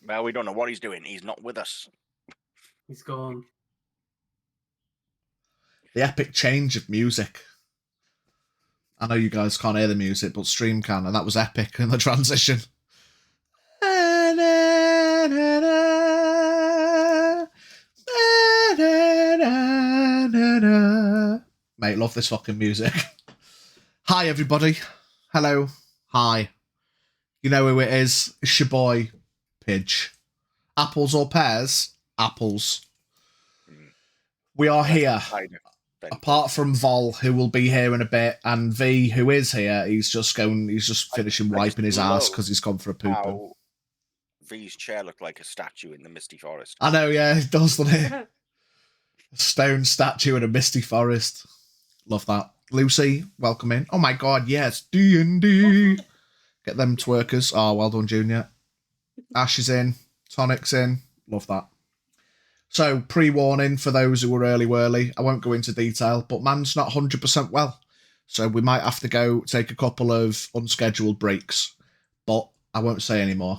Well, we don't know what he's doing. He's not with us. He's gone. The epic change of music. I know you guys can't hear the music, but stream can, and that was epic in the transition. Mate, love this fucking music. Hi, everybody. Hello. Hi. You know who it is. It's your boy, Pidge. Apples or pears? Apples. We are here. Apart from Vol, who will be here in a bit, and V, who is here, he's just finishing wiping his ass because he's gone for a poo-poo. V's chair looked like a statue in the misty forest. I know, yeah, it does, doesn't it? A stone statue in a misty forest. Love that. Lucy, welcome in. Oh my god, yes, D&D. Get them twerkers. Oh, well done, Junior. Ash is in. Tonic's in. Love that. So, pre-warning for those who were early. I won't go into detail, but man's not 100% well. So we might have to go take a couple of unscheduled breaks. But I won't say any more.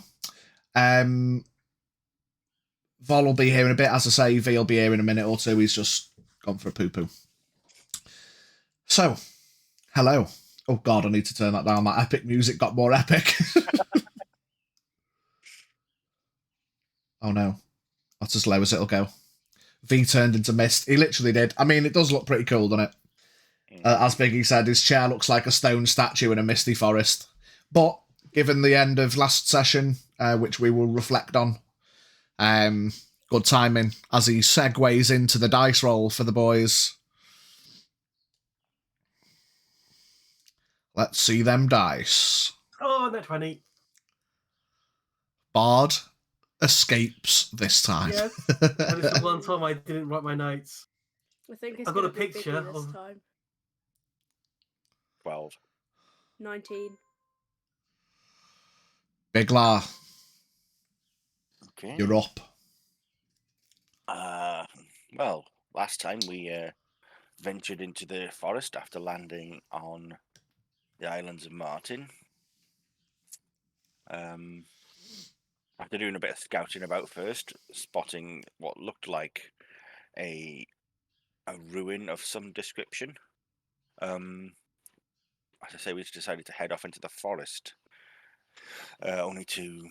Vol will be here in a bit. As I say, V will be here in a minute or two. He's just gone for a poo-poo. So, hello. Oh, God, I need to turn that down. That epic music got more epic. Oh, no. That's as low as it'll go. V turned into mist. He literally did. I mean, it does look pretty cool, doesn't it? As Biggie said, his chair looks like a stone statue in a misty forest. But, given the end of last session, which we will reflect on, good timing as he segues into the dice roll for the boys. Let's see them dice. Oh, net 20. Bard escapes this time. Yes. And it's the one time I didn't write my notes. I think it's I've got a gonna be picture bigger this of- time. 12. 19. Biglar, Okay. you're up. Well, last time we ventured into the forest after landing on the islands of Martin. After doing a bit of scouting about first, spotting what looked like a ruin of some description. As I say, we decided to head off into the forest. Only to...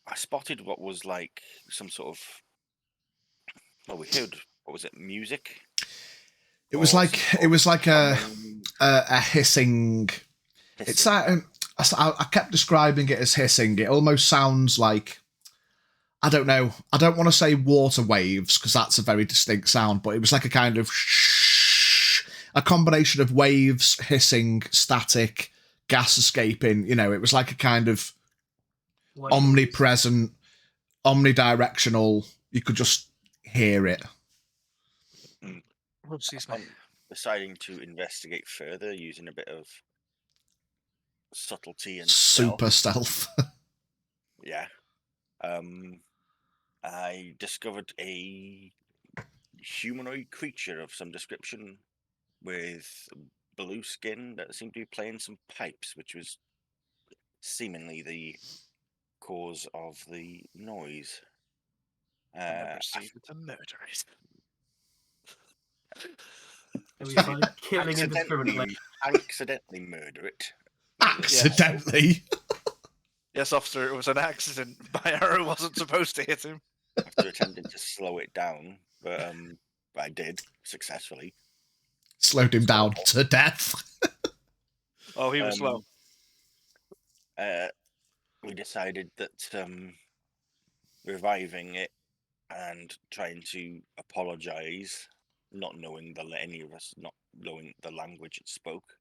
I spotted what was like some sort of... Well, we heard, what was it, music? It was like a hissing. It's that I kept describing it as hissing. It almost sounds like, I don't know. I don't want to say water waves because that's a very distinct sound, but it was like a kind of a combination of waves, hissing, static, gas escaping. You know, it was like a kind of omnipresent, omnidirectional. You could just hear it. Deciding to investigate further using a bit of subtlety and super stealth. Yeah. I discovered a humanoid creature of some description with blue skin that seemed to be playing some pipes, which was seemingly the cause of the noise. Proceeded to murder it. Killing indiscriminately. Accidentally murder it. Accidentally? Yes, officer, it was an accident. My arrow wasn't supposed to hit him. After attempting to slow it down, but I did successfully. Slowed him down to death. Oh, he was slow. We decided that reviving it and trying to apologise, not knowing any of us not knowing the language it spoke.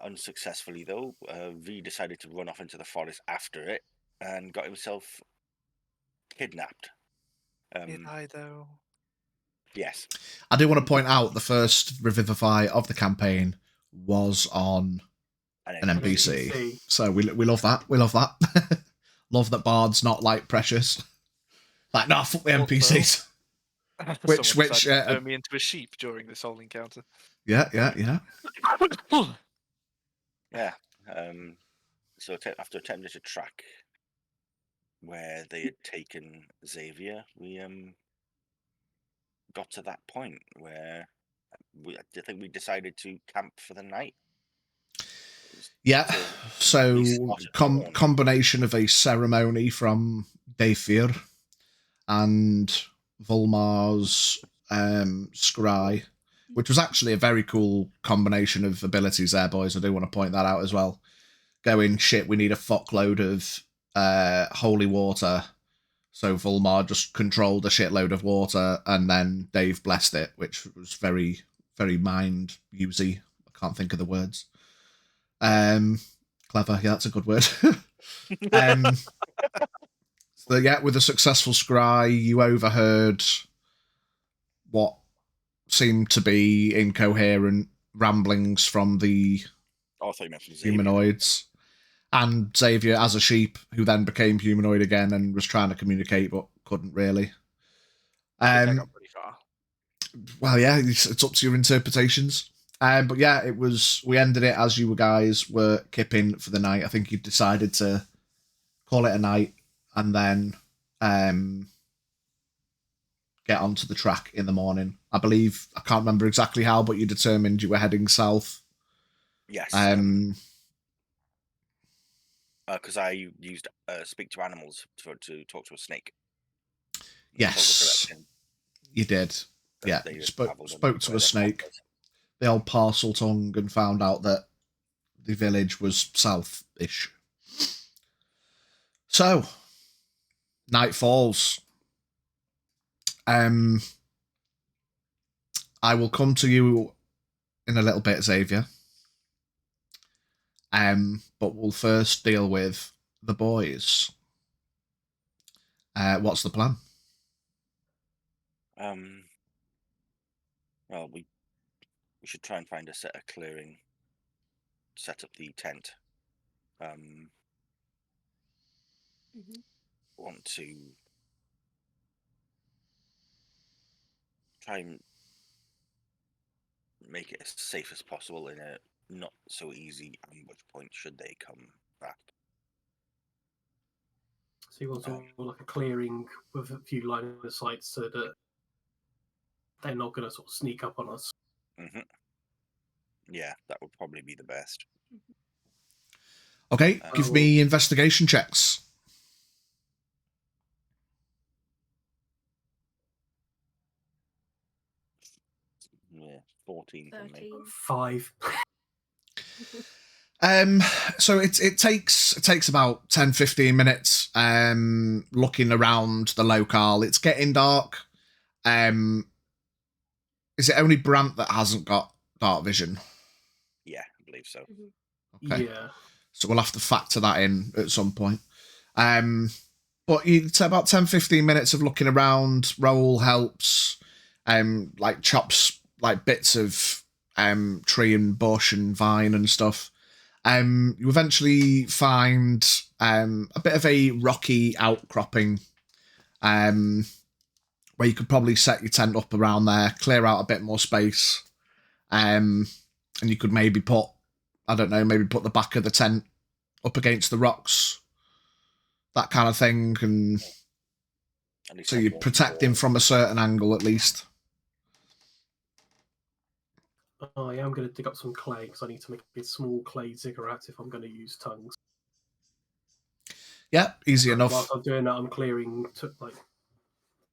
Unsuccessfully though, V decided to run off into the forest after it and got himself kidnapped. Did I though? Yes. I do want to point out the first Revivify of the campaign was on an NPC. So we love that. We love that. Love that Bard's not like precious. Like, nah, fuck the NPCs. which turned me into a sheep during this whole encounter. Yeah. Yeah. So after attempting to track where they had taken Xavier, we got to that point where I think we decided to camp for the night. Yeah, So so restart at dawn. combination of a ceremony from Dayfir and Volmar's scry, which was actually a very cool combination of abilities there, boys. I do want to point that out as well. Going, shit, we need a fuckload of holy water. So Volmar just controlled a shitload of water, and then Dave blessed it, which was very, very mind-usy. I can't think of the words. Clever, yeah, that's a good word. So yeah, with a successful scry, you overheard what seemed to be incoherent ramblings from the Oh, I thought you meant from Xavier. humanoids. And Xavier as a sheep, who then became humanoid again and was trying to communicate but couldn't really. I think I got pretty far. Well, yeah, it's up to your interpretations. But yeah, it was. We ended it as you guys were kipping for the night. I think you decided to call it a night and then get onto the track in the morning. I believe, I can't remember exactly how, but you determined you were heading south. Yes. Because I used speak to animals to talk to a snake. Yes, you did. Yeah, spoke to a snake. The old parcel tongue, and found out that the village was south-ish. So, night falls. I will come to you in a little bit, Xavier. But we'll first deal with the boys. What's the plan? Well, we should try and find a clearing, set up the tent. Want to try and make it as safe as possible in a not so easy ambush point should they come back. So you want sort of like a clearing with a few lines of sight so that they're not going to sort of sneak up on us. Yeah, that would probably be the best. Okay, give me investigation checks. Yeah, 14 from me. 5. So it takes about 10-15 minutes looking around the locale. It's getting dark. Is it only Brant that hasn't got dark vision? Yeah, I believe so. Okay. Yeah. So we'll have to factor that in at some point. But it's about 10-15 minutes of looking around. Roll helps. Like chops like bits of tree and bush and vine and stuff. You eventually find a bit of a rocky outcropping where you could probably set your tent up around there, clear out a bit more space, and you could maybe put, I don't know, maybe put the back of the tent up against the rocks, that kind of thing, and so you protect him from a certain angle at least. I am going to dig up some clay because I need to make a small clay ziggurat if I'm going to use tongues. Yeah, easy enough. Whilst I'm doing that, I'm clearing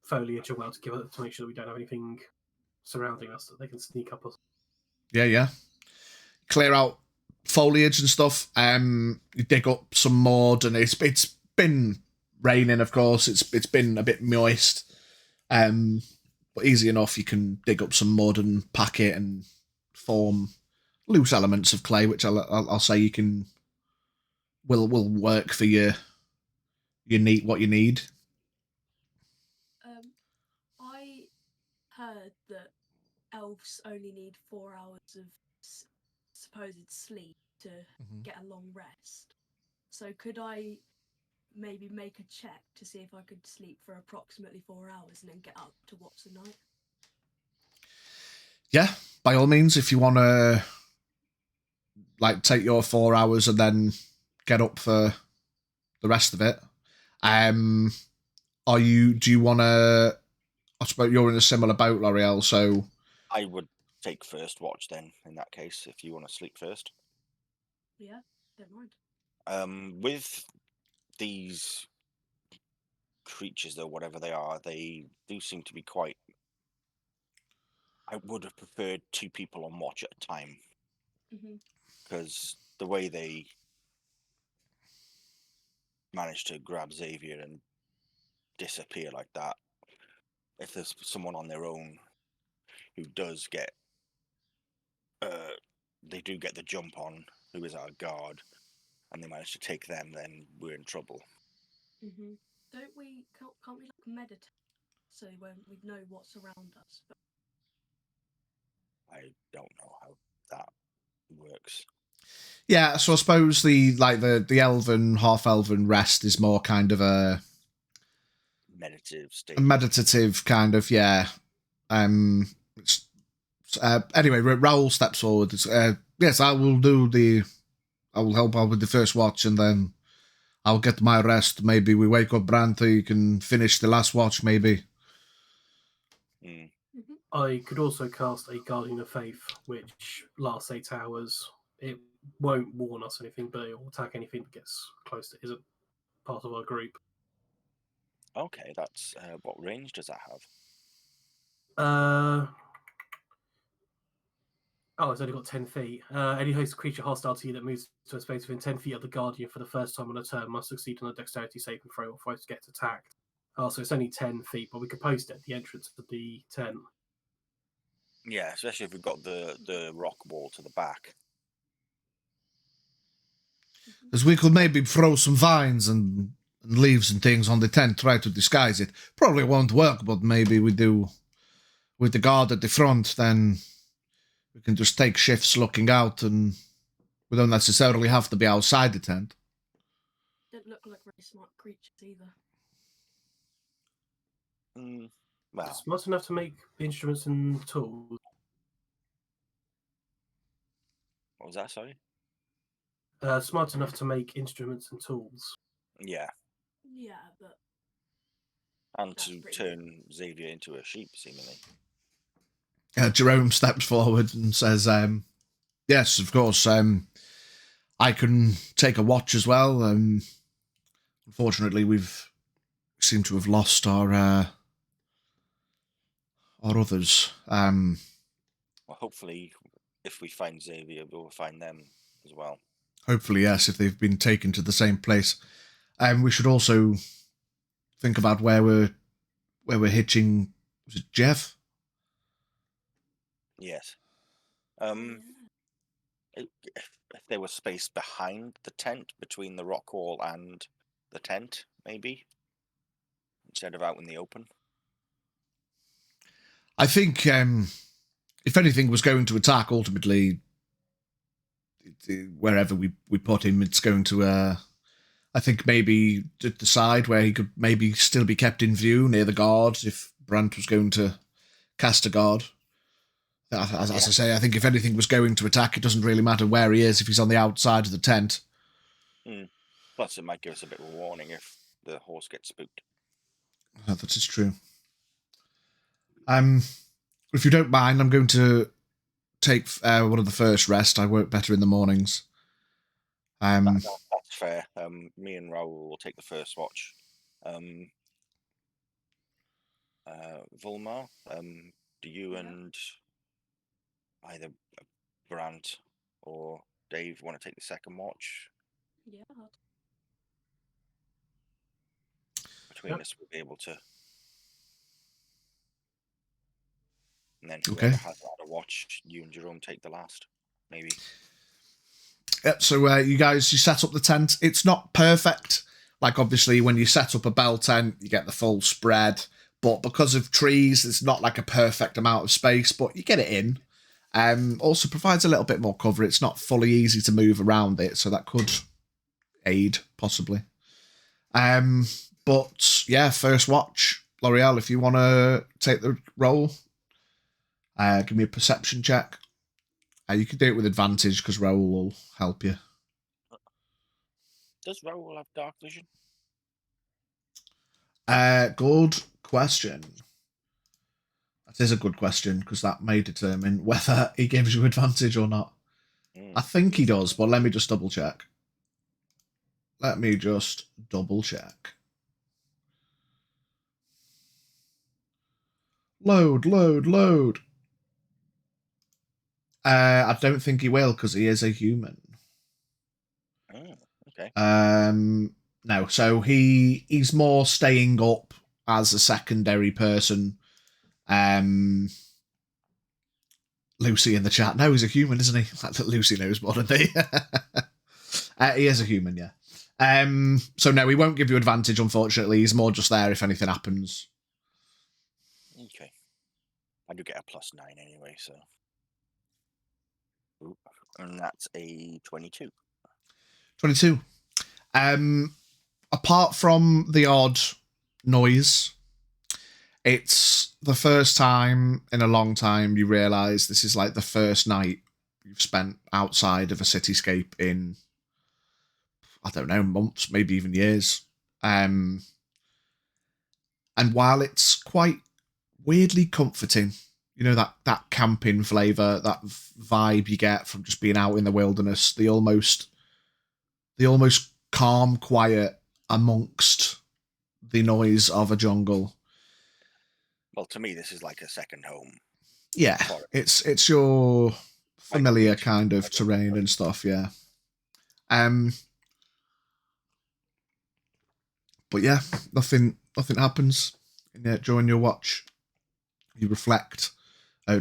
foliage around to make sure that we don't have anything surrounding us that they can sneak up us. Yeah. Clear out foliage and stuff. You dig up some mud, and it's been raining, of course. It's been a bit moist. But easy enough. You can dig up some mud and pack it and form loose elements of clay, which I'll say you can will work for your need what you need. I heard that elves only need 4 hours of supposed sleep to get a long rest. So could I maybe make a check to see if I could sleep for approximately 4 hours and then get up to watch the night? Yeah, by all means, if you want to like take your 4 hours and then get up for the rest of it. Do you want to? I suppose you're in a similar boat, L'Oreal. So I would take first watch then. In that case, if you want to sleep first. Yeah, don't mind. With these creatures, though, whatever they are, they do seem to be quite. I would have preferred 2 people on watch at a time, because the way they managed to grab Xavier and disappear like that, if there's someone on their own who does get, they do get the jump on, who is our guard, and they manage to take them, then we're in trouble. Don't we? Can't we like meditate so when we know what's around us? But I don't know how that works. yeah, so I suppose the elven, half elven rest is more kind of a Meditative state. a meditative kind of, yeah. Anyway, Raoul steps forward. Yes, I will help out with the first watch, and then I'll get my rest. Maybe we wake up Brant, you can finish the last watch, maybe. I could also cast a Guardian of Faith, which lasts 8 hours. It won't warn us anything, but it will attack anything that gets close that isn't part of our group. Okay, that's what range does that have? It's only got 10 feet. Any host creature hostile to you that moves to a space within 10 feet of the Guardian for the first time on a turn must succeed on a dexterity saving throw or fight to get attacked. So it's only 10 feet, but we could post it at the entrance of the tent. Yeah, especially if we've got the rock wall to the back. Because we could maybe throw some vines and leaves and things on the tent, try to disguise it. Probably won't work, but maybe we do with the guard at the front, then we can just take shifts looking out, and we don't necessarily have to be outside the tent. Don't look like very smart creatures either. Well, Smart enough to make instruments and tools. what was that, sorry? Smart enough to make instruments and tools. Yeah, Yeah, but and That's to pretty turn Xavier into a sheep, seemingly. Jerome steps forward and says, yes, of course, I can take a watch as well. Unfortunately, we've seemed to have lost our others. Well, hopefully, if we find Xavier, we'll find them as well. Hopefully, yes, if they've been taken to the same place. We should also think about where we're hitching. Was it Jeff? Yes. yeah. If there was space behind the tent, between the rock wall and the tent, maybe, instead of out in the open. I think if anything was going to attack, ultimately, wherever we put him, it's going to, I think, maybe at the side where he could maybe still be kept in view near the guard if Brant was going to cast a guard. As I say, I think if anything was going to attack, it doesn't really matter where he is if he's on the outside of the tent. Plus, it might give us a bit of a warning if the horse gets spooked. That is true. If you don't mind, I'm going to take one of the first rest. I work better in the mornings. That's fair. Me and Raoul will take the first watch. Volmar, do you and either Brant or Dave want to take the second watch? Yeah. Between us, we'll be able to. And then Okay. whoever has had a watch, you and Jerome take the last, maybe. Yep, so you set up the tent. It's not perfect. Like, obviously, when you set up a bell tent, you get the full spread. But because of trees, it's not like a perfect amount of space, but you get it in. Also provides a little bit more cover. It's not fully easy to move around it, so that could aid, possibly. But, yeah, first watch. L'Oreal, if you want to take the roll, give me a perception check. You can do it with advantage because Raoul will help you. Does Raoul have dark vision? Good question. That is a good question, because that may determine whether he gives you advantage or not. I think he does, but let me just double check. Load. I don't think he will, because he is a human. Oh, okay. No, so he's more staying up as a secondary person. Lucy in the chat. No, he's a human, isn't he? Like that Lucy knows more than me. He is a human, yeah. So no, he won't give you advantage, unfortunately. He's more just there if anything happens. Okay. I do get a +9 anyway, so. Ooh, and that's a 22. 22. Apart from the odd noise, it's the first time in a long time you realise this is like the first night you've spent outside of a cityscape in, I don't know, months, maybe even years. And while it's quite weirdly comforting, you know, that camping flavour, that vibe you get from just being out in the wilderness, the almost calm quiet amongst the noise of a jungle. Well, to me, this is like a second home. Yeah, Forest. it's your familiar Like kind of like terrain and stuff, yeah. But yeah, nothing happens during your watch. You reflect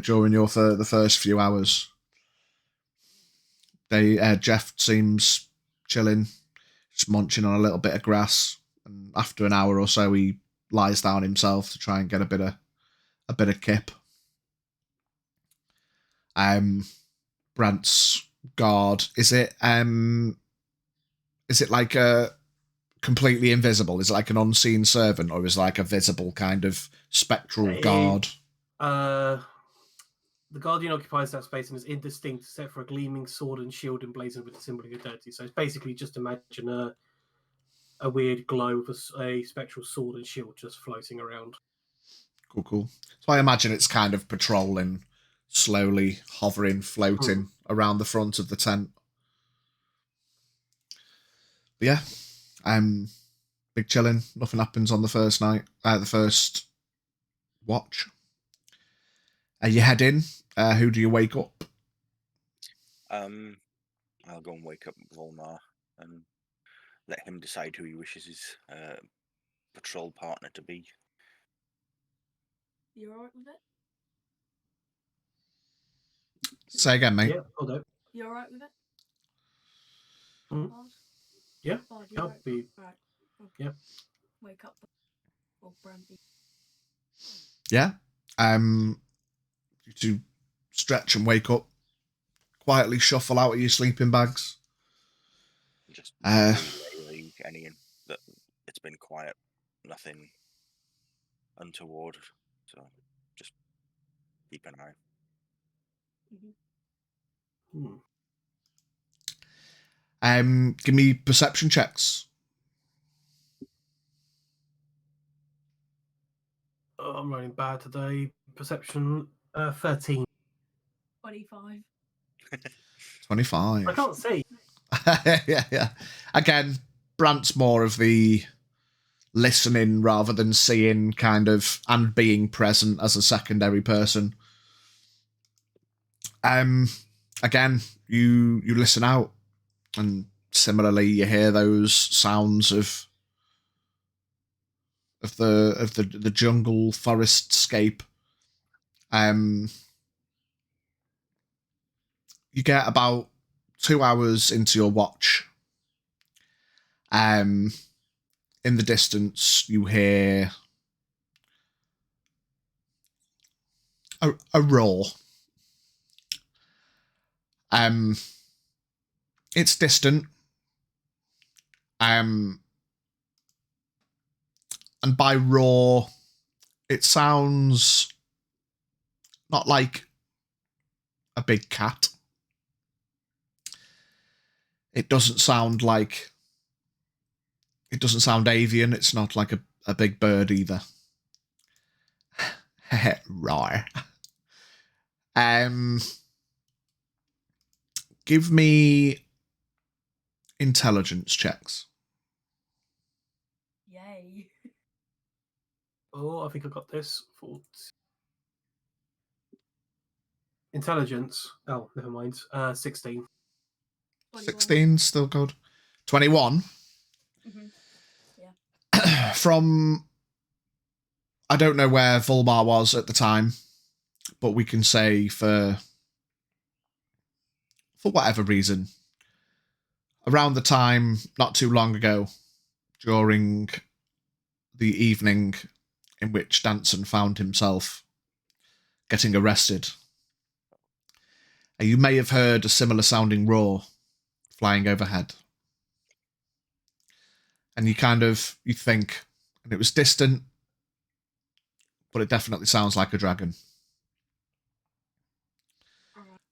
during the first few hours. Jeff seems chilling, just munching on a little bit of grass, and after an hour or so, he lies down himself to try and get a bit of kip. Brant's guard, is it like a completely invisible? Is it like an unseen servant, or is it like a visible kind of spectral guard? The Guardian occupies that space and is indistinct except for a gleaming sword and shield emblazoned with the symbol of eternity. So it's basically just imagine a weird glow of a spectral sword and shield just floating around. Cool. So I imagine it's kind of patrolling, slowly hovering, floating around the front of the tent. But yeah, big chilling. Nothing happens on the first night. The first watch. You head in. Who do you wake up? I'll go and wake up Volmar and let him decide who he wishes his patrol partner to be. You alright with it? Say again, mate. Yeah, hold up. You alright with it? Mm. Bard? Yeah, Bard, you I'll alright? be. Right. Okay. Yeah. Wake up. Or Brandy. Yeah. You two stretch and wake up. Quietly shuffle out of your sleeping bags. Just relay any that it's been quiet, nothing untoward. So just keep an eye. Give me perception checks. Oh, I'm running bad today. Perception 13. 25. 25. I can't see. yeah. Again, Brant's more of the listening rather than seeing kind of, and being present as a secondary person. Again, you listen out, and similarly you hear those sounds of the jungle forest scape. You get about 2 hours into your watch. In the distance, you hear a roar. It's distant. And by roar, it sounds not like a big cat. It doesn't sound like It doesn't sound avian. It's not like a big bird either. Roar. Give me intelligence checks. Yay. Oh, I think I got this. Intelligence. Oh, never mind. 16. 21. 16, still good. 21. Yeah. From, I don't know where Volmar was at the time, but we can say for whatever reason, around the time, not too long ago, during the evening in which Danson found himself getting arrested, you may have heard a similar sounding roar flying overhead. And you think, and it was distant, but it definitely sounds like a dragon.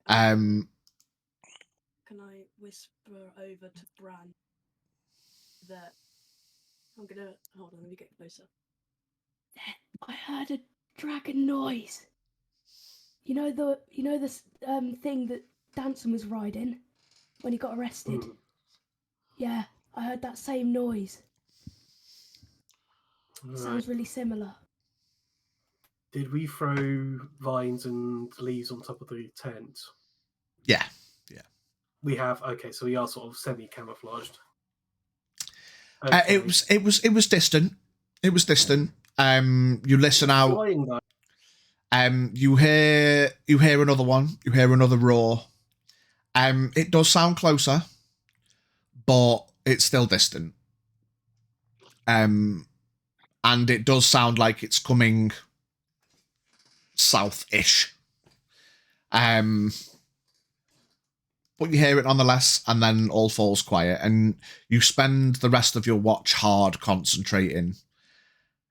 Alright. Can I whisper over to Bran that I'm gonna hold on, let me get closer. I heard a dragon noise. You know the thing that Danson was riding when he got arrested? Yeah, I heard that same noise. Right. Sounds really similar. Did we throw vines and leaves on top of the tent? Yeah. We have. Okay, so we are sort of semi-camouflaged. Okay. It was distant. It was distant. You listen out. Flying, though. You hear another one. You hear another roar. It does sound closer, but it's still distant. And it does sound like it's coming south-ish. But you hear it nonetheless, and then all falls quiet, and you spend the rest of your watch hard concentrating,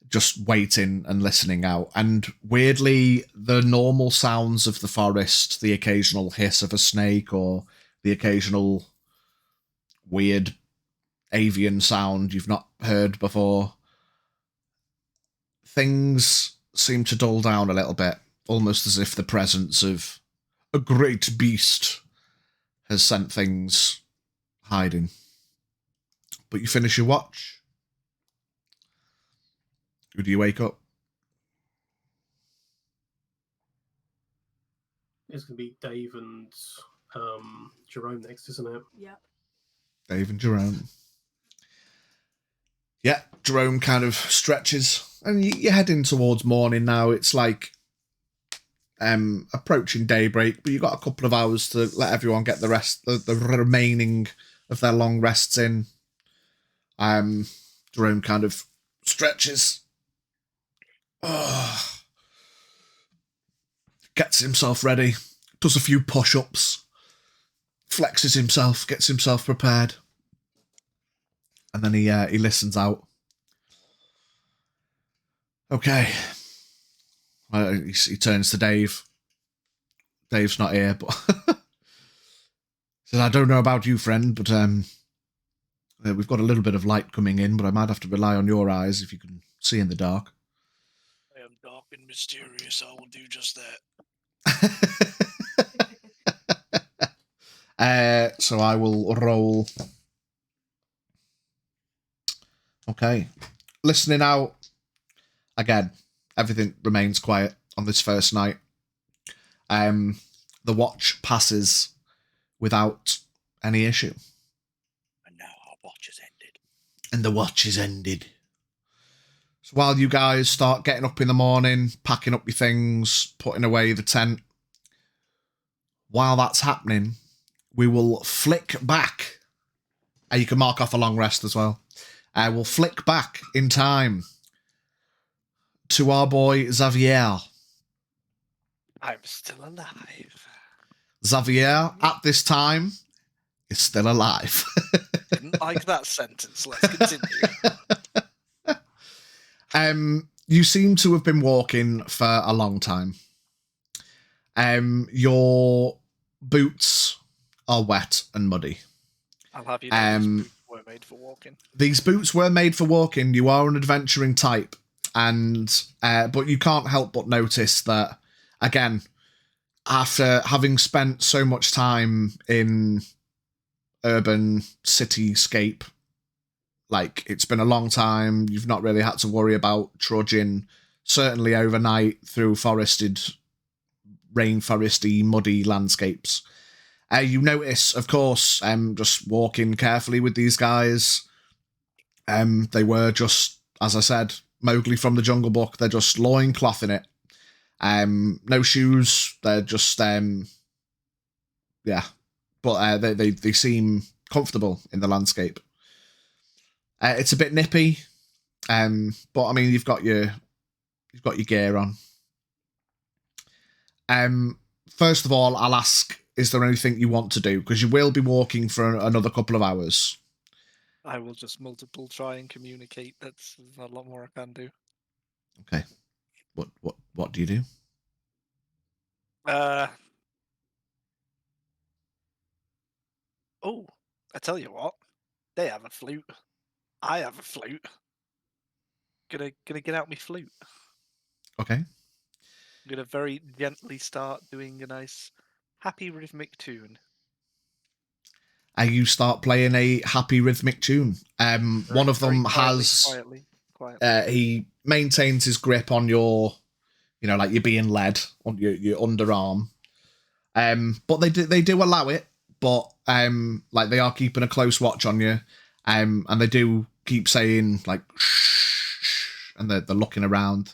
just waiting and listening out. And weirdly, the normal sounds of the forest, the occasional hiss of a snake or the occasional weird avian sound you've not heard before, things seem to dull down a little bit, almost as if the presence of a great beast has sent things hiding. But you finish your watch. Who do you wake up? It's going to be Dave and Jerome next, isn't it? Yep. Dave and Jerome. Yeah, Jerome kind of stretches, and you're heading towards morning now. It's like approaching daybreak, but you've got a couple of hours to let everyone get the rest, the remaining of their long rests in. Jerome kind of stretches, gets himself ready, does a few push-ups, flexes himself, gets himself prepared, and then he listens out. Okay. He turns to Dave. Dave's not here, but he says, I don't know about you, friend, but we've got a little bit of light coming in, but I might have to rely on your eyes if you can see in the dark. I am dark and mysterious. I will do just that. So I will roll. Okay. Listening out. Again, everything remains quiet on this first night. The watch passes without any issue. And now our watch has ended. And the watch is ended. So while you guys start getting up in the morning, packing up your things, putting away the tent, while that's happening, we will flick back. And you can mark off a long rest as well. We'll flick back in time to our boy Xavier. I'm still alive. Xavier, at this time, is still alive. Didn't like that sentence. Let's continue. You seem to have been walking for a long time. Your boots are wet and muddy. I'll have you know these boots were made for walking. These boots were made for walking. You are an adventuring type, and but you can't help but notice that, again, after having spent so much time in urban cityscape, like, it's been a long time. You've not really had to worry about trudging, certainly overnight, through rainforesty, muddy landscapes. You notice, of course, just walking carefully with these guys. They were just, as I said, Mowgli from the Jungle Book. They're just loinclothing it. No shoes. They're just, yeah. But they seem comfortable in the landscape. It's a bit nippy, but I mean, you've got your gear on. First of all, I'll ask, is there anything you want to do? Because you will be walking for another couple of hours. I will just multiple try and communicate. There's not a lot more I can do. Okay. What do you do? Oh, I tell you what. They have a flute. I have a flute. Gonna get out my flute. Okay. I'm gonna very gently start doing a nice, happy rhythmic tune. And you start playing a happy rhythmic tune. One of them has quietly. he maintains his grip on your, like you're being led on your underarm. But they do allow it, but like they are keeping a close watch on you. And they do keep saying like shh, and they're looking around.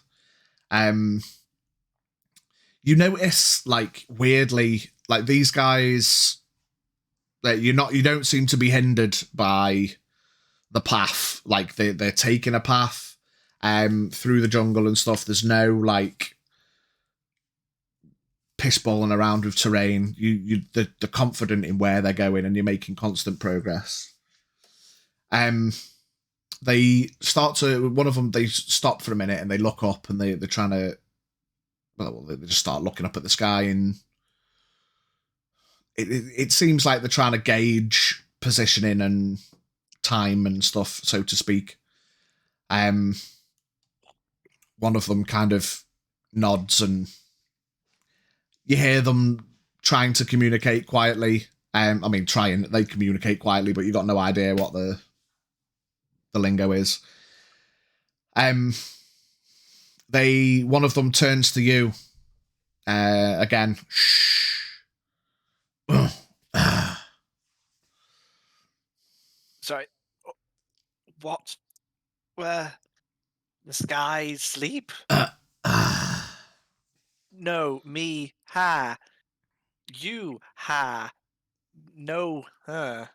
You notice, like, weirdly, like, these guys, that you don't seem to be hindered by the path. Like, they're taking a path through the jungle and stuff. There's no, like, pissballing around with terrain. They're confident in where they're going, and you're making constant progress. They start to, one of them, they stop for a minute and they look up and they're trying to, well, they just start looking up at the sky, and it seems like they're trying to gauge positioning and time and stuff, so to speak. One of them kind of nods, and you hear them trying to communicate quietly. They communicate quietly, but you got no idea what the lingo is. One of them turns to you again. Shh. Sorry. What? Where? The skies sleep? No, me, ha. You, ha. No, her.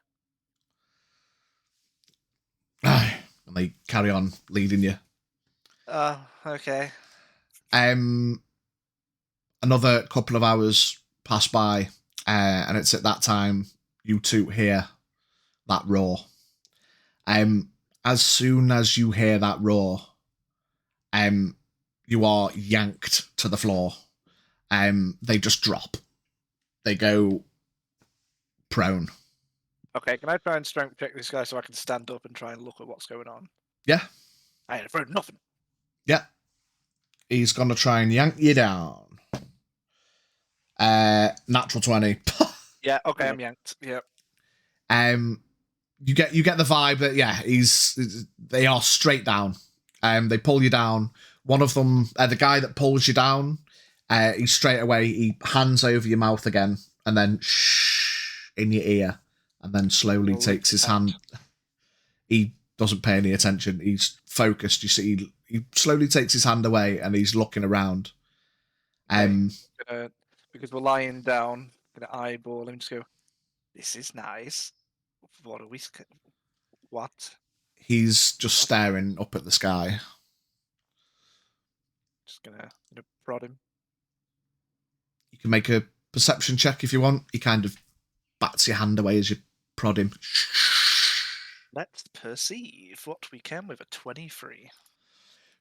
And they carry on leading you. Okay. Another couple of hours pass by, and it's at that time you two hear that roar. As soon as you hear that roar, you are yanked to the floor. They just drop. They go prone. Okay, can I try and strength check this guy so I can stand up and try and look at what's going on? Yeah. I ain't afraid of nothing. Yeah. He's going to try and yank you down. Natural 20. Yeah, okay, I'm yanked. Yep. You get the vibe that they are straight down. They pull you down. One of them, the guy that pulls you down, he straight away, he hands over your mouth again, and then shh in your ear, and then slowly takes his hand. He doesn't pay any attention. He's focused. You see, he slowly takes his hand away, and he's looking around. Because we're lying down, gonna eyeball him. Just go. This is nice. What are we? What? He's just staring up at the sky. Just gonna prod him. You can make a perception check if you want. He kind of bats your hand away as you prod him. Let's perceive what we can with a 23.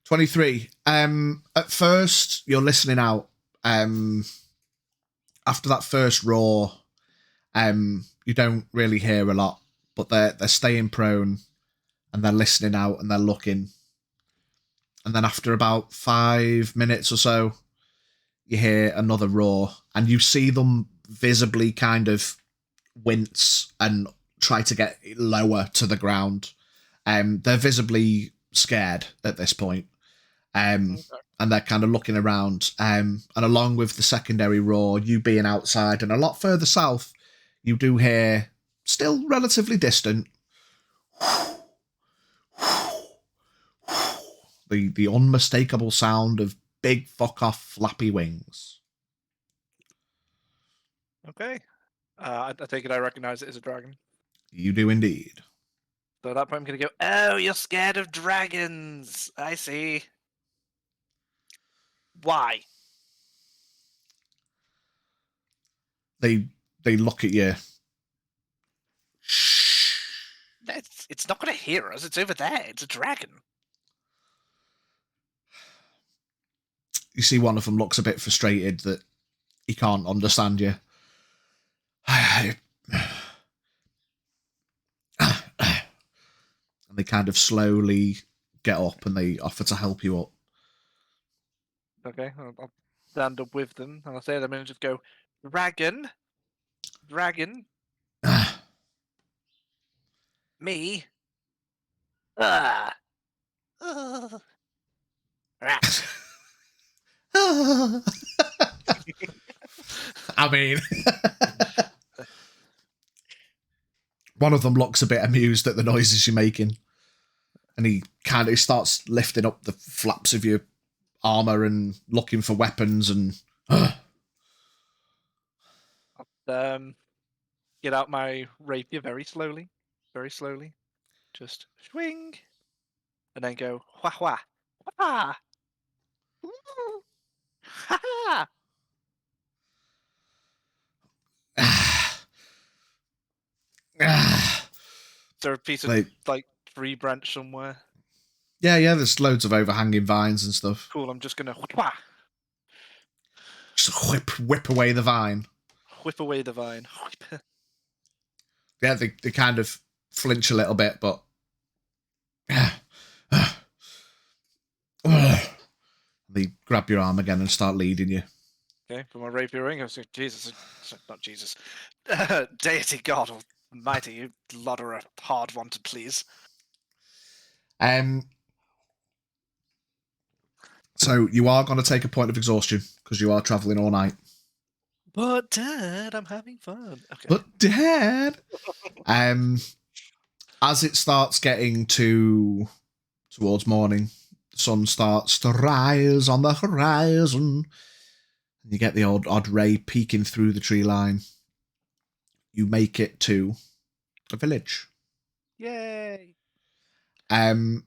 23. At first, you're listening out. After that first roar, you don't really hear a lot. but they're staying prone, and they're listening out, and they're looking. And then after about 5 minutes or so, you hear another roar, and you see them visibly kind of wince and try to get lower to the ground. They're visibly scared at this point. And they're kind of looking around. And along with the secondary roar, you being outside and a lot further south, you do hear, still relatively distant, the unmistakable sound of big fuck off flappy wings. Okay. I take it I recognize it as a dragon. You do indeed. So at that point, I'm going to go, oh, you're scared of dragons. I see. Why? They look at you. Shh. It's not going to hear us. It's over there. It's a dragon. You see one of them looks a bit frustrated that he can't understand you. And they kind of slowly get up and they offer to help you up. Okay, I'll stand up with them and I'll say to them and just go, dragon, me, rat. I mean, one of them looks a bit amused at the noises you're making, and he kind of starts lifting up the flaps of your armor and looking for weapons and. Get out my rapier very slowly, just swing, and then go wha wha wha ha ha. Is there a piece of like tree branch somewhere? Yeah, there's loads of overhanging vines and stuff. Cool, I'm just gonna wha. Just whip away the vine. Whip away the vine. Yeah, they kind of flinch a little bit, but they grab your arm again and start leading you. Okay, put my rapier ring. I was like, Jesus, not Jesus. Deity God Almighty, you lot are a hard one to please. So you are going to take a point of exhaustion because you are traveling all night. But Dad, I'm having fun. Okay. But Dad, as it starts getting towards morning, the sun starts to rise on the horizon. And you get the odd ray peeking through the tree line. You make it to a village. Yay! The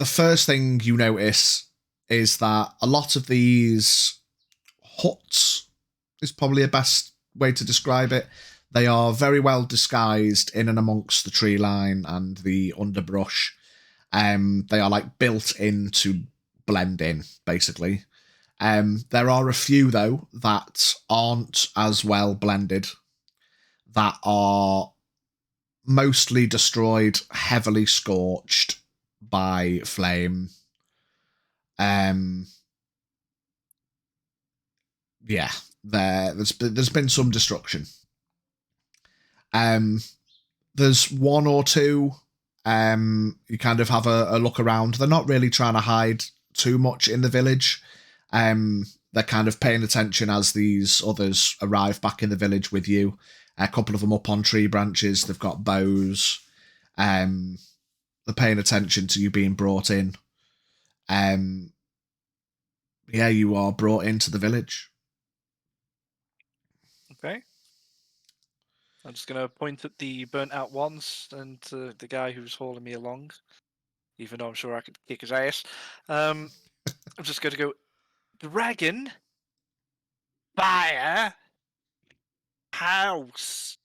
first thing you notice is that a lot of these huts is probably the best way to describe it. They are very well disguised in and amongst the tree line and the underbrush. They are like built in to blend in, basically. There are a few, though, that aren't as well blended, that are mostly destroyed, heavily scorched by flame. Yeah, there's been some destruction. There's one or two. You kind of have a look around. They're not really trying to hide too much in the village. They're kind of paying attention as these others arrive back in the village with you. A couple of them up on tree branches. They've got bows. They're paying attention to you being brought in. Yeah, you are brought into the village. Okay. I'm just going to point at the burnt out ones and the guy who's hauling me along, even though I'm sure I could kick his ass. I'm just going to go, dragon, fire, house.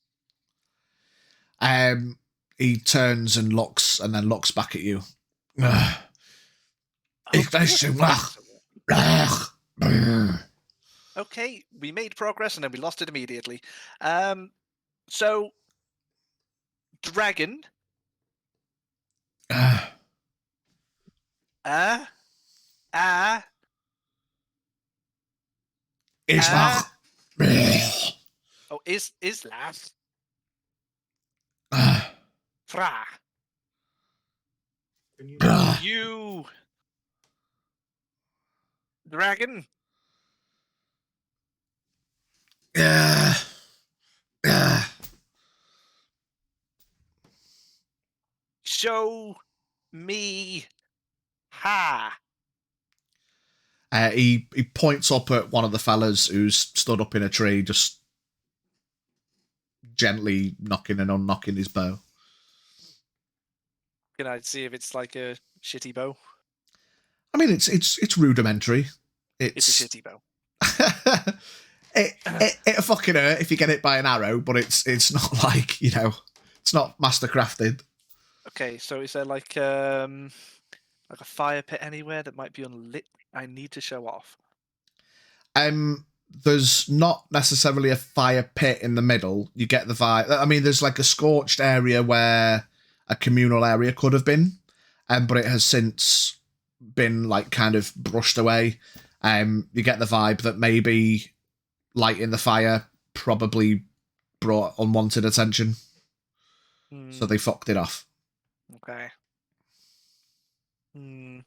He turns and looks back at you. Okay, we made progress and then we lost it immediately. So Dragon. Ah. Islach. Oh, Islas. Ah. Fra. Ah. You. Dragon. Yeah. Yeah. Show me. Ha. He points up at one of the fellas who's stood up in a tree, just gently knocking and unknocking his bow. Can I see if it's like a shitty bow? I mean, it's rudimentary. It's a It's shitty bow. it fucking hurt if you get hit by an arrow, but it's not like, you know, it's not mastercrafted. Okay, so is there like a fire pit anywhere that might be unlit? I need to show off. There's not necessarily a fire pit in the middle. You get the vibe. I mean, there's like a scorched area where a communal area could have been, but it has since been like kind of brushed away. You get the vibe that maybe lighting the fire probably brought unwanted attention, so they fucked it off. Okay. Hmm.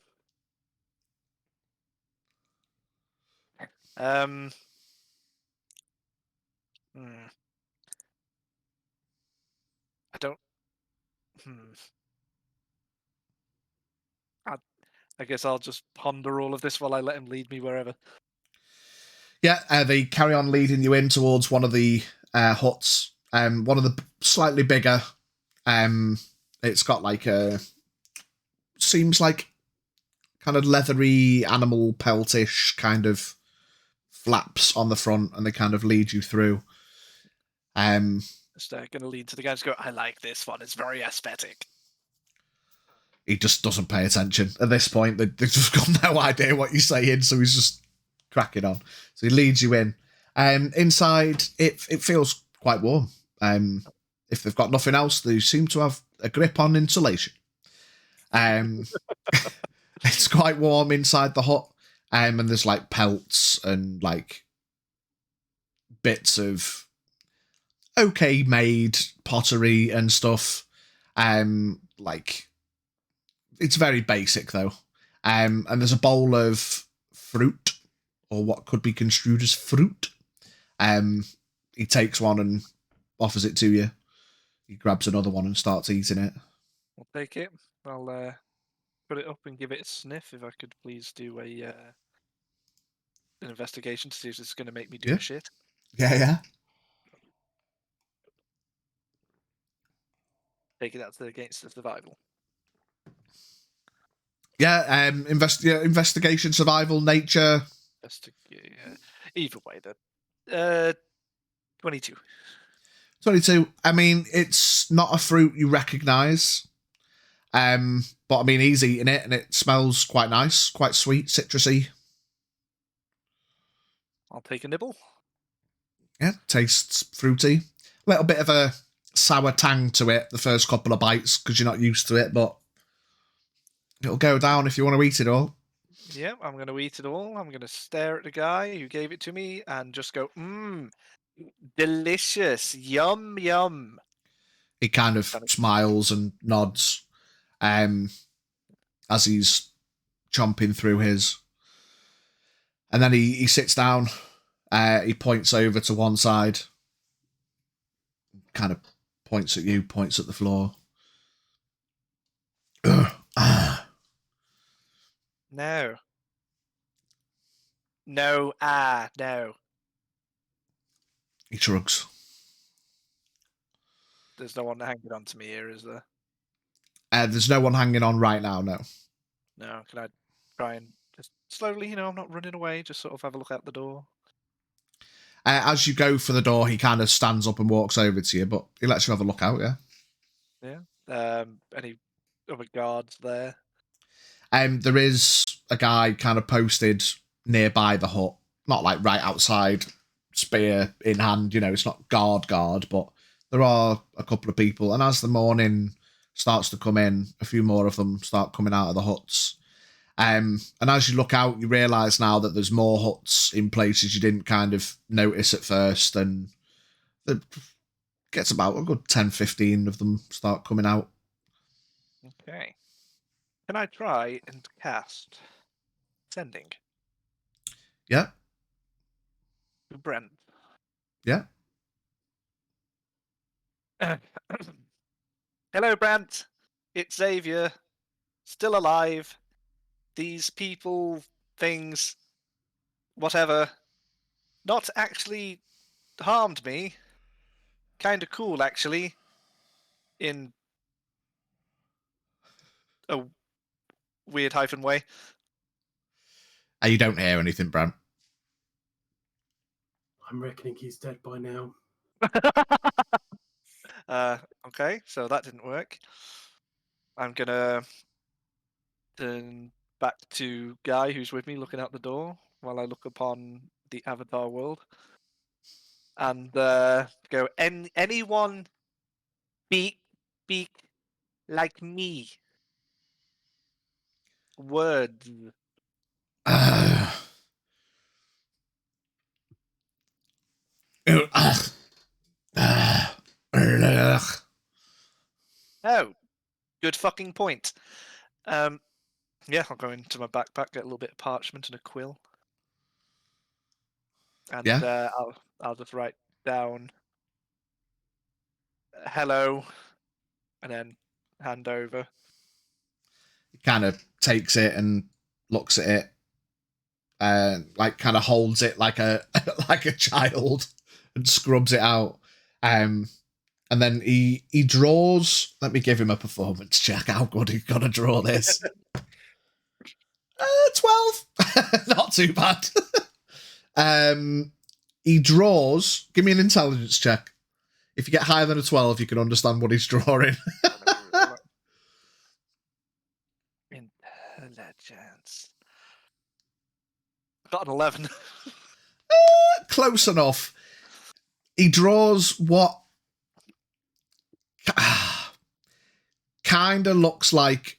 I don't. I guess I'll just ponder all of this while I let him lead me wherever. Yeah, they carry on leading you in towards one of the huts. One of the slightly bigger. It's got like seems like kind of leathery animal peltish kind of flaps on the front, and they kind of lead you through. Just going to lead to the guy and just go, I like this one. It's very aesthetic. He just doesn't pay attention. At this point, they've just got no idea what you're saying, so he's just cracking on. So he leads you in. Inside, it feels quite warm. If they've got nothing else, they seem to have a grip on insulation. It's quite warm inside the hut, and there's like pelts and like bits of okay made pottery and stuff. Like it's very basic though. And there's a bowl of fruit, or what could be construed as fruit. He takes one and offers it to you. He grabs another one and starts eating it. I'll take it. I'll put it up and give it a sniff. If I could please do an investigation to see if this is going to make me do Yeah. a shit. Yeah. Taking that against the survival. Yeah, investigation, survival, nature. Either way, then. 22. 22. I mean, it's not a fruit you recognise. But I mean, he's eating it and it smells quite nice, quite sweet, citrusy. I'll take a nibble. Yeah, tastes fruity. A little bit of a sour tang to it the first couple of bites because you're not used to it, but it'll go down if you want to eat it all. Yeah, I'm going to eat it all. I'm going to stare at the guy who gave it to me and just go, delicious, yum, yum. He kind of smiles and nods as he's chomping through his. And then he sits down. He points over to one side, kind of points at you, points at the floor. No. No, no. He shrugs. There's no one hanging on to me here, is there? There's no one hanging on right now, no. No, can I try and just slowly, I'm not running away, just sort of have a look out the door? As you go for the door, he kind of stands up and walks over to you, but he lets you have a look out, yeah? Yeah. Any other guards there? There is a guy kind of posted nearby the hut, not like right outside, spear in hand, it's not guard, but there are a couple of people, and as the morning starts to come in, a few more of them start coming out of the huts. And as you look out, you realise now that there's more huts in places you didn't kind of notice at first, and it gets about a good 10, 15 of them start coming out. Okay. Can I try and cast Sending Yeah, to Brent? yeah. Hello, Brent. It's Xavier. Still alive. These people, things, whatever, not actually harmed me. Kind of cool, actually. In a weird hyphen way. You don't hear anything, Brant. I'm reckoning he's dead by now. Okay, so that didn't work. I'm gonna turn back to Guy, who's with me, looking out the door while I look upon the Avatar world, and go. Anyone speak like me? Words. Oh, good fucking point. Yeah, I'll go into my backpack, get a little bit of parchment and a quill, and Yeah. I'll just write down hello, and then hand over. He kind of takes it and looks at it, like kind of holds it like a like a child and scrubs it out. And then he draws. Let me give him a performance check. How good he's gonna draw this. 12. Not too bad. He draws. Give me an intelligence check. If you get higher than a 12, you can understand what he's drawing. Intelligence. Got an 11. Close enough. He draws what kind of looks like,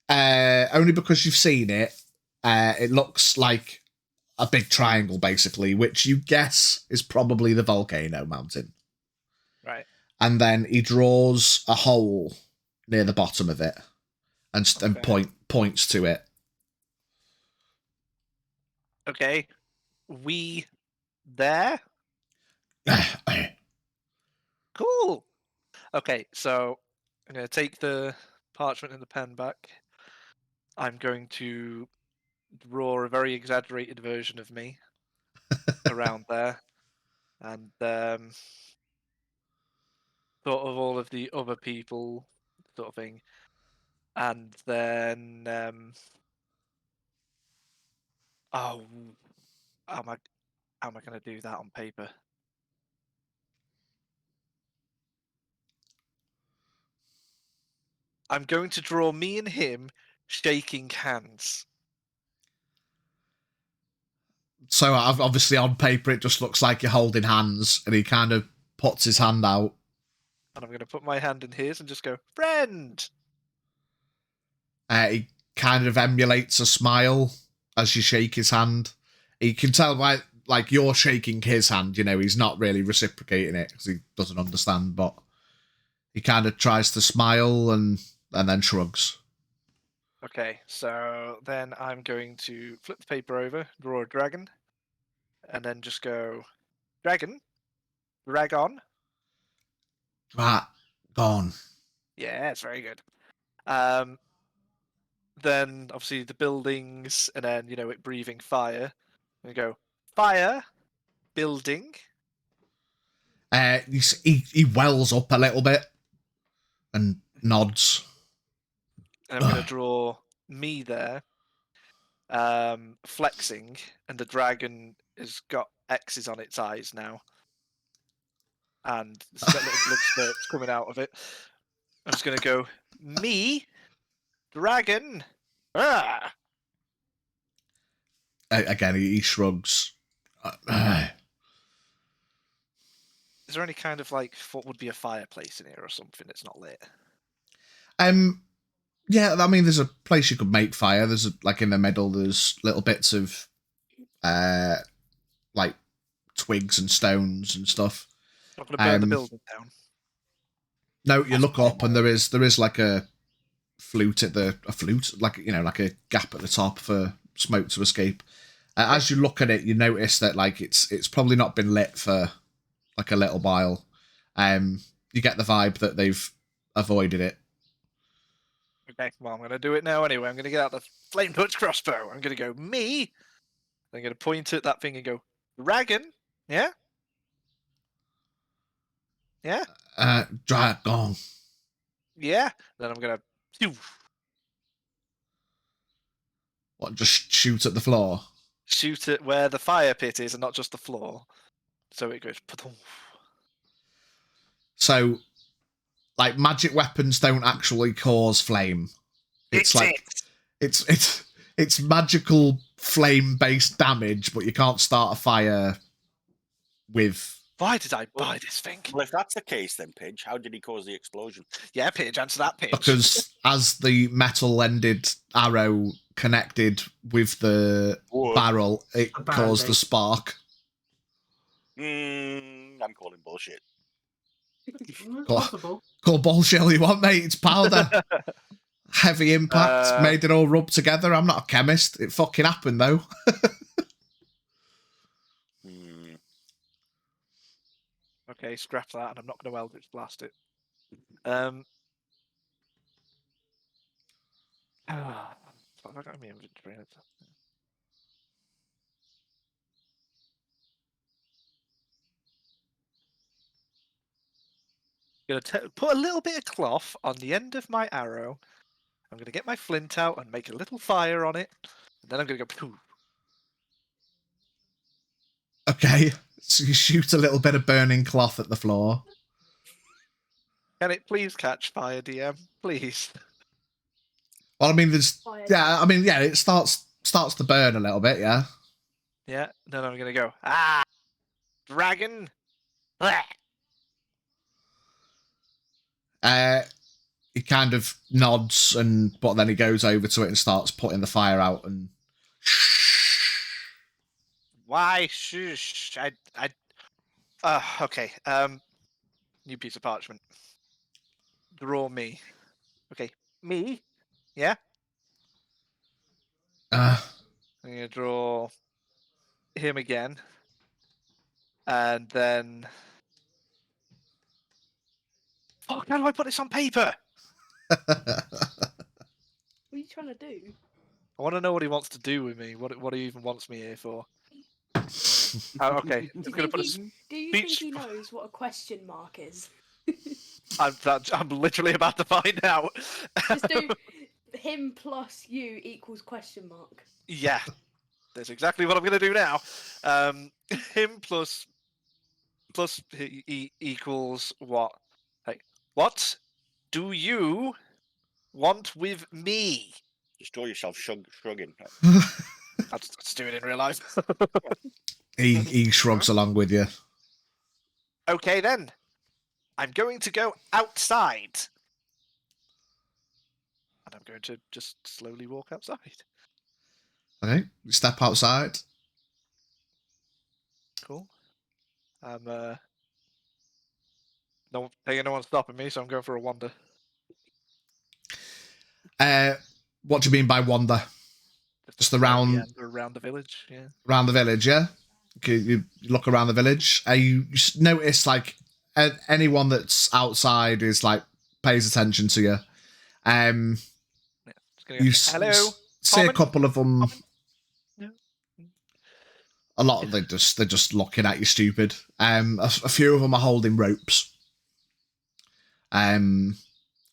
only because you've seen it, it looks like a big triangle, basically, which you guess is probably the volcano mountain. Right. And then he draws a hole near the bottom of it and points to it. Okay. We there? Cool. Okay, so I'm going to take the parchment and the pen back. I'm going to draw a very exaggerated version of me around there, and sort of all of the other people, sort of thing, and then oh, how am I going to do that on paper? I'm going to draw me and him shaking hands. So obviously on paper it just looks like you're holding hands, and he kind of puts his hand out. And I'm going to put my hand in his and just go, friend! He kind of emulates a smile as you shake his hand. You can tell by, like, you're shaking his hand, you know, he's not really reciprocating it because he doesn't understand, but he kind of tries to smile and then shrugs. Okay, so then I'm going to flip the paper over, draw a dragon, and then just go, dragon, drag on. Right, gone. Yeah, it's very good. Then obviously the buildings, and then it breathing fire. And go fire, building. He wells up a little bit and nods. And I'm going to draw me there, flexing, and the dragon has got X's on its eyes now, and it's got little blood spurts coming out of it. I'm just going to go me, dragon. Ah! Again, he shrugs. Is there any kind of like what would be a fireplace in here or something that's not lit? Yeah, I mean, there's a place you could make fire. There's like in the middle. There's little bits of like twigs and stones and stuff. Not going to burn the building down. No, you look up and there is like a flute like like a gap at the top for smoke to escape. As you look at it, you notice that like it's probably not been lit for like a little while. You get the vibe that they've avoided it. Okay, well, I'm going to do it now anyway. I'm going to get out the flame touch crossbow. I'm going to go, me. I'm going to point at that thing and go, dragon. Yeah? Yeah? Dragon. Yeah? Then I'm going to What, just shoot at the floor? shoot it where the fire pit is and not just the floor. So it goes, pa-dum. So, like, magic weapons don't actually cause flame. It's like it's magical flame-based damage, but you can't start a fire with. Why did I buy this thing? Well, if that's the case, then Pidge, how did he cause the explosion? Yeah, Pidge, answer that, Pidge. Because as the metal-ended arrow connected with the barrel, it caused the spark. I'm calling bullshit. Possible. Call bullshit all you want, mate. It's powder. Heavy impact, made it all rub together. I'm not a chemist. It fucking happened, though. Okay, scrap that, and I'm not going to Eldritch Blast it. What have I got in my inventory? I'm going to put a little bit of cloth on the end of my arrow. I'm going to get my flint out and make a little fire on it. And then I'm going to go poof. Okay, so you shoot a little bit of burning cloth at the floor. Can it please catch fire, DM? Please. Well, I mean, it starts to burn a little bit, yeah. Yeah, then I'm going to go, dragon. He kind of nods, but then he goes over to it and starts putting the fire out and. Why? Shush. Okay. New piece of parchment. Draw me. Okay. Me? Yeah? I'm going to draw him again. And then... Fuck, how do I put this on paper? What are you trying to do? I want to know what he wants to do with me. What he even wants me here for. Okay. Do you think he knows what a question mark is? I'm literally about to find out. Just do him plus you equals question mark. Yeah. That's exactly what I'm going to do now. Him plus he equals what? Like, what do you want with me? Just draw yourself shrugging. Let's do it in real life. he shrugs along with you. Okay then. I'm going to go outside. And I'm going to just slowly walk outside. Okay, you step outside. Cool. I'm no one's stopping me, so I'm going for a wander. What do you mean by wander? Just around the village, yeah. Around the village, yeah. Okay, you look around the village. You notice like anyone that's outside is like pays attention to you. You hello. See a couple of them. No. A lot of they're just looking at you stupid. A few of them are holding ropes. A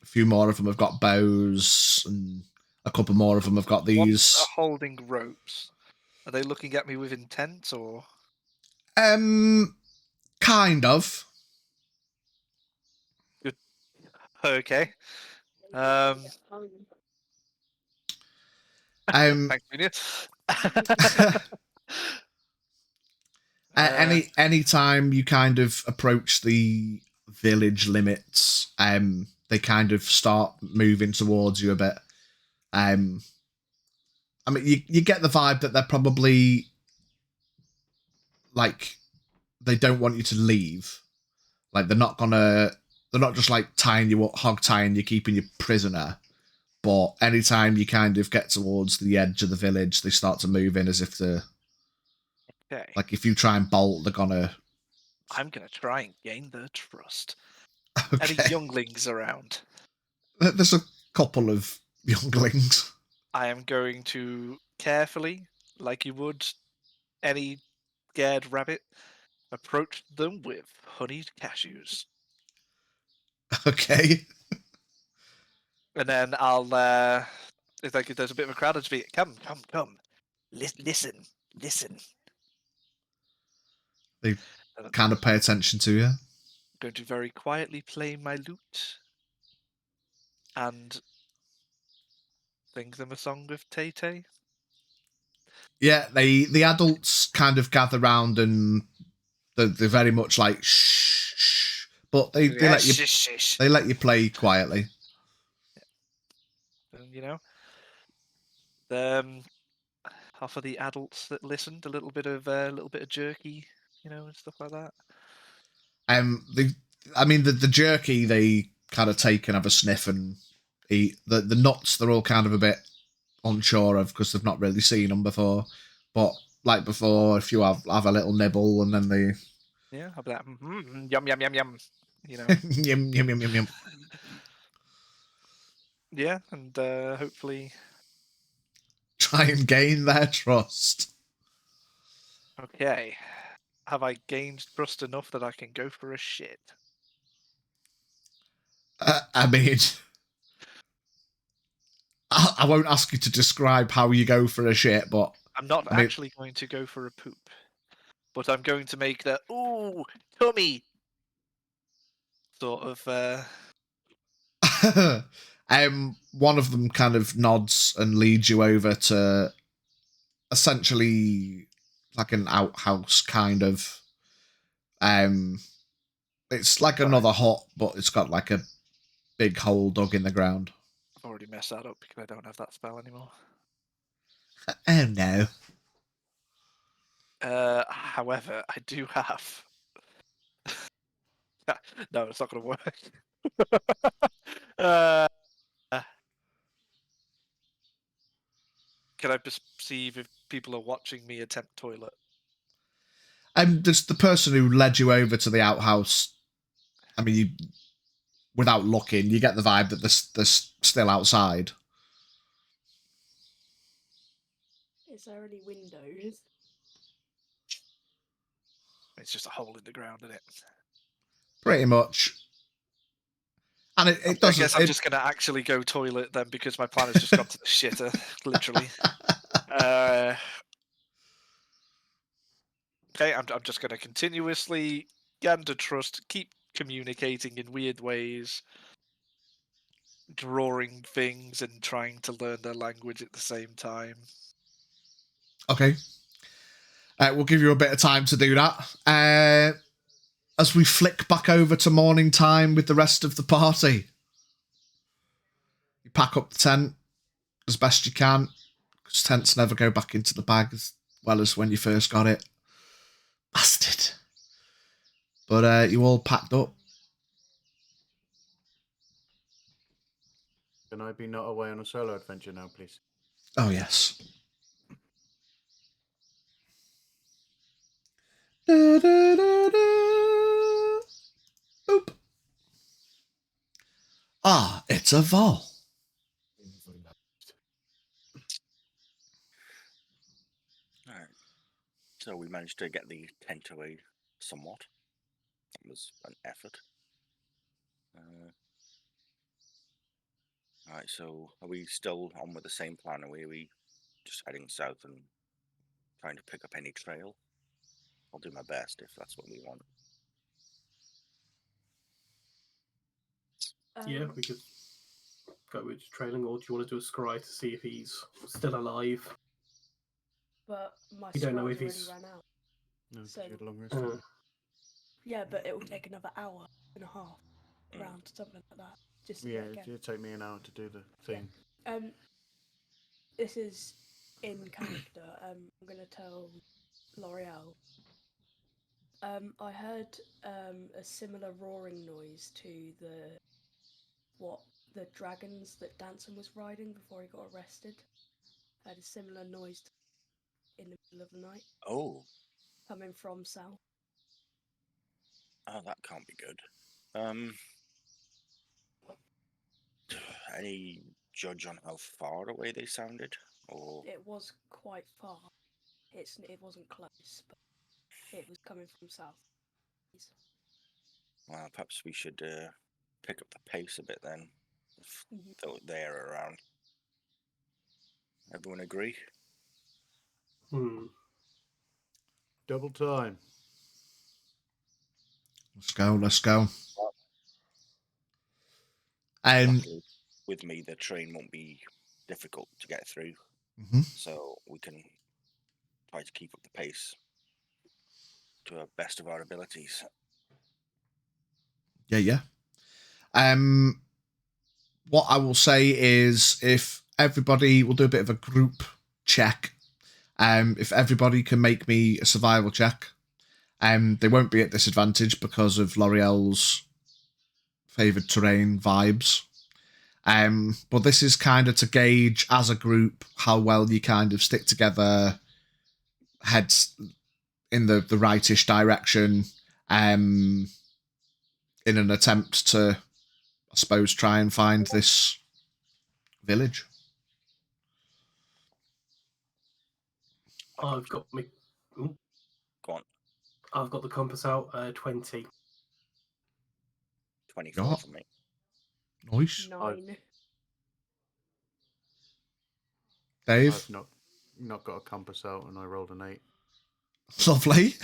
few more of them have got bows, and a couple more of them have got these. Ones are holding ropes. Are they looking at me with intent, or? Kind of. Good. Okay. Thanks, Junior. Any time you kind of approach the village limits, they kind of start moving towards you a bit. I mean, you get the vibe that they're probably like they don't want you to leave. Like they're not just like tying you up, hog tying you, keeping you prisoner. But anytime you kind of get towards the edge of the village, they start to move in as if to. Okay. Like if you try and bolt, they're gonna. I'm gonna try and gain their trust. Okay. Any younglings around? There's a couple of younglings. I am going to carefully, like you would any scared rabbit, approach them with honeyed cashews. Okay. And then I'll, if there's a bit of a crowd, I'll just be, come. Listen. They And I'm kind of pay attention to you. going to very quietly play my lute and sing them a song of Tay Tay. Yeah, the adults kind of gather round and they're very much like shh, but they let you Shish. they let you play quietly. And, offer the adults that listened a little bit of jerky, and stuff like that. The jerky they kind of take and have a sniff and eat. The nuts they're all kind of a bit unsure of because they've not really seen them before. But like before, if you have a little nibble and then they I'll be like, yum. yum yum yum yum yum. Yeah, and hopefully. Try and gain their trust. Okay, have I gained trust enough that I can go for a shit? I mean, I won't ask you to describe how you go for a shit, but I'm not actually going to go for a poop, but I'm going to make the tummy sort of. One of them kind of nods and leads you over to essentially like an outhouse kind of. It's like another hut, but it's got like a big hole dug in the ground. I've already messed that up because I don't have that spell anymore. Oh no. However, I do have. No, it's not going to work. Can I perceive if people are watching me attempt toilet? There's the person who led you over to the outhouse. I mean, without looking, you get the vibe that they're still outside. Is there any windows? It's just a hole in the ground, isn't it? Pretty much. And it doesn't. I guess I'm just going to actually go toilet then because my plan has just gone to the shitter, literally. Okay, I'm just going to continuously gander trust, keep communicating in weird ways, drawing things and trying to learn their language at the same time. Okay. We'll give you a bit of time to do that. As we flick back over to morning time with the rest of the party, you pack up the tent as best you can, because tents never go back into the bag as well as when you first got it. Bastard. But you all packed up. Can I be not away on a solo adventure now, please? Oh, yes. Da, da, da, da. Boop. Ah, it's a Vol. Alright. So we managed to get the tent away somewhat. That was an effort. Alright, so are we still on with the same plan? Are we just heading south and trying to pick up any trail? I'll do my best if that's what we want. Yeah, we could go with trailing, or do you want to do a scry to see if he's still alive? But my You don't know scrolls if already he's- ran out. No, 'cause So- you had a long rest. Uh, didn't you? Yeah, but it will take another hour and a half Mm. round, something like that. Just to Yeah, do it again. it'd take me an hour to do the thing. This is in character. I'm gonna tell L'Oreal. I heard a similar roaring noise to the dragons that Danson was riding before he got arrested. I had a similar noise in the middle of the night Oh, coming from south. oh, that can't be good. Any judge on how far away they sounded, or It was quite far. It wasn't close, but it was coming from south. well, perhaps we should pick up the pace a bit then, if Mhm. they're around. Everyone agree? Double time. Let's go. Let's go. And Luckily, with me, the train won't be difficult to get through, so we can try to keep up the pace to the best of our abilities. yeah. What I will say is, if everybody will do a bit of a group check, if everybody can make me a survival check, they won't be at disadvantage because of L'Oreal's favoured terrain vibes. But this is kind of to gauge as a group how well you kind of stick together, heads in the rightish direction, in an attempt to, I suppose, try and find this village. I've got me. Go on, I've got the compass out. 20. 24 Yeah. for me. Nice. 9. Dave? I've not got a compass out, and I rolled an 8. Lovely.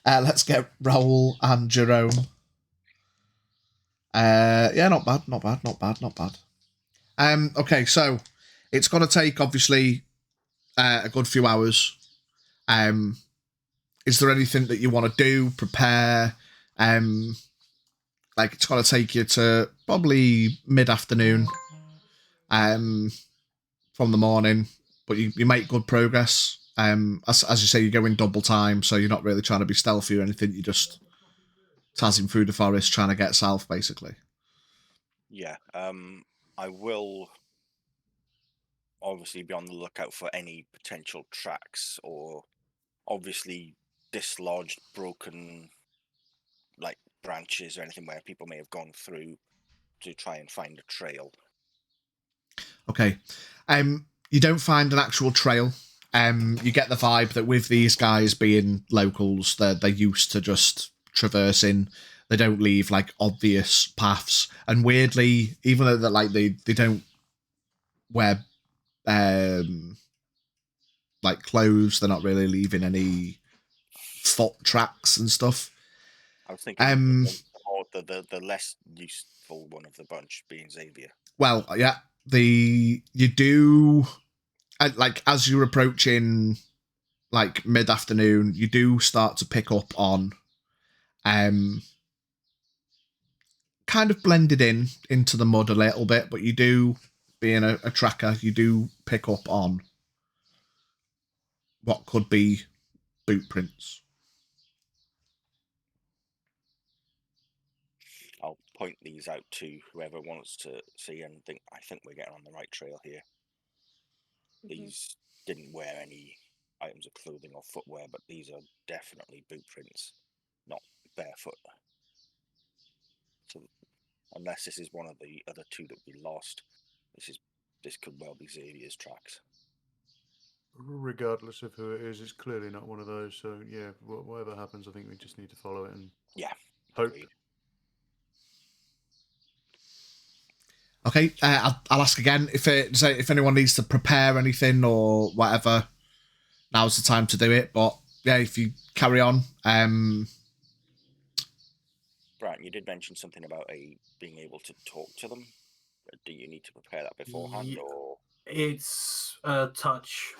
Let's get Raoul and Jerome. Yeah, not bad. Okay, so it's going to take, obviously, a good few hours. Is there anything that you want to do, prepare? Like, it's going to take you to probably mid-afternoon from the morning, but you make good progress. As you say, you go in double time, so you're not really trying to be stealthy or anything. You're just tazzing through the forest, trying to get south, basically. Yeah, I will obviously be on the lookout for any potential tracks or obviously dislodged, broken, like branches or anything where people may have gone through to try and find a trail. Okay. You don't find an actual trail. You get the vibe that with these guys being locals, they're used to just traversing. They don't leave like obvious paths. And weirdly, even though they don't wear like clothes, they're not really leaving any foot tracks and stuff. I was thinking the less useful one of the bunch being Xavier. Well, yeah, you do, like, as you're approaching like mid-afternoon, you do start to pick up on kind of blended into the mud a little bit, but you do, being a tracker, you do pick up on what could be boot prints. I'll point these out to whoever wants to see and I think we're getting on the right trail here. These didn't wear any items of clothing or footwear, but these are definitely boot prints, not barefoot. So unless this is one of the other two that we lost, this could well be Xavier's tracks. Regardless of who it is, it's clearly not one of those. So yeah, whatever happens, I think we just need to follow it and hope. Agreed. Okay, I'll ask again if anyone needs to prepare anything or whatever. Now's the time to do it. But yeah, if you carry on. Brian, you did mention something about being able to talk to them. Do you need to prepare that beforehand, or It's touch.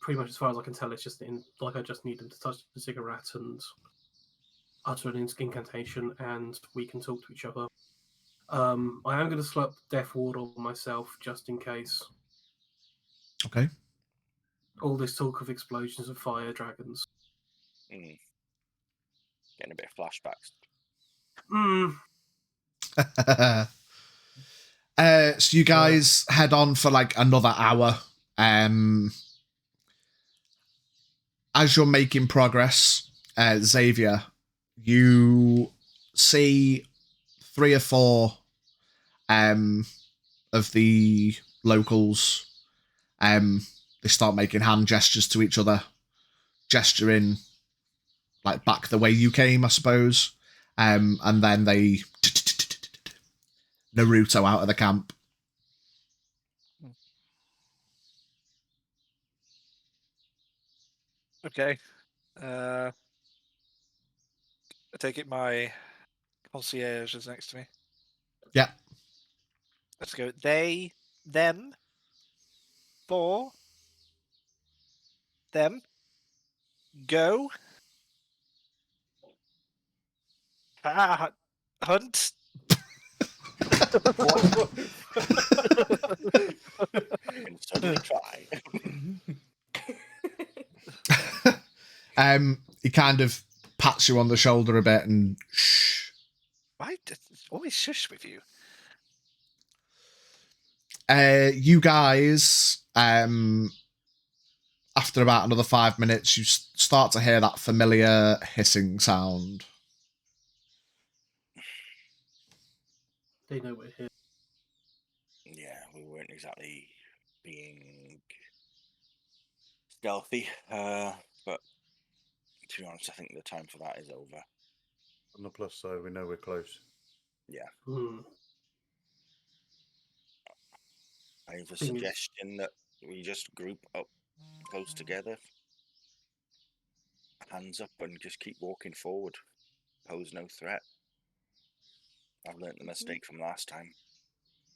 pretty much as far as I can tell, it's just I just need them to touch the cigarette and utter an incantation, and we can talk to each other. I am going to slap Death Ward on myself just in case. Okay. All this talk of explosions of fire dragons. Getting a bit of flashbacks. So you guys head on for like another hour. As you're making progress, Xavier, you see 3 or 4 of the locals. They start making hand gestures to each other, gesturing like back the way you came, I suppose. And then they Naruto out of the camp. Okay. I take it my concierge is next to me. Yeah. Let's go. They, them, for, them, go, hunt. You can certainly try. He kind of pats you on the shoulder a bit and shh. Why always shush with you? You guys, after about another 5 minutes, you start to hear that familiar hissing sound. They know we're here. Yeah, we weren't exactly being stealthy, but to be honest, I think the time for that is over. On the plus side, we know we're close. Yeah. I have a suggestion that we just group up close together, hands up, and just keep walking forward. Pose no threat. I've learnt the mistake from last time.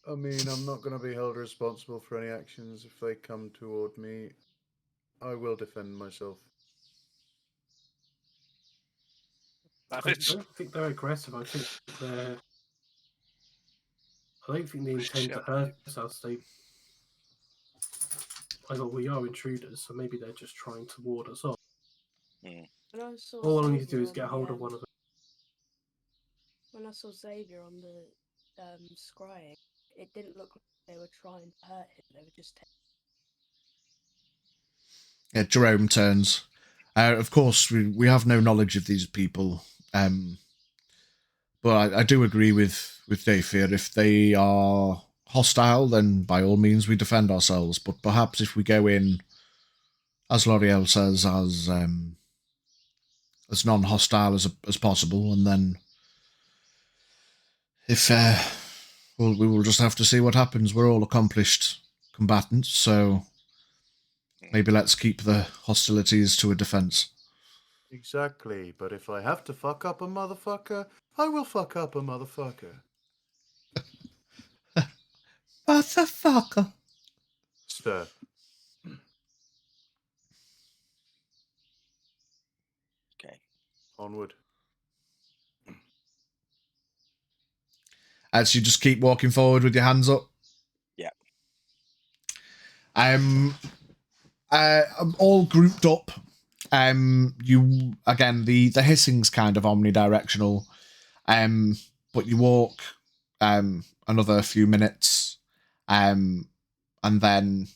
I mean, I'm not going to be held responsible for any actions if they come toward me. I will defend myself. I don't think they're aggressive. I think they're. I don't think they intend to hurt us. We are intruders, so maybe they're just trying to ward us off. All I need to do is get hold of one of them. When I saw Xavier on the scrying, it didn't look like they were trying to hurt him. They were just. Yeah, Jerome turns. Of course, we have no knowledge of these people. But I do agree with Dayfear. If they are hostile, then by all means we defend ourselves. But perhaps if we go in, as L'Oreal says, as non-hostile as possible, and then if we will just have to see what happens. We're all accomplished combatants, so maybe let's keep the hostilities to a defense. Exactly, but if I have to fuck up a motherfucker, I will fuck up a motherfucker. Motherfucker. Sir. Okay. Onward. As you just keep walking forward with your hands up. Yeah. All grouped up. You again the hissing's kind of omnidirectional. But you walk another few minutes, and then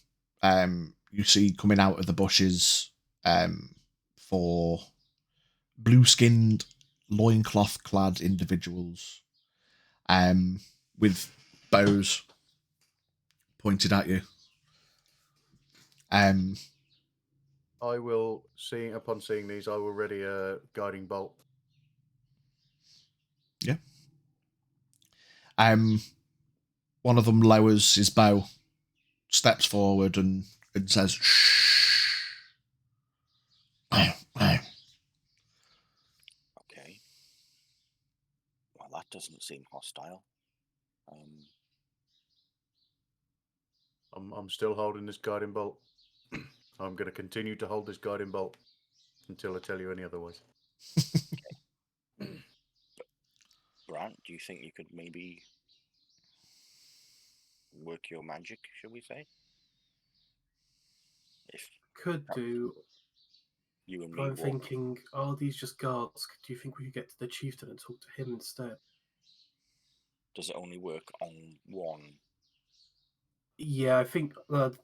you see coming out of the bushes 4 blue-skinned, loincloth-clad individuals with bows pointed at you. I will upon seeing these, I will ready a guiding bolt. Yeah. One of them lowers his bow, steps forward, and says, "Shh." Okay. Well, that doesn't seem hostile. I'm still holding this guiding bolt. I'm going to continue to hold this guiding bolt until I tell you any otherwise. Grant, do you think you could maybe work your magic, shall we say? If Could do. you and But me I'm walk, thinking, are these just guards? Do you think we could get to the chieftain and talk to him instead? does it only work on one? Yeah, I think.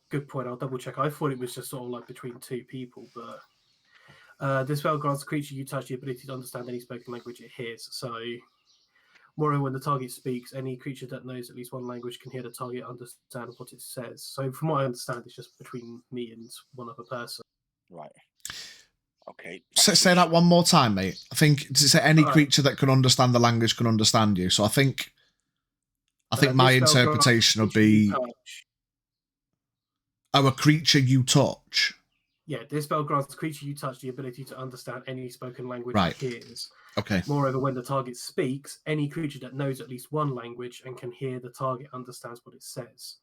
Good point. I'll double check. I thought it was just sort of like between two people, but this spell grants the creature you touch the ability to understand any spoken language it hears. So, moreover, when the target speaks, any creature that knows at least one language can hear the target understand what it says. So, from what I understand, it's just between me and one other person. Right. Okay. Say that one more time, mate. I think does it say any Alright. creature that can understand the language can understand you? So I think This my spell grants interpretation would creature you be touch- a creature you touch. Yeah, this spell grants the creature you touch the ability to understand any spoken language Right. it hears. Okay. Moreover, when the target speaks, any creature that knows at least one language and can hear the target understands what it says.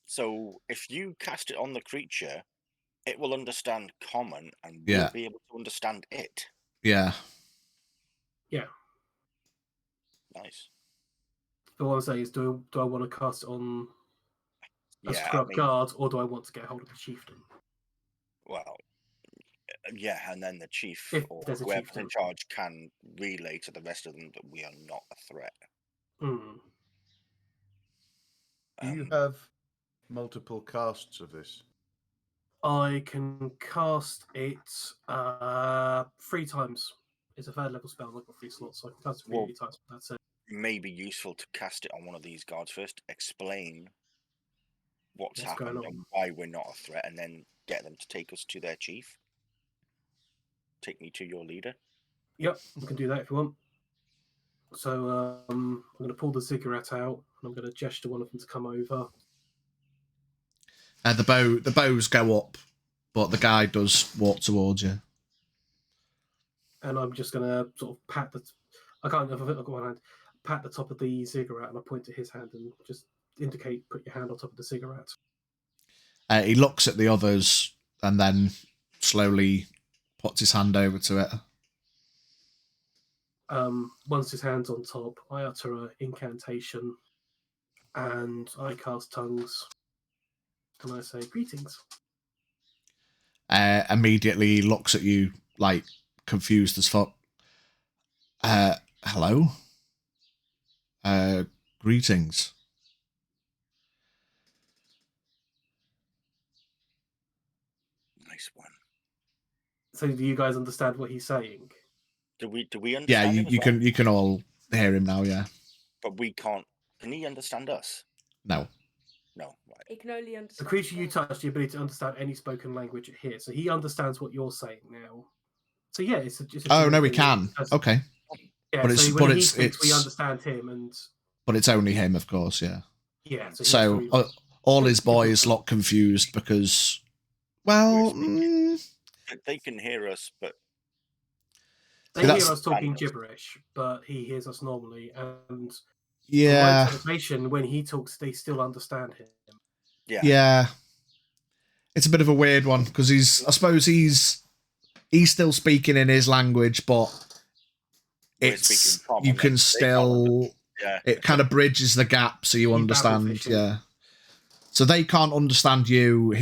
So if you cast it on the creature, it will understand common, and Yeah. we'll be able to understand it. Yeah. Yeah. Nice. But what I'm saying is, do I want to cast it on a Yeah. scrub I mean, guard, or do I want to get hold of the chieftain? well, yeah, and then the chief If or there's a whoever's chieftain. in charge can relay to the rest of them that we are not a threat. Hmm. Do you Um, have multiple casts of this? I can cast it 3 times. It's a 3rd level spell, and I've got 3 slots, so I can cast it 3 Well- times. That's it. It may be useful to cast it on one of these guards first, explain what's What's going happened on? and why we're not a threat, and then get them to take us to their chief. Take me to your leader. Yep, we can do that if you want. So I'm going to pull the cigarette out, and I'm going to gesture one of them to come over. The bows go up, but the guy does walk towards you. And I'm just going to sort of pat the. I can't. I've got one hand. Pat the top of the cigarette, and I point to his hand and just indicate, put your hand on top of the cigarette. He looks at the others and then slowly puts his hand over to it. Once his hand's on top, I utter an incantation, and I cast tongues, and I say greetings. Immediately he looks at you like confused as fuck. Hello? Greetings. Nice one. So, do you guys understand what he's saying? Do we Yeah, understand him as well? you can all hear him now, yeah. But we can't. Can he understand us? No. No. Right. It can only The understand. creature you them. touch the ability to understand any spoken language it hears. So he understands what you're saying now. So yeah, it's a Oh generic no, we thing. can. Okay. Yeah, But so it's- when but he it's- speaks, we it's- understand him, and But it's only him, of course, yeah. yeah. So, So all his boys look confused because, well, They can hear us, but they that's- hear us talking Understand us. gibberish, but he hears us normally. And from my yeah, interpretation, when he talks, they still understand him. yeah. yeah. It's a bit of a weird one because I suppose he's still speaking in his language, but We're it's speaking common, you they can can't still. Yeah. It kind of bridges the gap, so you You understand. babble fishing. Yeah. So they can't understand you.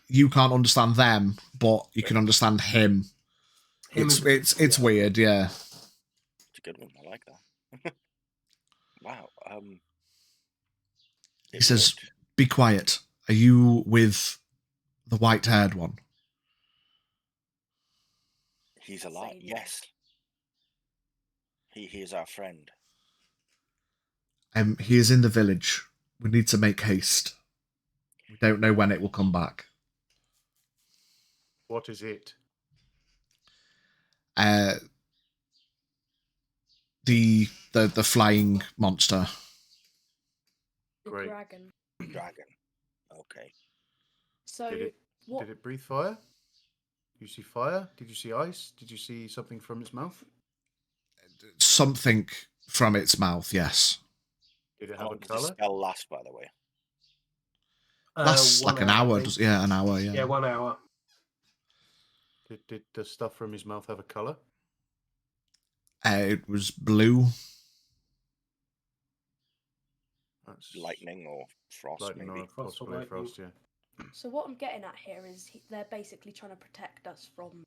You can't understand them, but you can understand him. Him It's in particular, yeah. weird, yeah. It's a good one. I like that. Wow. He says, "Be quiet. Are you with the white-haired one?" He's alive. Same. Yes. He is our friend. He is in the village. We need to make haste. We don't know when it will come back. What is it? The flying monster. The Great. dragon. Dragon. Okay. So Did what? Did it breathe fire? You see fire? Did you see ice? Did you see something from its mouth? Something from its mouth, yes. Did it How have a long does this colour? spell last, by the way? Lasts 1 like an hour, I hour. think. Yeah, an hour, yeah. Yeah, 1 hour. Did the stuff from his mouth have a color? It was blue. That's Lightning or frost, lightning maybe. or Frost or possibly lightning. frost. Yeah. So what I'm getting at here is they're basically trying to protect us from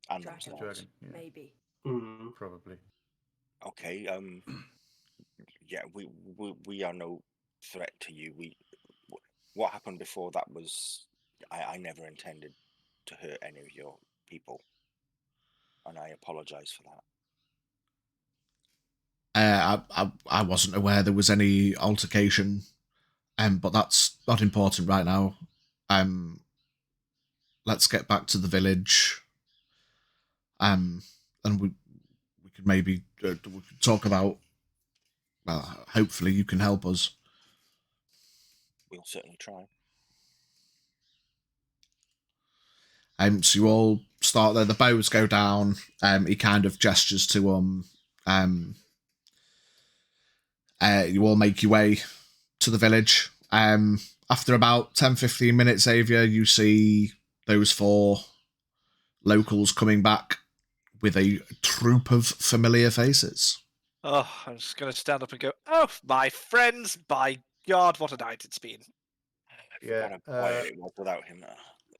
And dragons, themselves. Dragon. Yeah. maybe. Mm. Probably. Okay. Yeah, we are no threat to you. What happened before that was I never intended to hurt any of your people, and I apologize for that. I wasn't aware there was any altercation, but that's not important right now. Let's get back to the village. And we could maybe we could talk about. Well, hopefully you can help us. We'll certainly try. So you all start there. The bows go down. He kind of gestures to you all make your way to the village. After about 10-15 minutes, Xavier, you see those 4 locals coming back with a troop of familiar faces. Oh, I'm just going to stand up and go, oh, my friends, by God, what a night it's been. I Yeah, forgot how quiet it was without him.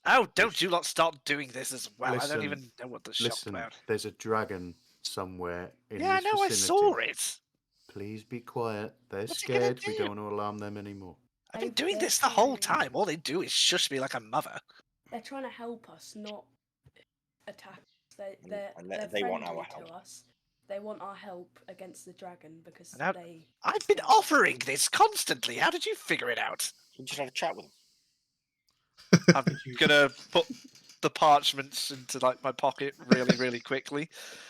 Oh, don't you lot start doing this as well. I listen, don't even know what the shop's Listen, about. there's a dragon somewhere in Yeah, I this know, I vicinity. saw it. Please be quiet. They're What's he gonna scared. We do? don't want to alarm them anymore. I've been They- doing they're this the whole trying- time. All they do is shush me like a mother. They're trying to help us, not attack us. And They're they want our friendly to help. us. They want our help against the dragon because And how- they. I've been offering this constantly. How did you figure it out? We just had a chat with him. I'm gonna put the parchments into like my pocket really, really quickly,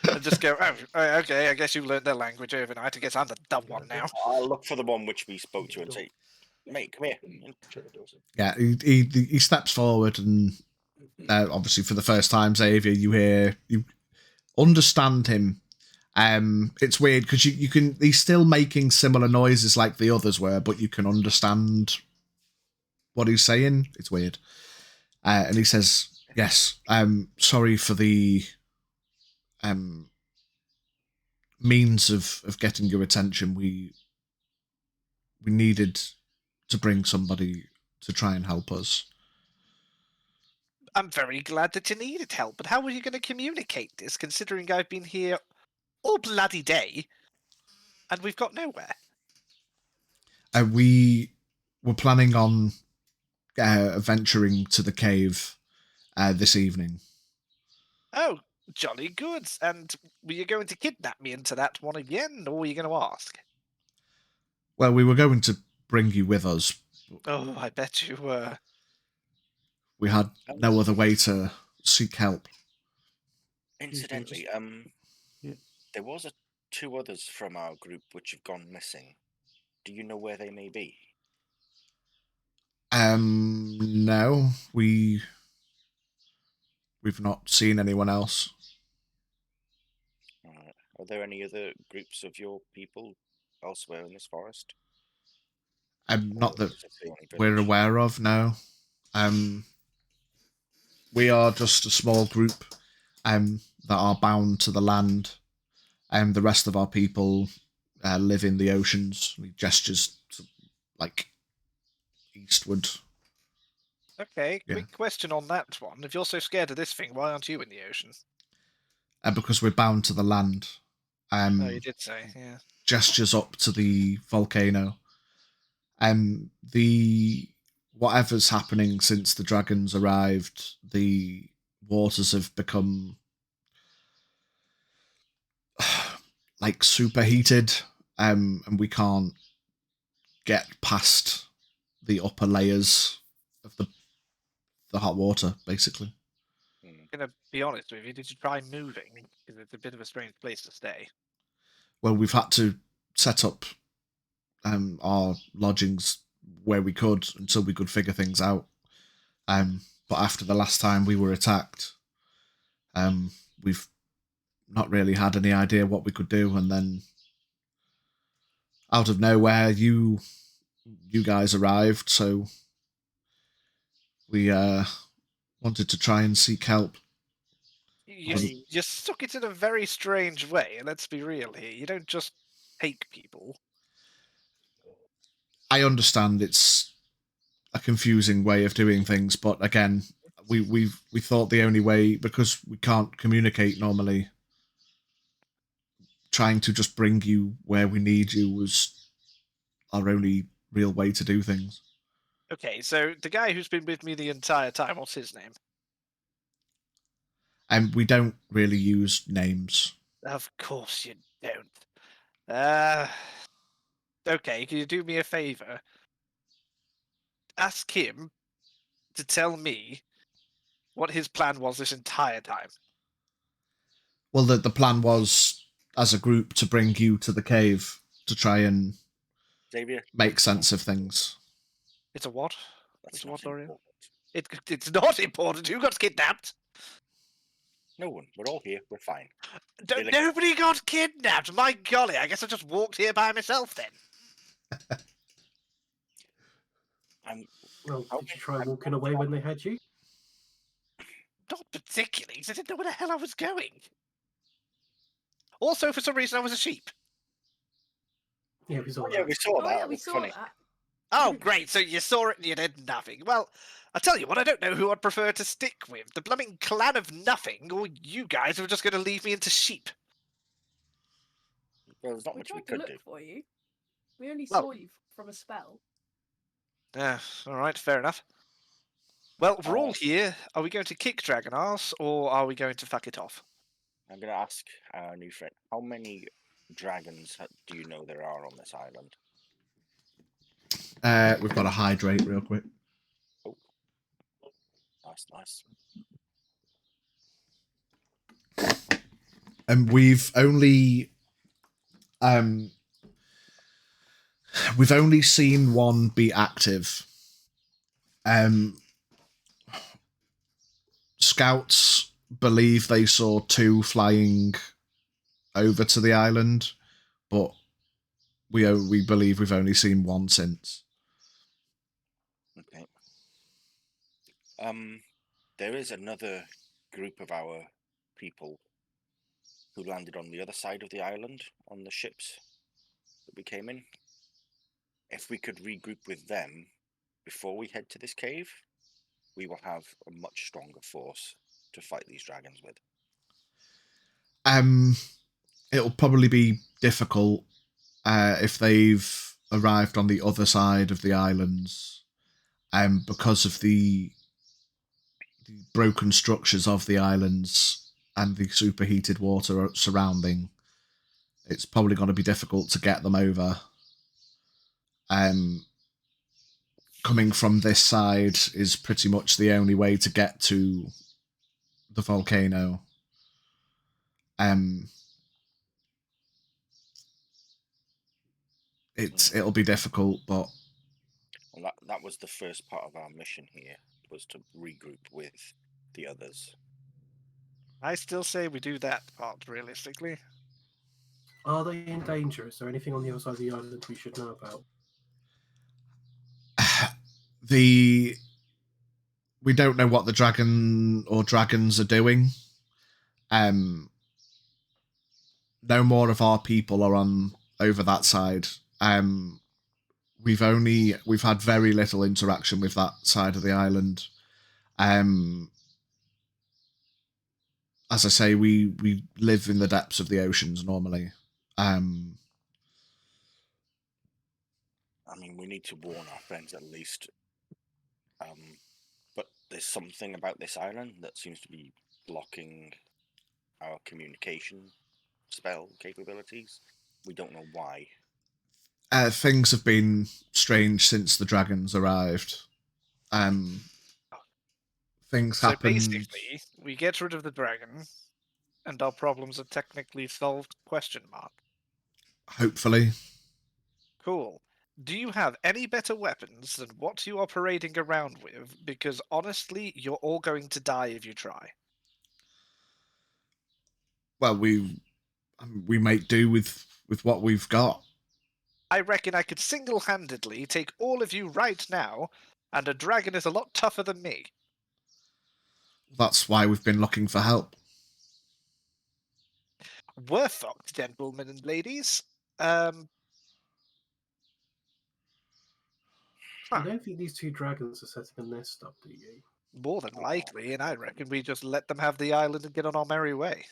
and just go. Oh, okay. I guess you learned their language overnight. I guess I'm the dumb one now. I'll look for the one which we spoke to and say, "Mate, come here." Yeah, he steps forward, and obviously for the first time, Xavier, you understand him. It's weird because you can. He's still making similar noises like the others were, but you can understand what he's saying. It's weird. And he says, "Yes, sorry for the means of getting your attention. We needed to bring somebody to try and help us." I'm very glad that you needed help, but how were you going to communicate this, considering I've been here all bloody day, and we've got nowhere? We were planning on venturing to the cave this evening. Oh, jolly good. And were you going to kidnap me into that one again, or were you going to ask? Well, we were going to bring you with us. Oh, I bet you were. We had no other way to seek help. Incidentally, Yeah. there was 2 others from our group which have gone missing. Do you know where they may be? No, we've not seen anyone else. Are there any other groups of your people elsewhere in this forest? Not Or that is this the only we're village? aware of. No. We are just a small group that are bound to the land. The rest of our people live in the oceans. He gestures to, like, eastward. Okay, Yeah. quick question on that one. If you're so scared of this thing, why aren't you in the ocean? Because we're bound to the land. Oh, you did say, yeah. Gestures up to the volcano. The whatever's happening since the dragons arrived, the waters have become like superheated, and we can't get past the upper layers of the hot water, basically. Hmm. I'm gonna be honest with you, did you try moving? Because it's a bit of a strange place to stay. Well, we've had to set up our lodgings where we could until we could figure things out. But after the last time we were attacked, we've not really had any idea what we could do, and then out of nowhere, you guys arrived, so we wanted to try and seek help. you stuck it in a very strange way. Let's be real here. You don't just take people. I understand it's a confusing way of doing things, but again, we thought the only way, because we can't communicate normally, trying to just bring you where we need you was our only real way to do things. Okay, so the guy who's been with me the entire time, what's his name? And we don't really use names. Of course you don't. Okay, can you do me a favor? Ask him to tell me what his plan was this entire time. Well, the plan was, as a group, to bring you to the cave to try and Xavier, make sense of things. It's a what? that's It's not what, Dorian? important. It's not important. Who got kidnapped? No one. We're all here. We're fine. Felix- Nobody got kidnapped. My golly, I guess I just walked here by myself then. Well, How did you many- try walking away when they had you? Not particularly, because I didn't know where the hell I was going. Also, for some reason, I was a sheep. Yeah, we saw Oh, yeah, that. we saw Oh that. yeah, It we was saw funny. that. Oh, great. So you saw it and you did nothing. Well, I tell you what, I don't know who I'd prefer to stick with. The blooming clan of nothing, or you guys who are just going to leave me into sheep. Well, there's not We much we tried to could look do. for you. We only Well- saw you from a spell. Yeah, all right, fair enough. Well, we're all Oh. here. Are we going to kick Dragon Arse, or are we going to fuck it off? I'm going to ask our new friend, how many dragons do you know there are on this island? We've got to hydrate real quick. Nice. And we've only seen one be active. Scouts believe they saw two flying over to the island, but we believe we've only seen one since. Okay. There is another group of our people who landed on the other side of the island on the ships that we came in. If we could regroup with them before we head to this cave, we will have a much stronger force to fight these dragons with. It'll probably be difficult if they've arrived on the other side of the islands, because of the broken structures of the islands and the superheated water surrounding. It's probably going to be difficult to get them over. Coming from this side is pretty much the only way to get to the volcano. It'll be difficult, but And that was the first part of our mission here, was to regroup with the others. I still say we do that part, realistically. Are they in danger? Is there anything on the other side of the island we should know about? we don't know what the dragon or dragons are doing. No more of our people are on over that side. We've had very little interaction with that side of the island. As I say, we live in the depths of the oceans normally. I mean, we need to warn our friends at least. But there's something about this island that seems to be blocking our communication spell capabilities. We don't know why. Things have been strange since the dragons arrived. Things So happened. basically, we get rid of the dragon, and our problems are technically solved, question mark. Hopefully. Cool. Do you have any better weapons than what you are parading around with? Because honestly, you're all going to die if you try. Well, we make do with what we've got. I reckon I could single-handedly take all of you right now, and a dragon is a lot tougher than me. That's why we've been looking for help. we're fucked, gentlemen and ladies. You don't think these two dragons are setting a nest up, do you? More than likely, and I reckon we just let them have the island and get on our merry way.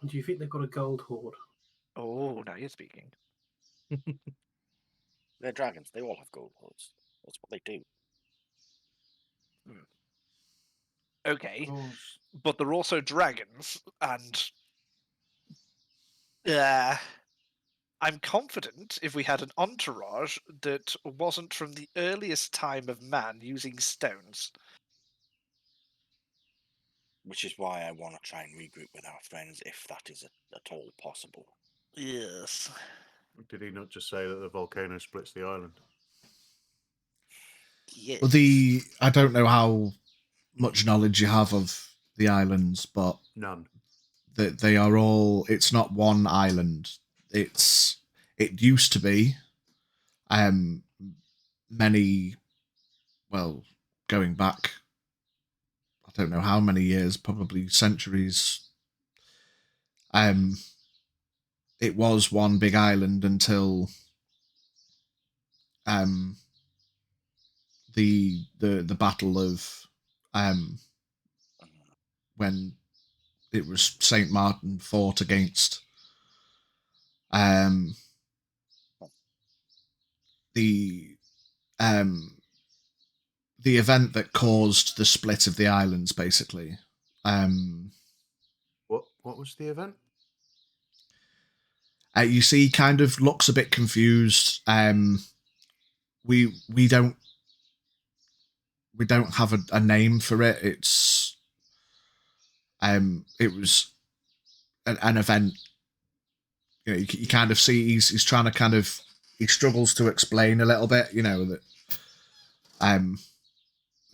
Do you think they've got a gold hoard? Oh, now you're speaking. They're dragons. They all have gold hoards. That's what they do. Okay, Rules. but they're also dragons, and I'm confident if we had an entourage that wasn't from the earliest time of man using stones. Which is why I want to try and regroup with our friends, if that is at all possible. Yes. Did he not just say that the volcano splits the island? Yes. Well, I don't know how much knowledge you have of the islands, but None. they are all. It's not one island. It used to be, many, well, going back, I don't know how many years, probably centuries. It was one big island until the battle of when it was Saint Martin fought against the the event that caused the split of the islands, basically. What was the event? You see, he kind of looks a bit confused. We don't have a name for it. It was an event. You know, you kind of see he's trying to he struggles to explain a little bit. You know that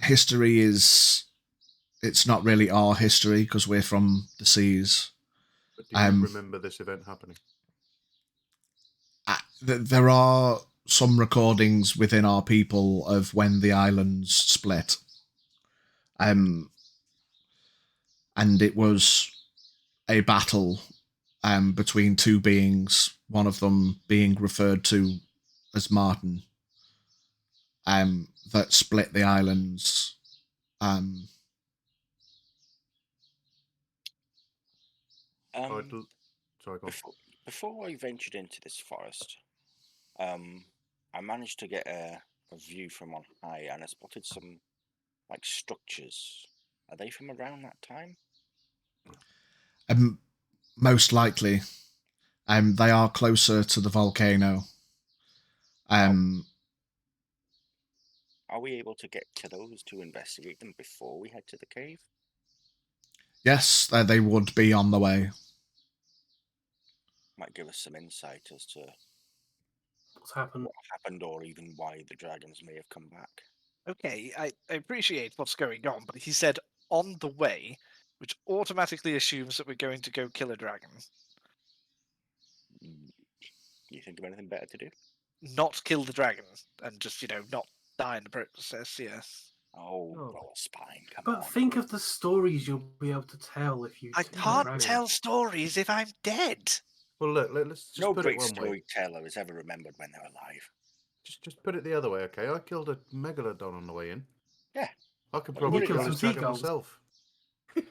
history it's not really our history because we're from the seas. But do you remember this event happening? There are some recordings within our people of when the islands split. And it was a battle between two beings, one of them being referred to as Martin, that split the islands. Sorry, go on. Before I ventured into this forest, I managed to get a view from on high, and I spotted some like structures. Are they from around that time? Most likely. They are closer to the volcano. Are we able to get to those to investigate them before we head to the cave? Yes, they would be on the way. Might give us some insight as to What's happened? what happened, or even why the dragons may have come back. Okay, I appreciate what's going on, but he said on the way, which automatically assumes that we're going to go kill a dragon. You think of anything better to do? Not kill the dragon, and just, not die in the process, yes. Oh, Oh. roll a spine, come But on. think of the stories you'll be able to tell if you. I kill the can't dragon. tell stories if I'm dead. Well, look, let's just No put it great one way. storyteller is ever remembered when they're alive. Just put it the other way, okay? I killed a megalodon on the way in. Yeah. I can Well, you probably killed kill some this dragon seagulls. myself.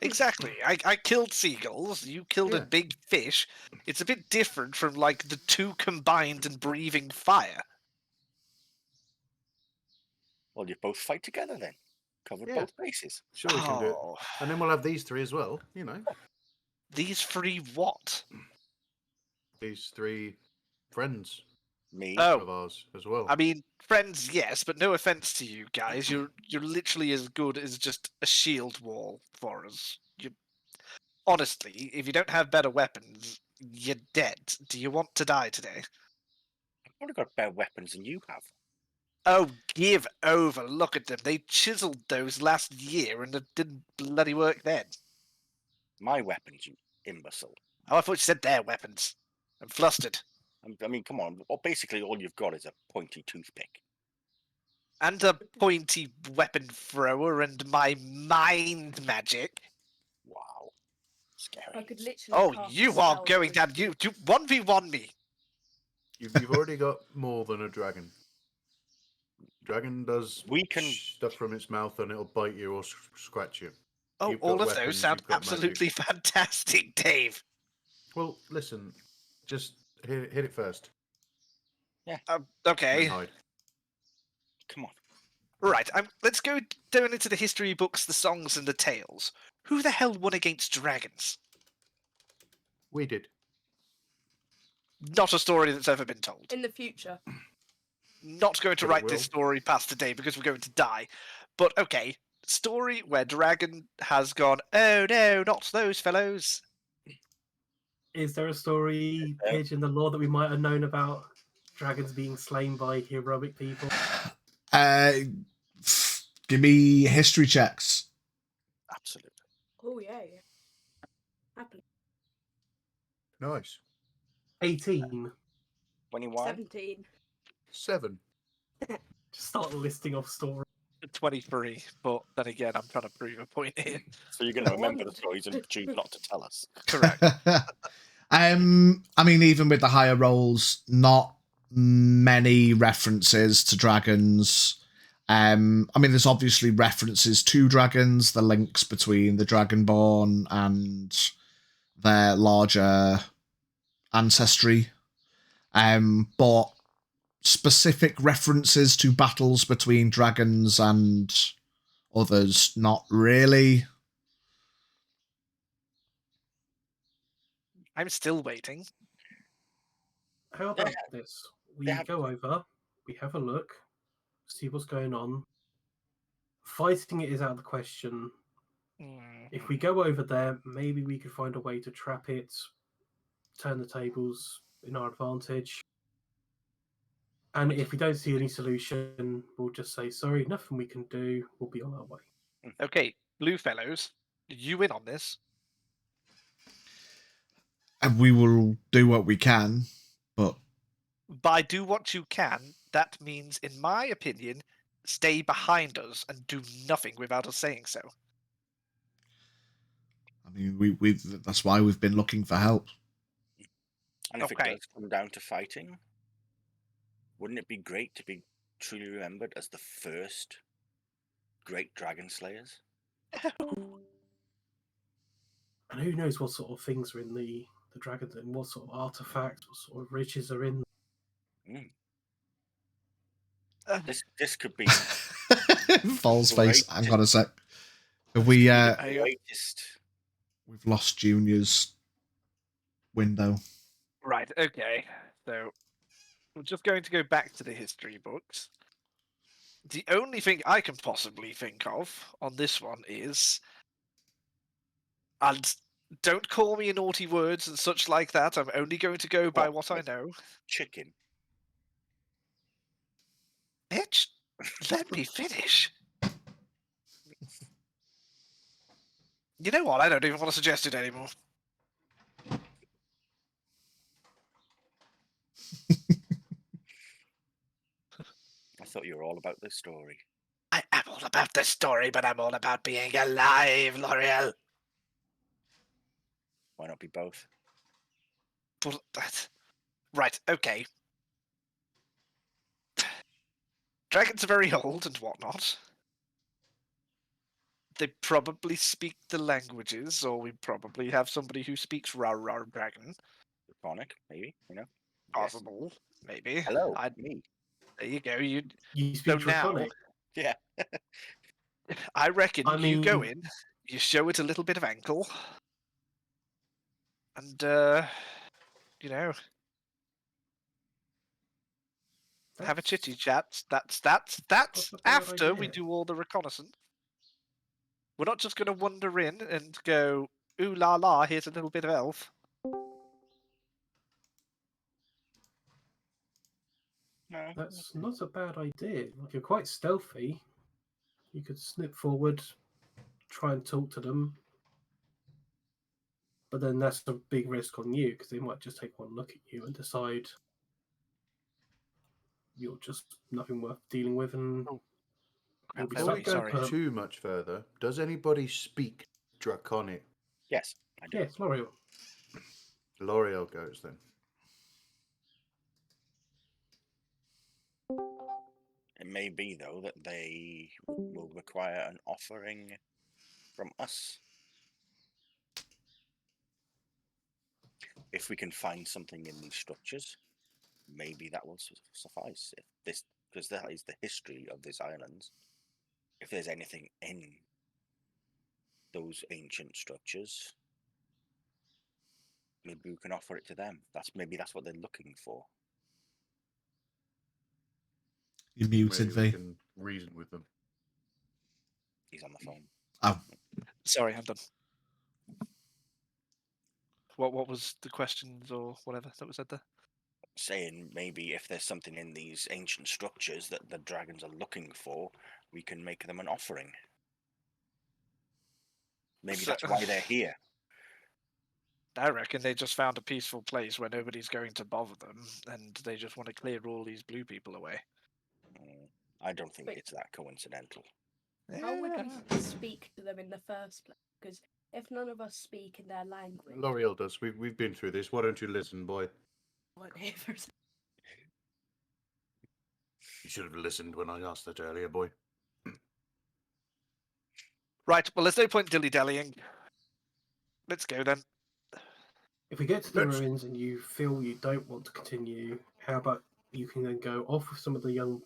Exactly. I killed seagulls, you killed a Yeah. big fish. It's a bit different from, like, the two combined and breathing fire. Well, you both fight together then. Covered Yeah. both bases. Sure, we can do it. Oh, And then we'll have these three as well, you know. these three what? These three friends Me. Oh, of ours as well. I mean, friends, yes, but no offense to you guys. You're literally as good as just a shield wall for us. Honestly, if you don't have better weapons, you're dead. Do you want to die today? I've probably got better weapons than you have. Oh, give over. Look at them. They chiseled those last year and it didn't bloody work then. My weapons, you imbecile. Oh, I thought you said their weapons. I'm flustered. I mean, come on. Well, basically, all you've got is a pointy toothpick. And a pointy weapon thrower and my mind magic. Wow. Scary. I could literally. Oh, cast a you are spell going through- down. You 1v1 me. You've already got more than a dragon. Dragon does We can- stuff from its mouth and it'll bite you or scratch you. Oh, You've all got of those weapons, sound you've got magic. absolutely fantastic, Dave. Well, listen, just hit it first. And Okay, hide. Come on. right. Let's go down into the history books, the songs, and the tales. Who the hell won against dragons? We did. Not a story that's ever been told. in the future. Not going to But it write this will. story past today because we're going to die. But okay, story where dragon has gone. Oh no, not those fellows. Is there a story page in the lore that we might have known about dragons being slain by heroic people? Give me history checks. Absolutely. Oh yeah. Happily. Nice. 18. 21. 17. 7. Just start listing off stories. 23, but then again, I'm trying to prove a point here. So you're going to remember the stories and choose not to tell us. Correct. I mean, even with the higher rolls, not many references to dragons. I mean, there's obviously references to dragons, the links between the Dragonborn and their larger ancestry. But specific references to battles between dragons and others, not really. I'm still waiting. How about this? We they have- go over, we have a look, see what's going on. Fighting it is out of the question. If we go over there, maybe we could find a way to trap it, turn the tables in our advantage. And if we don't see any solution, we'll just say, sorry, nothing we can do, we'll be on our way. Okay, blue fellows, you in on this? And we will do what we can, but By do what you can, that means, in my opinion, stay behind us and do nothing without us saying so. I mean, we that's why we've been looking for help. And if Okay. it does come down to fighting, wouldn't it be great to be truly remembered as the first great dragon slayers? And who knows what sort of things are in the dragons and what sort of artifacts, what sort of riches are in. This could be False face. Great. Hang on a sec. Have we the greatest. we've lost Junior's window. Right, okay. So, we're just going to go back to the history books. The only thing I can possibly think of on this one is... And don't call me naughty words and such like that. I'm only going to go by what I know. Chicken. Bitch, let me finish. You know what? I don't even want to suggest it anymore. I thought you were all about this story. I am all about the story, but I'm all about being alive, L'Oreal. Why not be both? But that... Right, okay. Dragons are very old and whatnot. They probably speak the languages, or we probably have somebody who speaks Rar Dragon. Draconic, maybe, you know? Yes. Possible, maybe. Hello, I- me. There you go. You So speak now, Draconic. Yeah. I reckon I you go mean- in, you show it a little bit of ankle, and you know, have a chitty chat. That's That's a bad after we idea. do all the reconnaissance. We're not just going to wander in and go, ooh la la, here's a little bit of elf. No. That's not a bad idea. Like, you're quite stealthy. You could snip forward, try and talk to them. But then that's a big risk on you because they might just take one look at you and decide you're just nothing worth dealing with and Oh, you'll be I'm Before stuck we very there. go sorry. too much further, does anybody speak Draconic? Yes. I do. Yes, L'Oreal. L'Oreal goes then. It may be, though, that they will require an offering from us. If we can find something in these structures, maybe that will suffice. If this, because that is the history of this island. If there's anything in those ancient structures, maybe we can offer it to them. Maybe that's what they're looking for. You muted, Maybe we V. can reason with them. He's on the phone. Oh, Sorry, I'm done. What was the questions or whatever that was said there? Saying maybe if there's something in these ancient structures that the dragons are looking for, we can make them an offering. Maybe So- that's why they're here. I reckon they just found a peaceful place where nobody's going to bother them, and they just want to clear all these blue people away. I don't think Wait. it's that coincidental. How would Yeah. we speak to them in the first place? Because if none of us speak in their language, L'Oreal does. We've been through this. Why don't you listen, boy? I won't hear for a second. You should have listened when I asked that earlier, boy. Right, well, there's no point dilly-dallying. Let's go then. If we get to the Let's- ruins and you feel you don't want to continue, how about you can then go off with some of the young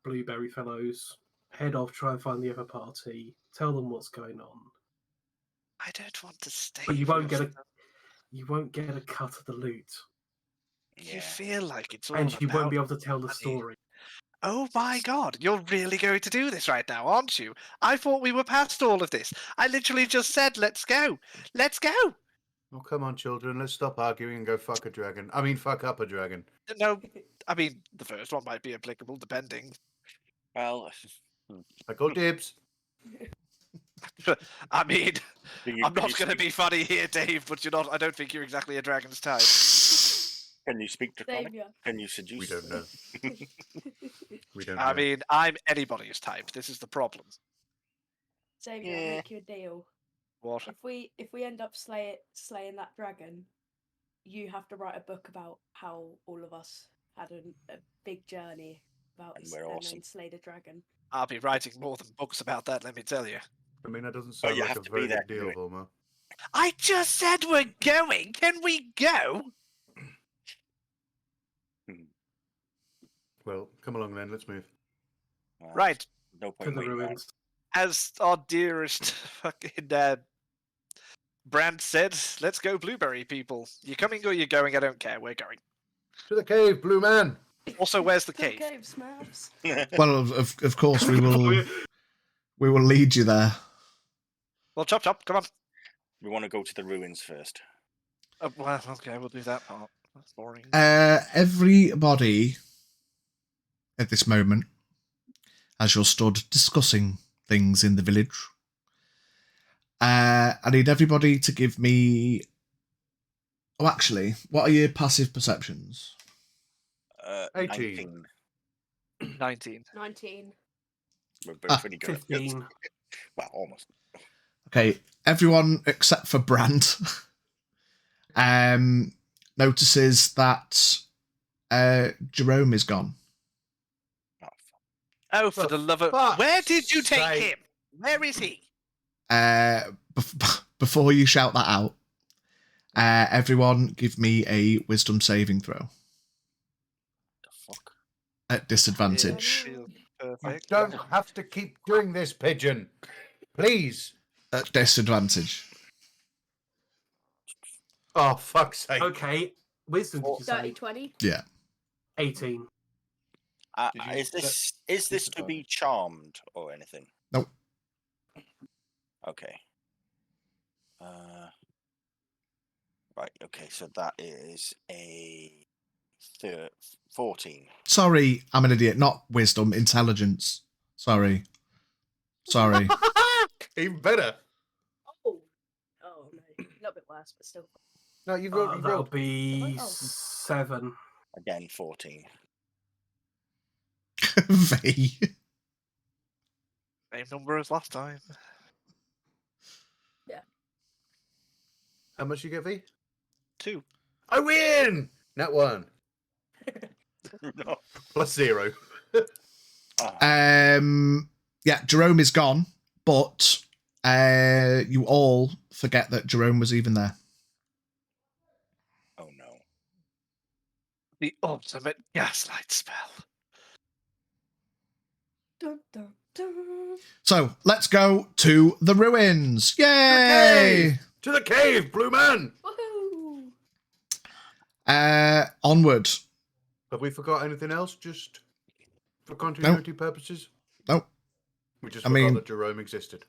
blueberry fellows, head off, try and find the other party, tell them what's going on. I don't want to stay. But you won't with get a them. you won't get a cut of the loot, Yeah. You feel like it's all and you won't about be able to tell the money. story. Oh my god, you're really going to do this right now, aren't you? I thought we were past all of this. I literally just said, let's go. Let's go. Oh, come on, children. Let's stop arguing and go fuck a dragon. I mean, fuck up a dragon. No, I mean, the first one might be applicable, depending. Well, I call dibs. I mean, can you, I'm can not you going to speak- be funny here, Dave, but you're not. I don't think you're exactly a dragon's type. Can you speak Draconic? Savior. Can you seduce? We don't know. We don't I know. mean, I'm anybody's type. This is the problem. Savior, Yeah. I'll make you a deal. What? If we end up slaying that dragon, you have to write a book about how all of us had a big journey about And we're and awesome. then slayed a dragon. I'll be writing more than books about that, let me tell you. I mean, that doesn't But sound you like have a to be very there big to do deal, it. Volma. I just said we're going. Can we go? Well, come along then. Let's move. Right. No To point the waiting around. ruins. As our dearest fucking Brand said, let's go, blueberry people. You coming or you going? I don't care. We're going. To the cave, blue man. Also, where's the To the cave? cave, Smurfs. well, of course we will lead you there. Well, chop chop. Come on. We want to go to the ruins first. Well, okay, we'll do that part. That's boring. Everybody at this moment, as you're stood discussing things in the village, I need everybody to give me. Oh, actually, what are your passive perceptions? 18. 19. 19. 19. We're Ah, pretty good. 15. Well, almost. Okay, everyone except for Brand notices that Jerome is gone. Oh, Oh, for the love of... fuck's Where did you take sake. him? Where is he? Before you shout that out, everyone give me a wisdom saving throw the fuck? at disadvantage. Feels You perfect. don't have to keep doing this, pigeon. Please. At disadvantage. Oh, fuck's sake. Okay, wisdom, did you Dirty say? 20. Yeah. 18. Did you Is this to be charmed or anything? Nope. Okay. Right. Okay. So that is a 14. Sorry, I'm an idiot. Not wisdom, intelligence. Sorry. Even better. Oh. Oh, no. A little bit worse, but still. No, you That'll rolled. be Oh. 7. Again, 14. V. Same number as last time. How much you get, V? 2. I win! Nat 1. No. +0. Yeah, Jerome is gone, but you all forget that Jerome was even there. Oh no. The ultimate gaslight spell. Dun, dun, dun. So let's go to the ruins. Yay! To the cave, Blue Man! Woohoo! Onward. Have we forgot anything else, just for continuity purposes? Nope. We just I forgot mean- that Jerome existed.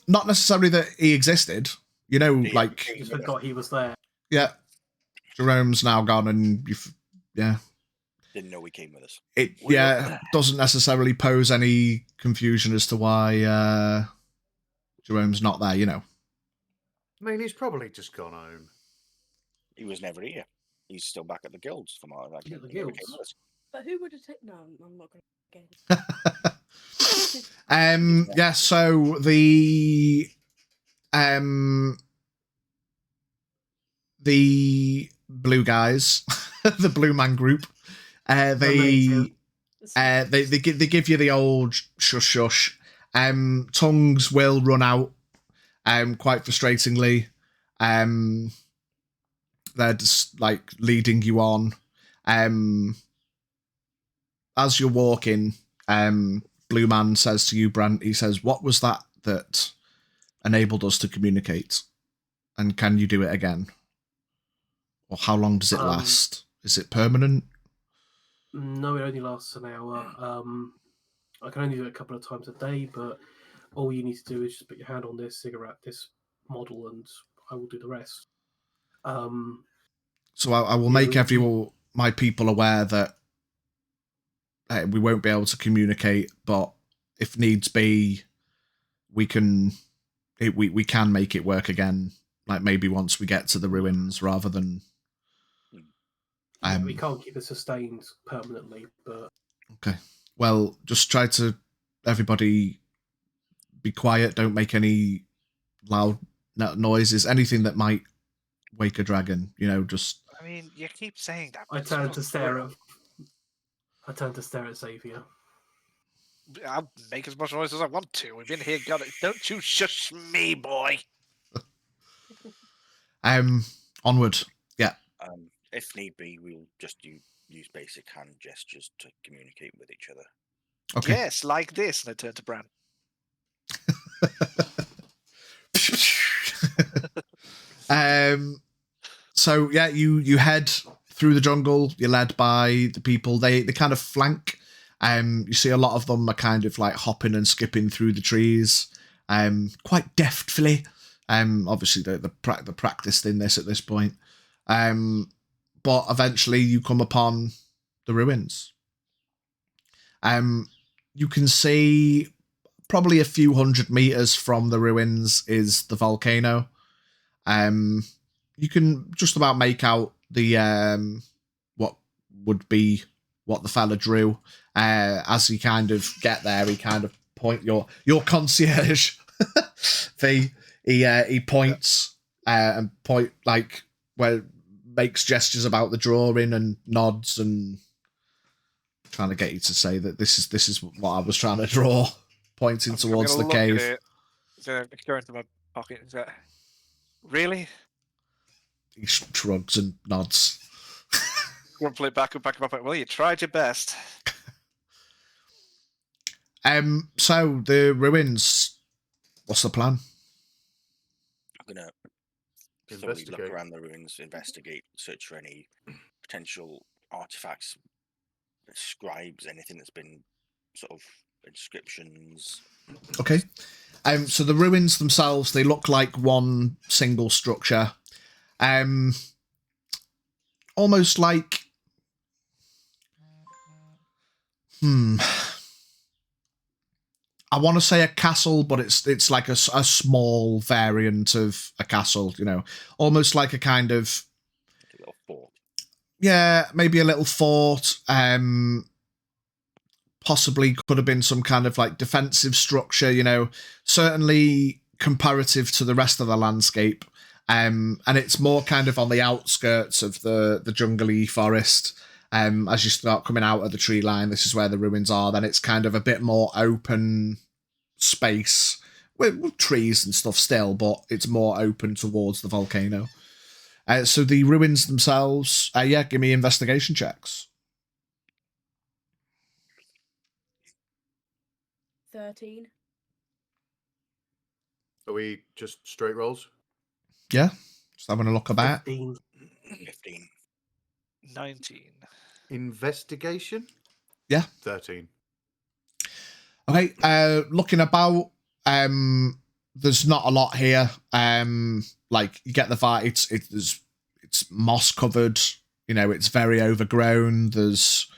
Not necessarily that he existed. You know, Yeah. like, You just forgot he was there. yeah, Jerome's now gone, and yeah, Didn't know he came with us. it We doesn't necessarily pose any confusion as to why Jerome's not there. You know, I mean, he's probably just gone home. He was never here. He's still back at the guilds from our Yeah, the he never guilds. came with us. But who would have taken? No, I'm not going to get yeah. So the blue guys, the Blue Man group, Amazing. they give you the old shush shush. Tongues will run out. Quite frustratingly. They're just like leading you on. As you're walking, Blue Man says to you, Brant, he says, "What was that enabled us to communicate? And can you do it again? Or how long does it last? Is it permanent?" No, it only lasts an hour. I can only do it a couple of times a day, but all you need to do is just put your hand on this cigarette, this model, and I will do the rest. So I will Yeah, make we- my people aware that we won't be able to communicate, but if needs be, we can make it work again. Like maybe once we get to the ruins, rather than. Yeah, we can't keep it sustained permanently, but Okay. Well, just try to everybody be quiet. Don't make any loud noises. Anything that might wake a dragon. You know, just. I mean, you keep saying that. I but turn it's to not stare true. at Xavier. I'll make as much noise as I want to. We've been here, got it. Don't you shush me, boy. Onward. Yeah. If need be, we'll just use basic hand gestures to communicate with each other. Okay. Yes, like this. And I turn to Bran. So yeah, you head through the jungle. You're led by the people. They kind of flank. You see a lot of them are kind of like hopping and skipping through the trees, quite deftly. Obviously the practiced in this at this point. But eventually you come upon the ruins. You can see probably a few 100 meters from the ruins is the volcano. You can just about make out the what would be what the fella drew. As you kind of get there, he kind of point your concierge. He points and point like where makes gestures about the drawing and nods and trying to get you to say that this is what I was trying to draw, pointing towards the I'm gonna cave. look at it. So I go into my pocket and say, "Really?" He shrugs and nods. Rumple it back in my pocket. Well, you tried your best. So the ruins. What's the plan? I'm gonna thoroughly look Investigate. around the ruins, investigate, search for any potential artifacts, scribes, anything that's been sort of inscriptions. Okay. So the ruins themselves, they look like one single structure. Almost like I want to say a castle, but it's like a small variant of a castle, you know, almost like a kind of A little fort. yeah, maybe a little fort. Possibly could have been some kind of like defensive structure, you know, certainly comparative to the rest of the landscape. and it's more kind of on the outskirts of the jungly forest. As you start coming out of the tree line, this is where the ruins are. Then it's kind of a bit more open space with trees and stuff still, but it's more open towards the volcano. So the ruins themselves, give me investigation checks. 13. Are we just straight rolls? Yeah, just having a look about. 15. 15. 19. Investigation? Yeah. 13. Okay, looking about, there's not a lot here. Like you get the vibe, it's moss covered. You know, it's very overgrown. It's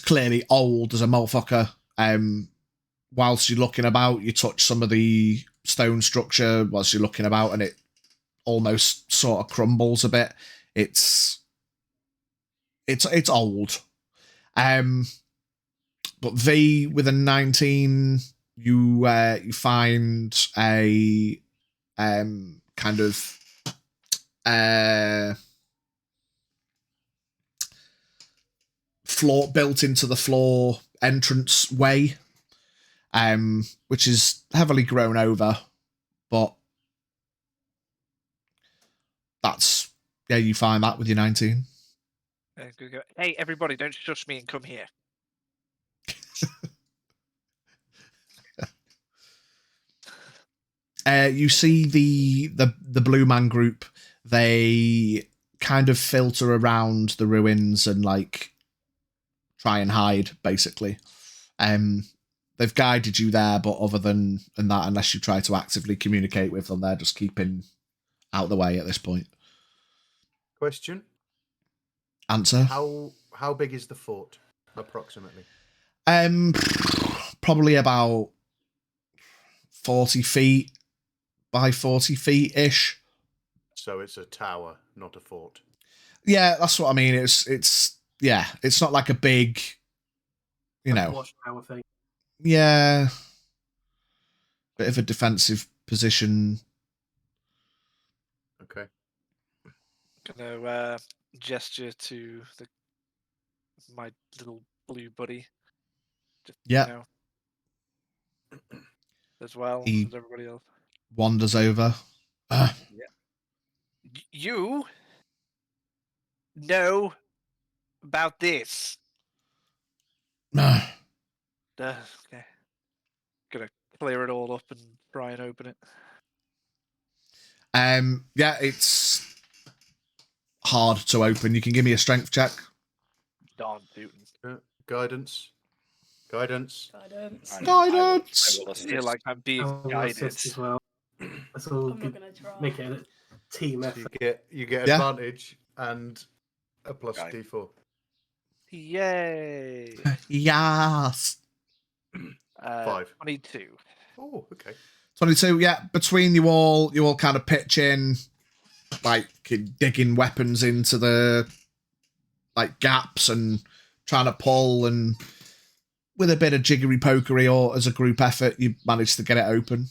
clearly old as a motherfucker. Whilst you're looking about, you touch some of the stone structure whilst you're looking about, and it almost sort of crumbles a bit. It's old. But V with a 19, you find a kind of floor built into the floor entrance way, which is heavily grown over, but that's you find that with your 19. Go, hey, everybody, don't shush me and come here. You see the Blue Man group. They kind of filter around the ruins and like try and hide, basically. They've guided you there, but other than that, unless you try to actively communicate with them, they're just keeping out the way at this point. Question. Answer. How big is the fort, approximately? Probably about 40 feet by 40 feet ish. So it's a tower, not a fort. Yeah, that's what I mean. It's not like a big, Watchtower thing. Yeah, bit of a defensive position. Okay. Gonna gesture to my little blue buddy. Just, Yeah. As well He as everybody else. Wanders over. You know about this. Okay. Gonna clear it all up and try and open it. It's hard to open. You can give me a strength check. Darn Newton. Guidance. Guidance. Guidance. I will I feel like I'm being I will guided. assist as well. Let's all I'm not gonna try. make it a team So effort. you get Yeah. advantage and a plus Guide. D4. Yay! Yes. 5. 22. Oh, okay. 22. Yeah, between you all kind of pitch in, like digging weapons into the like gaps and trying to pull, and with a bit of jiggery pokery or as a group effort, you manage to get it open.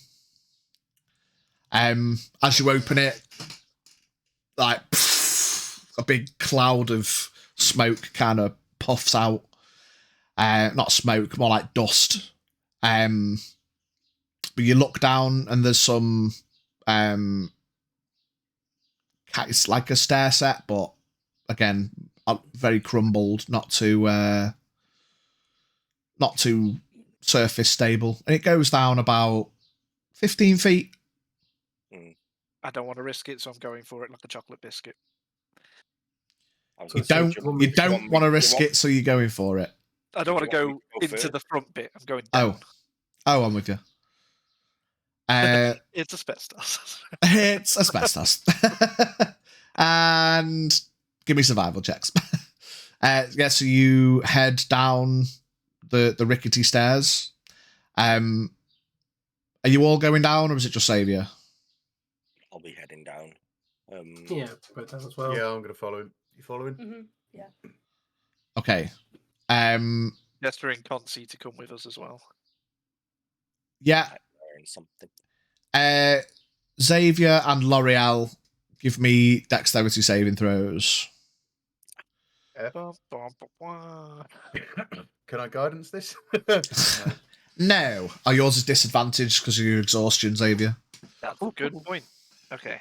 As you open it, like a big cloud of smoke kind of puffs out. Not smoke, more like dust. But you look down and there's some it's like a stair set, but again, very crumbled, not too surface stable, and it goes down about 15 feet. I don't want to risk it, so I'm going for it like a chocolate biscuit. You don't want to risk it, so you're going for it. I don't want to want go me to go into first? the front bit. I'm going down. Oh, I'm with you. It's asbestos. It's asbestos. And give me survival checks. So you head down the rickety stairs. Are you all going down, or is it just Saviour? I'll be heading down. Yeah, go down as well. Yeah, I'm going to follow him. You following? Mm-hmm. Yeah. Okay. Gesturing Concy to come with us as well. Yeah. Learn something. Xavier and L'Oreal, give me dexterity saving throws. Bum, bum, bum, bum. Can I guidance this? No. Oh, yours is disadvantaged because of your exhaustion, Xavier. That's a good point. Okay.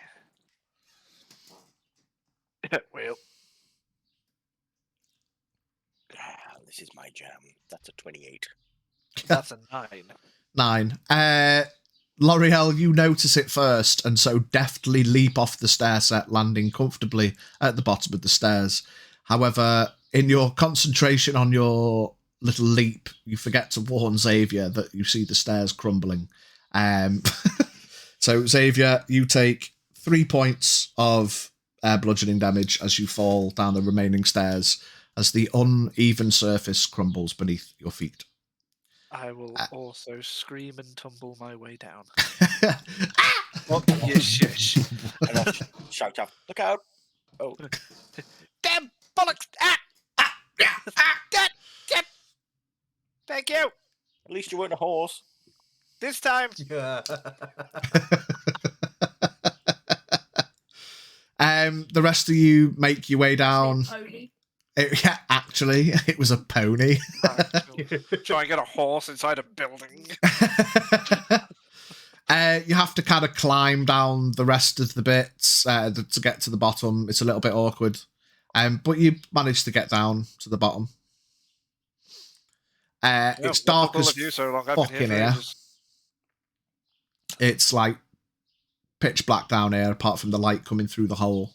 Well, This is my jam. That's a 28. that's a 9. 9. L'Oreal, you notice it first, and so deftly leap off the stair set, landing comfortably at the bottom of the stairs. However, in your concentration on your little leap, you forget to warn Xavier that you see the stairs crumbling. So, Xavier, you take 3 points of bludgeoning damage as you fall down the remaining stairs as the uneven surface crumbles beneath your feet. I will also scream and tumble my way down. Ah! Oh, yes, shush. And I'll shout out, look out! Oh, Damn bollocks! Get! Thank you! at least you weren't a horse. This time! The rest of you make your way down. Pony. Yeah, actually, it was a pony. Try and get a horse inside a building. You have to kind of climb down the rest of the bits to get to the bottom. It's a little bit awkward. But you managed to get down to the bottom. It's dark as fucking here. It's like pitch black down here, apart from the light coming through the hole.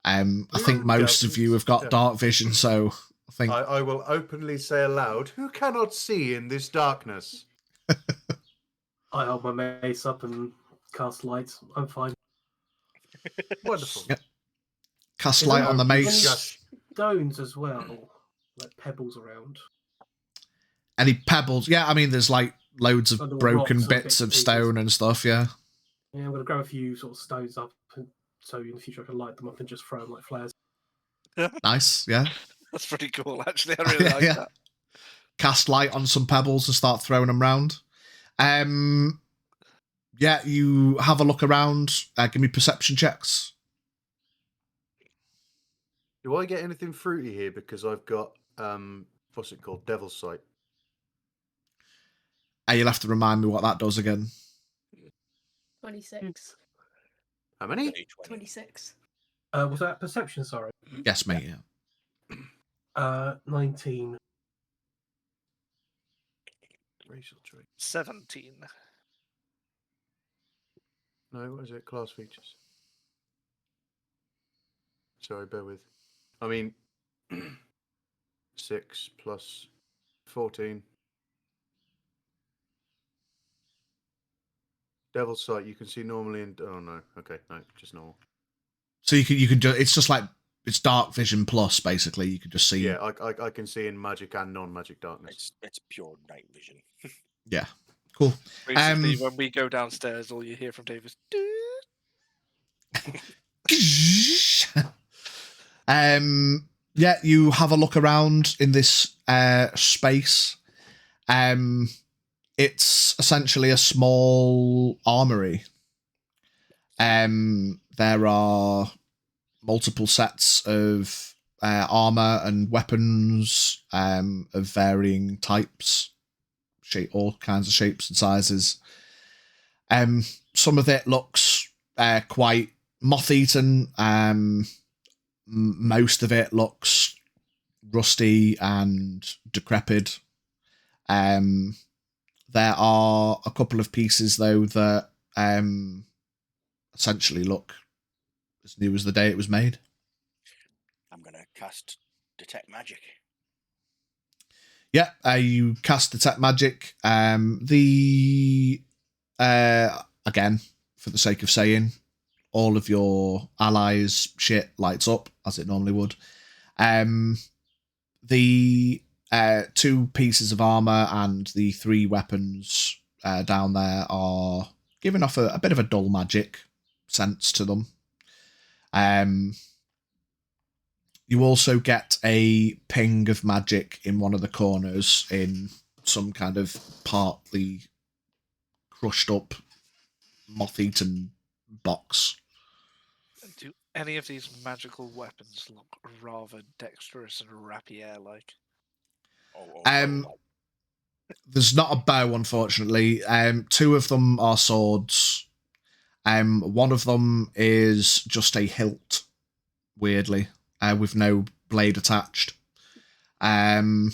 I think most of you have got dark vision, so I think I will openly say aloud, who cannot see in this darkness? I hold my mace up and cast lights. I'm fine. Wonderful. Yep. Cast Is light there on the any mace. stones as well, like pebbles around. Any pebbles? Yeah, I mean, there's like loads of Little broken rocks and bits bits of and pieces. stone and stuff, yeah. Yeah, I'm going to grab a few sort of stones up, so in the future I can light them up and just throw them like flares. Nice, yeah. That's pretty cool, actually. I really like Yeah. that. Cast light on some pebbles and start throwing them round. Yeah, you have a look around. Give me perception checks. Do I get anything fruity here because I've got what's it called? Devil's Sight. You'll have to remind me what that does again. 26. How many? 26. Was that perception, sorry? Yes, mate, yeah. 19. Racial trait. 17. No, what is it? Class features. Sorry, bear with. I mean, 6 plus 14. Devil's Sight, you can see normally in... Oh, no. Okay, no, just normal. So you can just, it's just like, it's dark vision plus, basically. You can just see. Yeah, I can see in magic and non-magic darkness. It's pure night vision. Yeah. Cool. Basically, when we go downstairs, all you hear from Dave is... Yeah, you have a look around in this space. It's essentially a small armory. There are multiple sets of armor and weapons of varying types, all kinds of shapes and sizes. Some of it looks quite moth-eaten. Most of it looks rusty and decrepit. There are a couple of pieces, though, that essentially look as new as the day it was made. I'm going to cast Detect Magic. Yeah, you cast Detect Magic. Again, for the sake of saying, all of your allies' shit lights up, as it normally would. The 2 pieces of armor and the 3 weapons down there are giving off a bit of a dull magic sense to them. You also get a ping of magic in one of the corners in some kind of partly crushed up moth-eaten box. Do any of these magical weapons look rather dexterous and rapier-like? Um, There's not a bow, unfortunately. 2 of them are swords. One of them is just a hilt, weirdly, with no blade attached. And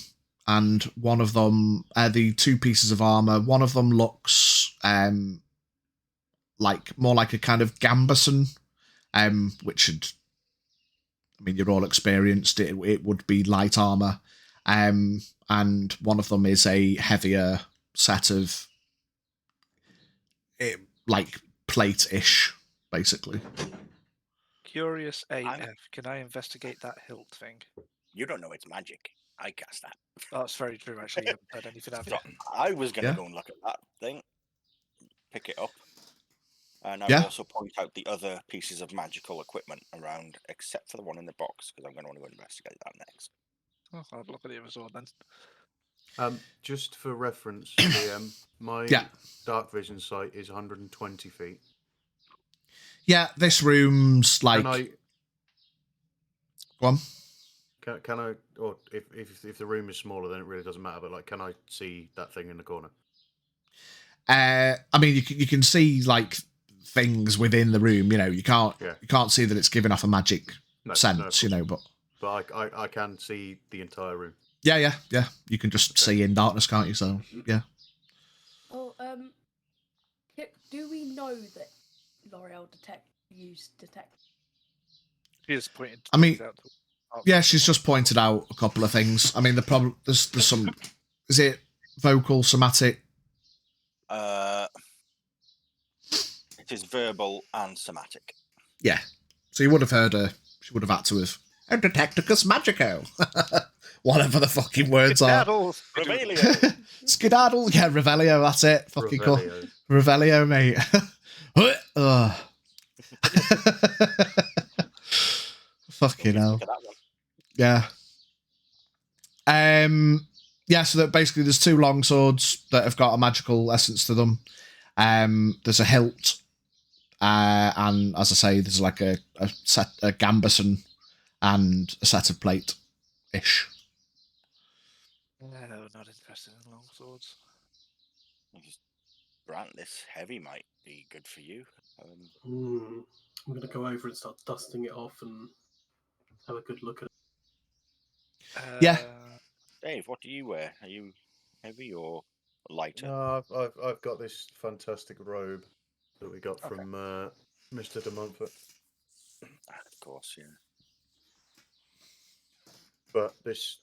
one of them, the 2 pieces of armor, one of them looks like more like a kind of gambeson, which should, I mean, you're all experienced. It would be light armor, and one of them is a heavier set of like plate-ish, basically. Curious AF. Can I investigate that hilt thing? You don't know it's magic. I cast that. Oh, that's very true, actually. You haven't heard anything of So it. I was going to Yeah. go and look at that thing, pick it up, and I'll Yeah. also point out the other pieces of magical equipment around, except for the one in the box, because I'm going to want to go investigate that next. Oh, I'll look at the other sword then. Just for reference, DM, my Yeah. dark vision sight is 120 feet. Yeah, this room's like. Can I? Go on. Can I? Or if the room is smaller, then it really doesn't matter. But like, can I see that thing in the corner? I mean, you can see like things within the room. You know, you can't see that it's giving off a magic sense. You know, but I can see the entire room. yeah. You can just see in darkness, can't you? So yeah. Oh, do we know that L'Oreal used detect? She is pointing. I mean, out yeah, she's just pointed out a couple of things. I mean, the problem there's some. Is it vocal, somatic? It is verbal and somatic. Yeah. So you would have heard her. She would have had to have. And Detecticus Magico. Whatever the fucking words are. Revelio. Skedaddle. Yeah, Revelio, that's it. Fucking cool. Revelio, mate. Ugh. Fucking hell. Yeah. Yeah, so that basically there's 2 long swords that have got a magical essence to them. There's a hilt. And as I say, there's like a gambeson and a set of plate-ish. No, not interested in long swords. Grant, this heavy might be good for you. I'm going to go over and start dusting it off and have a good look at it. Yeah. Dave, what do you wear? Are you heavy or lighter? No, I've got this fantastic robe that we got from Mr. de Montfort. Of course, yeah. But this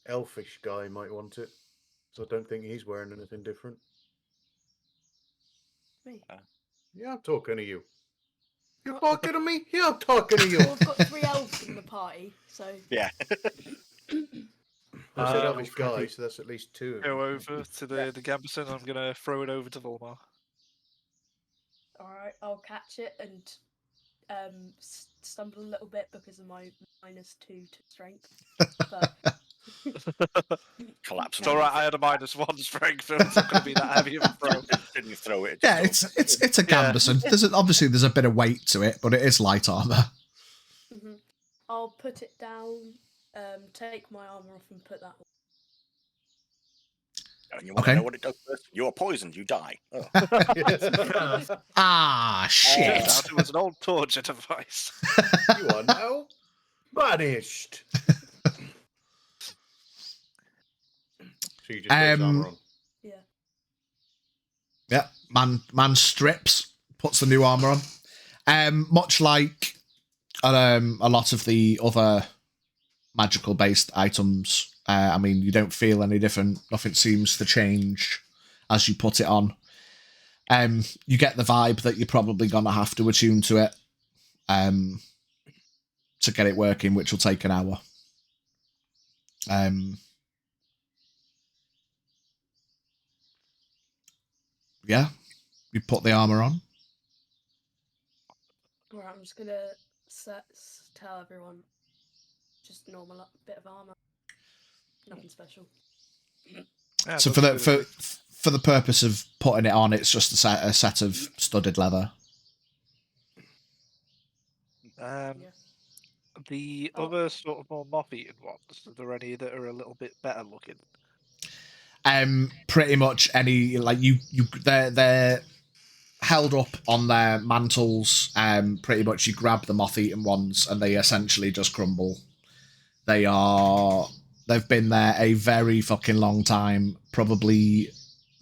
elfish guy might want it, so I don't think he's wearing anything different. Me. Yeah, I'm talking to you. You're talking to me? Yeah, I'm talking to you. Well, we've got 3 elves in the party, so Yeah. I said elfish guy, so that's at least 2 of them. Go over to the Gambeson. I'm gonna throw it over to Volmar. alright, I'll catch it and stumble a little bit because of my -2 to strength. But Collapse. It's alright, I had a -1 strength, so it's not gonna be that heavy of a throw. Didn't throw it. Yeah, it's a gambeson. Obviously there's a bit of weight to it, but it is light armor. I'll put it down, take my armor off and put that on. And you want to know what it does first? You're poisoned, you die. Oh. Ah, shit. It was an old torture device. You are now banished. So you just put his armor on. Yeah. Yeah, man strips, puts the new armor on. Much like a lot of the other magical based items, I mean, you don't feel any different. Nothing seems to change as you put it on. You get the vibe that you're probably gonna have to attune to it to get it working, which will take an hour. Yeah, you put the armor on. Alright, I'm just gonna tell everyone just normal bit of armor. Nothing special. Yeah, So it does for the purpose of putting it on, it's just a set of studded leather. Um, Yeah. The Oh. other sort of more moth-eaten ones, are there any that are a little bit better looking? Pretty much any, like, they're held up on their mantles. Pretty much you grab the moth-eaten ones and they essentially just crumble. They've been there a very fucking long time, probably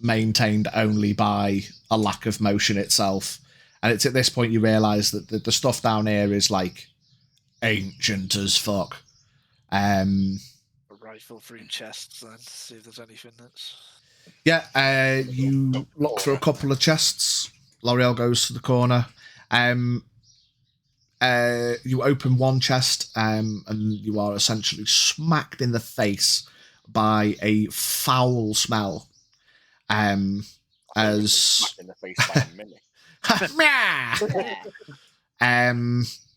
maintained only by a lack of motion itself. And it's at this point you realise that the stuff down here is like ancient as fuck. A rifle through chests then, see if there's anything that's... Yeah, you look through a couple of chests. L'Oreal goes to the corner. You open one chest, and you are essentially smacked in the face by a foul smell. As Smacked in the face by a minute.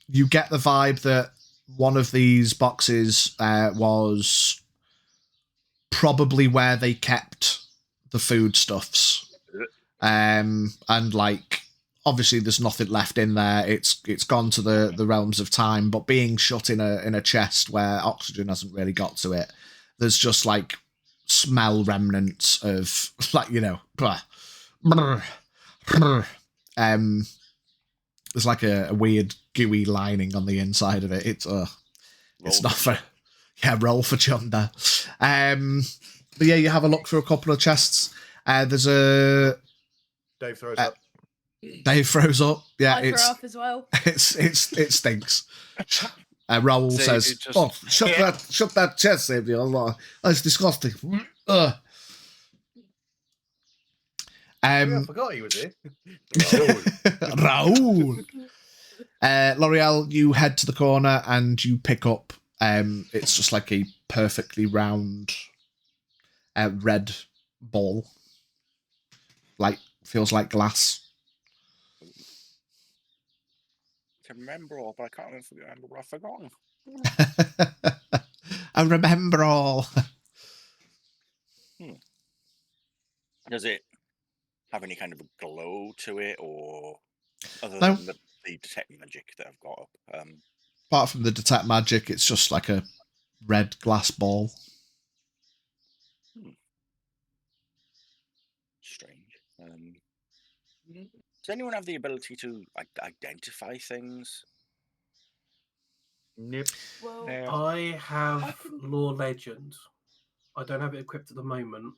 You get the vibe that one of these boxes was probably where they kept the foodstuffs. And like, obviously there's nothing left in there. It's gone to the realms of time, but being shut in a chest where oxygen hasn't really got to it, there's just like smell remnants of, like, you know, there's like a weird gooey lining on the inside of it. It's not for, yeah, roll for chunder. But yeah, you have a look through a couple of chests. There's a Dave throws up. Dave throws up. Yeah, I throw up as well. it stinks. Raoul So says, you just- "Oh, shut that chest, Xavier. That's disgusting." Ugh. I forgot he was here. Raoul. L'Oreal, you head to the corner and you pick up. It's just like a perfectly round, red ball. Like, feels like glass. I can remember all, but I can't remember what I've forgotten. I remember all. Does it have any kind of a glow to it, or other No. than the detect magic that I've got up? Apart from the detect magic, it's just like a red glass ball. Strange. Does anyone have the ability to identify things? Nope. Well, No. I have I can- Lore Legend. I don't have it equipped at the moment,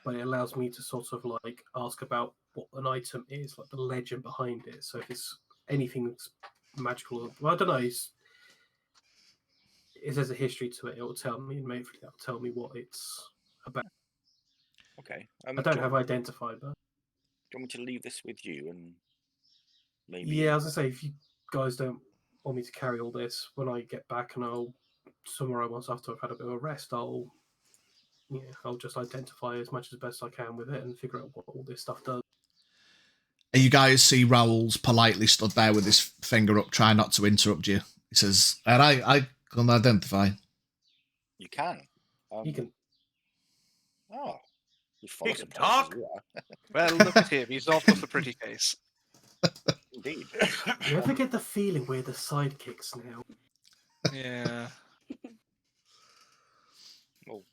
but it allows me to sort of like ask about what an item is, like the legend behind it. So if it's anything that's magical, well, I don't know. If there's a history to it, it will tell me, and maybe that'll tell me what it's about. Okay. I don't have identify, but Do you want me to leave this with you and maybe? yeah, I was gonna say, if you guys don't want me to carry all this, when I get back and I'll somewhere once after I've had a bit of a rest, I'll just identify as much as best I can with it and figure out what all this stuff does. And you guys see Raoul's politely stood there with his finger up, trying not to interrupt you. He says, "And I can identify." You can. You can. Oh, you follow He some can places talk. you are. Well, look at him. He's not just a pretty face. Indeed. You ever get the feeling we're the sidekicks now? Yeah. Well,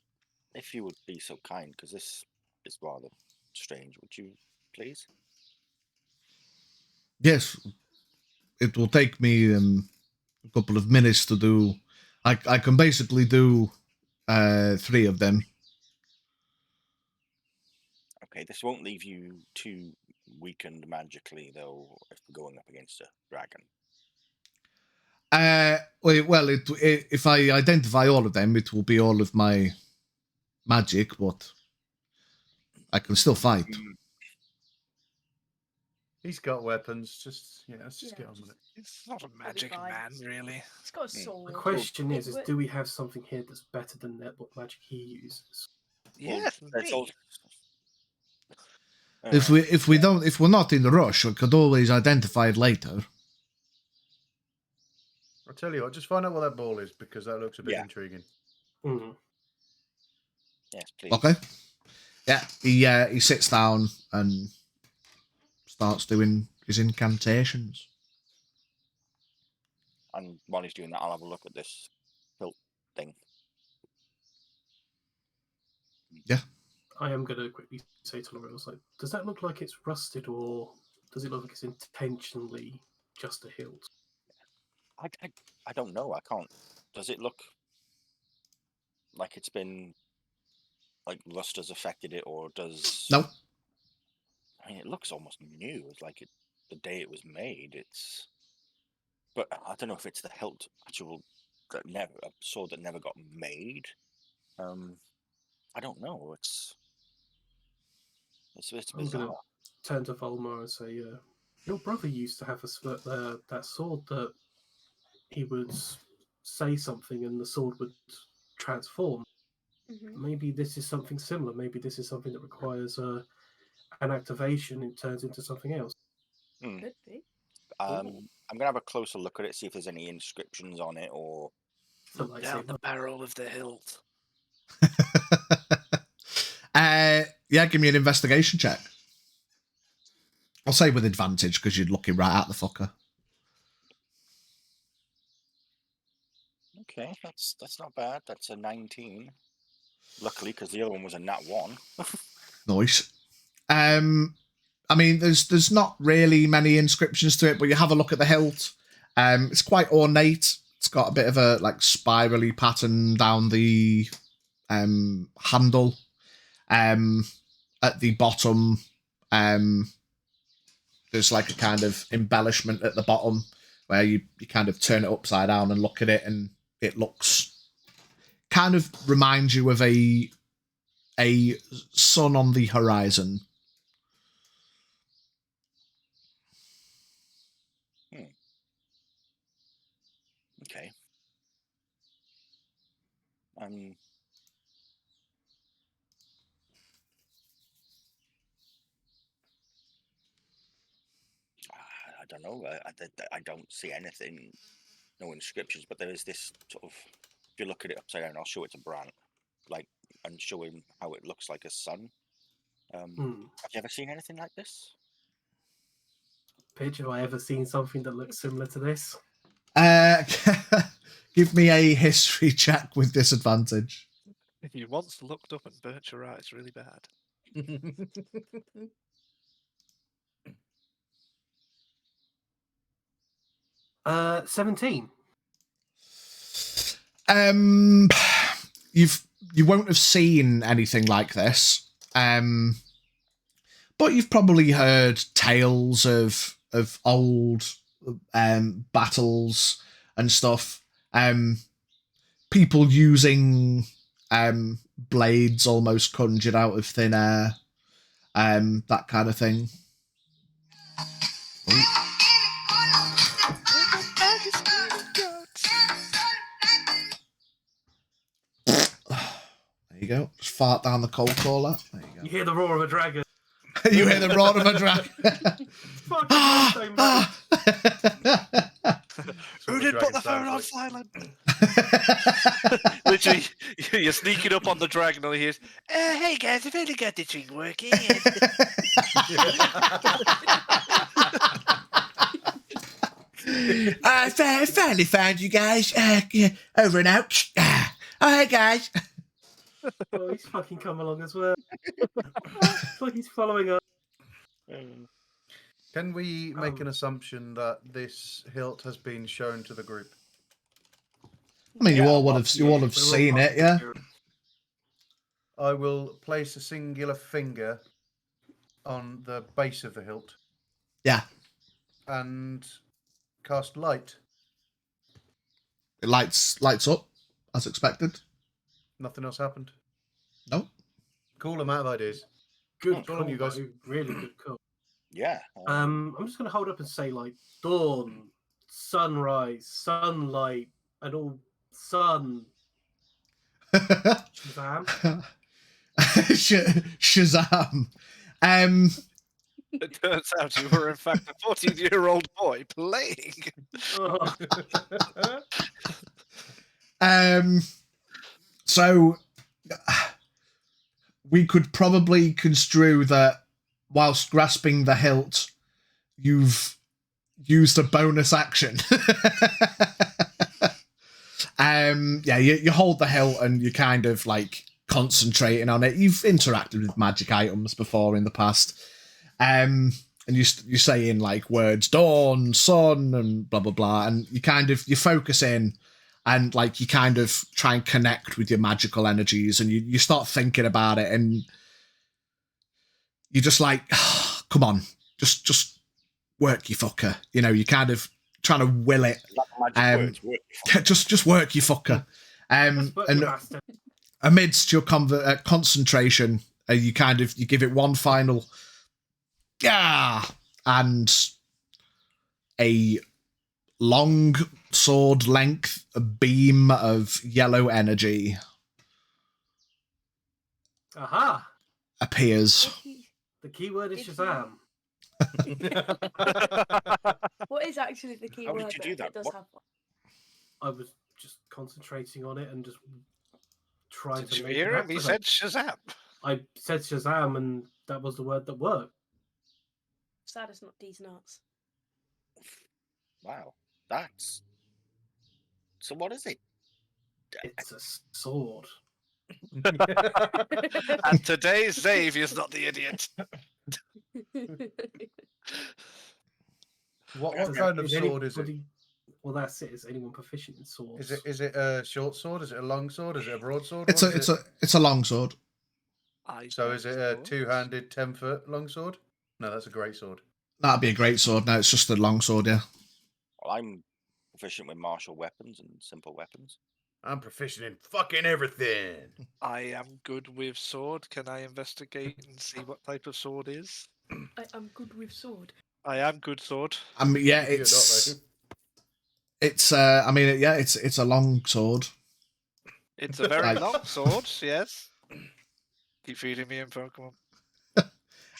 if you would be so kind, because this is rather strange, would you please? Yes, it will take me a couple of minutes to do. I can basically do 3 of them. Okay, this won't leave you too weakened magically, though, if we're going up against a dragon. Well, if I identify all of them, it will be all of my magic, but I can still fight. He's got weapons. Let's just get on with it. He's not a magic fine. man, really. It's got a sword. The question is It- do we have something here that's better than that? What magic he uses? Yes, That's me. all. If we're not in the rush, we could always identify it later. I'll tell you what. Just find out what that ball is, because that looks a bit Yeah. intriguing. Mm. Yes, please. Okay. Yeah, he sits down and starts doing his incantations. And while he's doing that, I'll have a look at this hilt thing. I am going to quickly say to Laura, like, does that look like it's rusted, or does it look like it's intentionally just a hilt? I don't know. I can't. Does it look like it's been like rust has affected it, or does? Nope. I mean, it looks almost new. It's like the day it was made. But I don't know if it's the hilt actual a sword that never got made. I don't know. It's I'm bizarre. going to turn to Volmar and say, your brother used to have that sword that he would say something and the sword would transform. Maybe this is something similar. Maybe this is something that requires an activation. It turns into something else. Could be. I'm gonna have a closer look at it, see if there's any inscriptions on it, or So Look down the barrel of the hilt. Yeah, give me an investigation check. I'll say with advantage because you're looking right at the fucker. okay, that's not bad. That's a 19. Luckily, because the other one was a nat 1. Nice. I mean, there's not really many inscriptions to it, but you have a look at the hilt. It's quite ornate. It's got a bit of a like spirally pattern down the handle. At the bottom, there's like a kind of embellishment at the bottom where you kind of turn it upside down and look at it, and it looks kind of reminds you of a sun on the horizon. Okay. I don't know. I don't see anything, no inscriptions, but there is this sort of. If you look at it upside down, I'll show it to Brant, like, and show him how it looks like a sun. Have you ever seen anything like this? Pidge, have I ever seen something that looks similar to this? Give me a history check with disadvantage. If you once looked up and burnt your eyes really bad. 17. You won't have seen anything like this. But you've probably heard tales of old battles and stuff. People using blades almost conjured out of thin air. That kind of thing. Ooh. There you go. Just fart down the cold caller. There you go. You hear the roar of a dragon. You hear the roar of a dragon. Who did put the phone on silent? Literally, you're sneaking up on the dragon and he hears, hey guys, I've only got the thing working. I finally found you guys. Over and out. Oh, hey guys. Oh, he's fucking come along as well. It's like he's following us. Can we make an assumption that this hilt has been shown to the group? I mean, you all would have seen it, yeah. I will place a singular finger on the base of the hilt. Yeah. And cast light. It lights up, as expected. Nothing else happened. Nope. Cool, I'm out of ideas. Good Go call, on, you guys. Really good call. Yeah. I'm just going to hold up and say, like, dawn, sunrise, sunlight, and all sun. Shazam. Shazam. It turns out you were, in fact, a 14-year-old boy playing. So, we could probably construe that whilst grasping the hilt, you've used a bonus action. Yeah, you hold the hilt and you're kind of like concentrating on it. You've interacted with magic items before in the past. And you're saying like words dawn, sun, and blah blah blah, and you focus in, and like you kind of try and connect with your magical energies, and you start thinking about it, and you're just like, oh, come on, just work, you fucker. You know, you kind of trying to will it. Magic words, just work, you fucker. Just work, you And bastard. amidst your concentration, you give it one final and a long sword length beam of yellow energy Aha! appears. The keyword is If you- Shazam. What is actually the key How word? did you do then? that? It does What- have one. I was just concentrating on it and just trying Did to you make hear it him? He activate. said Shazam. I said Shazam, and that was the word that worked. Sad it's not these nuts. Wow, that's. So what is it? It's a sword. And today's Xavier's not the idiot. What Is kind of sword is it? anybody- Well, that's it. Is anyone proficient in swords? Is it a short sword? Is it a long sword? Is it a broadsword? It's a long sword. So is it a two-handed 10-foot long sword? No, that's a great sword. That'd be a great sword. No, it's just a long sword, yeah. Well, I'm proficient with martial weapons and simple weapons. I'm proficient in fucking everything. I am good with sword. Can I investigate and see what type of sword is? I'm good with sword. I am good sword. I mean, yeah, You're not, it's though. it's a long sword. It's a very Like- long sword, yes. Keep feeding me info, come on.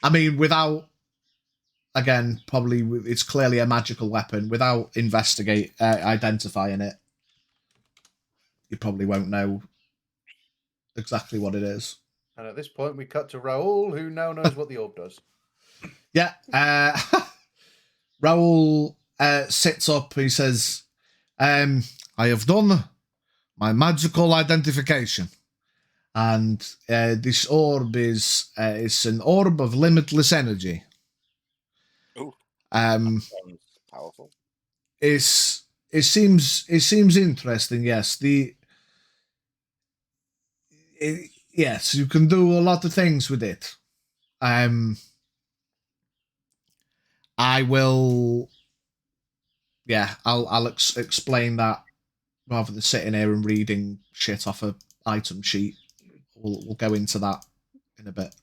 I mean, without, again, probably it's clearly a magical weapon. Without identifying it, you probably won't know exactly what it is. And at this point, we cut to Raoul, who now knows what the orb does. Yeah, Raoul sits up. He says, "I have done my magical identification, and this orb is an orb of limitless energy. Ooh. Um, Sounds powerful. it seems interesting. Yes, yes, you can do a lot of things with it. I will. Yeah, I'll explain that rather than sitting here and reading shit off a item sheet. We'll go into that in a bit.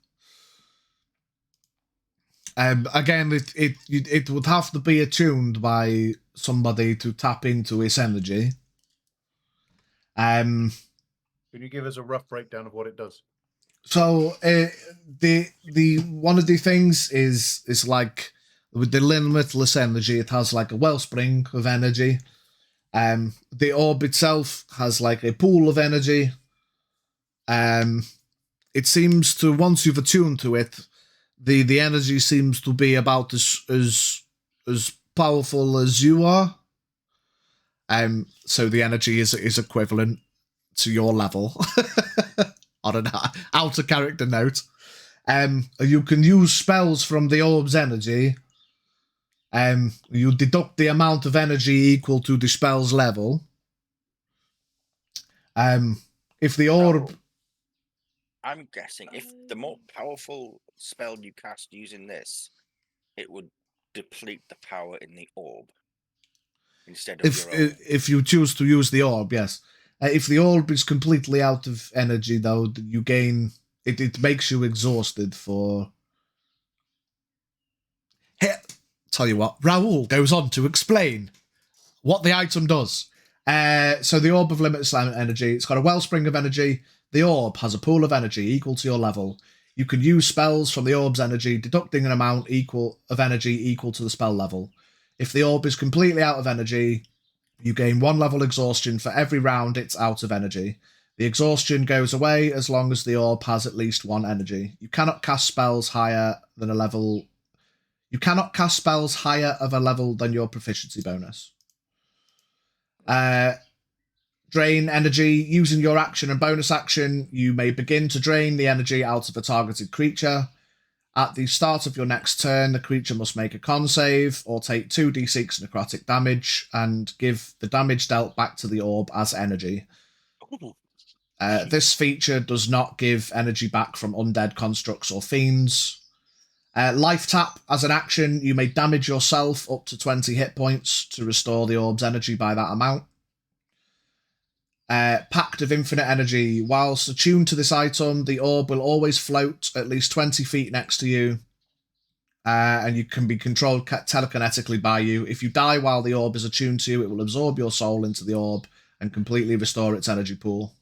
Again, it would have to be attuned by somebody to tap into its energy. Can you give us a rough breakdown of what it does? So the one of the things is like with the limitless energy, it has like a wellspring of energy. The orb itself has like a pool of energy. It seems to, once you've attuned to it, the energy seems to be about as powerful as you are. So the energy is equivalent to your level. On an outer character note. You can use spells from the orb's energy. You deduct the amount of energy equal to the spell's level. If the orb... So, I'm guessing if the more powerful spell you cast using this, it would deplete the power in the orb instead of your own. If you choose to use the orb, yes. If the orb is completely out of energy, though, you gain... It makes you exhausted for... Here, tell you what, Raoul goes on to explain what the item does. So the orb of limitless energy, it's got a wellspring of energy. The orb has a pool of energy equal to your level. You can use spells from the orb's energy, deducting an amount of energy equal to the spell level. If the orb is completely out of energy, you gain 1 level exhaustion for every round it's out of energy. The exhaustion goes away as long as the orb has at least 1 energy. You cannot cast spells higher than a level. You cannot cast spells higher of a level than your proficiency bonus. Drain energy. Using your action and bonus action, you may begin to drain the energy out of a targeted creature. At the start of your next turn, the creature must make a con save or take 2d6 necrotic damage and give the damage dealt back to the orb as energy. This feature does not give energy back from undead constructs or fiends. Life tap. As an action, you may damage yourself up to 20 hit points to restore the orb's energy by that amount. Pact of Infinite Energy. Whilst attuned to this item, the orb will always float at least 20 feet next to you, and you can be controlled telekinetically by you. If you die while the orb is attuned to you, it will absorb your soul into the orb and completely restore its energy pool.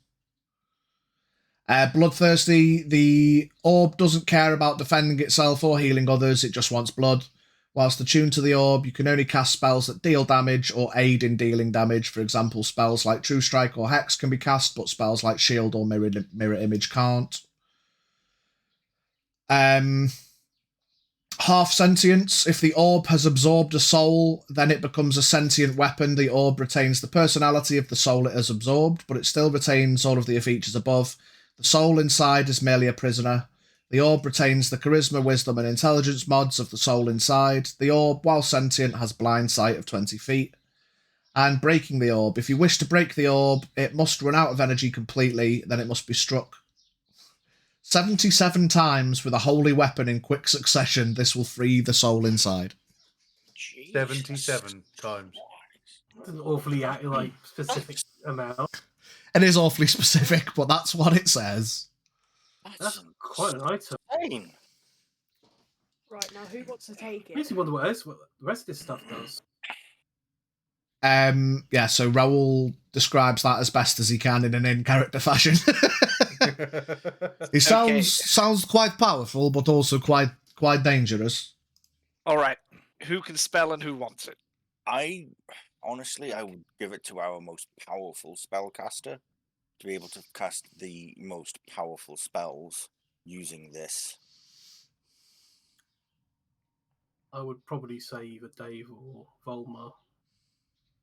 Bloodthirsty. The orb doesn't care about defending itself or healing others, it just wants blood. Whilst attuned to the orb, you can only cast spells that deal damage or aid in dealing damage. For example, spells like True Strike or Hex can be cast, but spells like Shield or Mirror Image can't. Half sentience. If the orb has absorbed a soul, then it becomes a sentient weapon. The orb retains the personality of the soul it has absorbed, but it still retains all of the features above. The soul inside is merely a prisoner. The orb retains the charisma, wisdom, and intelligence mods of the soul inside. The orb, while sentient, has blind sight of 20 feet. And breaking the orb. If you wish to break the orb, it must run out of energy completely, then it must be struck 77 times with a holy weapon in quick succession. This will free the soul inside. 77 times. It's an awfully specific amount. It is awfully specific, but that's what it says. That's quite an item. insane. Right, now who wants to take Makes it? me wonder what the rest of this stuff does. Yeah, so Raoul describes that as best as he can in an in-character fashion. He sounds quite powerful, but also quite dangerous. All right, who can spell and who wants it? I would give it to our most powerful spellcaster to be able to cast the most powerful spells using this. I would probably say either Dave or Volmar.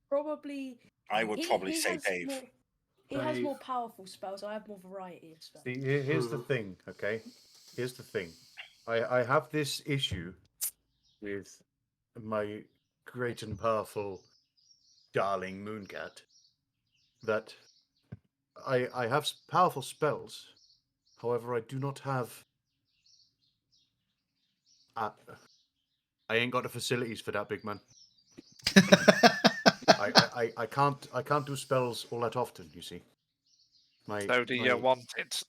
Probably. I would probably say Dave. He has Dave. more powerful spells. I have more variety of spells. See, here's the thing, okay? Here's the thing. I have this issue with my great and powerful darling Mooncat that I have powerful spells. However, I do not have... I ain't got the facilities for that, big man. I can't do spells all that often, you see. So do you want it?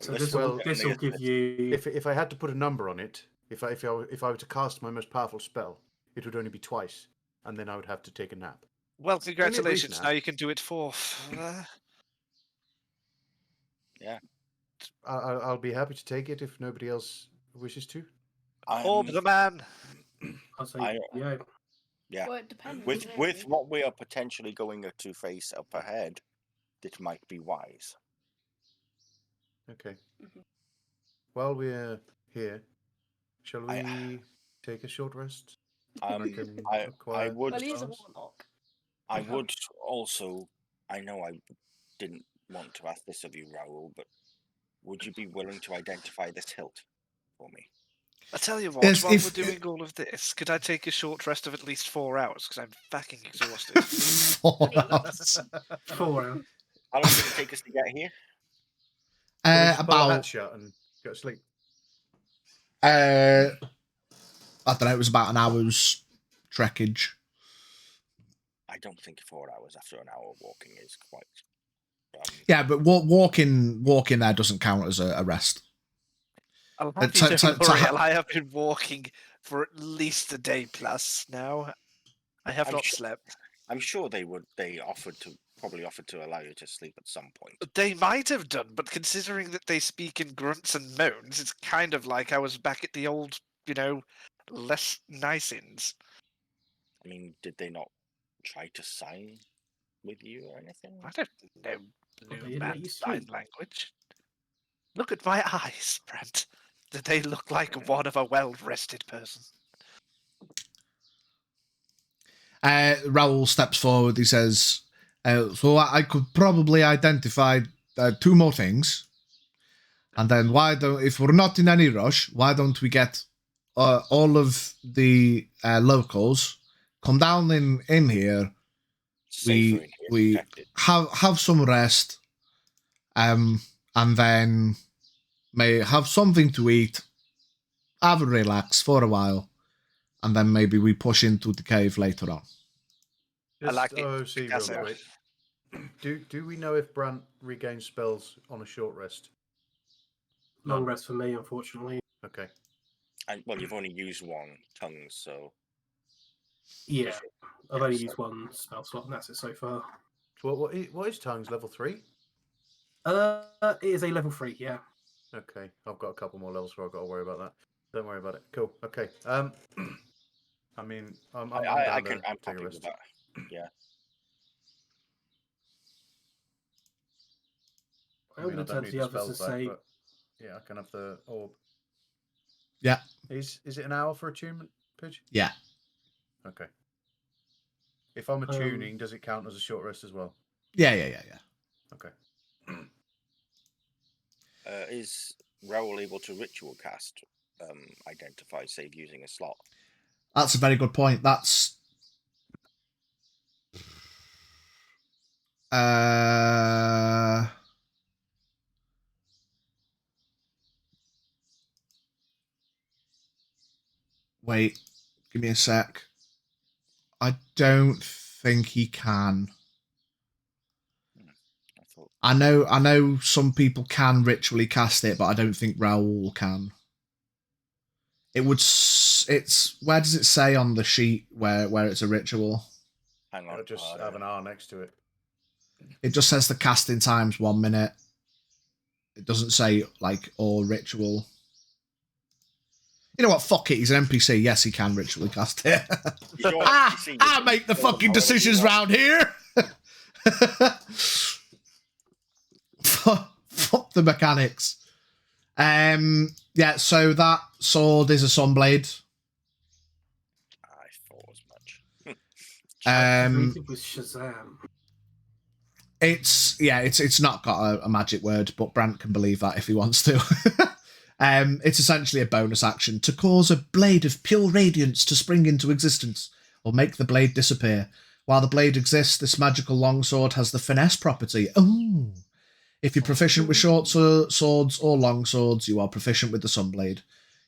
So This this will give you. If I had to put a number on it, if I were to cast my most powerful spell, it would only be twice, and then I would have to take a nap. Well, brief congratulations. nap. Now you can do it for. Yeah. I'll be happy to take it if nobody else wishes to. Orb the man. I'll say yeah. Yeah. Well, it depends. With really. what we are potentially going to face up ahead, it might be wise. Okay. Mhm. While we're here, shall we take a short rest? I acquire would. Well, he is a spells? warlock. I would also. I know I didn't want to ask this of you, Raoul, but would you be willing to identify this hilt for me? I tell you what, Yes, while if- we're doing all of this, could I take a short rest of at least 4 hours? Because I'm fucking exhausted. 4 hours. 4 hours. How long did it take us to get here? Shall we just pull our hat About shut and go to sleep? I don't know. It was about an hour's trekkage. I don't think 4 hours after an hour walking is quite. Yeah, but walking there doesn't count as a rest. I'll have you don't worry, I have been walking for at least a day plus now. I have I'm not sure- slept. I'm sure they probably offered to allow you to sleep at some point. They might have done, but considering that they speak in grunts and moans, it's kind of like I was back at the old, less nice inns. I mean, did they not try to sign with you or anything? I don't know. Well, they New didn't let band you sign sleep. language. Look at my eyes, Brent. Do they look like one of a well-rested person? Raoul steps forward. He says, so I could probably identify 2 more things. And then if we're not in any rush, why don't we get all of the locals come down in here? Safer in here, We protected. have some rest, and then may have something to eat, have a relax for a while, and then maybe we push into the cave later on. I like it. OOC real Picasso. quick. Do we know if Brant regains spells on a short rest? Long None. rest for me, unfortunately. Okay. And well, you've only used 1 tongue, so Yeah, I've only so- used 1 spell slot, and that's it so far. So what is tongues? Level 3? It is a level 3, yeah. Okay, I've got a couple more levels where I've got to worry about that. Don't worry about it. Cool. Okay. I mean, I'm down I'm to happy take a with rest. that. Yeah. I I'm mean, I going to don't turn to need the the others to spells back, say, but yeah, I can have the orb. Yeah. Is it an hour for attunement, Pidge? Yeah. Okay. If I'm attuning, does it count as a short rest as well? Yeah. Okay. Is Raoul able to ritual cast identify save using a slot? That's a very good point. That's wait, give me a sec. I don't think he can. I thought I know some people can ritually cast it, but I don't think Raoul can. It's where does it say on the sheet where it's a ritual? hang on. I'll just have an R next to it. It just says the casting time's 1 minute. It doesn't say like or ritual. You know what? Fuck it. He's an NPC. Yes, he can ritually cast it. I make the fucking decisions round here. Fuck the mechanics. Yeah. So that sword is a sunblade. I thought as much. activated with Shazam. It's not got a magic word, but Brant can believe that if he wants to. It's essentially a bonus action to cause a blade of pure radiance to spring into existence or make the blade disappear. While the blade exists, this magical longsword has the finesse property. Oh. If you're proficient with short swords or long swords, you are proficient with the sunblade.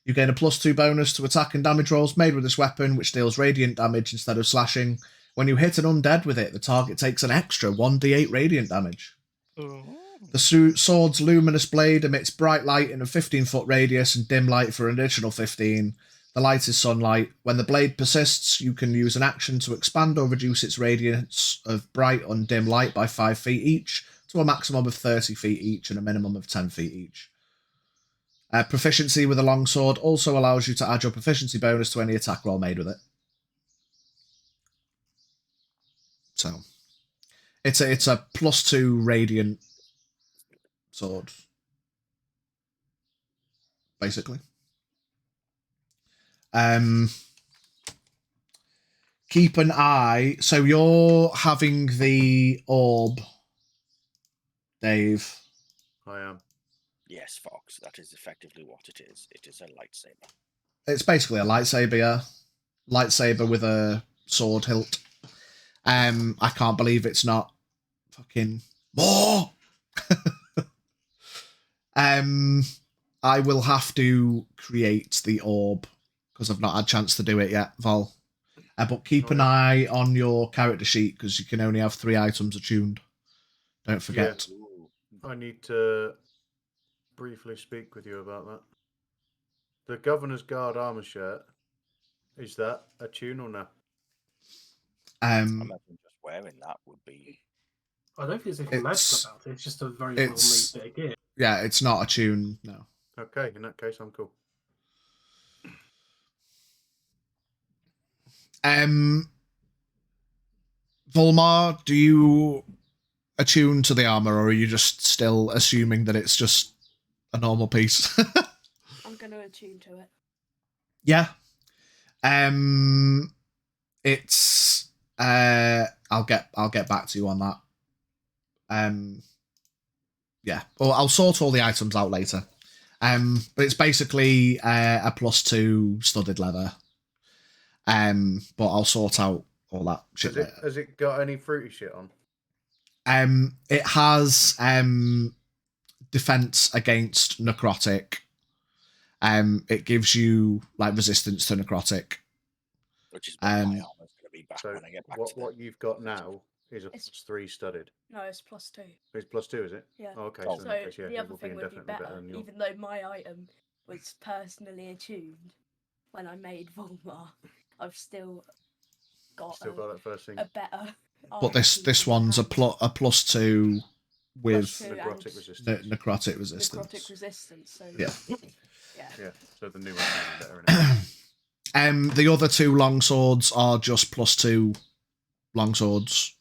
You gain a +2 bonus to attack and damage rolls made with this weapon, which deals radiant damage instead of slashing. When you hit an undead with it, the target takes an extra 1d8 radiant damage. The sword's luminous blade emits bright light in a 15-foot radius and dim light for an additional 15. The light is sunlight. When the blade persists, you can use an action to expand or reduce its radiance of bright and dim light by 5 feet each, to a maximum of 30 feet each and a minimum of 10 feet each. Proficiency with a longsword also allows you to add your proficiency bonus to any attack roll made with it. So, it's a +2 radiant sword, basically. Keep an eye. So you're having the orb, Dave. I am. Yes, Fox. That is effectively what it is. It is a lightsaber. It's basically a lightsaber, yeah. Lightsaber with a sword hilt. I can't believe it's not fucking more. I will have to create the orb because I've not had a chance to do it yet, Vol. But keep an eye on your character sheet because you can only have 3 items attuned. Don't forget. Yeah. I need to briefly speak with you about that. The Governor's Guard armor shirt, is that a tune or no? I imagine just wearing that would be. I don't think there's anything magical about it. It's just a very well made bit of gear. Yeah, it's not a tune, no. Okay, in that case, I'm cool. Volmar, do you attuned to the armor, or are you just still assuming that it's just a normal piece? I'm going to attune to it. Yeah. It's I'll get back to you on that. Yeah. Well, I'll sort all the items out later. But it's basically a +2 studded leather. But I'll sort out all that shit later. Has it got any fruity shit on? It has defense against necrotic. It gives you like resistance to necrotic. Which is what my armor's going to be back So when I get back what you've got now is a It's- +3 studded. No, it's +2. It's +2, is it? Yeah. Oh, okay. Oh. So, So in that case, yeah, the it other will be thing would be indefinitely better better, than your. even though my item was personally attuned when I made Volmar. I've still got, Still got that first thing. a better. But this one's a +2 with +2 and Necrotic resistance. necrotic resistance. necrotic resistance. So Yeah. yeah. Yeah. So the new one's gonna be better. Isn't it? The other 2 long swords are just +2 long swords.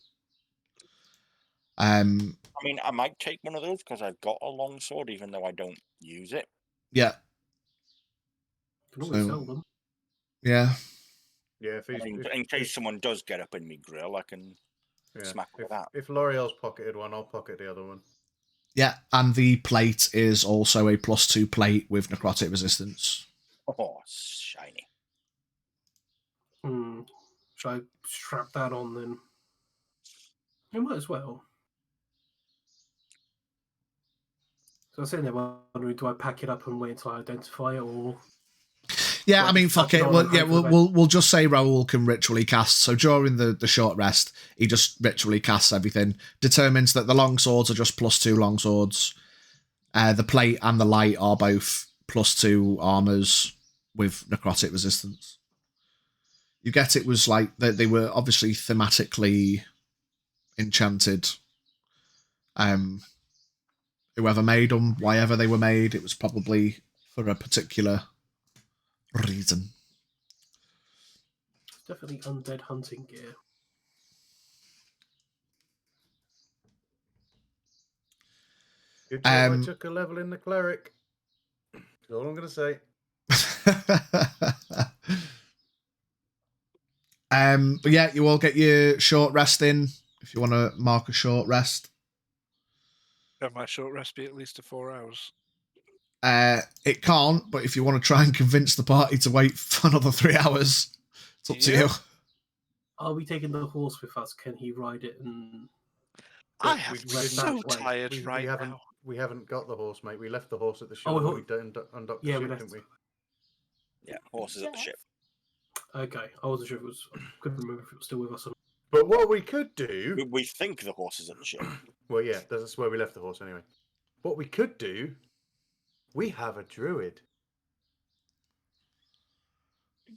I mean, I might take one of those because I've got a long sword, even though I don't use it. Yeah. You can always So- sell them. Yeah. Yeah. If he's, In case someone does get up in me grill, I can yeah. smack with that. If L'Oreal's pocketed one, I'll pocket the other one. Yeah, and the plate is also a +2 plate with necrotic resistance. Oh, shiny. Should I strap that on then? You might as well. So I was sitting there wondering, do I pack it up and wait until I identify it, or Yeah, Well, I mean, just fuck touch it it. on Well, and yeah, hope for the we'll just say Raoul can ritually cast. So during the short rest, he just ritually casts everything. Determines that the long swords are just +2 long swords. The plate and the light are both +2 armors with necrotic resistance. You get it was like they were obviously thematically enchanted. Whoever made them, why ever they were made, it was probably for a particular reason. it's definitely undead hunting gear. Good job I Um, took a level in the cleric. That's all I'm gonna say. But yeah, you all get your short rest in if you want to mark a short rest. Have my short rest be at least 4 hours. It can't, but if you want to try and convince the party to wait for another 3 hours, it's up to Yeah. you. Are we taking the horse with us? Can he ride it? And I we- am we didn't- so wait, tired We right haven't now. we haven't got the horse, mate. We left the horse at the Oh, shore. We undocked the yeah, we ship, left. didn't we? Yeah, horses at the ship. Okay, I wasn't sure if it was. Couldn't remember if it was still with us or not. But what we could do, We think the horses at the ship. well, yeah, that's where we left the horse anyway. What we could do, we have a druid.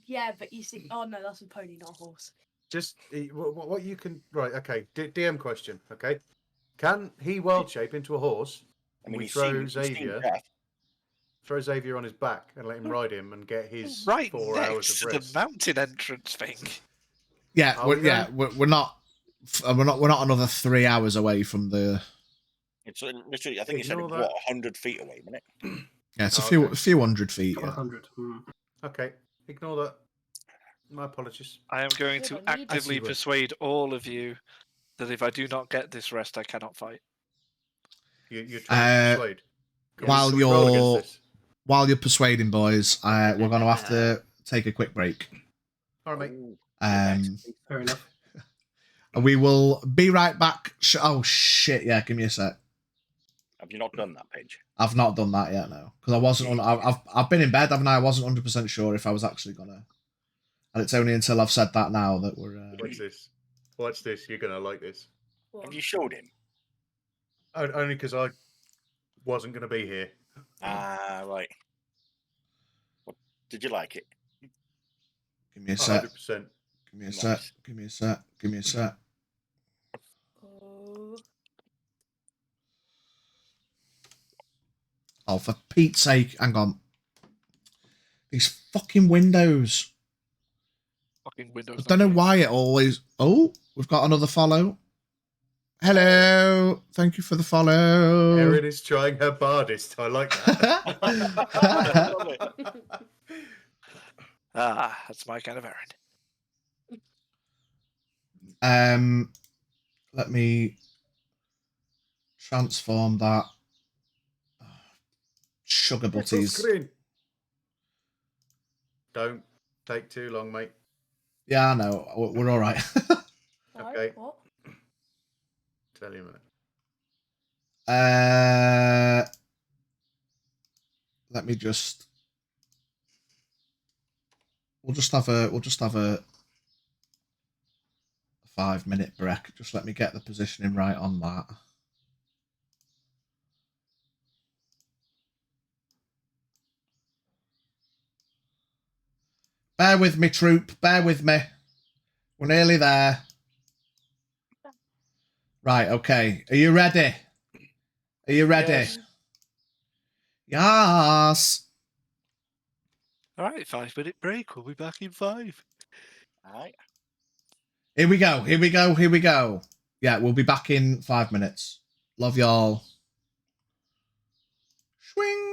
Yeah, but you see, oh no, that's a pony, not a horse. Just what you can, right? Okay, DM question. Okay, can he wild shape into a horse? I mean, We he's throw seen Xavier. death. Throw Xavier on his back and let him ride him and get his Right 4 hours next of to the rest. mountain entrance thing. Yeah, Are we then? we're not another 3 hours away from the. It's literally, I think he said, Ignore what, that. 100 feet away, isn't it? Yeah, it's Oh, a okay. few hundred feet. Couple Yeah. 100. Okay, ignore that. My apologies. I am going Good, to I need it. actively As you would. persuade all of you that if I do not get this rest, I cannot fight. You're trying to persuade. while Can we roll you're- against this? While you're persuading, boys, we're going to have to take a quick break. All right, mate. Ooh, Fair enough. We will be right back. Oh shit! Yeah, give me a sec. have you not done that, Paige? I've not done that yet, no, because I wasn't. I've been in bed, haven't I? I wasn't 100% sure if I was actually gonna. And it's only until I've said that now that we're. Watch this. Watch this. You're gonna like this. What? Have you showed him? Only because I wasn't gonna be here. Ah, right. What, did you like it? Give me a sec. 100%. Give me a sec. Nice. Give me a sec. Give me a sec. Oh, Oh, for Pete's sake, hang on. These fucking windows. Fucking Windows. I don't know 98. why it always. Oh, we've got another follow. Hello. Thank you for the follow. Erin is trying her hardest. I like that. I love it. That's my kind of errand. Let me transform that sugar Pixel butties. screen. Don't take too long, mate. Yeah, I know. We're all right. Okay. What? Tell you a minute. Let me just. We'll just have a 5-minute break. Just let me get the positioning right on that. Bear with me, troop. Bear with me. We're nearly there. Right, okay. Are you ready? Are you ready? Yes. Yes. All right, 5-minute break. We'll be back in 5. All right. Here we go. Here we go. Here we go. Yeah, we'll be back in 5 minutes. Love y'all. Swing.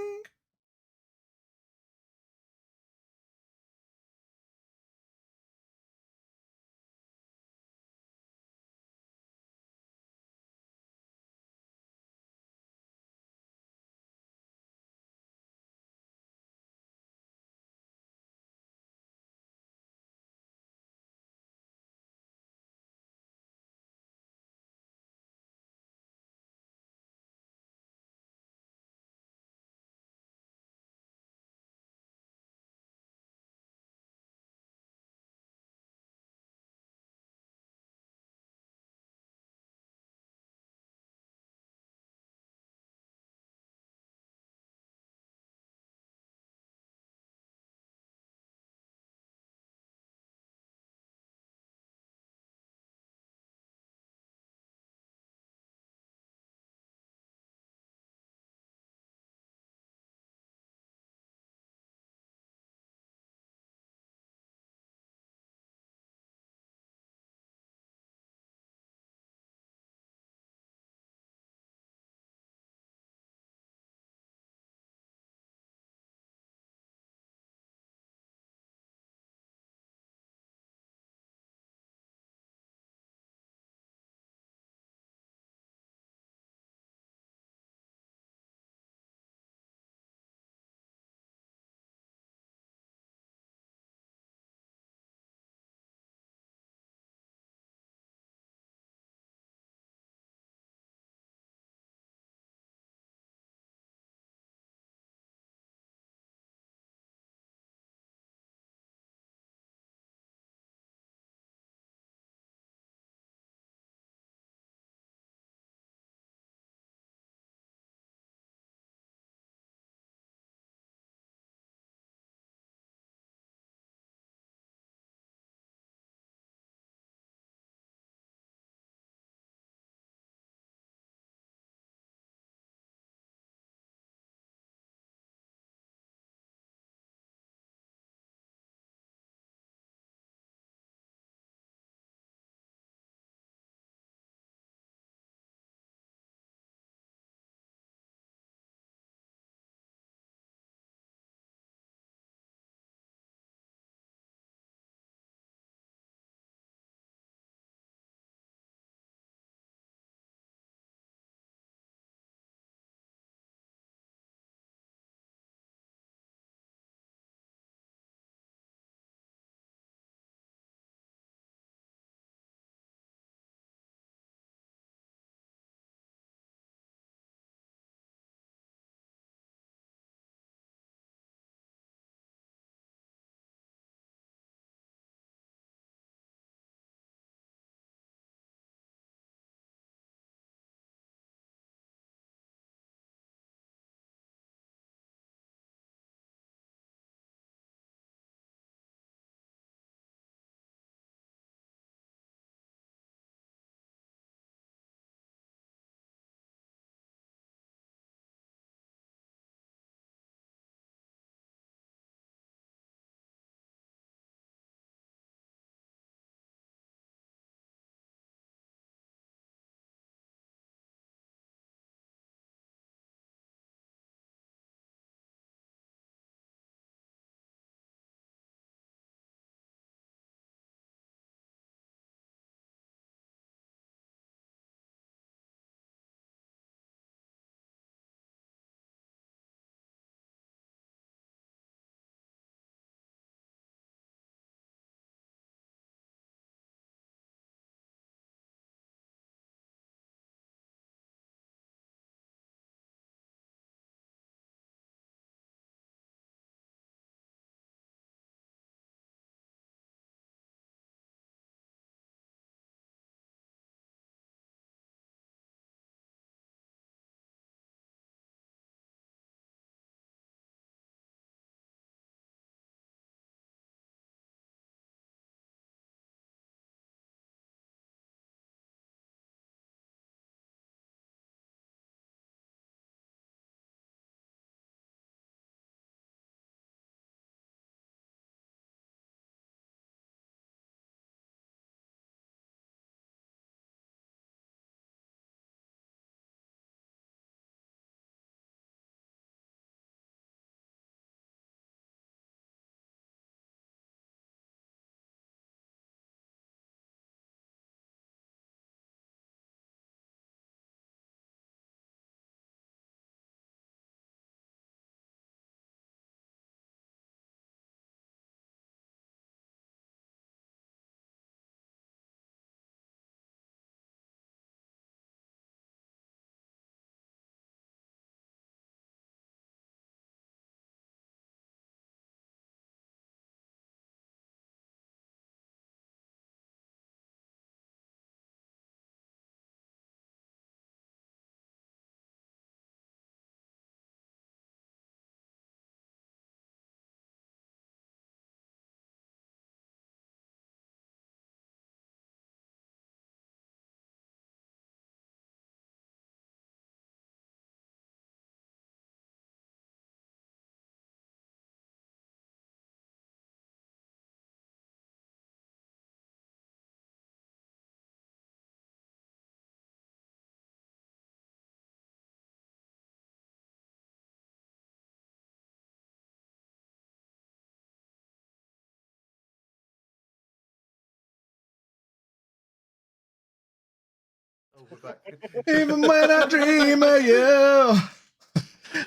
Oh, we're back. Even when I dream of you,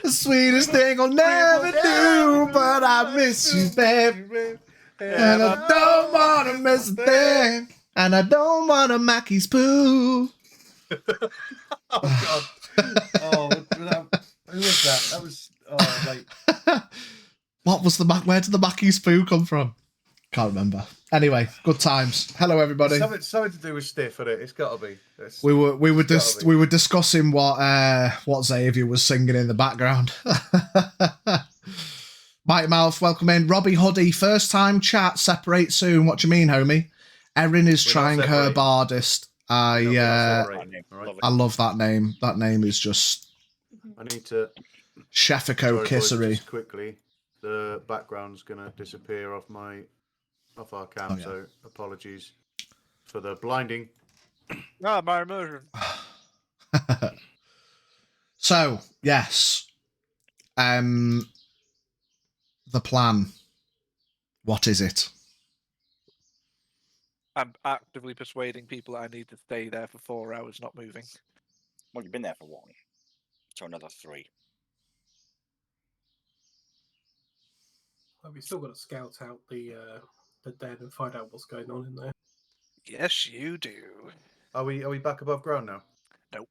the sweetest thing I'll never do, but I miss you, babe. And I don't want to miss a thing. And I don't want a Mackey's poo. Oh, God. Oh, who was that? That was, like... What was where did the Mackey's poo come from? Can't remember. Anyway, good times. Hello, everybody. Something to do with stiff, isn't it? It's got to be. We were discussing what Xavier was singing in the background. Mighty Mouth, welcome in. Robbie Huddy, first time chat. Separate soon. What do you mean, homie? Erin is trying her hardest. I love that name. That name is just. I need to. Chefico kissery. Just quickly, the background's gonna disappear off our cam. So apologies for the blinding. Ah, my immersion. So yes, the plan. What is it? I'm actively persuading people I need to stay there for 4 hours, not moving. Well, you've been there for 1, so another 3. Well, we still got to scout out the den and find out what's going on in there. Yes, you do. Are we back above ground now? Nope.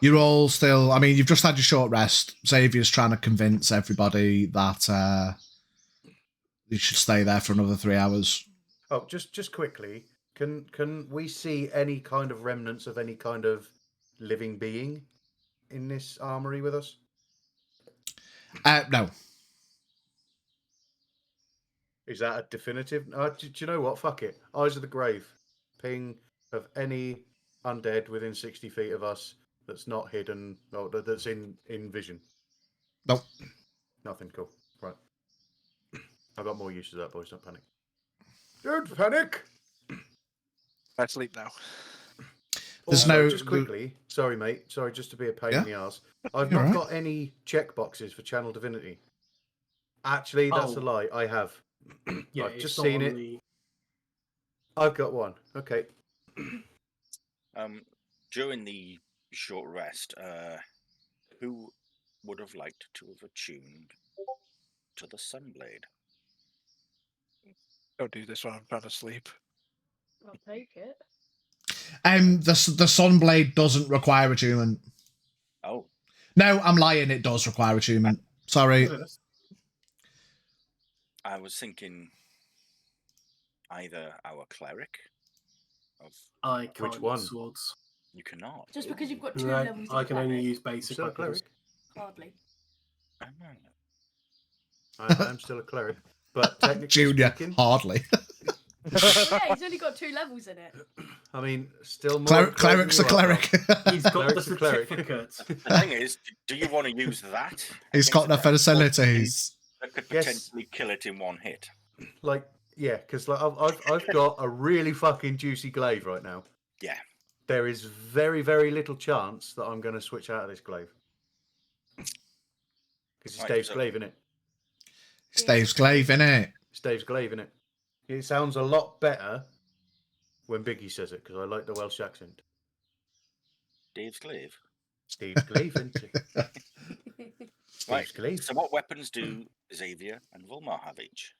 You're all still. I mean, you've just had your short rest. Xavier's trying to convince everybody that you should stay there for another 3 hours. Oh, just quickly, can we see any kind of remnants of any kind of living being in this armory with us? No. Is that a definitive? Do you know what? Fuck it. Eyes of the grave. Ping of any undead within 60 feet of us that's not hidden, or that's in vision. Nope. Nothing. Cool. Right. I've got more use of that, boys. Don't panic. Don't panic. I sleep now. There's Just quickly. Sorry, mate. Sorry, just to be a pain in the arse. I've You're not right. got any checkboxes for Channel Divinity. Actually, that's a lie. I have. Yeah, I've just seen it. I've got one. Okay. During the short rest, who would have liked to have attuned to the Sunblade? Don't do this when I'm trying to sleep. I'll take it. The Sunblade doesn't require attunement. Oh. No, I'm lying. It does require attunement. Sorry. I was thinking either our cleric of... I can't Which one? use swords. You cannot. Just because you've got 2 No, levels of I can only cleric. use basic Still a weapons. cleric. Hardly. I am still a cleric, but technically Junior, speaking, hardly. Yeah, he's only got 2 levels in it. I mean, still more. Cleric's a cleric. He's got the Cleric's a cleric. certificate. The thing is, do you want to use that? He's got the facilities. That could Yes. potentially kill it in 1 hit. Like, yeah, because like I've got a really fucking juicy glaive right now. Yeah. There is very, very little chance that I'm going to switch out of this glaive. Because it's Right, Dave's so- glaive, isn't it? It's Dave's glaive, innit? It's Dave's glaive, isn't it? It sounds a lot better when Biggie says it, because I like the Welsh accent. Dave's glaive. Steve's glaive, isn't it? Steve's Right. glaive. So what weapons do Xavier and Volmar have each?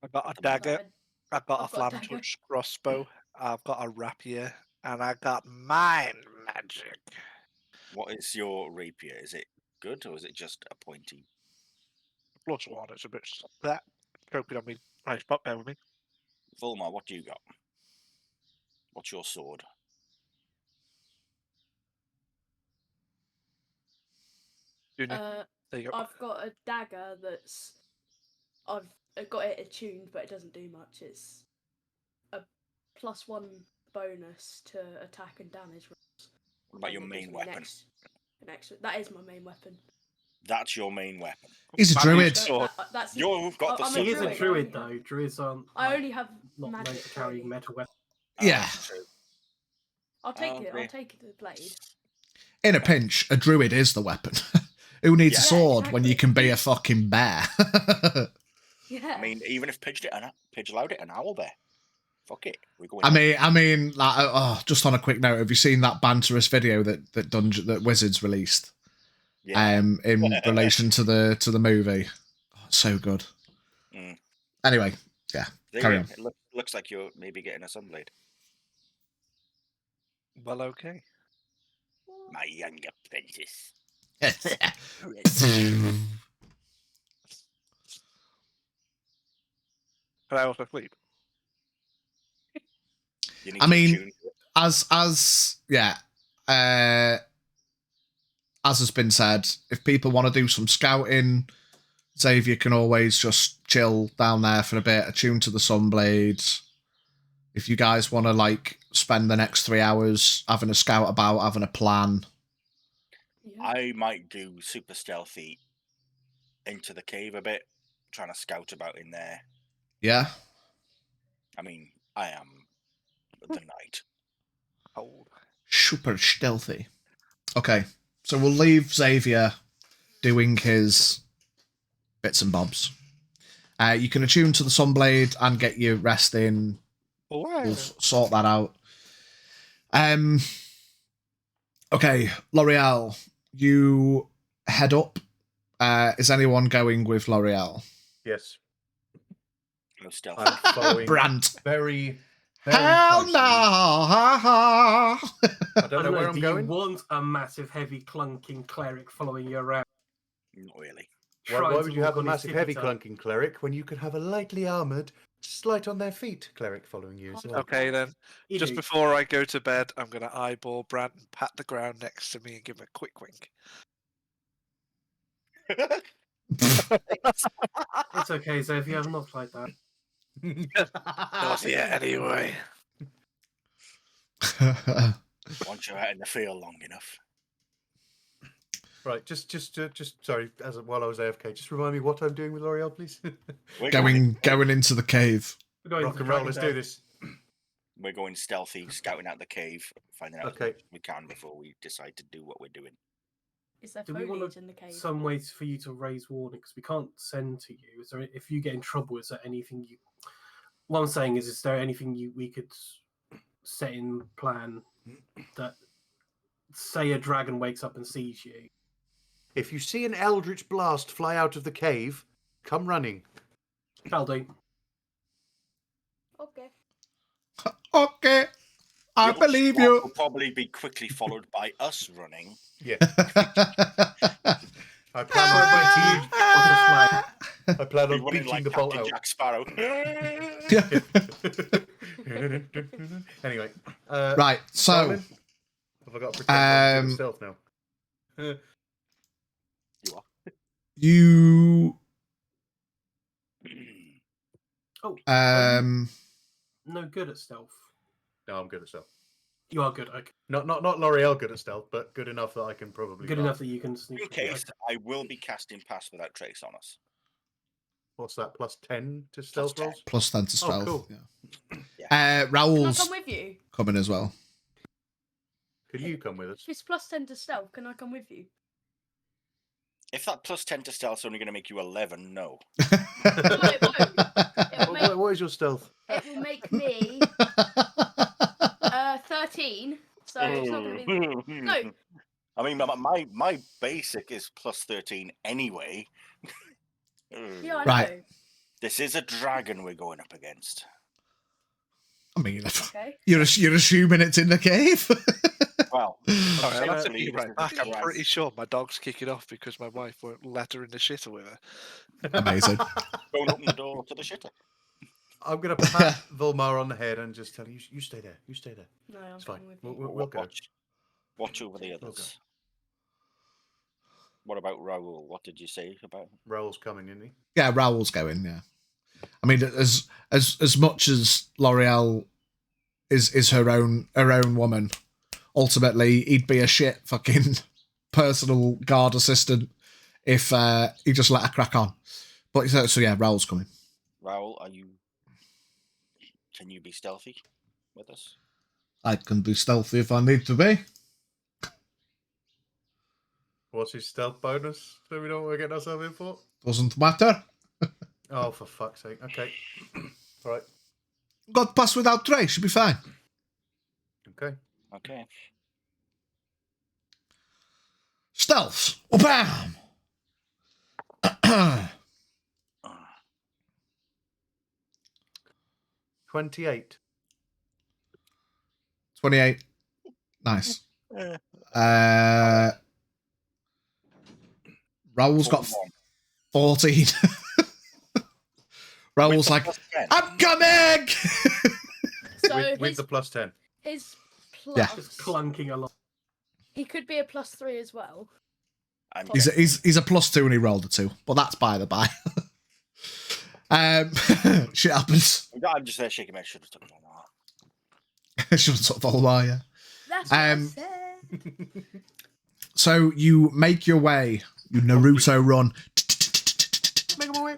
I've got a dagger. I've got a I've got a flam dagger. touch crossbow. I've got a rapier. And I got mind magic. What is your rapier? Is it good or is it just a pointy? +1, it's a bit that choking on me. Right, spot there with me. Volmar, what do you got? What's your sword? Junior, there you go. I've got a dagger that's I've got it attuned, but it doesn't do much. It's a +1 bonus to attack and damage rolls. What about your And it gives main me an weapon? an extra. That is my main weapon. That's your main weapon. He's a My druid. sword. That's You've got the I'm sword. He is a I druid, only though. Druids aren't I only have not meant magic. to carry really. metal weapons. Yeah. True. I'll take it. Okay. I'll take the blade. In a pinch, a druid is the weapon. Who needs a Yeah. sword when you Exactly. can be a fucking bear? Yeah. I mean, even if Pidge allowed it, an owl bear. Fuck it. We're going. I mean, like, just on a quick note, have you seen that banterous video that Wizards released? Yeah. In relation to the movie, so good. Mm. Anyway, yeah, carry on. It looks like you're maybe getting a Sunblade. Well, okay. My young apprentice. Can I also sleep? You need I to mean, tune to it. as has been said, if people want to do some scouting, Xavier can always just chill down there for a bit, attune to the Sunblade. If you guys want to like spend the next 3 hours having a scout about, having a plan. Yeah. I might do super stealthy into the cave a bit, trying to scout about in there. Yeah. I mean, I am the knight. Oh, Super stealthy. Okay, so we'll leave Xavier doing his bits and bobs. You can attune to the Sunblade and get your rest in. We'll sort that out. Okay, L'Oreal, you head up. Is anyone going with L'Oreal? Yes. No stealth. I'm following Brant. very Hell closely. no! Ha ha! I don't know where I'm do going. you want a massive, heavy, clunking cleric following you around? Not really. Why trying would to you have walk a on his massive, heavy, tippy toe? clunking cleric when you could have a lightly armoured, slight on their feet cleric following you as well? okay then. You Just do. before I go to bed, I'm going to eyeball Brant and pat the ground next to me and give him a quick wink. It's okay, Xavier. I'm not like that. Not yet, anyway. Once you're out in the field long enough. Right, just sorry. While I was AFK, just remind me what I'm doing with L'Oreal, please. We're going into the cave. We're going Rock to and roll. Dragon Let's Den. do this. We're going stealthy, scouting out the cave, finding out as Okay. much as we can before we decide to do what we're doing. Is there Do we foliage want in the cave? some ways for you to raise warning? Because we can't send to you. Is there, if you get in trouble, is there anything you? What I'm saying is there anything we could set in plan that, say, a dragon wakes up and sees you? If you see an eldritch blast fly out of the cave, come running. I'll do. Okay. Okay, I Your believe squad you. will probably be quickly followed by us running. Yeah. I plan on reaching. I plan Be on running beating like the bolt Captain out. Jack Sparrow. Anyway. Right, so Simon, have I got to pretend I'm doing stealth now? You are. you Oh, are you no good at stealth. No, I'm good at stealth. You are good. Okay. Not L'Oreal good at stealth, but good enough that I can probably. Good lie. enough that you can sneak. In case, I will be casting Pass Without Trace on us. What's that? +10 to stealth 10. rolls? plus 10 to Oh, stealth. cool. Yeah. Can I Raoul's come with you? coming as well. Could you come with us? If it's +10 to stealth, can I come with you? If that +10 to stealth is only going to make you 11, no. It will make, What is your stealth? it will make me 13. So it's not going to be. No. I mean, my basic is +13 anyway. Yeah, I Right. know. This is a dragon we're going up against. I mean, Okay. you're assuming it's in the cave. Well, Sorry, I'll have to essentially, be this right is back. a I'm dragon. pretty sure my dog's kicking off because my wife won't let her in the shitter with her. Amazing. Go and open the door to the shitter. I'm going to pat Volmar on the head and just tell you, you stay there. You stay there. No, I'm It's fine. coming with you. We'll go. Watch over the We'll others. What about Raoul? What did you say about him? Raoul's coming, isn't he? Yeah, Raoul's going. Yeah, I mean, as much as L'Oreal is her own woman, ultimately he'd be a shit fucking personal guard assistant if he just let her crack on. But so yeah, Raoul's coming. Raoul, can you be stealthy with us? I can be stealthy if I need to be. What's his stealth bonus? So we don't want to get ourselves in for? Doesn't matter. Oh, for fuck's sake. Okay. All right. Got pass without trace. Should be fine. Okay. Okay. Stealth. Oh, bam. 28. 28. Nice. Eh, Raoul's got 41. 14. Raoul's the like, plus 10. I'm coming! So with his, the plus 10. his Yeah. plus, Just clunking along. he could be a +3 as well. I'm He's a, guessing. he's a +2 and he rolled a 2, but that's by the by. Shit happens. I'm just there shaking my head. Should have done that. Should have took the whole while, yeah. That's what I Um, said. So you make your way, you Naruto run. Make him away.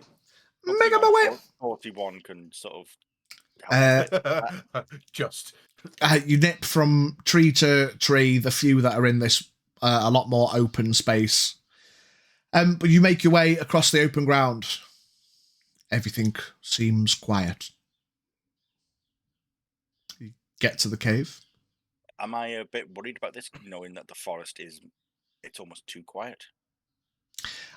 Make him away. 41 can sort of. help. Just. You nip from tree to tree, the few that are in this a lot more open space. But you make your way across the open ground. Everything seems quiet. You get to the cave. Am I a bit worried about this, knowing that the forest it's almost too quiet?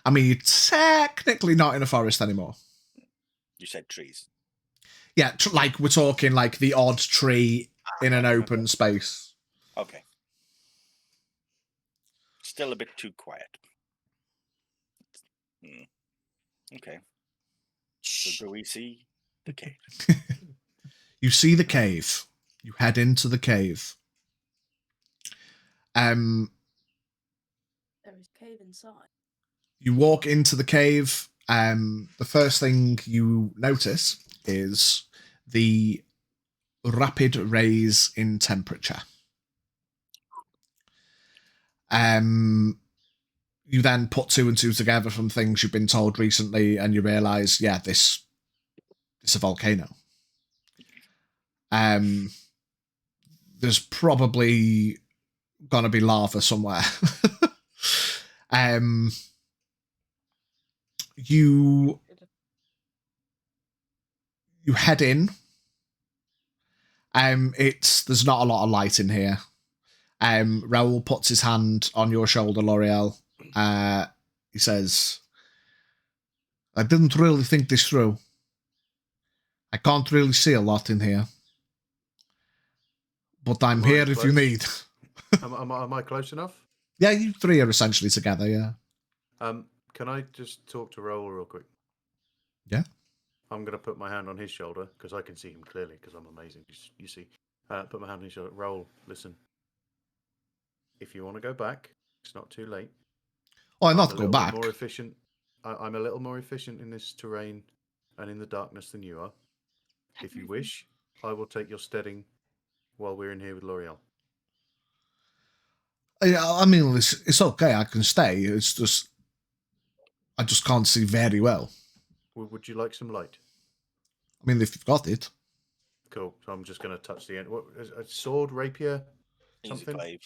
I mean, you're technically not in a forest anymore. You said trees. Yeah, like we're talking like the odd tree in an open space. Okay. Still a bit too quiet. Okay. So do we see the cave? You see the cave. You head into the cave. There is a cave inside. You walk into the cave. The first thing you notice is the rapid raise in temperature. You then put 2 and 2 together from things you've been told recently, and you realise, yeah, this is a volcano. There's probably gonna be lava somewhere. You head in. There's not a lot of light in here. Raoul puts his hand on your shoulder, L'Oreal. He says, I didn't really think this through. I can't really see a lot in here. But I'm Am I here if you close? need. Am I close enough? Yeah, you three are essentially together, yeah. Can I just talk to Raoul real quick? Yeah. I'm going to put my hand on his shoulder because I can see him clearly because I'm amazing. You see. Put my hand on his shoulder. Raoul, listen. If you want to go back, it's not too late. Oh, I'm not a go little back. bit more efficient. I'm a little more efficient in this terrain and in the darkness than you are. If you wish, I will take your steading while we're in here with L'Oreal. I mean, it's okay. I can stay. It's just I just can't see very well. Would you like some light? I mean, if you've got it. Cool. So I'm just going to touch the end. What is a sword, rapier, Easy something? glaive.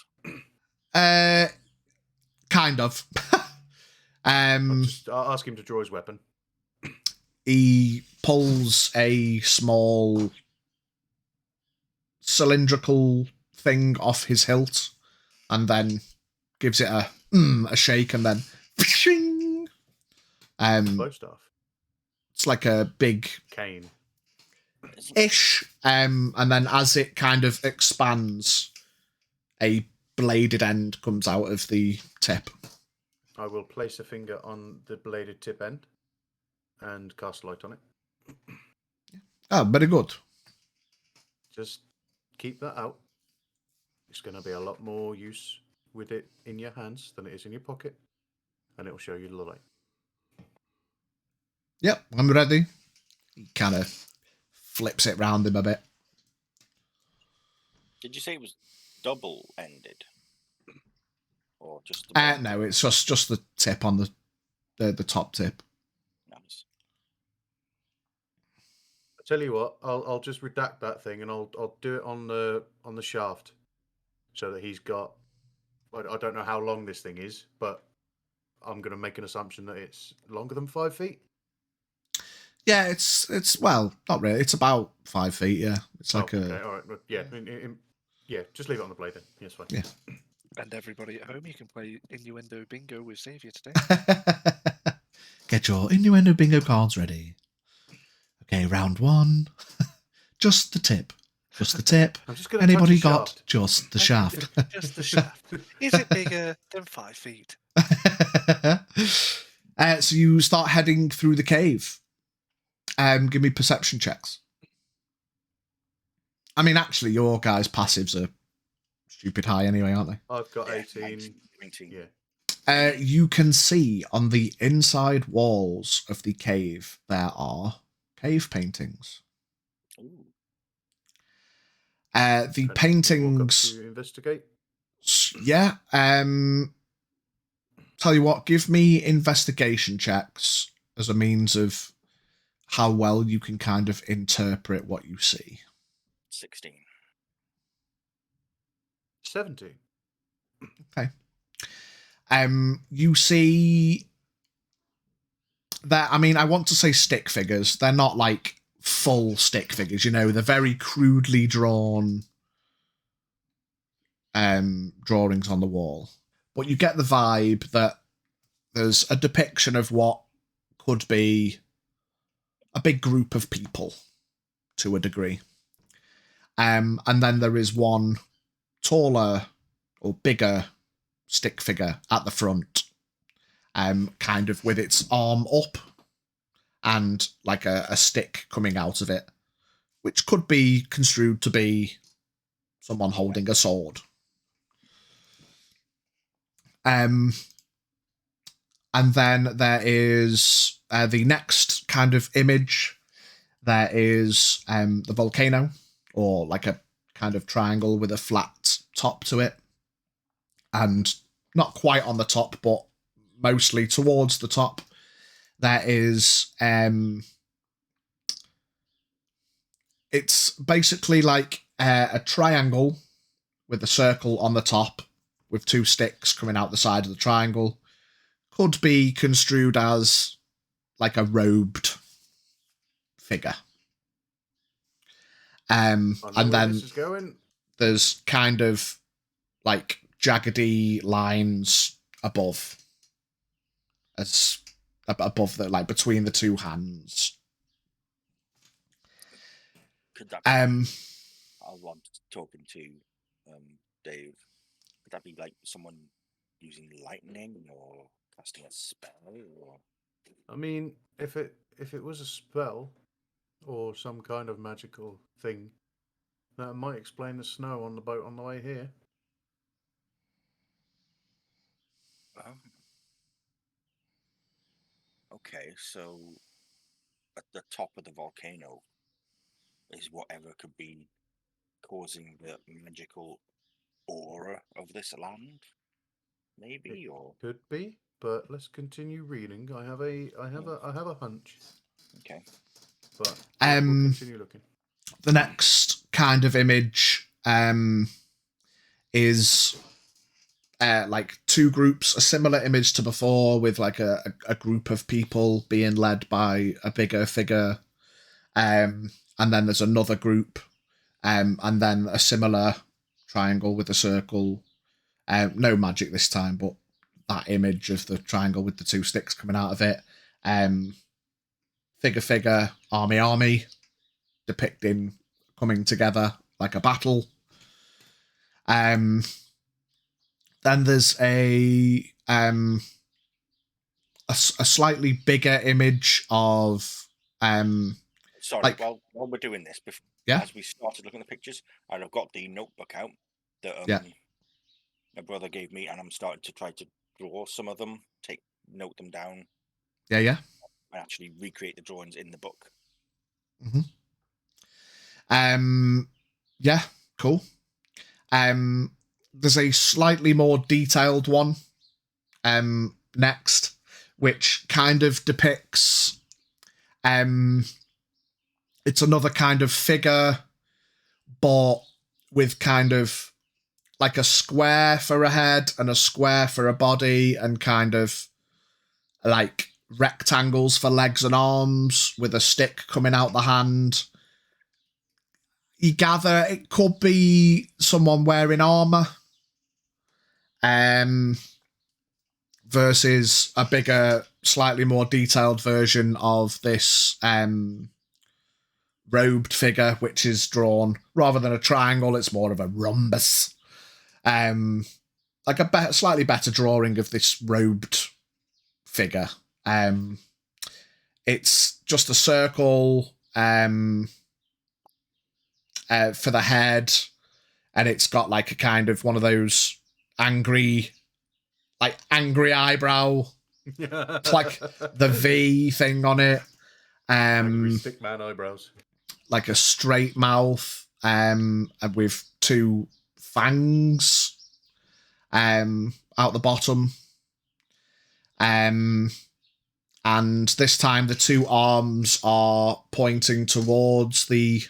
Kind of. I'll ask him to draw his weapon. He pulls a small cylindrical thing off his hilt and then gives it a shake and then Bow staff. it's like a big Cane. ish and then as it kind of expands, a bladed end comes out of the tip. I will place a finger on the bladed tip end and cast light on it. Oh, very good. Just keep that out. It's going to be a lot more use with it in your hands than it is in your pocket, and it will show you the light. Yep, I'm ready. He kind of flips it round him a bit. Did you say it was double-ended? Or just the No, it's just the tip on the top tip. Nice. I tell you what, I'll just redact that thing and I'll do it on the shaft, so that he's got. I don't know how long this thing is, but I'm going to make an assumption that it's longer than 5 feet. Yeah, it's well, not really. It's about 5 feet. Yeah, it's like okay, all right. Yeah, yeah. Just leave it on the blade then. Yeah, it's fine. Yeah. And everybody at home, you can play Innuendo Bingo with Xavier today. Get your innuendo bingo cards ready. Okay, round 1. Just the tip. Just the tip. I'm just going to Anybody touch the got shaft. just the shaft? Just the shaft. Is it bigger than 5 feet? So you start heading through the cave. Give me perception checks. I mean, actually, your guys' passives are stupid high anyway, aren't they? I've got Yeah, 18. 19. Yeah. You can see on the inside walls of the cave there are cave paintings. Ooh. The Can we walk up paintings, to investigate. yeah. Tell you what, give me investigation checks as a means of how well you can kind of interpret what you see. 16. 17. Okay. You see that, I mean, I want to say stick figures. They're not like full stick figures, you know, they're very crudely drawn drawings on the wall. But you get the vibe that there's a depiction of what could be a big group of people to a degree. And then there is one taller or bigger stick figure at the front, kind of with its arm up and like a stick coming out of it, which could be construed to be someone holding a sword. And then there is the next kind of image. There is the volcano, or like a kind of triangle with a flat top to it. And not quite on the top, but mostly towards the top, there is it's basically like a triangle with a circle on the top with 2 sticks coming out the side of the triangle. Could be construed as like a robed figure. And then this is going. there's kind of like jaggedy lines above, as above the, like between the 2 hands. Could that be, I want talking to Dave. Could that be like someone using lightning or casting a spell? Or I mean, if it was a spell or some kind of magical thing, that might explain the snow on the boat on the way here. Okay, so at the top of the volcano is whatever could be causing the magical aura of this land, maybe, It or could be, but let's continue reading. I have a hunch. okay. But we'll continue looking. The next kind of image is like 2 groups, a similar image to before, with like a group of people being led by a bigger figure. And then there's another group, and then a similar triangle with a circle. No magic this time, but that image of the triangle with the 2 sticks coming out of it. Figure, army, depicting coming together like a battle. Then there's a slightly bigger image of Sorry, like, while we're doing this, yeah, as we started looking at the pictures, and I've got the notebook out that yeah, my brother gave me, and I'm starting to try to draw some of them, note them down, yeah, and actually recreate the drawings in the book. yeah, cool. There's a slightly more detailed one next, which kind of depicts it's another kind of figure, but with kind of like a square for a head and a square for a body, and kind of like rectangles for legs and arms with a stick coming out the hand. You gather it could be someone wearing armor, versus a bigger, slightly more detailed version of this robed figure, which is drawn rather than a triangle. It's more of a rhombus. Like a slightly better drawing of this robed figure. It's just a circle for the head, and it's got like a kind of one of those angry eyebrow. It's like the V thing on it. Angry stickman eyebrows. Like a straight mouth, and with 2 fangs out the bottom. And this time the 2 arms are pointing towards the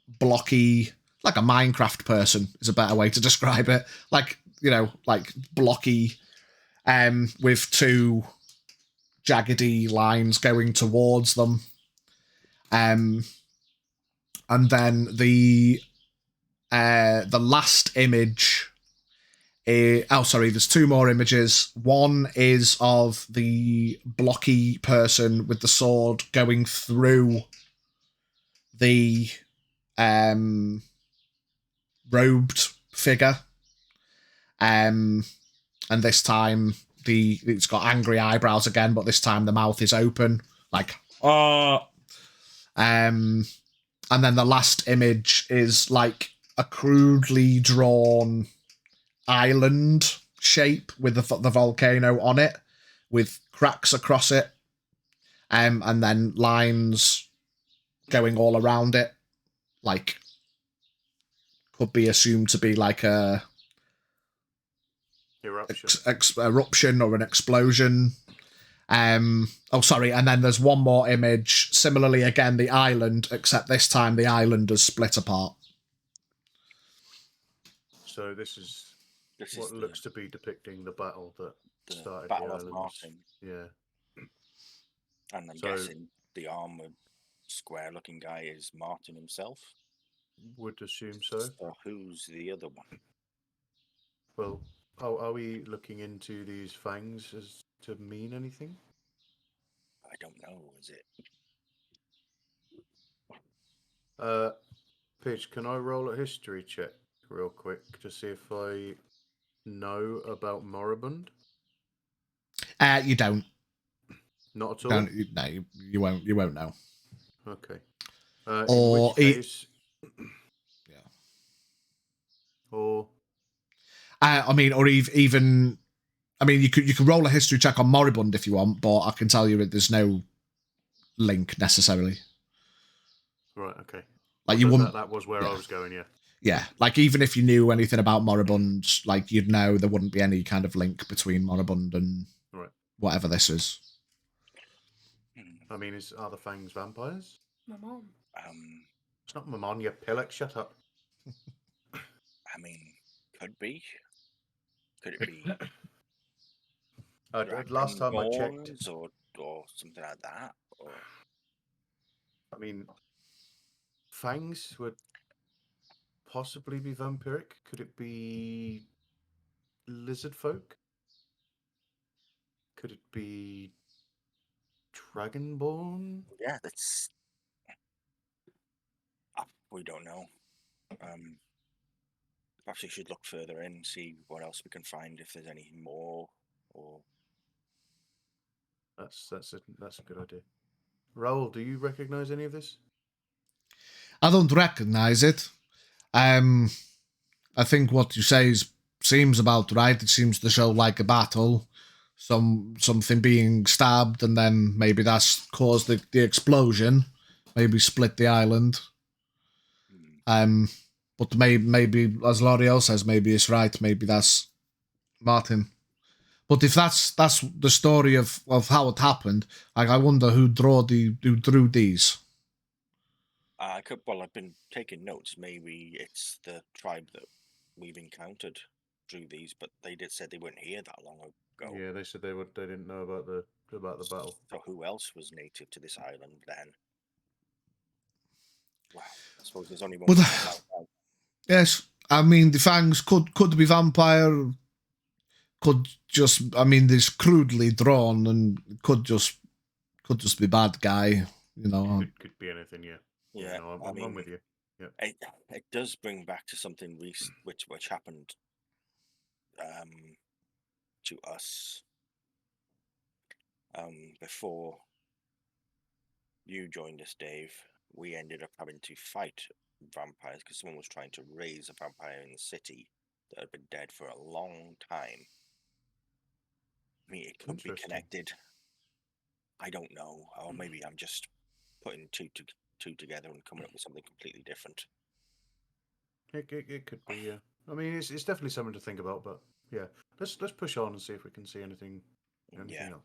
blocky, like a Minecraft person is a better way to describe it. Like, you know, like blocky, with 2 jaggedy lines going towards them. And then the last image there's 2 more images. One is of the blocky person with the sword going through the robed figure. And this time it's got angry eyebrows again, but this time the mouth is open, like and then the last image is like a crudely drawn island shape with the volcano on it, with cracks across it, and then lines going all around it, like could be assumed to be like a eruption or an explosion. And then there's one more image, similarly again the island, except this time the island is split apart. So this is what looks to be depicting the battle that started Battle the of islands. Martin. Yeah. And I'm guessing the armored, square-looking guy is Martin himself. Would assume so. So who's the other one? Well, are we looking into these fangs as to mean anything? I don't know, is it? Pitch, can I roll a history check real quick to see if I know about Moribund? You don't. Not at all? No, you won't. You won't know. Okay. Or in which case... yeah. Or... I mean, or even... I mean, you could roll a history check on Moribund if you want, but I can tell you that there's no link necessarily. Right, okay. Like you wouldn't... That was where I was going, yeah. Yeah, like even if you knew anything about Moribund, like you'd know there wouldn't be any kind of link between Moribund and whatever this is. I mean, are the fangs vampires? My mom. It's not Mammon, you pillock. Shut up. I mean, could be. Could it be? Last time I checked, or something like that. Or... I mean, fangs would possibly be vampiric. Could it be lizard folk? Could it be dragonborn? Yeah, that's... we don't know. Perhaps we should look further in, see what else we can find, if there's any more, or... That's a good idea. Raoul, do you recognize any of this? I don't recognize it. I think what you say seems about right. It seems to show like a battle, something being stabbed, and then maybe that's caused the explosion, maybe split the island. But maybe as L'Oreal says, maybe it's right. Maybe that's Martin. But if that's the story of how it happened, like I wonder who drew these. I've been taking notes. Maybe it's the tribe that we've encountered drew these, but they said they weren't here that long ago. Yeah, they said they didn't know about the battle. So who else was native to this island then? Well, I suppose there's only one. Well, way to find out. Yes, I mean the fangs could be vampire, could just, I mean, there's crudely drawn and could just be bad guy, you know. Could be anything, yeah. Yeah, No, I I'm mean, with you. it does bring back to something which happened to us before you joined us, Dave. We ended up having to fight vampires because someone was trying to raise a vampire in the city that had been dead for a long time. I mean, it could be Interesting. connected. I don't know, or maybe I'm just putting two together and coming up with something completely different. It could be, yeah. I mean, it's definitely something to think about, but yeah, let's push on and see if we can see anything Yeah. else.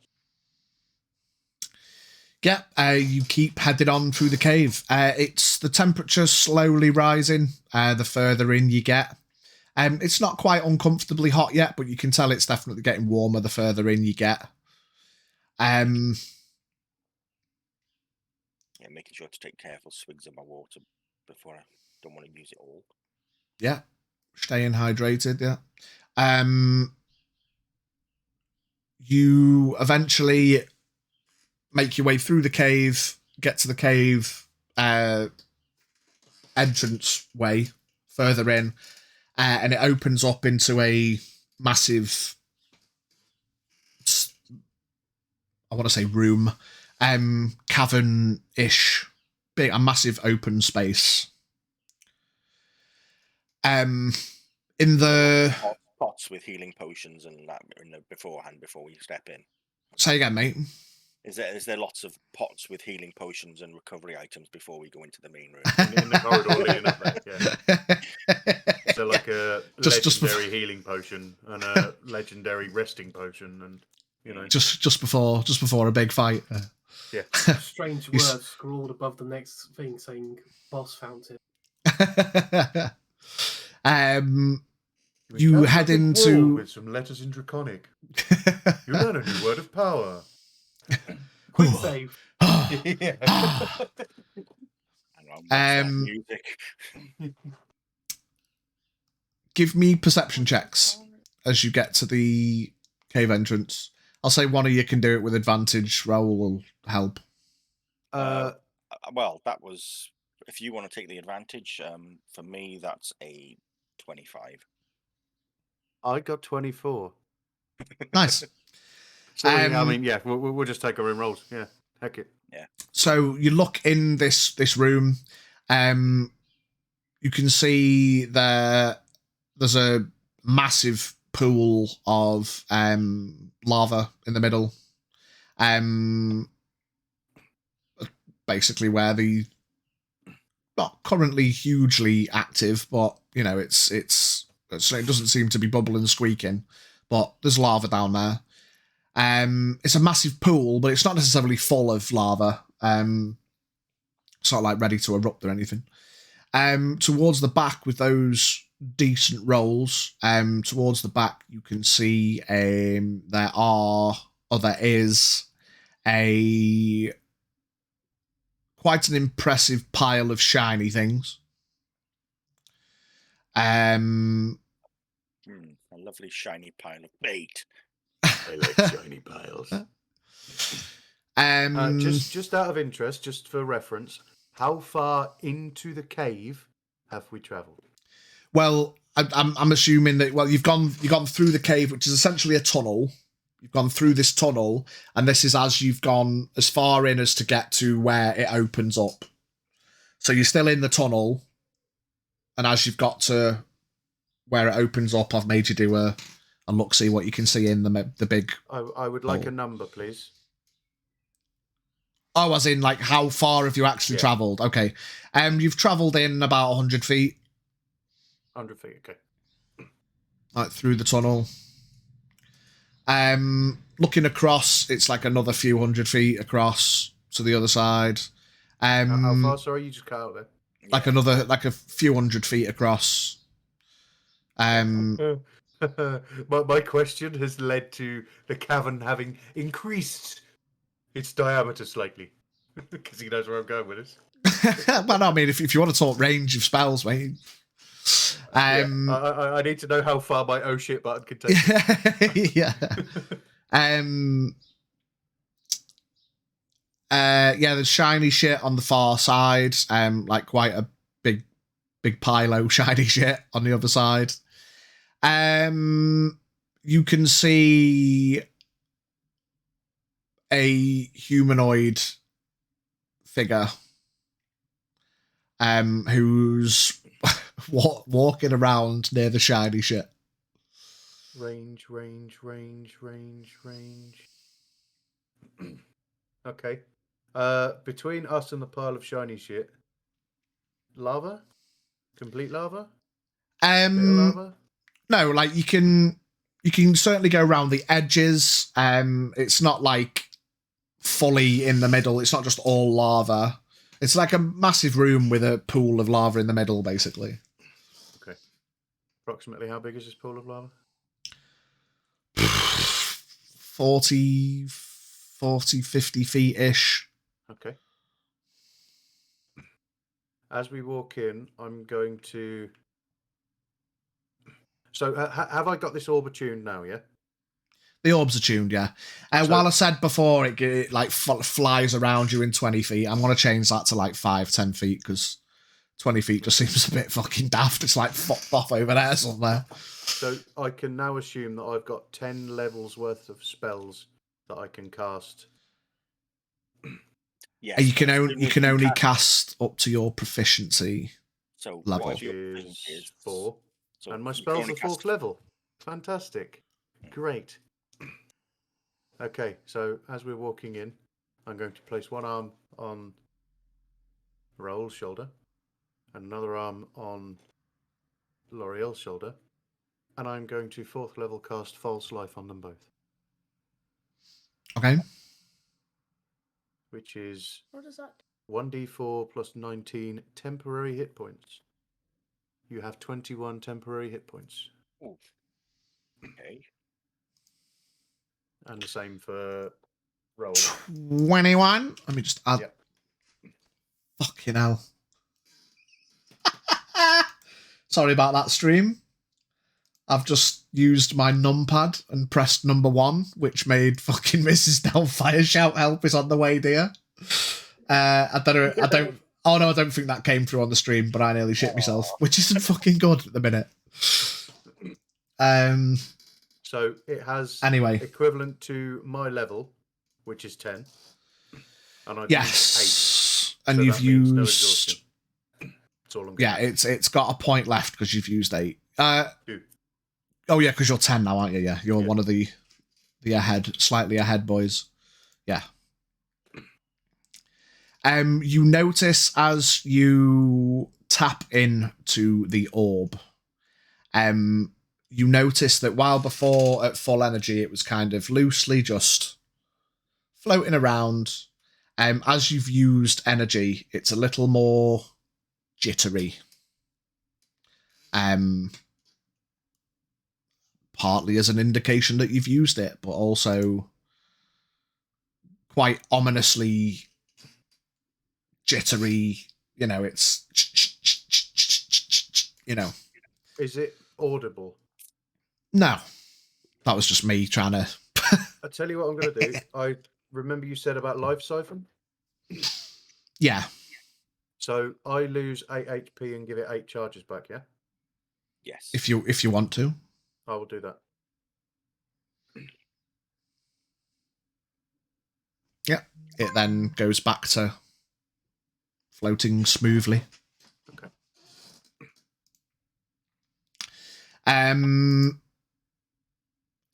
Yeah, you keep heading on through the cave. It's the temperature slowly rising the further in you get. It's not quite uncomfortably hot yet, but you can tell it's definitely getting warmer the further in you get. Yeah, making sure to take careful swigs of my water before I don't want to use it all. Yeah, staying hydrated, yeah. You eventually make your way through the cave, get to the cave entrance way further in, and it opens up into a massive, I want to say room, cavern-ish, a massive open space. In the Pots with healing potions and that beforehand before we step in. Say again, mate. Is there lots of pots with healing potions and recovery items before we go into the main room? In the corridor leading up there, yeah. So like a legendary healing potion and a legendary resting potion, and you know, just before a big fight. Yeah. Strange words scrawled above the next thing saying "boss fountain." You head into with some letters in Draconic. You learn a new word of power. Quick save. Music. Give me perception checks as you get to the cave entrance. I'll say one of you can do it with advantage. Raoul will help. Well, that was, if you want to take the advantage, for me, that's a 25. I got 24. Nice. So, I mean, yeah, we'll just take our own rolls. Yeah, heck it. Yeah. So you look in this room. You can see there's a massive pool of lava in the middle. Basically where the not currently hugely active, but you know it doesn't seem to be bubbling and squeaking, but there's lava down there. It's a massive pool, but it's not necessarily full of lava. Sort of like ready to erupt or anything. Towards the back with those decent rolls, towards the back you can see there is a quite an impressive pile of shiny things. A lovely shiny pile of bait. I like shiny piles. Just out of interest, just for reference, how far into the cave have we travelled? Well, I'm assuming that you've gone through the cave, which is essentially a tunnel. You've gone through this tunnel, and this is as you've gone as far in as to get to where it opens up. So you're still in the tunnel, and as you've got to where it opens up, I've made you do a look, see what you can see in the big. I would like a number, please. Oh, as in like how far have you actually travelled? Okay, you've travelled in about 100 feet. 100 feet, okay. Like through the tunnel. Looking across, it's like another few 100 feet across to the other side. How far? Sorry, you just cut out there. Like a few 100 feet across. my question has led to the cavern having increased its diameter slightly. Because he knows where I'm going with this. Well, no, I mean, if you want to talk range of spells, mate. I need to know how far my oh shit button can take me. Yeah. Yeah, there's shiny shit on the far side. Like quite a big pile shiny shit on the other side. You can see a humanoid figure who's walking around near the shiny shit. Range. Okay. Between us and the pile of shiny shit, lava? Complete lava? Bit of lava? No, like you can certainly go around the edges. It's not like fully in the middle. It's not just all lava. It's like a massive room with a pool of lava in the middle, basically. Okay. Approximately how big is this pool of lava? 40, 50 feet-ish. Okay. As we walk in, I'm going to... So, have I got this orb attuned now, yeah? The orbs are tuned, yeah. While I said before it like flies around you in 20 feet, I'm going to change that to like 5-10 feet because 20 feet just seems a bit fucking daft. It's like fucked off over there somewhere. So I can now assume that I've got 10 levels worth of spells that I can cast. Yes, You can only cast up to your proficiency level. Which is 4. So and my you can spell's only the 4th cast- level. Fantastic. Great. Okay, so as we're walking in, I'm going to place one arm on Raoul's shoulder and another arm on L'Oreal's shoulder, and I'm going to 4th level cast False Life on them both. Okay. Which is What does that? 1d4 plus 19 temporary hit points. You have 21 temporary hit points. Ooh. Okay. And the same for Raoul. 21. Let me just add. Yep. Fucking hell. Sorry about that, stream. I've just used my numpad and pressed number 1, which made fucking Mrs. Doubtfire shout help is on the way, dear. I don't. Oh no, I don't think that came through on the stream, but I nearly shit myself, which isn't fucking good at the minute. So it has Anyway, equivalent to my level, which is 10. And I've yes, used 8. and So you've that means no used. exhaustion. That's all I'm Yeah, gonna it's got a point left because you've used 8. 2. Oh yeah, because you're 10 now, aren't you? Yeah, you're one of the slightly ahead boys. Yeah. You notice as you tap into the orb, you notice that while before at full energy it was kind of loosely just floating around, as you've used energy, it's a little more jittery. Partly as an indication that you've used it, but also quite ominously jittery. You know, it's Is it audible? No, that was just me trying to. I'll tell you what I'm going to do. I remember you said about life siphon. Yeah. So I lose 8 HP and give it 8 charges back. Yeah. Yes. If you want to. I will do that. Yeah. It then goes back to floating smoothly. Okay.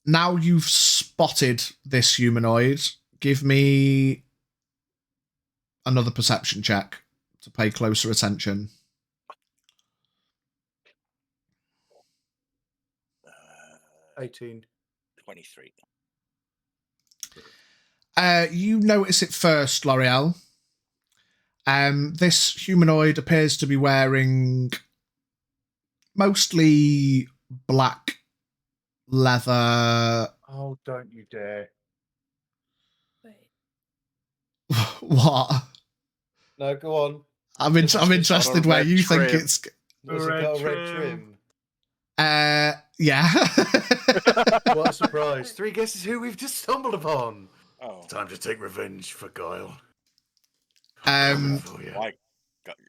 Now you've spotted this humanoid, give me another perception check to pay closer attention. 18. 23. You notice it first, L'Oreal. This humanoid appears to be wearing mostly black leather. Oh, don't you dare. Wait. What? No, go on. I'm It's interested got a where red you think trim. it's. Has it got a red trim? Yeah. What a surprise. 3 guesses who we've just stumbled upon. Oh, Time to take revenge for Guile. For you. why?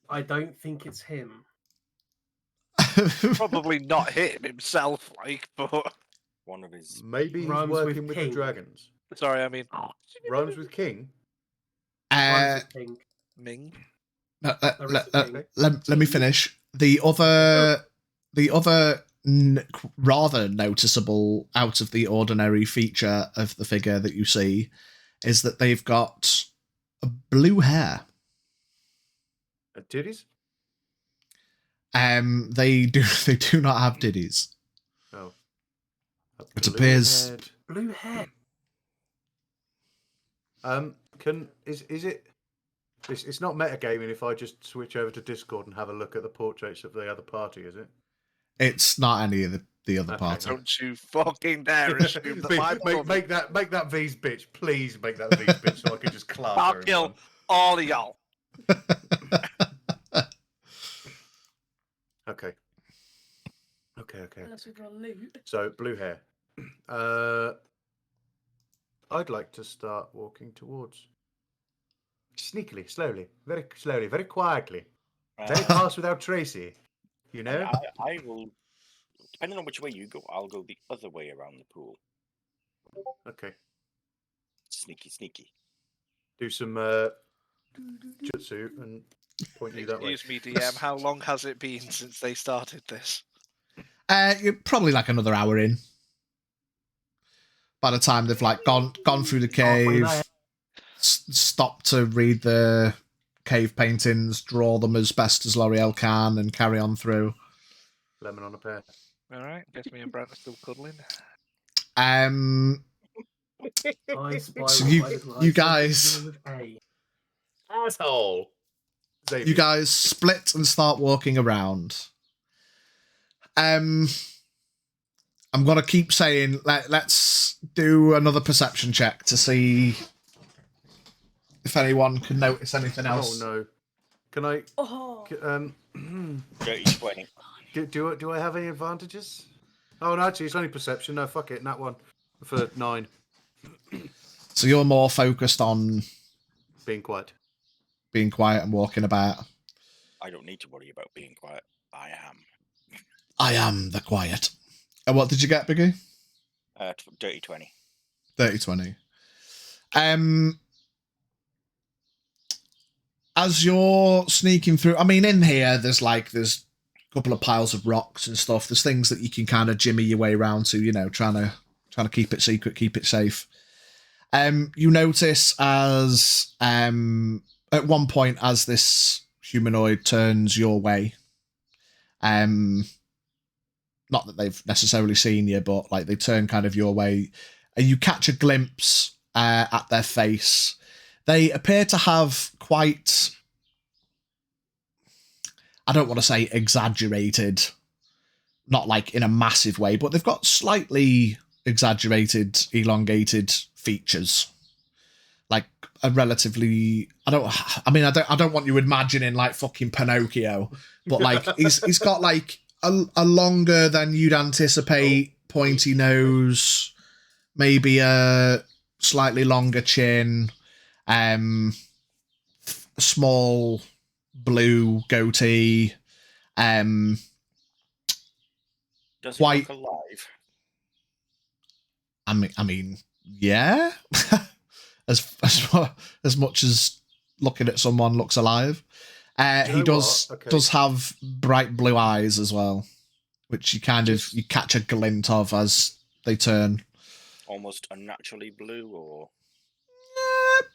I don't think it's him. Probably not him himself, like, but One of his. Maybe he's Rhymes with working with the king. dragons. sorry, I mean Rhymes with king? Rhymes with King. Ming. Let me finish. The other rather noticeable out of the ordinary feature of the figure that you see is that they've got blue hair. Titties? They do not have diddies. Oh. It appears- Blue-haired- Blue hair. Is it? It's not metagaming if I just switch over to Discord and have a look at the portraits of the other party, is it? It's not any of the other Okay. party. Don't you fucking dare assume that my make that V's bitch, please make that V's bitch so I can just clap I'll her in kill one. all of y'all. Okay. Okay. Unless we've got loot. So blue hair. I'd like to start walking towards. Sneakily, slowly, very quietly. Very fast without Tracy. You know? I will. Depending on which way you go, I'll go the other way around the pool. Okay. Sneaky. Do some jutsu and point you that way. Excuse me, DM. How long has it been since they started this? You're probably like another hour in. By the time they've like gone through the cave, stopped to read the cave paintings, draw them as best as L'Oreal can, and carry on through. Lemon on a pear. All right, guess me and Brent are still cuddling. I spy So what you- my little you eyes guys- begin with A. Asshole. You guys split and start walking around. I'm gonna keep saying let's do another perception check to see if anyone can notice anything else. Oh no. Can I? Oh. Dirty 20. Do I have any advantages? Oh no, actually, it's only perception. No, fuck it, that one for 9. So you're more focused on Being quiet. being quiet and walking about. I don't need to worry about being quiet. I am. I am the quiet. And what did you get, Biggie? Dirty 20. 30-20. As you're sneaking through, I mean, in here, there's a couple of piles of rocks and stuff. There's things that you can kind of jimmy your way around to, you know, trying to keep it secret, keep it safe. You notice as at one point as this humanoid turns your way, not that they've necessarily seen you, but like they turn kind of your way, and you catch a glimpse at their face. They appear to have quite, I don't want to say exaggerated, not like in a massive way, but they've got slightly exaggerated, elongated features. Like a relatively, I don't want you imagining like fucking Pinocchio, but like he's got like a longer than you'd anticipate pointy nose, maybe a slightly longer chin, small blue goatee, Does he Quite- look alive? I mean, yeah, as much as looking at someone looks alive. Do you He know does what? Okay. does have bright blue eyes as well, which you catch a glint of as they turn. Almost unnaturally blue, or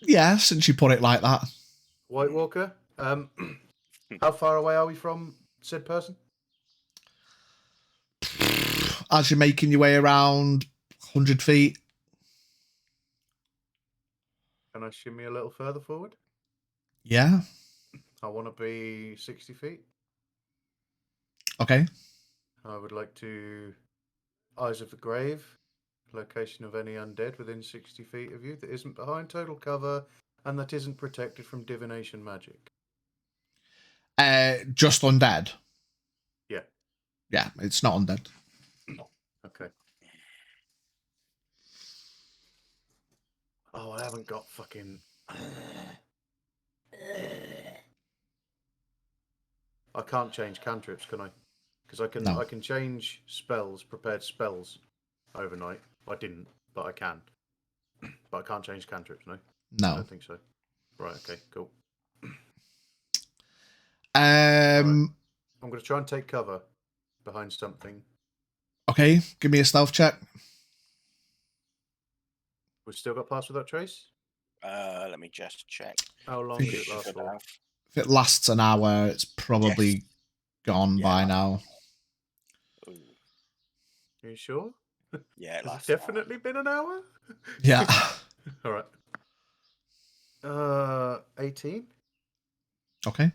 Yeah, since you put it like that. White Walker. How far away are we from said person? As you're making your way around 100 feet. Can I shimmy a little further forward? Yeah. I want to be 60 feet. Okay. I would like to Eyes of the Grave. Location of any undead within 60 feet of you that isn't behind total cover and that isn't protected from divination magic. Just undead. Yeah. Yeah, it's not undead. Okay. Oh, I haven't got fucking. I can't change cantrips, can I? Because I No. can change spells, prepared spells, overnight. I didn't, but I can. But I can't change cantrips. No, I No. don't think so. Right. Okay. Cool. Um. I'm going to try and take cover behind something. Okay, give me a stealth check. We've still got pass without trace. Let me just check. How long think did it last Should for? have. If it lasts an hour, it's probably Yes. gone Yeah, by like- now. Ooh. Are you sure? Yeah, it Has it lasts an hour. definitely been an hour? Yeah. All right. 18. Okay.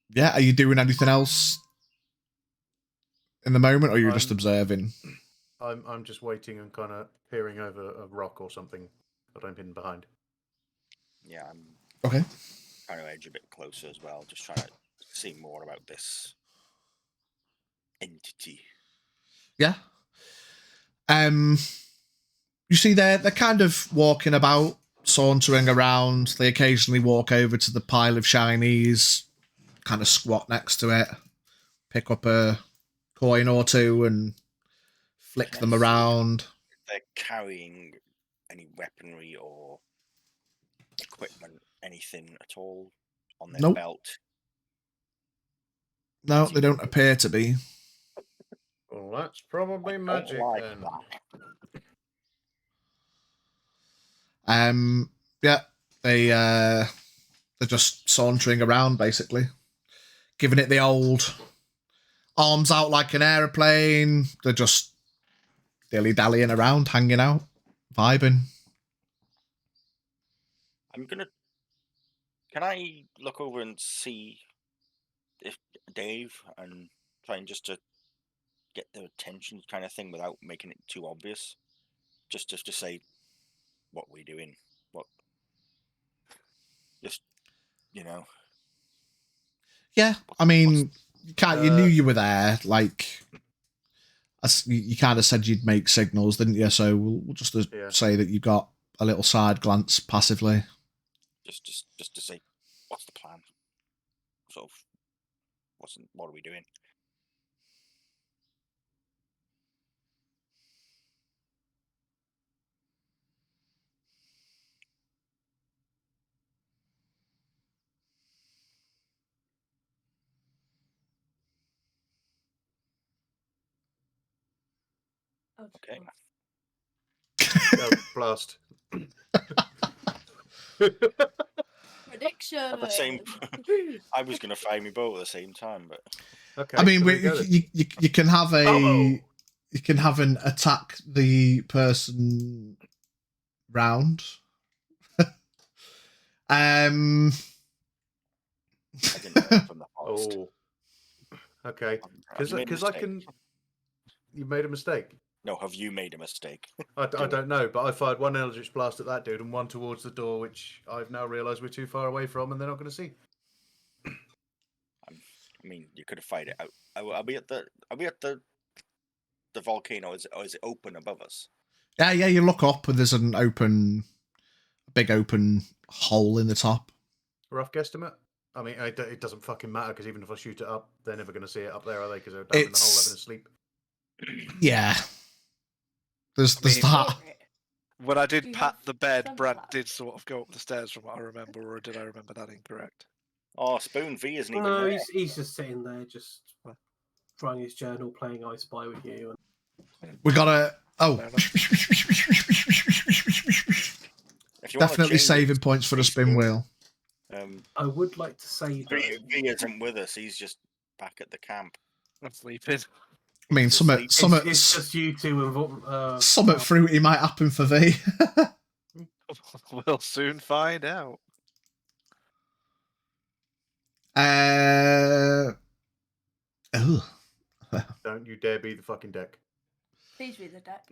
Yeah, are you doing anything else in the moment, or you're just observing? I'm just waiting and kind of peering over a rock or something that I'm hidden behind. Yeah, I'm Okay. trying to edge a bit closer as well, just trying to see more about this entity. Yeah. You see, they're kind of walking about, sauntering around. They occasionally walk over to the pile of shinies, kind of squat next to it, pick up a coin or two, and flick Can I them see around. if they're carrying any weaponry or equipment, anything at all on their Nope. belt. No, they don't appear to be. Well, that's probably I don't magic like then. that. Yeah, they're just sauntering around, basically, giving it the old arms out like an aeroplane. They're just dilly-dallying around, hanging out, vibing. Can I look over and see if Dave and trying just to get their attention kind of thing without making it too obvious? Just to say what we're doing. Just, Yeah, I mean, you knew you were there. Like, you kind of said you'd make signals, didn't you? So we'll just say that you got a little side glance passively. Just to say, what's the plan? Sort of, what are we doing? Okay. Oh, blast. Prediction. At the same, I was going to fire me both at the same time, but Okay. I mean, so there you go then. you can have a Oh. you can have an attack the person round. I didn't know from the forest. Oh. Okay. Have you made a Because I mistake? can. You made a mistake. No, have you made a mistake? I don't know, but I fired one Eldritch Blast at that dude and one towards the door, which I've now realised we're too far away from and they're not going to see. I mean, you could have fired it out. Are we at the volcano? Is it open above us? Yeah. You look up and there's a big open hole in the top. Rough guesstimate? I mean, it doesn't fucking matter because even if I shoot it up, they're never going to see it up there, are they? Because they're down in the hole having a sleep. Yeah. There's that. When I did Do you pat have the bed, Brad sunflower? did sort of go up the stairs from what I remember, or did I remember that incorrect? Oh, Spoon V isn't even No, there. he's just sitting there, just writing his journal, playing I Spy with you. We gotta. Oh. Fair enough. If you want to Definitely change saving it, points for the say spin Spoon. wheel. I would like to say though, V isn't with us. He's just back at the camp. I'm sleeping. I mean, It's summit it's just you two and summit fruity might happen for V. We'll soon find out. Don't you dare be the fucking deck. Please be the deck.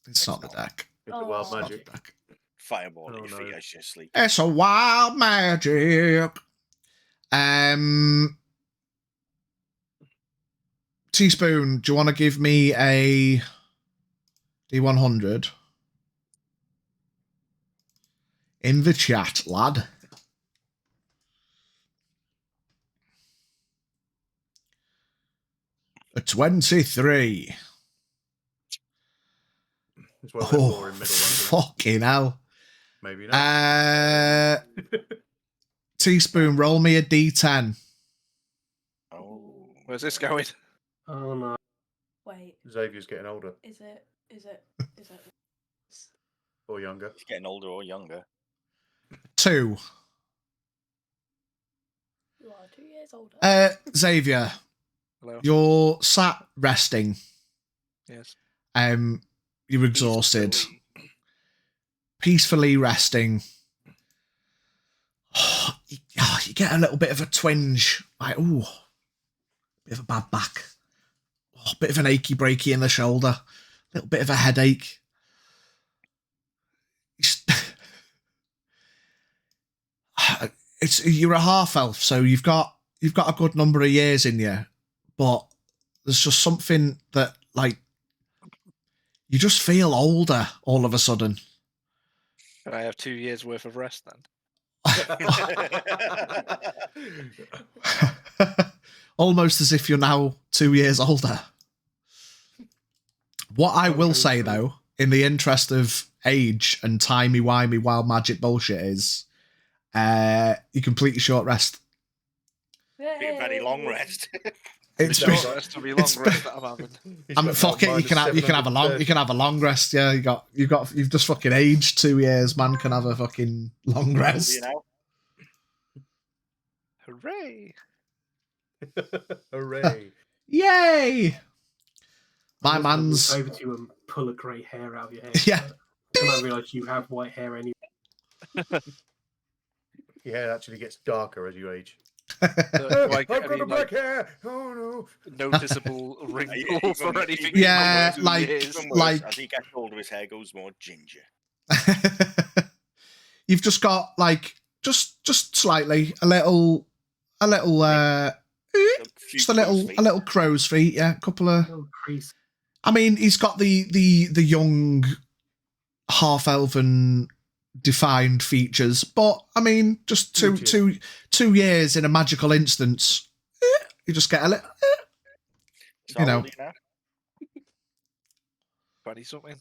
It's not the deck. It's a wild Oh. It's not magic. the deck. Fireball Oh, at your feet no. as you sleep. It's a wild magic. Teaspoon, do you want to give me a D100 in the chat, lad? A 23. It's one of the Oh, boring middle ones. fucking hell. Maybe not. Teaspoon, roll me a D10. Oh. Where's this going? Oh no. Wait, Xavier's getting older is it? or younger. He's getting older or younger. 2. You are 2 years older. Xavier, Hello. you're sat resting. Yes. You're exhausted. Peacefully resting. You get a little bit of a twinge. Like, ooh, bit of a bad back. Oh, bit of an achy breaky in the shoulder. A little bit of a headache. You're a half elf, so you've got a good number of years in you, but there's just something that, like, you just feel older all of a sudden. Can I have 2 years worth of rest then? Almost as if you're now 2 years older. What I will say, though, in the interest of age and timey-wimey wild magic bullshit, is you complete your short rest. Be a very long rest. It's Short rest will be long rest that I'm having. fuck it. You can have a long rest. Yeah, you've just fucking aged 2 years. Man can have a fucking long rest. You know? Hooray! Hooray. Yay! My I'm just gonna man's walk over to you and pull a grey hair out of your hair. Yeah. And I realise you have white hair anyway. Your hair actually gets darker as you age. Do I I've get got any, a black hair. Oh no. noticeable wrinkles or anything? in Yeah, the like- years? Even worse, Like- as he gets older, his hair goes more ginger. You've just got, like, just slightly a little just a little crow's feet. Yeah, a couple of. Little crease. I mean, he's got the young half elven defined features, but I mean, just two years in a magical instance, you just get a little, So you how know. old are now? 20 something.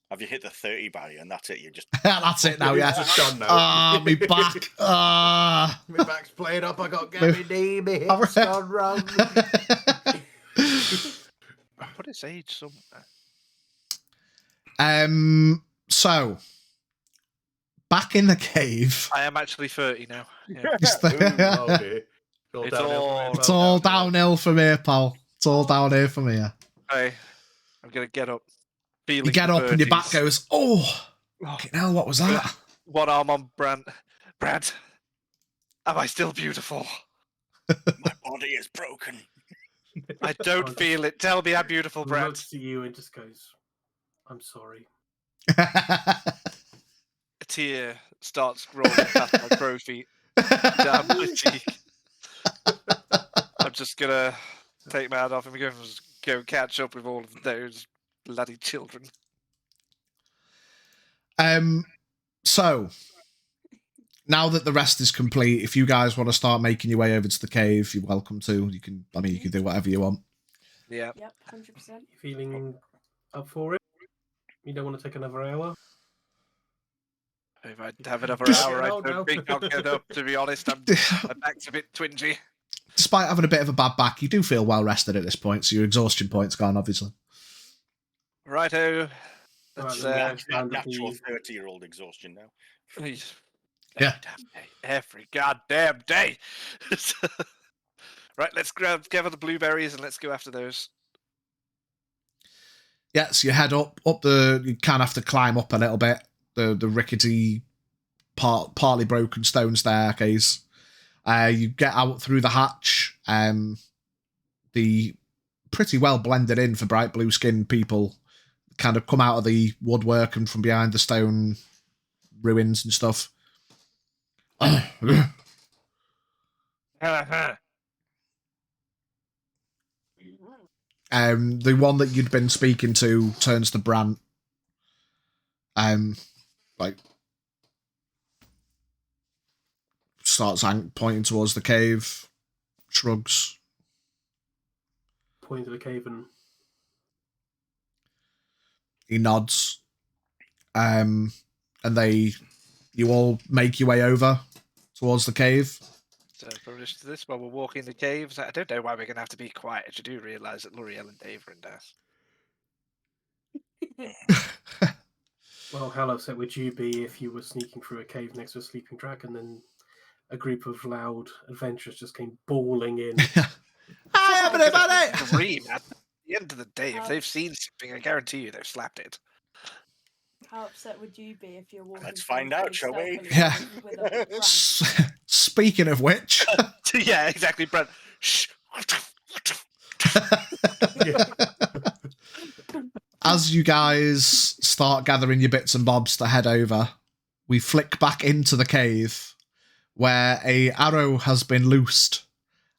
Have you hit the 30 barrier and that's it? You're just That's it now. Yeah. It's done now. Me back. My back's played up. I got get me knee. My hips gone wrong. I put his age somewhere. So back in the cave. I am actually 30 now. Yeah. Oh, dear. It's It's all all downhill from here, pal. It's all down here from here. Hey, I'm gonna get up. Feeling You get up and your back 30s. goes, oh, Oh, fucking hell, what was that? one arm on Brant. Brant, am I still beautiful? my body is broken. I don't feel it. Tell me I'm beautiful, Brant. Looks at you and just goes, "I'm sorry." A tear starts rolling past my crow feet down my cheek. I'm just gonna take my hand off and go catch up with all of those bloody children. So now that the rest is complete, if you guys want to start making your way over to the cave, you're welcome to. You can do whatever you want. Yeah. Yep, 100%. You feeling up for it? You don't want to take another hour? If I have another Just- hour, I No, don't no. think I'll get up, to be honest. My back's a bit twingy. Despite having a bit of a bad back, you do feel well rested at this point, so your exhaustion point's gone, obviously. Righto. Let's, Right, Natural 30-year-old exhaustion now. please. Yeah. Every goddamn day. Right, let's gather the blueberries and let's go after those. Yeah, so you head up the. You kind of have to climb up a little bit the rickety, partly broken stone staircase. You get out through the hatch. The the pretty well blended in for bright blue skinned people kind of come out of the woodwork and from behind the stone ruins and stuff. The one that you'd been speaking to turns to Brant. Like starts pointing towards the cave, shrugs. Pointing to the cave and he nods. And you all make your way over towards the cave. So for this, while we're walking the caves, I don't know why we're going to have to be quiet. You do realise that L'Oreal and Dave are in death. well, how upset would you be if you were sneaking through a cave next to a sleeping dragon, then a group of loud adventurers just came bawling in? Hi, everybody! Dream. At the end of the day, if they've seen something, I guarantee you they've slapped it. How upset would you be if you're walking? Let's through a find out, cave shall we? stealthily Yeah. with a prank? Speaking of which, Yeah, exactly, Brent. Shh. as you guys start gathering your bits and bobs to head over, we flick back into the cave where a arrow has been loosed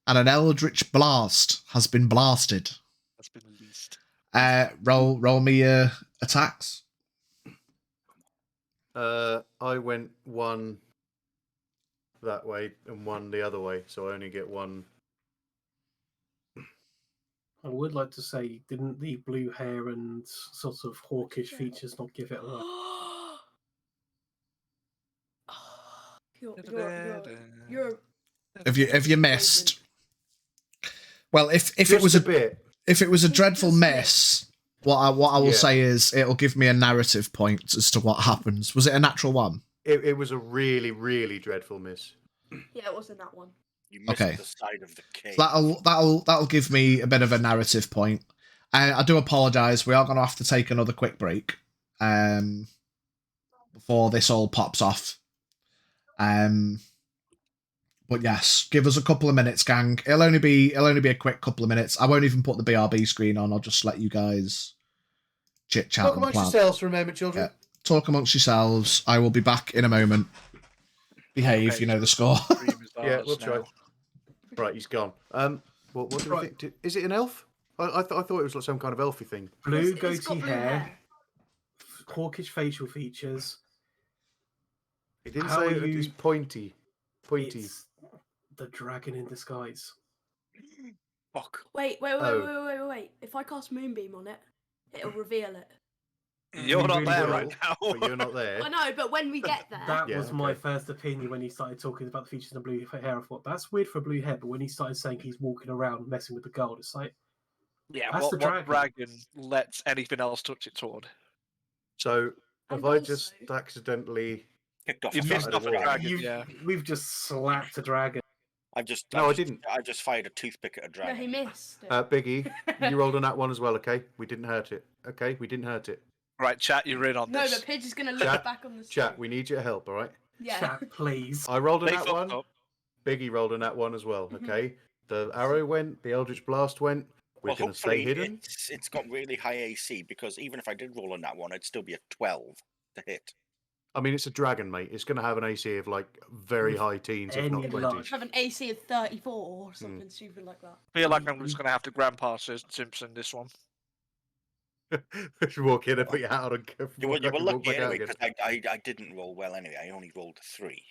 and an eldritch blast has been blasted. That's been released. Roll me attacks. I went one that way and one the other way, so I only get one. I would like to say, didn't the blue hair and sort of hawkish features not give it away? You're If you missed, well, if it Just was a bit. if it was a Just dreadful a bit. miss, what I will Yeah. say is it'll give me a narrative point as to what happens. Was it a natural one? It was a really, really dreadful miss. Yeah, it wasn't that one. You missed Okay. the side of the cave. So that'll give me a bit of a narrative point. I do apologise. We are going to have to take another quick break before this all pops off. But yes, give us a couple of minutes, gang. It'll only be a quick couple of minutes. I won't even put the BRB screen on. I'll just let you guys chit chat. Talk amongst yourselves for a moment, children. Yeah. Talk amongst yourselves. I will be back in a moment. Behave, Okay, you know so the score. Dream is Yeah, ours we'll try. now. Right, he's gone. What do we think? Is it an elf? I thought it was like some kind of elfy thing. Blue It's got goatee blue hair, hawkish facial features. It didn't How say are it's you- pointy. It's the dragon in disguise. Fuck. Wait. Oh. Wait. If I cast Moonbeam on it, it'll reveal it. You're We not really there will. right now. But you're not there. I know, but when we get there, That Yeah, was my okay. first opinion when he started talking about the features of blue hair. I thought that's weird for blue hair, but when he started saying he's walking around messing with the gold, it's like Yeah, That's what the dragon. dragon. Lets anything else touch its sword? So And have I just also- accidentally? Kicked off You a missed started off a a wall. dragon, You've- yeah. we've just slapped a dragon. I just No, I didn't. I just fired a toothpick at a no, dragon. he missed it. Biggie, you rolled on that one as well. Okay, we didn't hurt it. Okay, we didn't hurt it. Right, chat, you're in on No, this. but Pidge is gonna look Chat- back on the Chat, screen. we need your help. All right. Yeah. Chat, please. I rolled on They that fucked one. up. Biggie rolled on that one as well. Mhm. Okay. The arrow went. The Eldritch Blast went. We're Well, going to stay hopefully hidden. it's got really high AC because even if I did roll on that one, it'd still be a 12 to hit. I mean, it's a dragon, mate. It's going to have an AC of like very With high teens, if not any 20. luck. Have an AC of 34 or something stupid like that. I feel like I'm just going to have to Grandpa Simpson this one. You walk in and put your hat on and go. You were walk lucky back out anyway again. because I didn't roll well anyway. I only rolled a 3,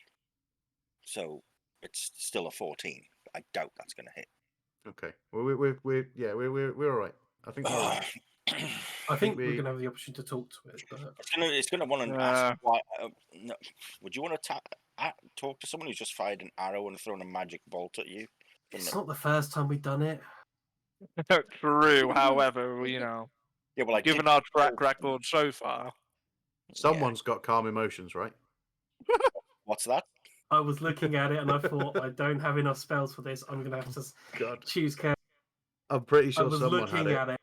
so it's still a 14. I doubt that's going to hit. Okay. Well, we're all right. I think we're all right. I think we- we're gonna have the option to talk to it, but It's gonna want to ask why. No, would you want to talk to someone who's just fired an arrow and thrown a magic bolt at you? it's not the first time we've done it. True, however, you know, Yeah, well, given our track record so far. Someone's got calm emotions, right? What's that? I was looking at it and I thought I don't have enough spells for this. I'm gonna have to God. choose care. I'm pretty I sure was someone had looking it. at it.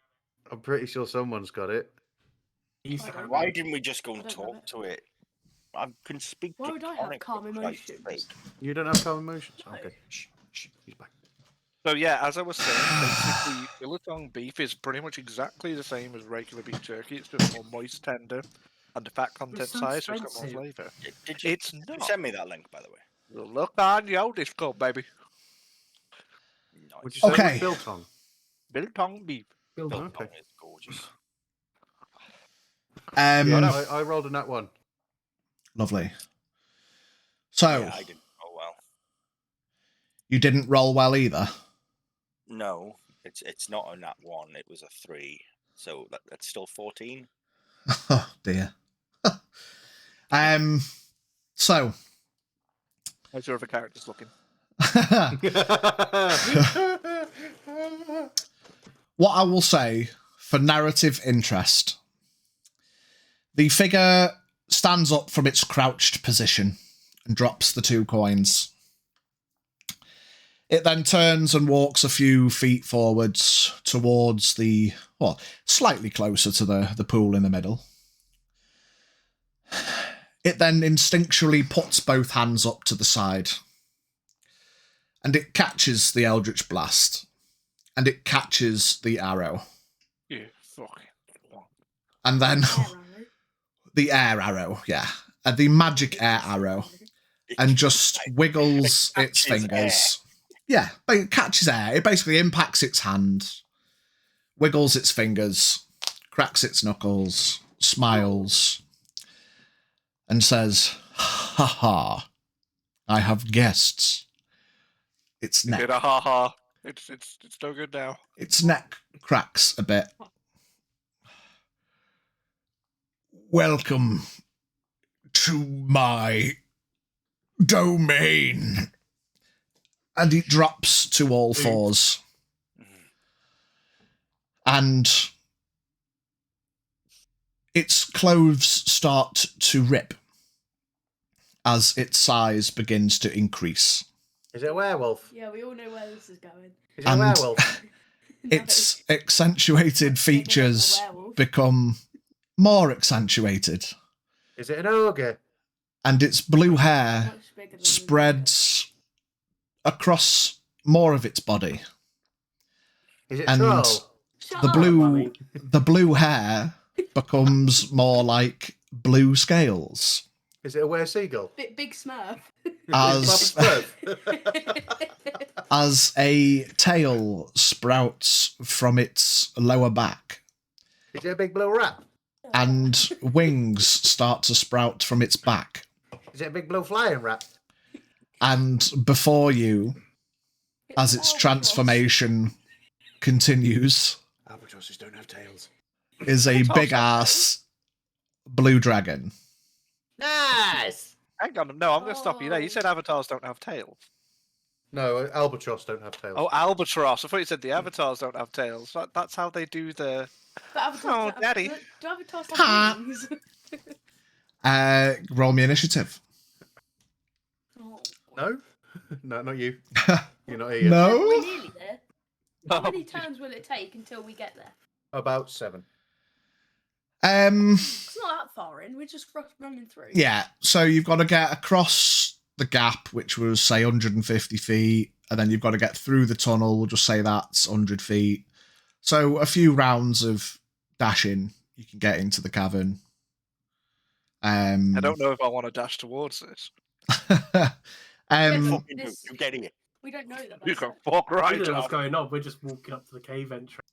I'm pretty sure someone's got it. I used to have Why it. didn't we just go I and don't have talk it. to it? I can speak. Why would I have Draconic, calm for Christ's emotions? sake. You don't have calm emotions? No. Okay. Shh, he's back. So yeah, as I was saying, basically biltong beef is pretty much exactly the same as regular beef jerky. It's just more moist, tender, and the fat content so high, so it's got more expensive. flavour. Did you It's not. send me that link, by the way? Look on your Discord, baby. Would you Nice. say Okay. it was biltong? Biltong beef. Biltong. Biltong Okay. is gorgeous. Yeah, Um, I rolled a nat 1. lovely. So Yeah, I didn't. Oh well. you didn't roll well either. No, it's not a nat 1. It was a 3. So that's still 14. Oh dear. So How's your other characters looking? what I will say for narrative interest, the figure stands up from its crouched position and drops the 2 coins. It then turns and walks a few feet forwards towards slightly closer to the pool in the middle. It then instinctually puts both hands up to the side. And it catches the Eldritch Blast. And it catches the arrow. You fucking. And then Air arrow. the air arrow, yeah. And the magic air arrow. And just wiggles its catches fingers. Yeah, but it catches air. It basically impacts its hand, wiggles its fingers, cracks its knuckles, smiles, and says, "Ha ha, I have guests." Its neck, Did a ha ha. It's no good now. its neck cracks a bit. "Welcome to my domain." And it drops to all fours. And its clothes start to rip as its size begins to increase. Is it a werewolf? Yeah, we all know where this is going. Is it a And- werewolf? No. Its accentuated Bigger than a features werewolf. become more accentuated, Is it an ogre? and its blue hair Much bigger than the spreads across more of its body. Is it And troll? Shut the up, blue Mummy. the blue hair becomes more like blue scales Is it a were-seagull? Big Smurf. as Papa as a tail sprouts from its lower back Is it a big blue rat? and wings start to sprout from its back. Is it a big blue flying rat? And before you, as its transformation continues, Albatrosses don't have tails. is a big ass blue dragon. Nice! Hang on, no, I'm going to stop you there. You said avatars don't have tails. No, albatross don't have tails. Oh, albatross. I thought you said the avatars don't have tails. That's how they do the. But avatars, Oh, Daddy. Do avatars Ha. have wings? Roll me initiative. Oh. No? No, not you. You're not here yet. We're No? nearly there. How many turns will it take until we get there? About 7. It's not that far in. We're just running through. Yeah, so you've got to get across the gap, which was, say, 150 feet, and then you've got to get through the tunnel, we'll just say that's 100 feet. So a few rounds of dashing, you can get into the cavern. I don't know if I want to dash towards this. um, This- You get here. We don't know that. You that's can it. fuck We right don't know what's off. going on. We're just walking up to the cave entrance.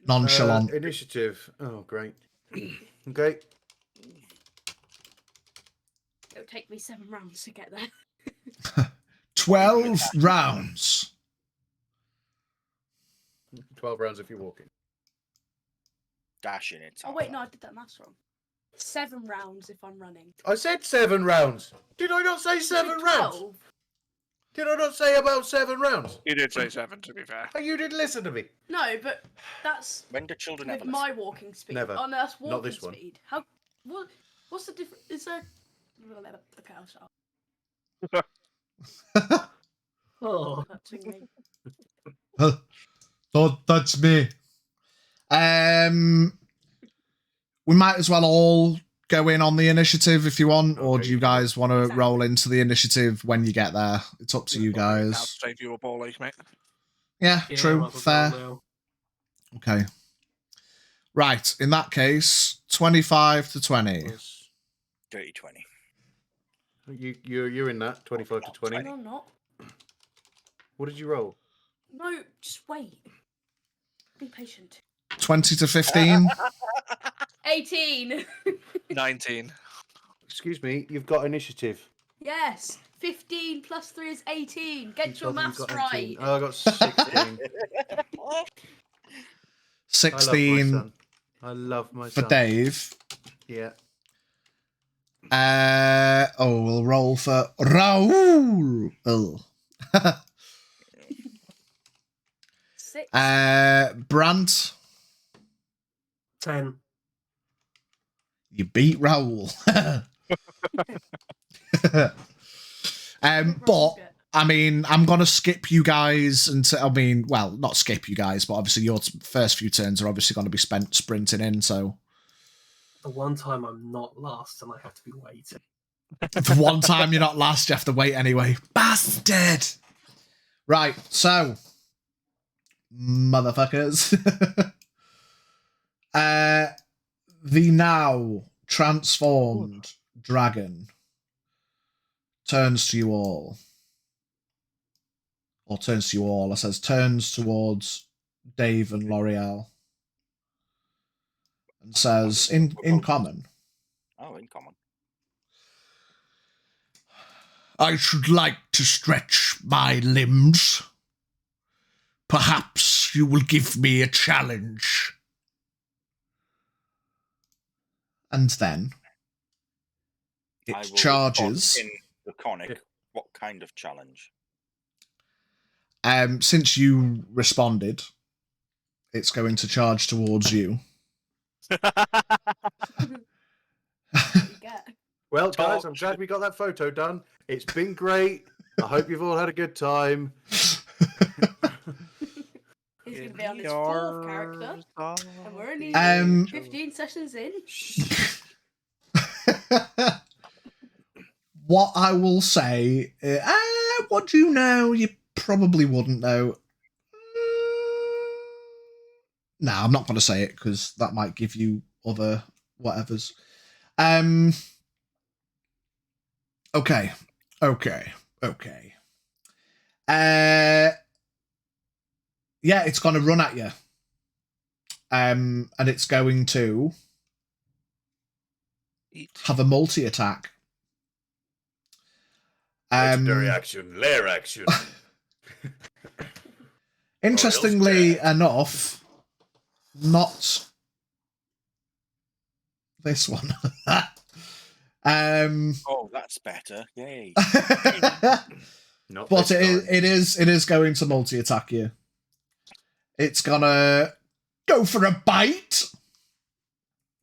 nonchalant. Initiative. Oh, great. Okay. It'll take me 7 rounds to get there. 12 rounds. 12 rounds if you're walking. Dashing it. Oh wait, no, I did that maths wrong. 7 rounds if I'm running. I said 7 rounds. Did I not say 7 rounds? 12. Did I not say about 7 rounds? You did say 7, to be fair. Oh, you didn't listen to me. No, but that's When do children with ever my walking speed. Never. Oh no, that's walking Not this one. speed. How? What's the difference? Is there? Okay, I'll stop. Oh, Touching me. Don't touch me. We might as well all go in on the initiative if you want, or do you guys want to roll into the initiative when you get there? It's up to you I'll guys. save you a ball ache, mate. Yeah, Yeah, true, might as well fair. go now. Okay. Right, in that case, 25 to 20. Plus- Dirty 20. You're in that 25 to 20. No, I'm not. What did you roll? No, just wait. Be patient. 20 to 15. 18. 19. Excuse me, you've got initiative. Yes. 15 plus 3 is 18. Get You your told me you maths got right. 18. Oh, I got 16. I love 16 my son. I love my for son. Dave. Yeah. We'll roll for Raoul. 6. Brant, 10. you beat Raoul. But I mean, I'm gonna skip you guys until not skip you guys, but obviously your first few turns are obviously going to be spent sprinting in. So The one time I'm not last and I have to be waiting. the one time you're not last, you have to wait anyway. Bastard. Right, so motherfuckers. The now transformed dragon turns to you all. Or turns to you all. It says turns towards Dave and L'Oreal. And says, in common, Oh, in common. I should like to stretch my limbs. Perhaps you will give me a challenge. And then it I will charges. respond in laconic. What kind of challenge? Since you responded, it's going to charge towards you. Well, guys, I'm glad we got that photo done. It's been great. I hope you've all had a good time. He's going to be on his 4th character. And we're only 15 sessions in. What I will say, what do you know? You probably wouldn't know. No, I'm not going to say it because that might give you other whatevers. Okay. Yeah, it's going to run at you. And it's going to have a multi-attack. Legendary action, lair action. Interestingly enough, not this one. Oh, that's better. Yay. Not But this it is going to multi-attack you. It's gonna go for a bite.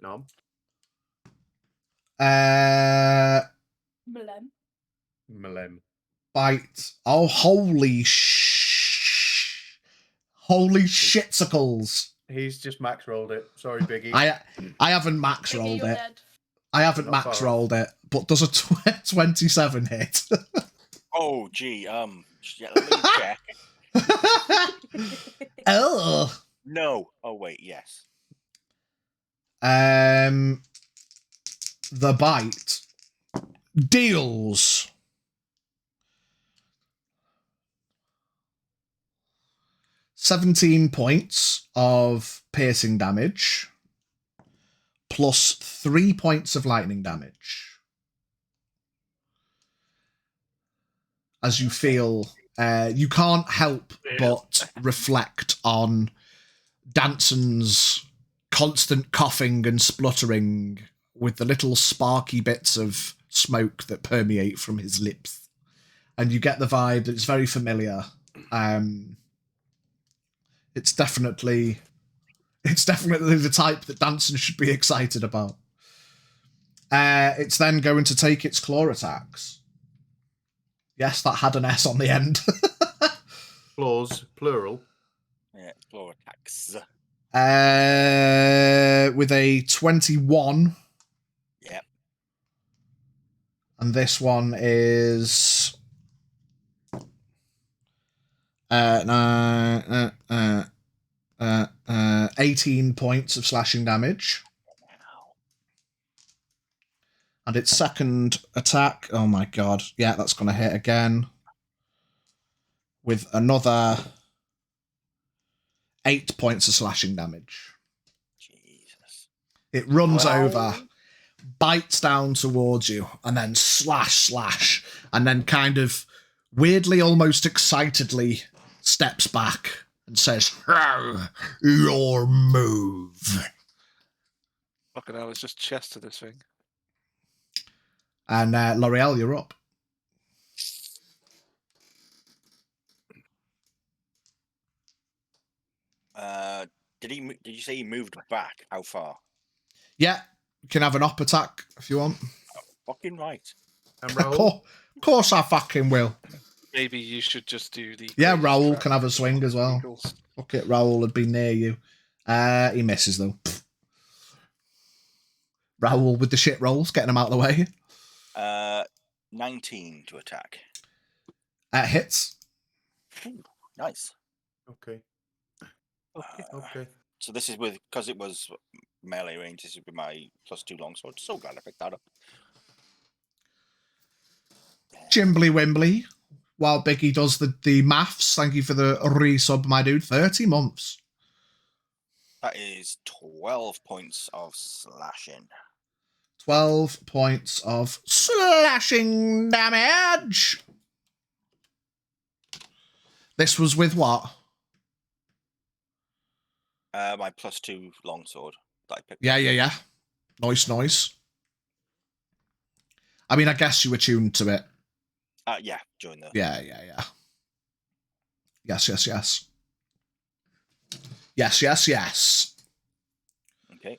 No. Malem. Bite. Oh, holy shitsicles. He's just max rolled it. Sorry, Biggie. I haven't max Biggie, rolled you're it. dead. I haven't Not max far rolled it, but does a 27 hit? Oh, gee. Yeah, let me check. Oh. No. Oh, wait. Yes. The bite deals 17 points of piercing damage plus 3 points of lightning damage. As you feel, you can't help but reflect on Danson's constant coughing and spluttering with the little sparky bits of smoke that permeate from his lips. And you get the vibe that it's very familiar. It's definitely the type that Danson should be excited about. It's then going to take its claw attacks. Yes, that had an S on the end. Claws, plural. Yeah, claw attacks. With a 21. Yep. And this one is Uh, 18 points of slashing damage. And its second attack, oh my god, yeah, that's going to hit again. With another 8 points of slashing damage. Jesus. It runs Wow. over, bites down towards you, and then slash, and then kind of weirdly, almost excitedly steps back and says, "Your move." Fucking hell, it's just chest to this thing. And L'Oreal, you're up. Did you say he moved back? How far? Yeah, you can have an up attack if you want. Fucking right. And Of Raoul? course I fucking will. Maybe you should just do the. Yeah, greatest Raoul trap can have a swing as well. Eagles. Fuck it, Raoul would be near you. He misses though. Raoul with the shit rolls, getting him out of the way. 19 to attack. Hits. Ooh, nice. Okay. Okay. Okay. So this is because it was melee range. This is with my +2 longsword. So glad I picked that up. Jimbly Wimbly. While Biggie does the maths, thank you for the resub, my dude. 30 months. That is 12 points of slashing. 12 points of slashing damage. This was with what? My +2 longsword that I picked. Yeah. Nice. I mean, I guess you were tuned to it. Yeah, during the. Yeah. Yes. Okay.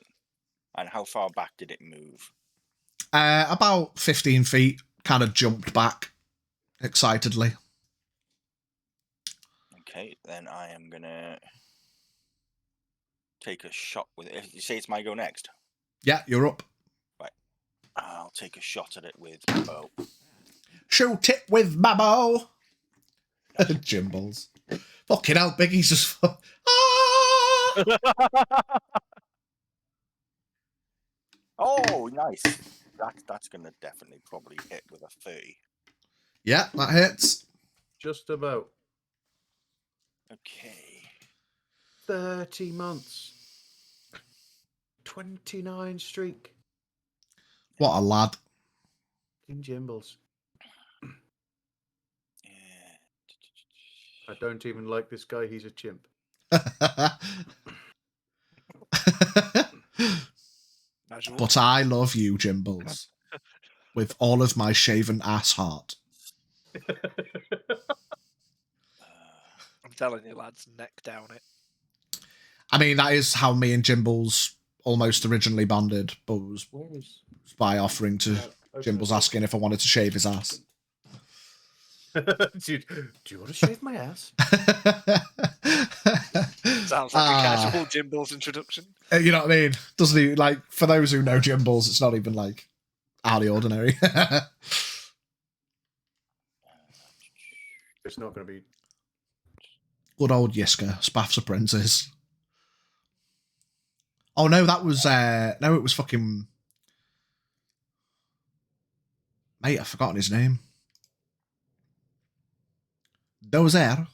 And how far back did it move? About 15 feet, kind of jumped back excitedly. Okay, then I am gonna take a shot with it. You say it's my go next? Yeah, you're up. Right. I'll take a shot at it with my bow. Shoot it with my bow. Jimbles. Fucking hell, Biggie's just... Ah! Oh, nice. That's gonna definitely probably hit with a 30. Yeah, that hits. Just about. Okay. 30 months. 29 streak. What a lad. In Jimbles. Yeah. I don't even like this guy. He's a chimp. Casual. But I love you, Jimbles. With all of my shaven ass heart. I'm telling you, lads, neck down it. I mean, that is how me and Jimbles almost originally bonded, but it was by offering to Jimbles asking if I wanted to shave his ass. Dude, do you want to shave my ass? Sounds like a casual Jimbles introduction. You know what I mean? Doesn't he, like, for those who know Jimbles, it's not even like out of the ordinary. It's not going to be. Good old Yiska, Spaff's apprentice. Oh no, that was no, it was fucking mate, I've forgotten his name. Dozer.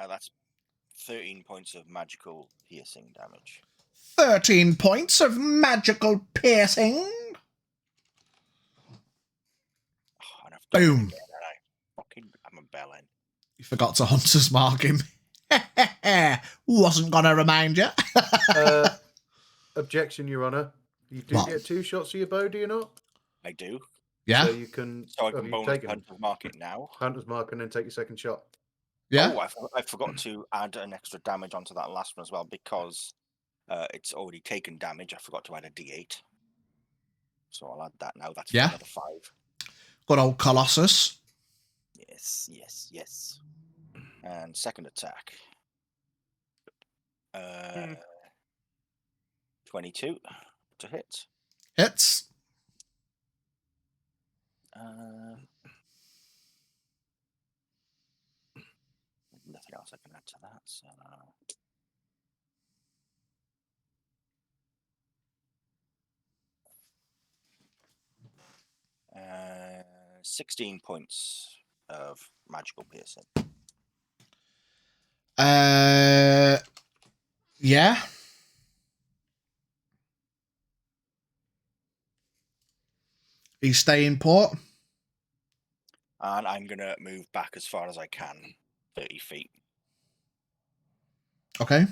That's 13 points of magical piercing damage. 13 points of magical piercing. Oh, and I've Boom. Again, I'm a bellend. You forgot to Hunter's mark him. Wasn't gonna remind you. Objection, Your Honour. You do What? get 2 shots of your bow, do you not? I do. Yeah, So you can. So I have can you bonus taken Hunter's mark it now. Hunter's mark and then take your second shot. yeah. Oh, I forgot to add an extra damage onto that last one as well because it's already taken damage. I forgot to add a D8. So I'll add that now. That's Yeah. another 5. Good old Colossus. Yes. And second attack. 22 to hit. Hits. else I can add to that. So. 16 points of magical piercing. Yeah. He's staying put. And I'm going to move back as far as I can, 30 feet. Okay.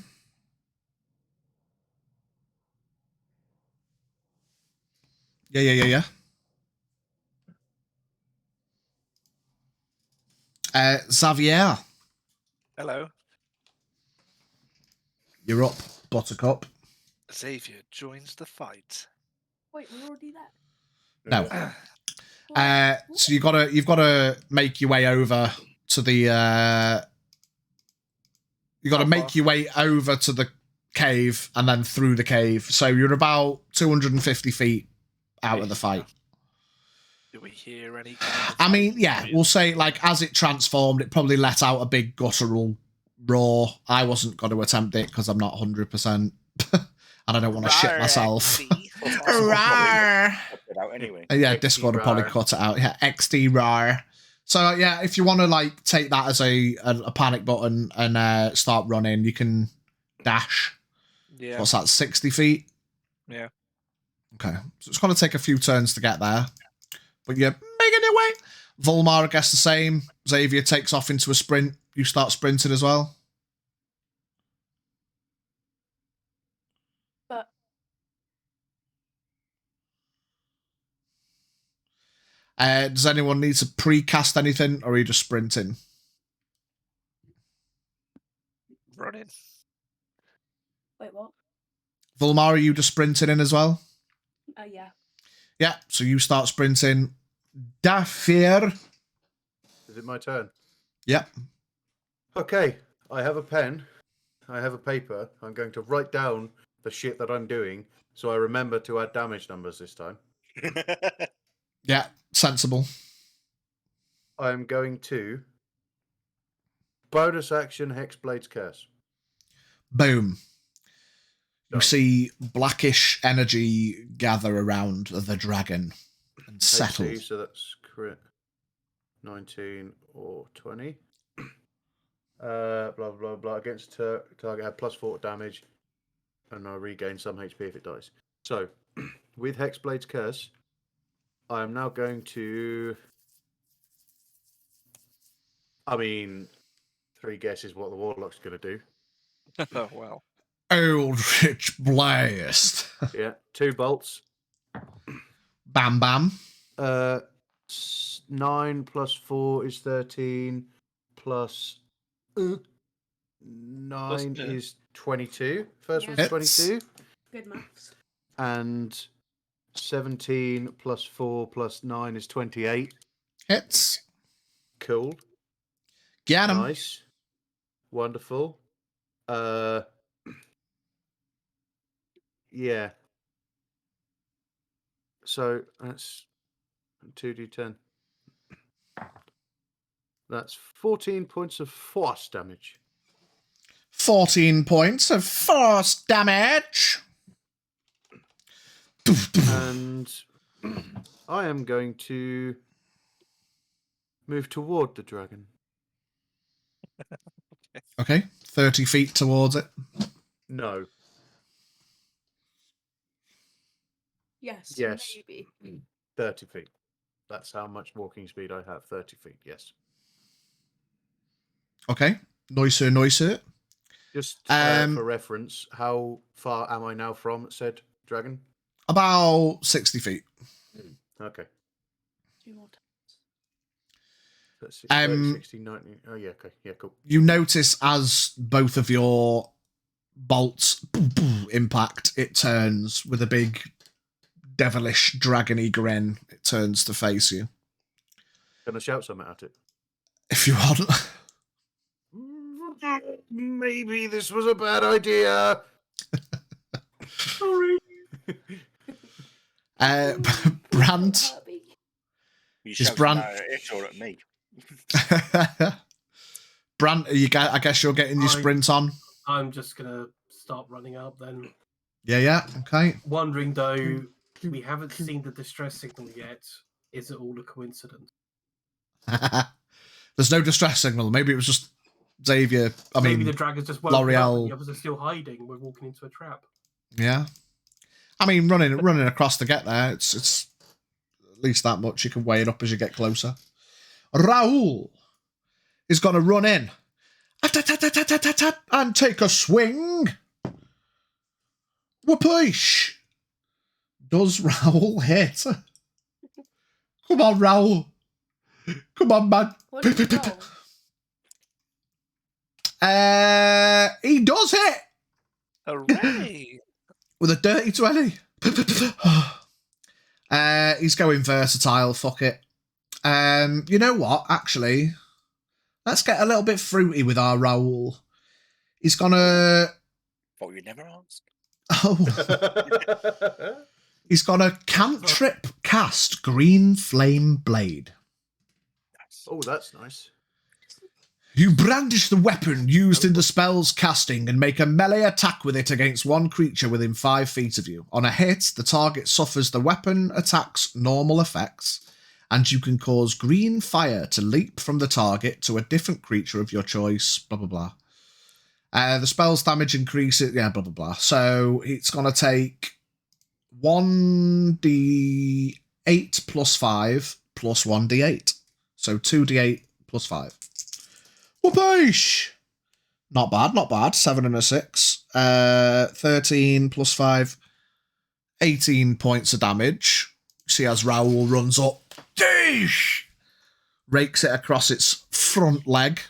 Yeah. Xavier, Hello. you're up, Buttercup. Xavier joins the fight. Wait, we're already there. No. What? So you've gotta make your way over to the you gotta How make far? your way over to the cave and then through the cave. So you're about 250 feet out of the fight. Do we hear any kind of... I mean, yeah, we'll say like as it transformed, it probably let out a big guttural roar. I wasn't going to attempt it because I'm not 100%, and I don't want to shit myself. Rawr. It out anyway. Yeah, XD Discord will probably rawr. cut it out. Yeah, XD rar. So yeah, if you want to like take that as a panic button and start running, you can dash. Yeah. What's that? 60 feet. Yeah. Okay, so it's going to take a few turns to get there, but you're making your way. Volmar, I guess the same. Xavier takes off into a sprint. You start sprinting as well. But Does anyone need to pre-cast anything, or are you just sprinting? Running. wait, what? Volmar, are you just sprinting in as well? Yeah. Yeah, so you start sprinting. Dafir. Is it my turn? Yep. Okay, I have a pen. I have a paper. I'm going to write down the shit that I'm doing so I remember to add damage numbers this time. Yeah, sensible. I'm going to bonus action Hexblade's Curse. Boom. You Done. see blackish energy gather around the dragon and settle. AC, so that's crit 19 or 20. Blah blah blah. Against target, have +4 damage, and I regain some HP if it dies. So, with Hexblade's Curse, I am now going to. I mean, 3 guesses what the Warlock's going to do. Oh, well. Eldritch Blast. Yeah, 2 bolts. Bam bam. 9 plus 4 is 13. Plus 9 is 22. First Yeah. one's 22. Good maths. And 17 plus 4 plus 9 is 28. Hits. Cool. Get him. Nice. Wonderful. Yeah. So that's 2d10. That's 14 points of force damage. 14 points of force damage. And I am going to move toward the dragon. Okay, 30 feet towards it. No. Yes. Yes. Maybe. 30 feet. That's how much walking speed I have. 30 feet, yes. Okay, noiser. Just Um, for reference, how far am I now from said dragon? About 60 feet. Okay. 2 more times. That's 30, Um, 60, 90. Oh, yeah, okay. Yeah, cool. You notice as both of your bolts impact, it turns with a big devilish dragony grin. It turns to face you. Can I shout something at it? If you want. Maybe this was a bad idea. Sorry. Brand. Herbie. You Is shout Bran- now at it or at me? Brant, I guess you're getting your sprint on. I'm just gonna start running up then. Yeah. Okay. Wondering though, we haven't seen the distress signal yet. Is it all a coincidence? There's no distress signal. Maybe it was just Xavier. Maybe the dragon's just woken up L'Oreal. and the others are still hiding. We're walking into a trap. Yeah. I mean, running across to get there, it's at least that much. You can weigh it up as you get closer. Raoul is going to run in and take a swing. Whoopish. Does Raoul hit? Come on, Raoul. Come on, man. What did you roll? He does hit Hooray! with a dirty 20. He's going versatile. Fuck it. You know what? Actually, let's get a little bit fruity with our Raoul. He's gonna. Thought you'd never ask. Oh. He's gonna cantrip cast Green Flame Blade. Nice. Oh, that's nice. You brandish the weapon used in the spell's casting and make a melee attack with it against one creature within 5 feet of you. On a hit, the target suffers the weapon attack's normal effects, and you can cause green fire to leap from the target to a different creature of your choice, blah, blah, blah. The spell's damage increases, yeah, blah, blah, blah. So it's going to take 1d8 plus 5 plus 1d8. So 2d8 plus 5. Whoopaish! Not bad. 7 and a 6. 13 plus 5. 18 points of damage. See as Raoul runs up. Deesh! Rakes it across its front leg.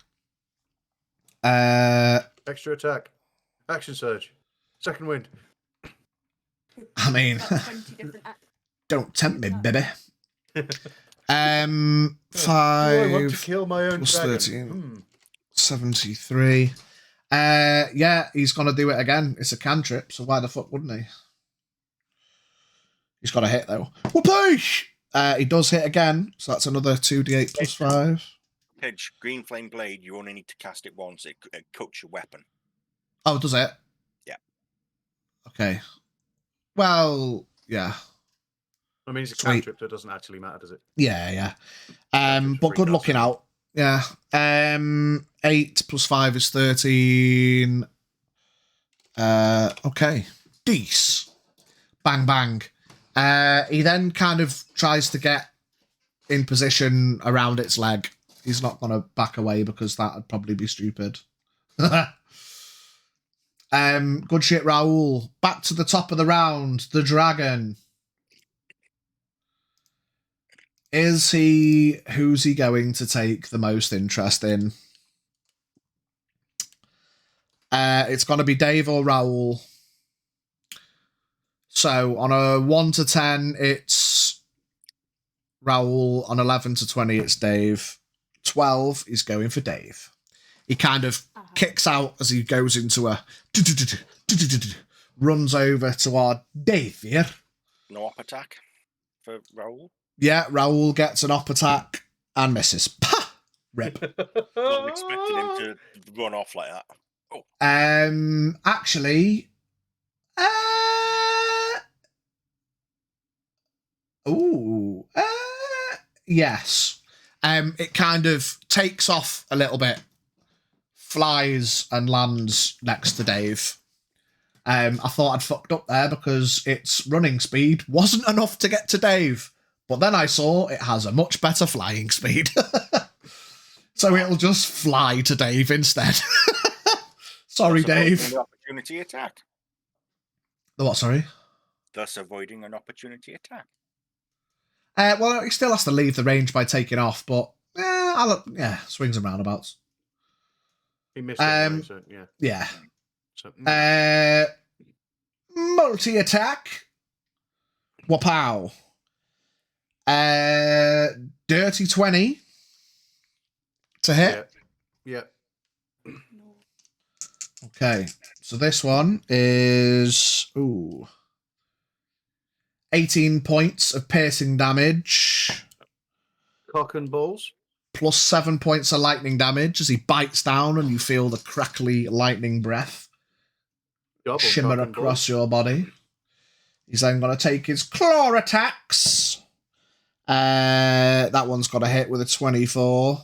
Extra attack. Action surge. Second wind. I mean, About 20 different don't tempt me, baby. Do I want to 5 kill my own plus dragon? 13. 73. Yeah, he's going to do it again. It's a cantrip, so why the fuck wouldn't he? He's got a hit, though. Whoopaish! He does hit again, so that's another 2d8 plus 5. Pidge, Green Flame Blade, you only need to cast it once. It cuts your weapon. Oh, does it? Yeah. Okay. Well, yeah. I mean, it's a Sweet. cantrip, so it doesn't actually matter, does it? Yeah. Cantrips But free good now, looking so- out. Yeah. 8 plus 5 is 13. Okay. Deece. Bang, bang. He then kind of tries to get in position around its leg. He's not going to back away because that would probably be stupid. Good shit, Raoul. Back to the top of the round. The dragon. Who's he going to take the most interest in? It's going to be Dave or Raoul. So on a 1 to 10, it's Raoul. On 11 to 20, it's Dave. 12 is going for Dave. He kind of kicks out as he goes into a runs over to our Dave here. No up attack for Raoul. Yeah, Raoul gets an up attack and misses. Pah! Rip. Wasn't expecting him to run off like that. Actually, yes. It kind of takes off a little bit, flies and lands next to Dave. I thought I'd fucked up there because its running speed wasn't enough to get to Dave. But then I saw it has a much better flying speed. So it'll just fly to Dave instead. Sorry, Thus avoiding Dave. an opportunity attack. The what, sorry? Thus avoiding an opportunity attack. Well, he still has to leave the range by taking off, but swings and roundabouts. He missed it anyway, so yeah. Yeah. So, Multi-attack. Wapow. Dirty 20 to hit. yeah. No. Okay, so this one is 18 points of piercing damage. Cock and balls. plus 7 points of lightning damage as he bites down and you feel the crackly lightning breath Double shimmer cocking across balls. your body. He's then going to take his claw attacks. That one's got a hit with a 24.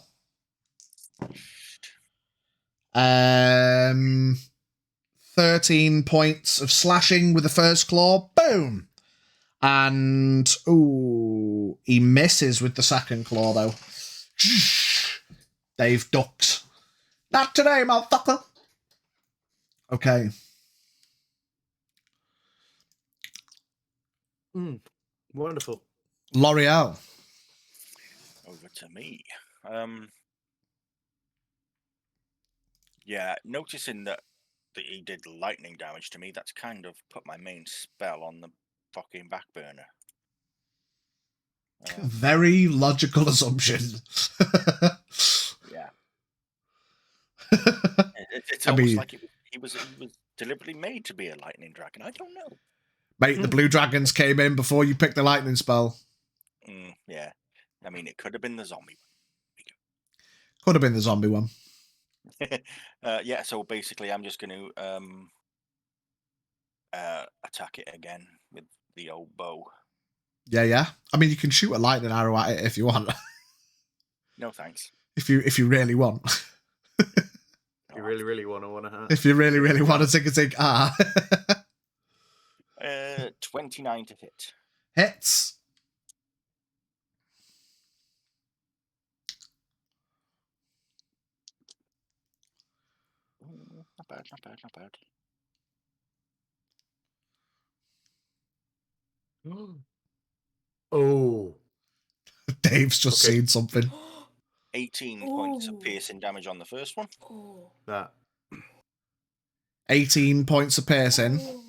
13 points of slashing with the first claw. Boom! And, ooh, he misses with the second claw, though. Dave ducks. Not today, motherfucker! Okay. Wonderful. L'Oreal. Over to me. Yeah, noticing that he did lightning damage to me, that's kind of put my main spell on the fucking back burner. Very logical assumption. Yeah. It's I almost mean- like he was deliberately made to be a lightning dragon. I don't know. Mate, the blue dragons came in before you picked the lightning spell. Yeah. I mean, it could have been the zombie. Could have been the zombie one. Yeah, so basically I'm just going to attack it again with the old bow. Yeah. I mean, you can shoot a lightning arrow at it if you want. No thanks. If you really want. You really want to If you really want to take a 29 to hit. Hits. Ooh, not bad. Oh. Dave's just Okay. seen something. 18 points of Ooh. piercing damage on the first one. Oh. That. 18 points of piercing. Oh.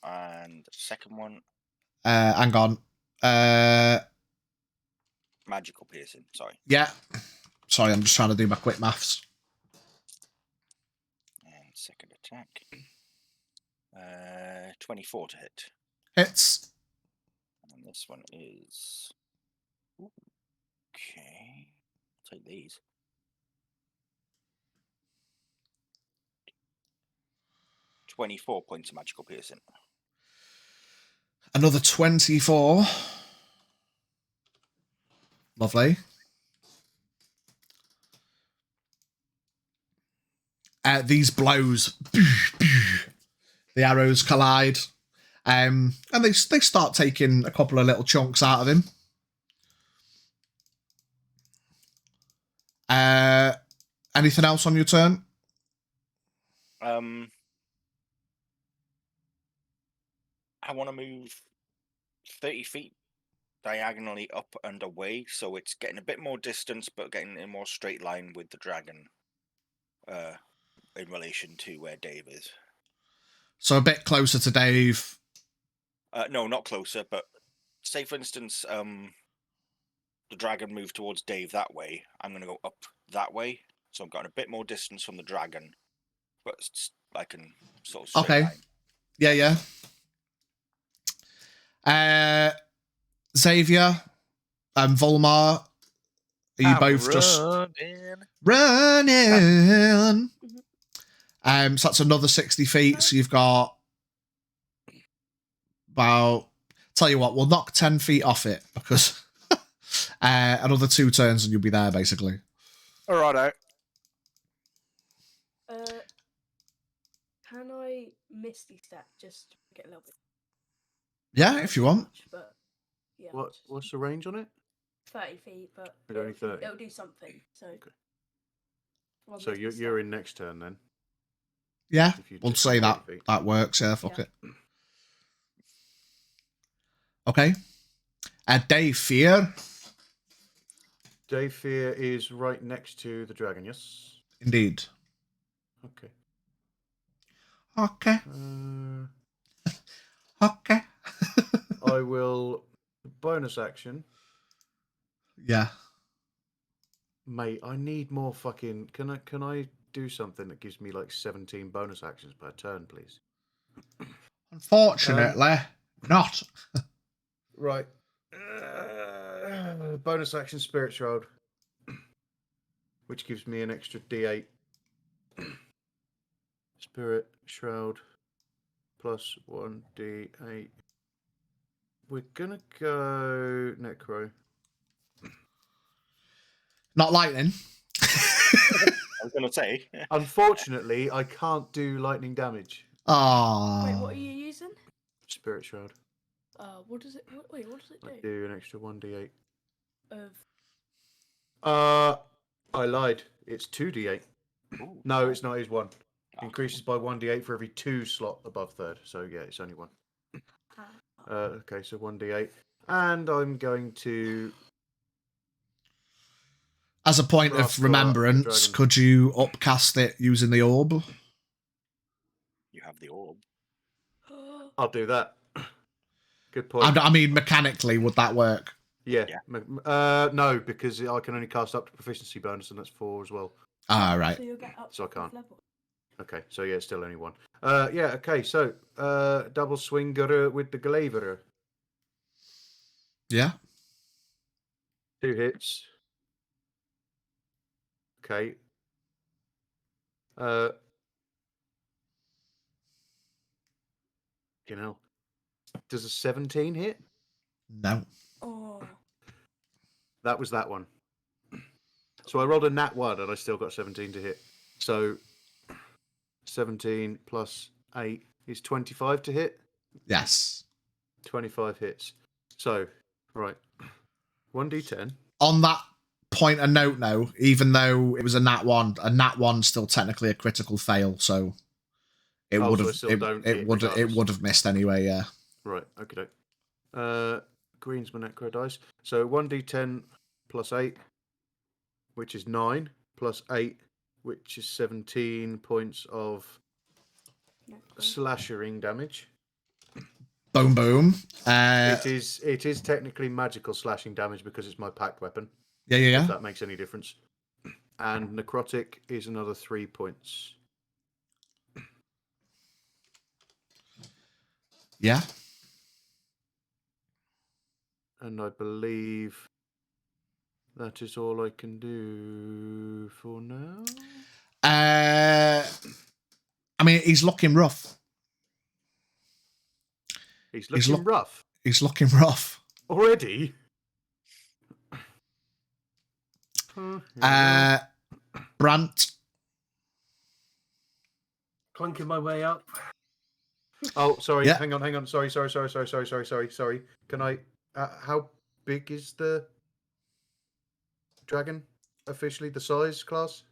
And the second one, Hang on. magical piercing. Sorry. Yeah. Sorry, I'm just trying to do my quick maths. And second attack. 24 to hit. Hits. And this one is... Ooh, okay. I'll take these. .24 points of magical piercing. Another 24. Lovely. These blows, the arrows collide, and they start taking a couple of little chunks out of him. Anything else on your turn? I want to move 30 feet diagonally up and away, so it's getting a bit more distance, but getting in a more straight line with the dragon in relation to where Dave is. So a bit closer to Dave. No, not closer, but say, for instance, the dragon moved towards Dave that way. I'm going to go up that way, so I've got a bit more distance from the dragon, but I can sort of straight Okay. line. Yeah. Xavier and Volmar, are you both just running? So that's another 60 feet. So you've got about... Tell you what, we'll knock 10 feet off it because another 2 turns and you'll be there, basically. All right. Can I Misty Step just to get a little bit? Yeah, if you want. Much, but yeah. What's the range on it? 30 feet, but It's only 30. it'll do something. So. Okay. Well, So Misty you're Step. in next turn then. Yeah, If you we'll just say go that 30 feet. that works. Yeah, fuck Yeah. it. Okay. Dave Fear. Dave Fear is right next to the dragon, yes? Indeed. Okay. Okay. Okay. I will bonus action. Yeah. Mate, I need more fucking... Can I do something that gives me like 17 bonus actions per turn, please? Unfortunately, not. Right. Bonus action, Spirit Shroud. which gives me an extra D8. Spirit Shroud plus 1D8. We're gonna go Necro. Not lightning. I was going to say. Unfortunately, I can't do lightning damage. Ah. Wait, what are you using? Spirit Shroud. What does it? Wait, what does it I do? do an extra 1D8. Of I lied. It's 2D8. Ooh, No, it's not. It's 1. Ah, Increases by 1D8 for every 2 slot above third. So yeah, it's only 1. Okay, so 1D8. And I'm going to... As a point Craft of go up the remembrance, dragon. could you upcast it using the orb? You have the orb. I'll do that. Good point. I mean, mechanically, would that work? Yeah. Yeah. No, because I can only cast up to proficiency bonus, and that's 4 as well. Ah, right. So you'll get up So I to can't. level. Okay, so yeah, it's still only 1. Yeah, okay, so double swinger with the Glaver. Yeah. 2 hits. Okay. You know, does a 17 hit? No. Oh. That was that one. So I rolled a nat 1 and I still got 17 to hit. So 17 plus 8 is 25 to hit. Yes. 25 hits. So, right. 1d10. On that point, a note now, even though it was a nat 1's still technically a critical fail, so it Oh, would so I have still don't hit it regardless. would have missed anyway, yeah. Right, okay. Green's my necro dice. So 1d10 plus 8, which is 9, plus 8, which is 17 points of slashering damage. Boom boom. It is technically magical slashing damage because it's my packed weapon. Yeah. If that makes any difference. And necrotic is another 3 points. Yeah. And I believe that is all I can do for now. I mean, he's looking rough. He's looking rough. He's looking rough. Already? Brant. Clunking my way up. Oh, sorry. Yeah. Hang on. Sorry. Can I... how big is the dragon officially? The size class?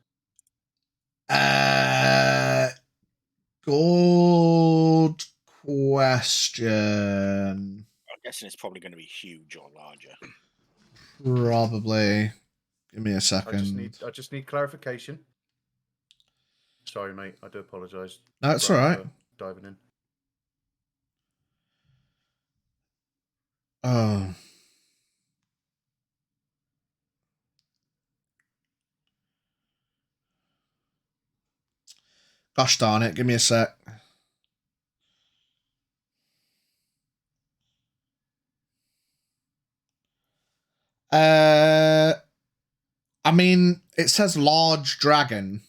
Good question. I'm guessing it's probably going to be huge or larger. Probably. Give me a second. I just need clarification. Sorry, mate. I do apologise. No, it's all right. Diving in. Oh. Gosh darn it. Give me a sec. I mean, it says large dragon.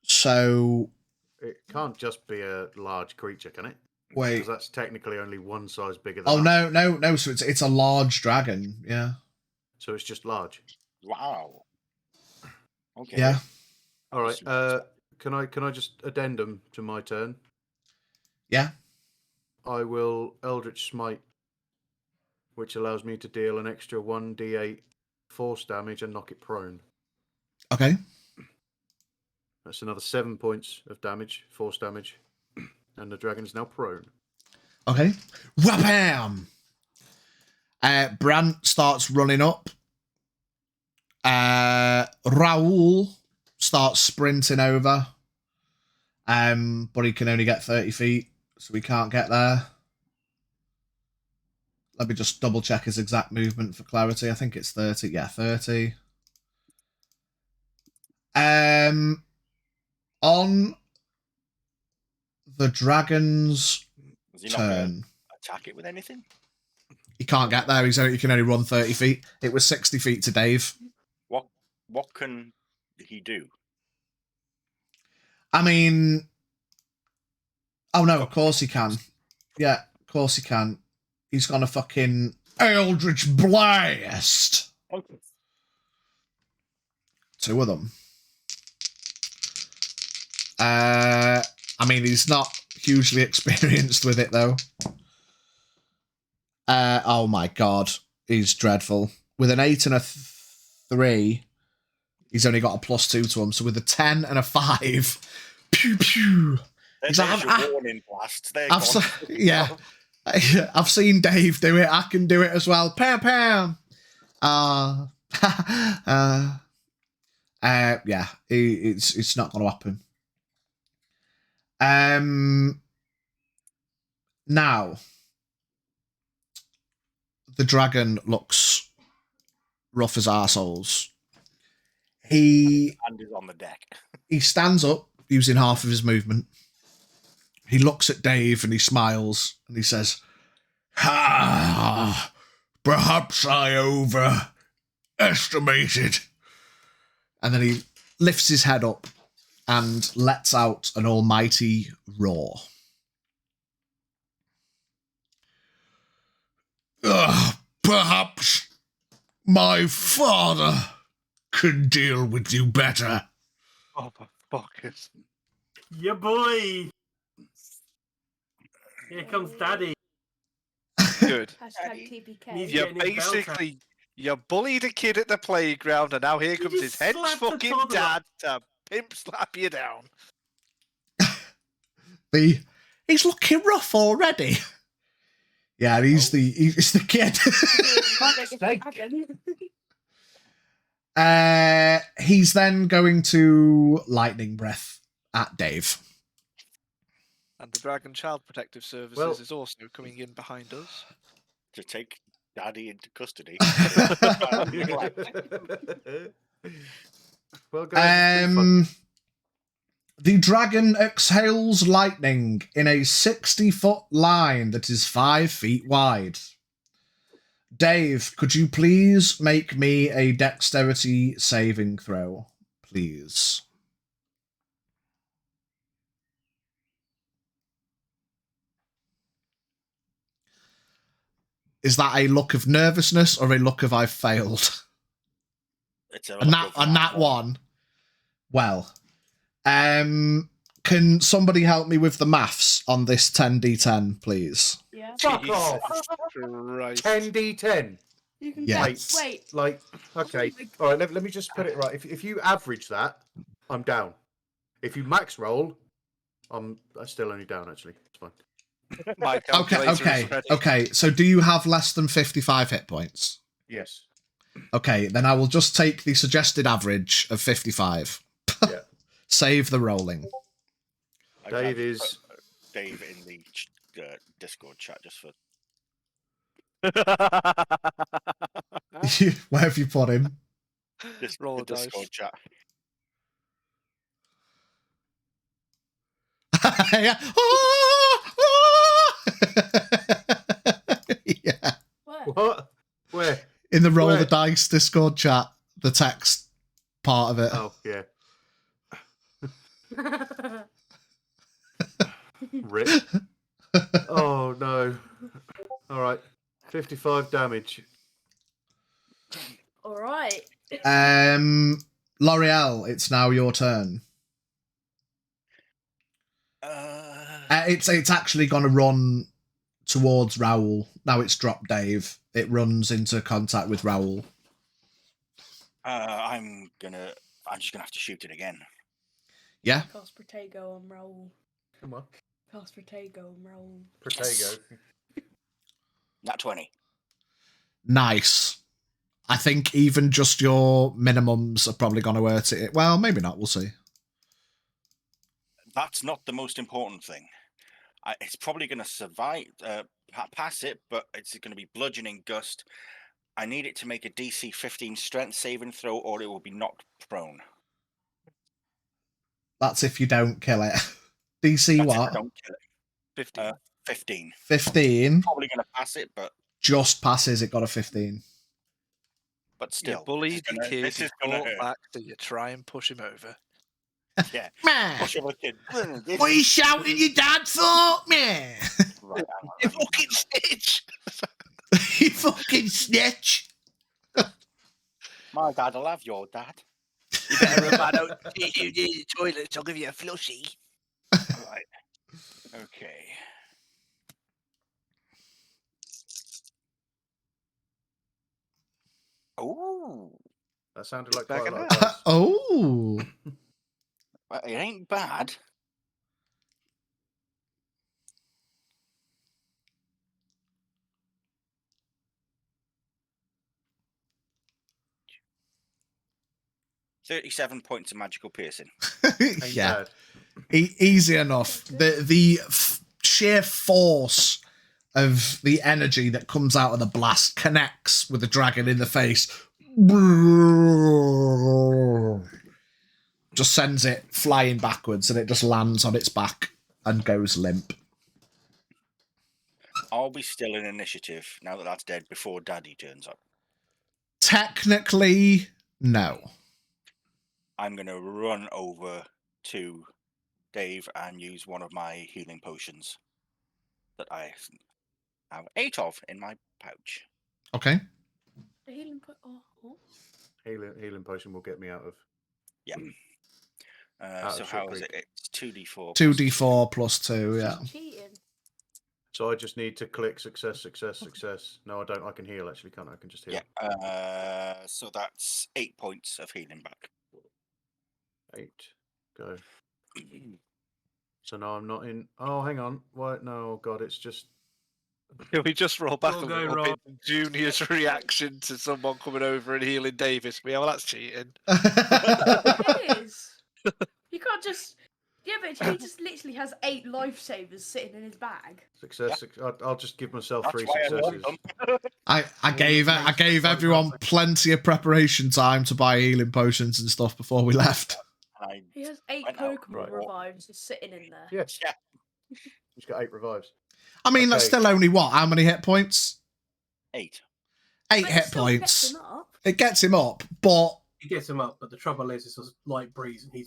So... It can't just be a large creature, can it? Wait. Because that's technically only one size bigger than Oh, us. no. So it's a large dragon. Yeah. So it's just large. Wow. Okay. Yeah. All right. Can I just addendum to my turn? Yeah. I will Eldritch Smite, which allows me to deal an extra 1d8 force damage and knock it prone. Okay. That's another 7 points of damage, force damage, and the dragon is now prone. Okay. Wham! Brant starts running up. Raoul starts sprinting over. But he can only get 30 feet, so he can't get there. Let me just double check his exact movement for clarity. I think it's 30. Yeah, 30. On the dragon's Is he not going turn, to attack it with anything? He can't get there. He can only run 30 feet. It was 60 feet to Dave. What can he do? I mean, oh no, of course he can. Yeah, of course he can. He's gonna fucking Eldritch Blast. Okay. 2 of them. I mean, he's not hugely experienced with it though. Oh my god, he's dreadful. With an 8 and a 3, he's only got a +2 to him. So with a 10 and a 5, pew pew. There's Like, your warning blasts. They're I've gone. yeah, I've seen Dave do it. I can do it as well. Pam pam. Yeah, it's not going to happen. Now the dragon looks rough as arseholes. He is on the deck. He stands up using half of his movement. He looks at Dave and he smiles and he says, "Ha! Perhaps I overestimated." And then he lifts his head up and lets out an almighty roar. Perhaps my father can deal with you better. Oh, my fuckers. Yeah, boy. Here comes Daddy. Good. Hashtag TPK. He's You getting his belt out. basically, you bullied a kid at the playground, and now here comes his just head slapped a fucking toddler. dad to pimp slap you down. He's looking rough already. Yeah, he's the kid. He's then going to lightning breath at Dave. And the Dragon Child Protective Services Well- is also coming in behind us. To take Daddy into custody. Well, guys, it's been fun. The dragon exhales lightning in a 60-foot line that is 5 feet wide. Dave, could you please make me a dexterity saving throw, please? Is that a look of nervousness or a look of I've failed? It's a A nat one. Well, can somebody help me with the maths on this 10d10, please? Yeah. Fuck Jesus off! Christ. 10d10. You can Yeah. get. Wait. Like, okay. All right, let me just put it right. If you average that, I'm down. If you max roll, I'm still only down, actually. It's fine. My calculator is ready. Okay. So do you have less than 55 hit points? Yes. Okay, then I will just take the suggested average of 55. Yeah. Save the rolling. Dave is... Dave in the Discord chat just for. Where have you put him? Roll The a dice. Discord chat. Yeah. Yeah. What? What? Where? In the roll Where? the dice Discord chat, the text part of it. Oh, yeah. Rip. Oh, no. All right. 55 damage. All right. L'Oreal, it's now your turn. It's actually going to run towards Raoul. Now it's dropped Dave. It runs into contact with Raoul. I'm just gonna have to shoot it again. Yeah. Cast Protego on Raoul. Come on. Cast Protego on Raoul. Protego. Nat 20. Nice. I think even just your minimums are probably going to hurt it. Well, maybe not. We'll see. That's not the most important thing. It's probably going to survive, pass it, but it's going to be bludgeoning gust. I need it to make a DC 15 strength saving throw, or it will be knocked prone. That's if you don't kill it. DC That's if I what? don't kill it. 15. 15. 15. Probably going to pass it, but just passes. It got a 15. But still, You bullied the kid, this he is gonna fought hurt. back, so you try and push him over. Yeah. Man, Push over the kid. what are you shouting your dad for? Man, Right, You fucking snitch! you fucking snitch. my dad will have your dad. You better run out you near the toilet, I'll give you a flushy. Right. Okay. Oh, That sounded like Back quite a in lot of that. dice. Oh, well, it ain't bad. $37 points of magical piercing. Ain't yeah, bad. easy enough. The sheer force of the energy that comes out of the blast connects with the dragon in the face. Just sends it flying backwards, and it just lands on its back and goes limp. Are we still in initiative now that that's dead before Daddy turns up? Technically, no. I'm going to run over to Dave and use one of my healing potions that I have 8 of in my pouch. Okay. The healing oh. Healing potion will get me out of. Yeah. Out So of how Ship is it? Creek. It's 2d4. 2d4 plus 2, yeah. Just cheating. So I just need to click success. No, I don't. I can heal actually, can't I? I can just heal. Yeah. So that's 8 points of healing back. 8. Go. So now I'm not in. Oh, hang on. What? No, God, it's just. Can we just roll back You'll a go little wrong. bit? Junior's reaction to someone coming over and healing Davis. Yeah, well, that's cheating. It is. You can't just. Yeah, but he just literally has 8 lifesavers sitting in his bag. Success. I'll just give myself That's 3 why I want successes. them. I gave everyone plenty of preparation time to buy healing potions and stuff before we left. He has 8 went out Pokemon right. revives just sitting in there. Yes. Yeah. He's got 8 revives. I mean, that's Okay. still only what? How many hit points? 8. 8 But it hit still gets points. him up. It gets him up, but He gets him up, but the trouble is, it's a light breeze, and he's.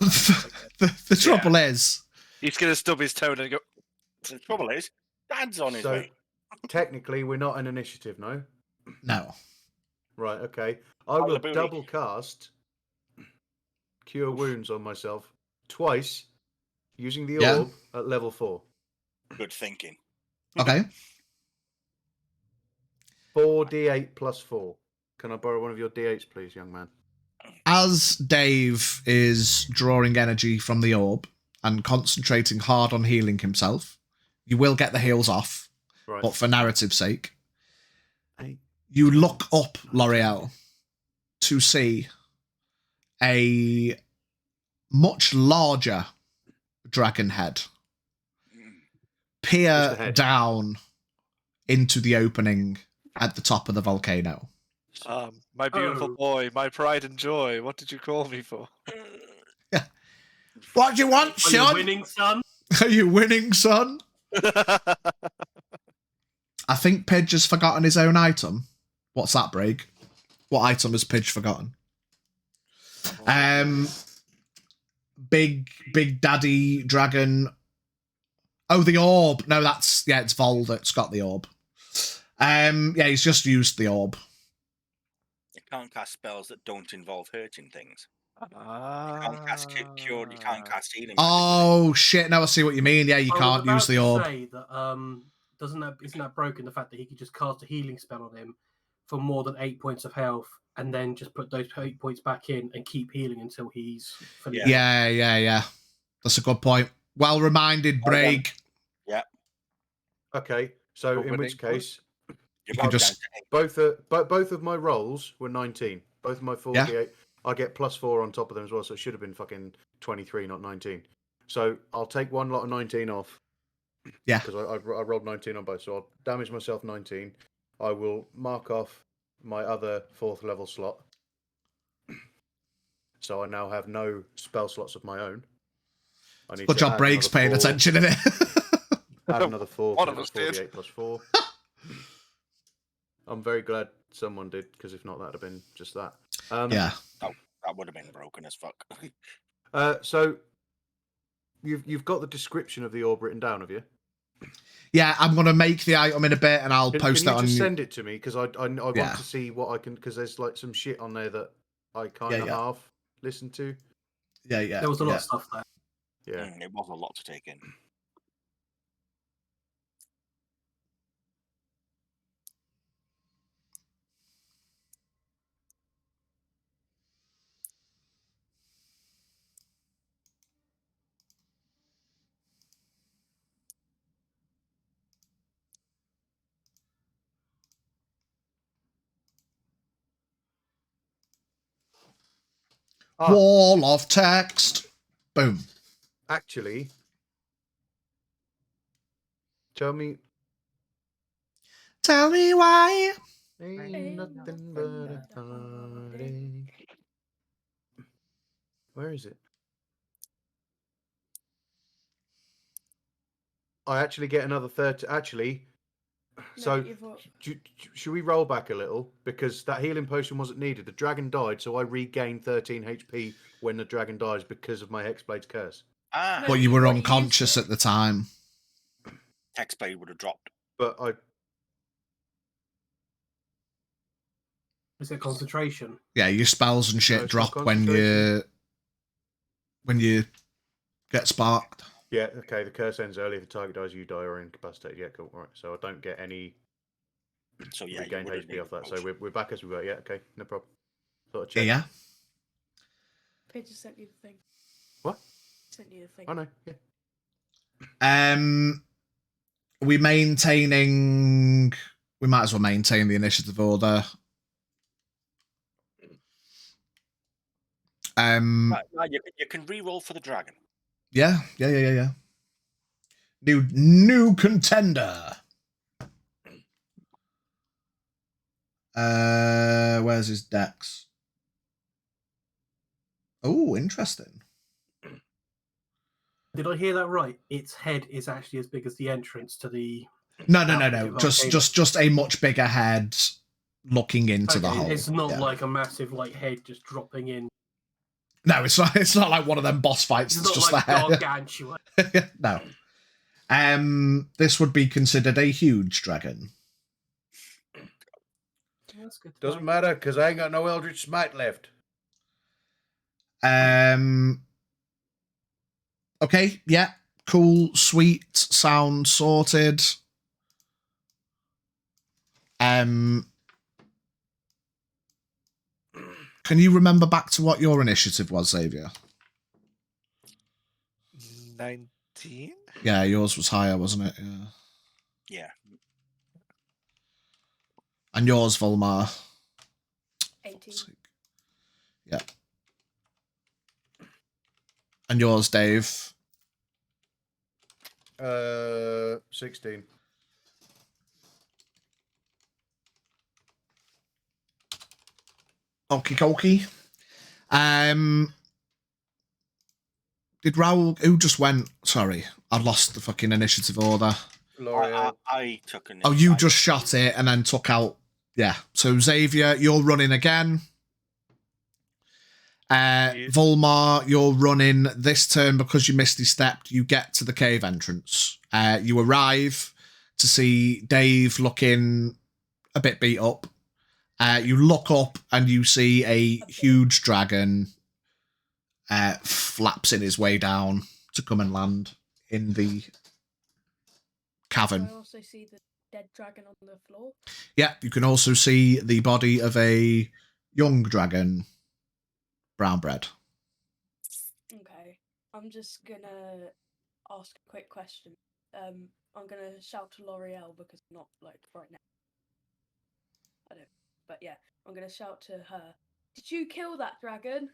the trouble is, He's going to stub his toe and go, The trouble is, Dad's on his So way. technically, we're not an initiative, no. no. Right. Okay. I will Booty. double cast Cure Wounds on myself twice using the Yeah. orb at level 4. Good thinking. Okay. 4d8 plus 4. Can I borrow one of your d8s, please, young man? As Dave is drawing energy from the orb and concentrating hard on healing himself, you will get the heals off, Right. but for narrative's sake, 8. you look up, L'Oreal, to see a much larger dragon head Mm. Just the peer head. down into the opening at the top of the volcano. my beautiful Oh. boy, my pride and joy. What did you call me for? What do you want, Are you son? winning, son? Are you winning, son? I think Pidge has forgotten his own item. What's that, Brig? What item has Pidge forgotten? Big Daddy Dragon. Oh, the orb. No, it's Vol that's got the orb. Yeah, he's just used the orb. You can't cast spells that don't involve hurting things. You can't cast cure. You can't cast healing. Oh shit! Now I see what you mean. Yeah, you I was can't use about the to orb. Say that, isn't that broken? The fact that he could just cast a healing spell on him for more than 8 points of health, and then just put those 8 points back in and keep healing until he's fully. Yeah. Yeah. That's a good point. Well reminded, Brig. Okay. So But in which winning- case, You're can back just- down to 8. both of my rolls were 19. Both of my 4d8. I get plus 4 on top of them as well, so it should have been fucking 23, not 19. So I'll take one lot of 19 off. Yeah. Because I rolled 19 on both, so I'll damage myself 19. I will mark off my other 4th level slot. So I now have no spell slots of my own. I need Good to job, add Brig's another paying 4, attention in it. Add another 4 One to of us the did. 4d8 plus 4. I'm very glad someone did, because if not, that'd have been just that. Yeah. That would have been broken as fuck. So you've got the description of the orb written down, have you? Yeah, I'm going to make the item in a bit and I'll post can that you on... just send it to me? Because I want Yeah. to see what I can... Because there's like some shit on there that I kind of half listened to. Yeah. There was a lot of stuff there. Yeah. It was a lot to take in. Wall of text. Boom. Actually, tell me why. ain't nothing but a heartache. Where is it? I actually get another 30. Actually, so should we roll back a little? Because that healing potion wasn't needed. The dragon died, so I regained 13 HP when the dragon dies because of my Hexblade's curse. Ah, But you were unconscious at the time. Hexblade would have dropped. But I... Is it concentration? Yeah, your spells and shit No, it's drop not when you get sparked. Yeah, okay, the curse ends early. If the target dies, you die or are incapacitated. Yeah, cool. All right, so I don't get any So yeah, regain you would've HP off that. So needed we're back as we were. Yeah, okay, no problem. Thought I'd Yeah, check. yeah. Paige just sent you the thing. What? Sent you the thing. I know, yeah. We maintaining... We might as well maintain the initiative order. Right, you can re-roll for the dragon. Yeah. New contender. Where's his dex? Oh, interesting. Did I hear that right? Its head is actually as big as the entrance to the... No. Just a much bigger head looking into the hole. It's not like a massive head just dropping in. No, it's not. It's not like one of them boss fights. It's just like there. gargantuan. No. This would be considered a huge dragon. That's good. Doesn't matter, because I ain't got no Eldritch Smite left. Okay, yeah. Cool, sweet, sound sorted. Can you remember back to what your initiative was, Xavier? 19? Yeah, yours was higher, wasn't it? Yeah. Yeah. And yours, Volmar? 18. Yeah. And yours, Dave? 16. Okie dokie. Did Raoul... Who just went... Sorry, I lost the fucking initiative order. I took an... Oh, you just shot it and then took out... Yeah. So, Xavier, you're running again. Volmar, you're running this turn because you misty stepped. You get to the cave entrance. You arrive to see Dave looking a bit beat up. You look up and you see a huge dragon flapsing his way down to come and land in the cavern. I also see the dead dragon on the floor. Yeah, you can also see the body of a young dragon, brown bread. Okay, I'm just gonna ask a quick question. I'm gonna shout to L'Oreal because I'm not right now. I don't. But yeah, I'm gonna shout to her. Did you kill that dragon?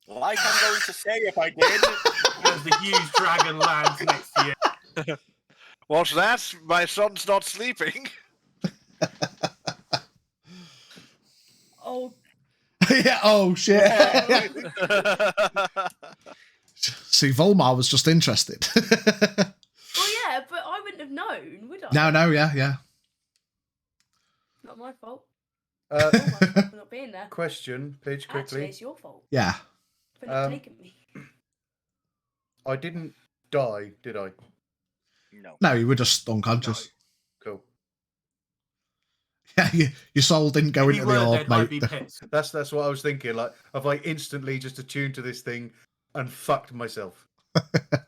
Like I'm going to say if I did. As the huge dragon lands next to you. What's that? My son's not sleeping. Oh. Yeah, oh shit. See, Volmar was just interested. Well, yeah, but I wouldn't have known. No, yeah. Not my fault. Uh, Your fault for not being there. question, Pidge, Actually, quickly. it's your fault Yeah. for not taking me. I didn't die, did I? No. No, you were just unconscious. Cool. Yeah, your soul didn't go If you into the were orb, dead, I'd mate. be pissed. That's what I was thinking. Like, I've like instantly just attuned to this thing and fucked myself.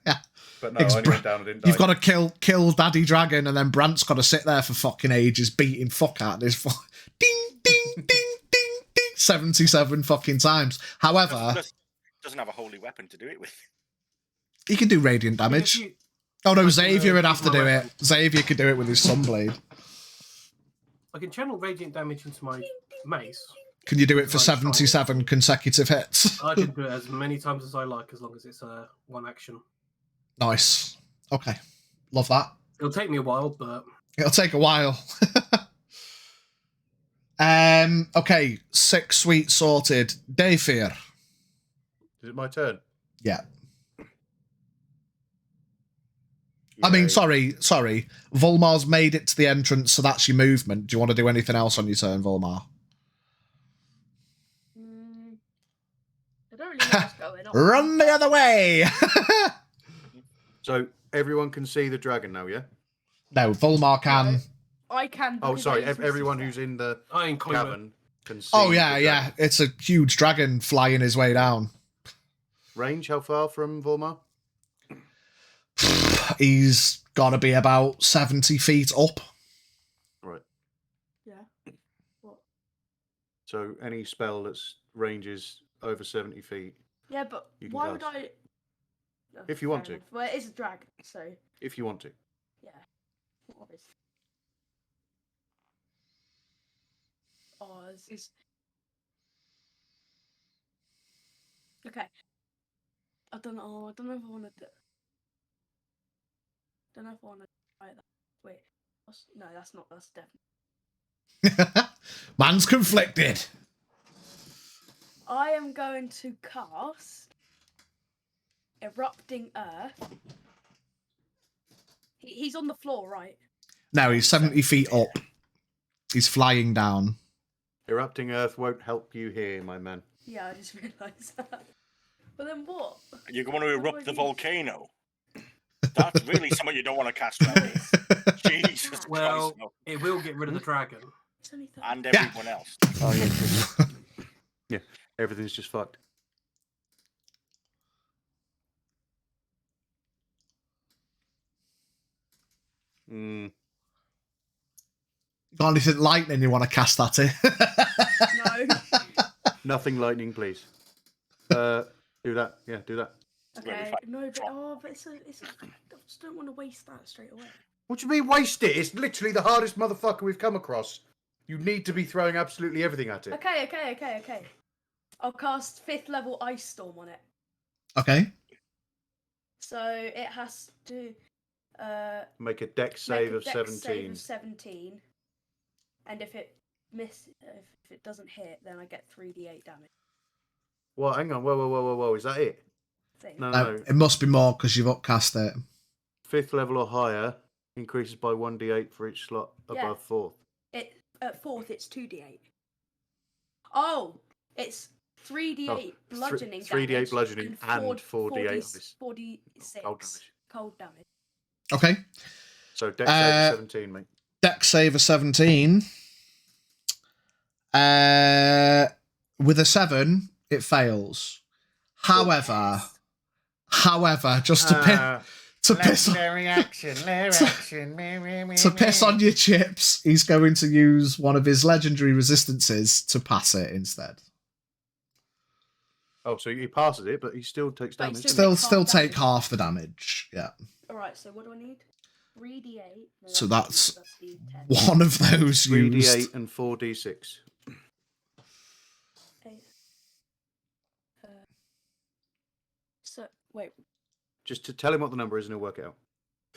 Yeah. But no, It's I only went down and didn't die. You've got to kill Daddy Dragon, and then Brant's got to sit there for fucking ages beating fuck out this ding, ding, ding, ding, ding, 77 fucking times. However, Doesn't have a holy weapon to do it with. he can do radiant I mean, damage. if you- Oh no, I can, Xavier would have use to my do weapon. it. Xavier could do it with his Sunblade. I can channel radiant damage into my mace. Can you do it for Right, 77 consecutive hits? I can do it as many times as I like, as long as it's one action. Nice. Okay. Love that. It'll take me a while, but It'll take a while. Okay, 6 sweet sorted. Dayfear. Is it my turn? Yeah. I mean, Yay. sorry. Volmar's made it to the entrance, so that's your movement. Do you want to do anything else on your turn, Volmar? I don't really know what's going on. Run the other way! So everyone can see the dragon now, yeah? No, Volmar can. No, I can. Oh, because sorry. I use Everyone Mrs. who's in the I ain't cool with it. cavern can see. Oh, yeah, the yeah. dragon. It's a huge dragon flying his way down. Range, how far from Volmar? He's got to be about 70 feet up. Right. Yeah. What? So any spell that's ranges over 70 feet, Yeah, but You can why would cast. I? Oh, If you want fair to. enough. Well, it is a dragon, so if you want to. yeah. Obviously. Oh, this is. Okay. I don't know. I don't know if I want to do. Don't know if I want to try that. Wait. No, that's not. That's definitely. Man's conflicted. I am going to cast Erupting Earth. He's on the floor, right? No, he's 70 feet up. He's flying down. Erupting Earth won't help you here, my man. Yeah, I just realised that. But then what? You're going to What do erupt I the do? volcano. That's really something you don't want to cast around here. Jesus Well, Christ. No. it will get rid of the dragon. It's only 30. And everyone else. Oh, yeah. Yeah, everything's just fucked. Mm. Got anything lightning you want to cast at it? No. Nothing lightning, please. Do that. Yeah, do that. Really Okay. fine. No, but it's a. I just don't want to waste that straight away. What do you mean waste it? It's literally the hardest motherfucker we've come across. You need to be throwing absolutely everything at it. Okay. I'll cast 5th level Ice Storm on it. Okay. So it has to Make a deck make save a of dex 17. save of 17, and if it if it doesn't hit, then I get 3d8 damage. Well, hang on. Whoa. Is that it? Thing. No. It must be more because you've upcast it. 5th level or higher increases by 1d8 for each slot Yeah. above 4th. It at 4th it's 2d8. Oh, it's 3d8 bludgeoning 3d8 damage bludgeoning and 4d8 ice. 4d6 Cold damage. cold damage. Okay. So deck save of 17, mate. Deck save of 17. With a 7, it fails. However, just to piss on your chips, he's going to use one of his legendary resistances to pass it instead. Oh, so he passes it, but he still takes But he damage. still- Still take damage. half the damage. Yeah. Alright, so what do I need? 3d8. No, So not that's D10. One of those 3d8 used. and 4d6. 8. So wait, Just to tell him what the number is and he'll work it out.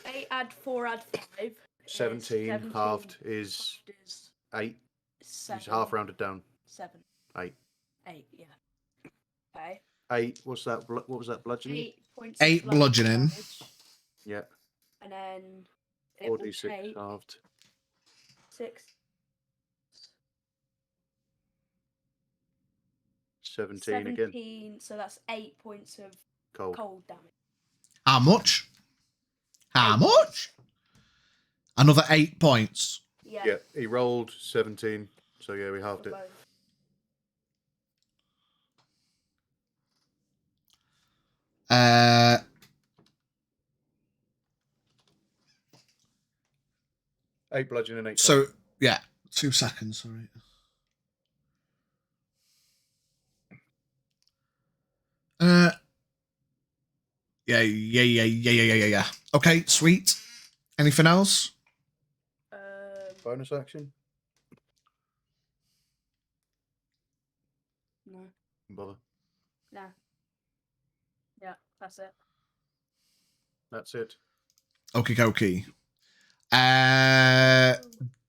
8 add 4 add 5. is 17 halved is halved is 8. 7. It's half rounded down. 7. 8. 8, yeah. Okay. 8. What's that? What was that? Bludgeoning? 8 points. 8 of bludgeoning. damage, Yeah. and then it will 4d6 take halved. 6. 17 again. 17, so that's 8 points of Cold. cold damage. How much? How 8 much? points. Another 8 points. Yeah. Yeah, he rolled 17, so yeah, we for halved it. both. Uh, 8 bludgeon and 8 so cold. yeah, 2 seconds. Sorry. Yeah. Okay, sweet. Anything else? Bonus action? No. Bother. Nah. Yeah, that's it. That's it. Okie dokie.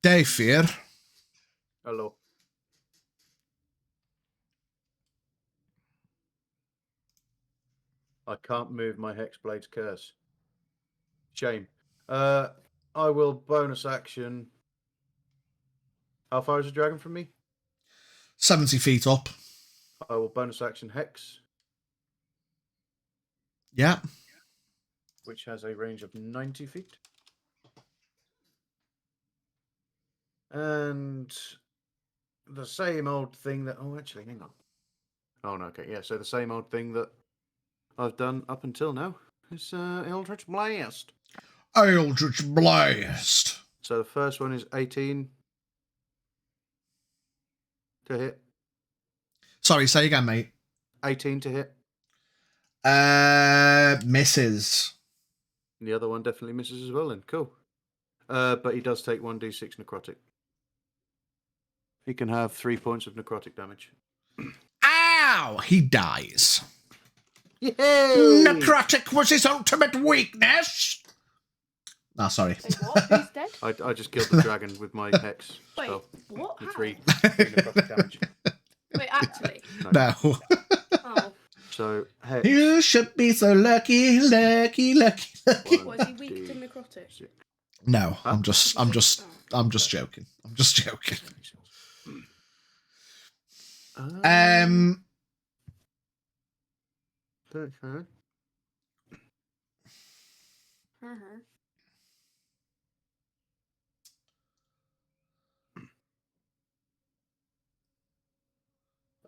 Dayfear. Hello. I can't move my Hexblade's curse. Shame. I will bonus action. How far is the dragon from me? 70 feet up. I will bonus action Hex, Yeah. which has a range of 90 feet. And the same old thing that... Oh, actually, hang on. Oh, no, okay. Yeah, so the same old thing that I've done up until now is Eldritch Blast. Eldritch Blast. So the first one is 18 to hit. Sorry, say again, mate. 18 to hit. Misses. And the other one definitely misses as well then. Cool. But he does take 1d6 necrotic. He can have 3 points of necrotic damage. Ow! He dies. Yay! Necrotic was his ultimate weakness. Ah, sorry. Wait, what? Who's dead? I just killed the dragon with my hex Wait, spell. what? With How? 3 necrotic damage. Wait, actually. No. Oh. So, hex. You should be so lucky. Was he weak to 1d6. necrotic? No, Huh? I'm just Oh. joking. I'm just joking. Okay. Uh-huh.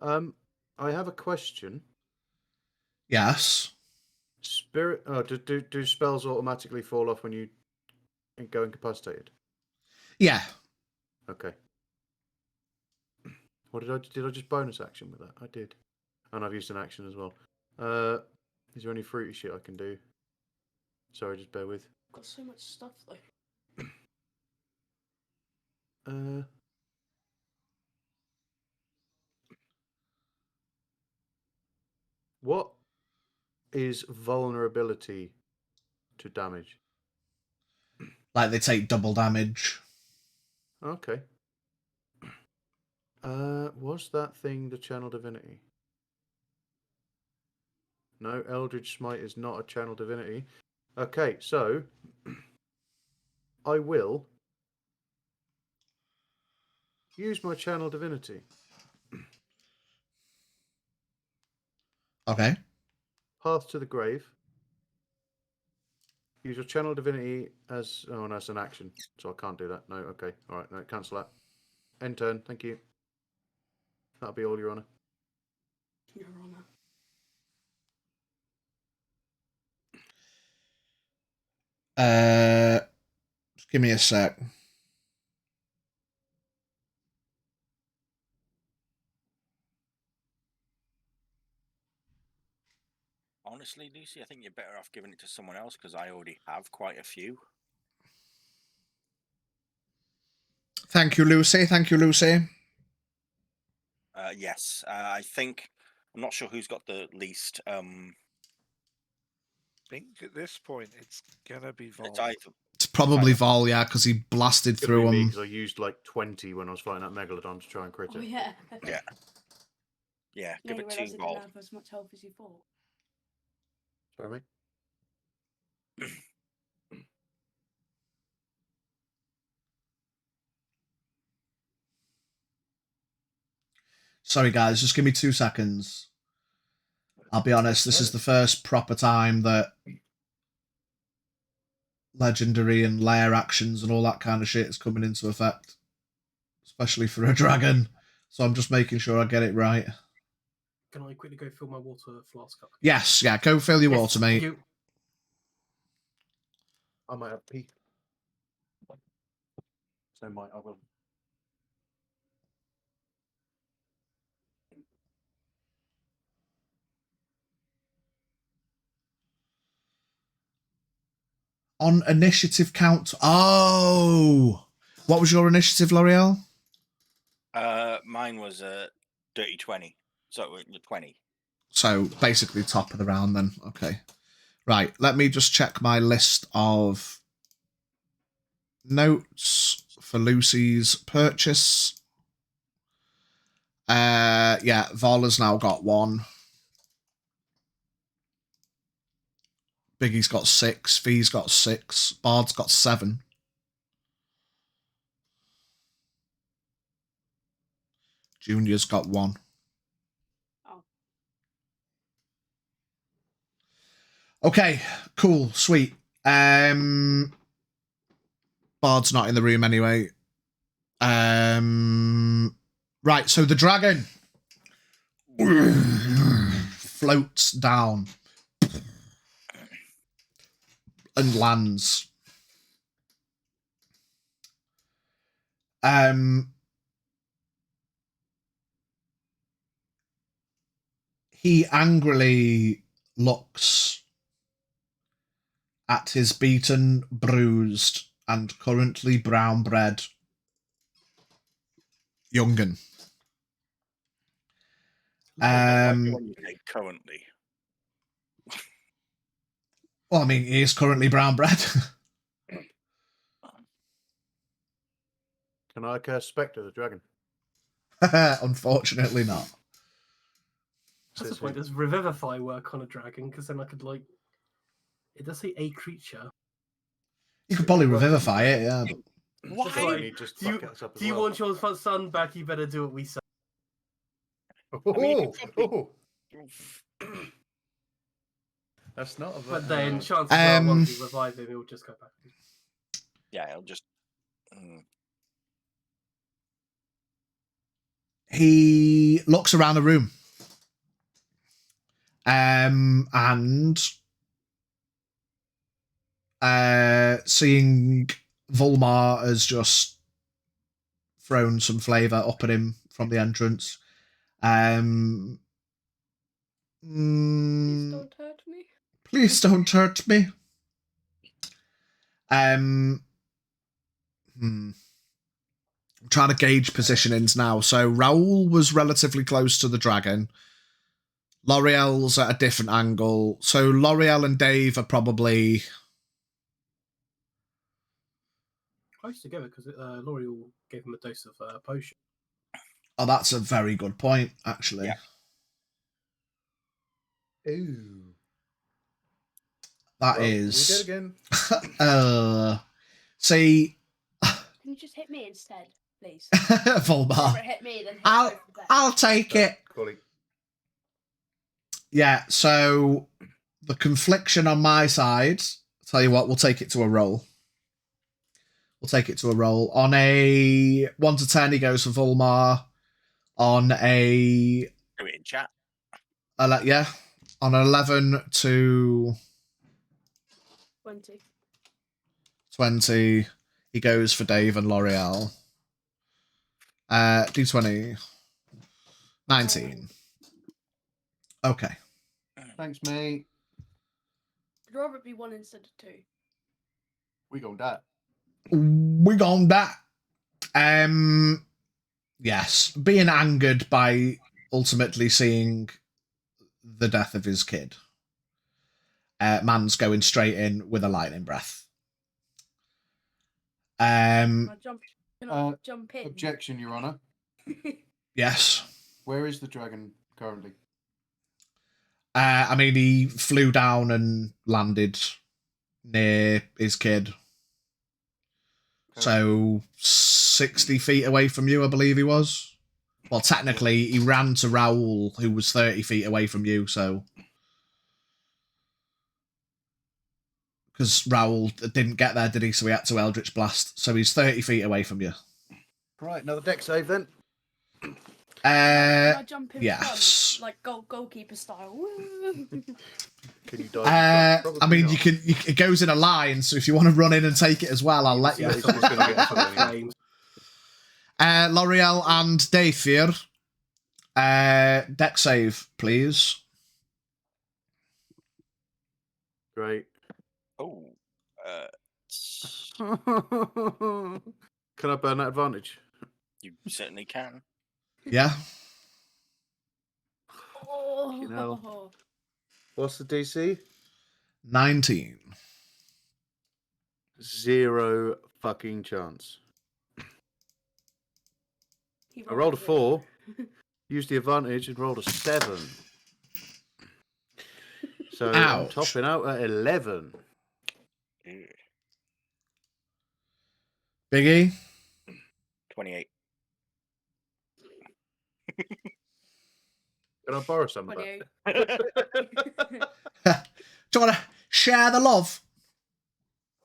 I have a question. Yes. Spirit. Oh, do spells automatically fall off when you go incapacitated? Yeah. Okay. What did I just bonus action with that? I did, and I've used an action as well. Is there any fruity shit I can do? Sorry, just bear with. Got so much stuff though. What is vulnerability to damage? Like they take double damage. Okay. Was that thing the channel divinity? No, Eldritch Smite is not a channel divinity. Okay, so I will use my channel divinity. Okay. Path to the grave. Use your channel divinity as... Oh, no, it's an action, so I can't do that. No, okay. All right, no, cancel that. End turn, thank you. That'll be all, Your Honour. Your Honor. Just give me a sec. Honestly, Lucy, I think you're better off giving it to someone else because I already have quite a few. Thank you, Lucy. Thank you, Lucy. Yes, I think I'm not sure who's got the least. I think at this point it's gonna be Vol. It's either It's probably Vol, yeah, because he blasted It's through gonna be me him. because I used like 20 when I was fighting that Megalodon to try and crit Oh it. yeah. Yeah. Yeah, No, give you it to realise it didn't Vol. have as much health as you thought. Sorry, mate. Sorry, guys, just give me 2 seconds. I'll be honest, this is the first proper time that legendary and lair actions and all that kind of shit is coming into effect, especially for a dragon. So I'm just making sure I get it right. Can I quickly go fill my water flask up? Yes, yeah, go fill your Yes, water, thank mate. you. I might have pee. So I will. On initiative count. Oh! What was your initiative, L'Oreal? Mine was dirty 20. So 20. So basically top of the round then. Okay. Right, let me just check my list of notes for Lucy's purchase. Yeah, Vala's now got 1. Biggie's got 6. Fee's got 6. Bard's got 7. Junior's got 1. Oh. Okay, cool, sweet. Bard's not in the room anyway. Right, so the dragon floats down and lands. He angrily looks at his beaten, bruised, and currently brown-bread young'un. When you say currently. Well, I mean, he is currently brown-bread. Can I cast Spectre the dragon? Unfortunately not. That's the point. Does Revivify work on a dragon? Because then I could, like... It does say a creature. You could probably revivify it, yeah. But... Why? Like, do you want your son back? You better do what we say. That's not a... But then chances are once we revive him, he'll just go back. Yeah, he'll just... He looks around the room. And seeing Volmar has just thrown some flavour up at him from the entrance. Please don't hurt me. Please don't hurt me. I'm trying to gauge positionings now. So Raoul was relatively close to the dragon. L'Oreal's at a different angle. So L'Oreal and Dave are probably close together because L'Oreal gave him a dose of potion. Oh, that's a very good point, actually. Yeah. Ooh. That is. We did again. See. Can you just hit me instead, please? Volmar. Hit me, then hit I'll take it. Yeah, so the confliction on my side, tell you what, we'll take it to a roll. On a 1 to 10, he goes for Volmar. On a... Do it in chat. Yeah. On an 11 to... 20, he goes for Dave and L'Oreal. D20. 19. Okay. Thanks, mate. I'd rather it be 1 instead of 2. We gon' die. Yes. Being angered by ultimately seeing the death of his kid. Man's going straight in with a lightning breath. Can I jump in? Objection, Your Honour. Yes. Where is the dragon currently? I mean, he flew down and landed near his kid. Okay. So 60 feet away from you, I believe he was. Well, technically, he ran to Raoul, who was 30 feet away from you, so... Because Raoul didn't get there, did he? So he had to Eldritch Blast. So he's 30 feet away from you. Right, another deck save then. Can I jump in yes. front, like goalkeeper style? Can you dive in front? I mean, Probably you can. It goes in a line, so if you want to run in and take it as well, I'll let you. It's gonna get something. L'Oreal and Dayfir. Deck save, please. Great. Oh. Can I burn that advantage? You certainly can. Yeah. You know. What's the DC? 19. 0 fucking chance. He I rolled a it. 4, used the advantage and rolled a 7. So I'm Ouch. topping out at 11. Biggie. 28. Can I borrow some of 28. that? Do you want to share the love?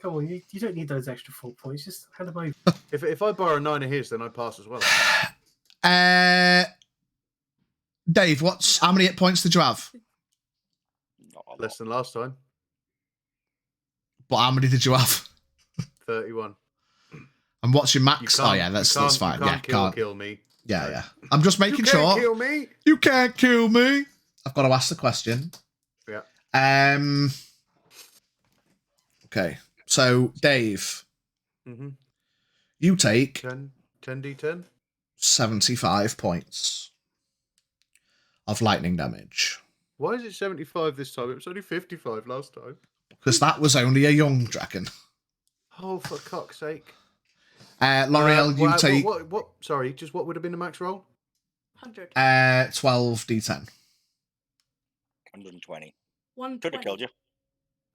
Come on, you don't need those extra 4 points. Just hand them over. If I borrow 9 of his, then I pass as well. Dave, how many hit points did you have? Not a lot. Less than last time. But how many did you have? 31. And what's your You max? can't, Oh yeah, that's fine. You can't Yeah, kill me. Yeah, yeah. I'm just making You sure. can't kill me. You can't kill me. I've got to ask the question. Yeah. Okay. So, Dave, Mm-hmm. you take 10d10. 75 points of lightning damage. Why is it 75 this time? It was only 55 last time. Because that was only a young dragon. Oh, for cock's sake. L'Oreal, you take... What? Sorry, just what would have been the max roll? 100. 12d10. 120. 120. Could have killed you.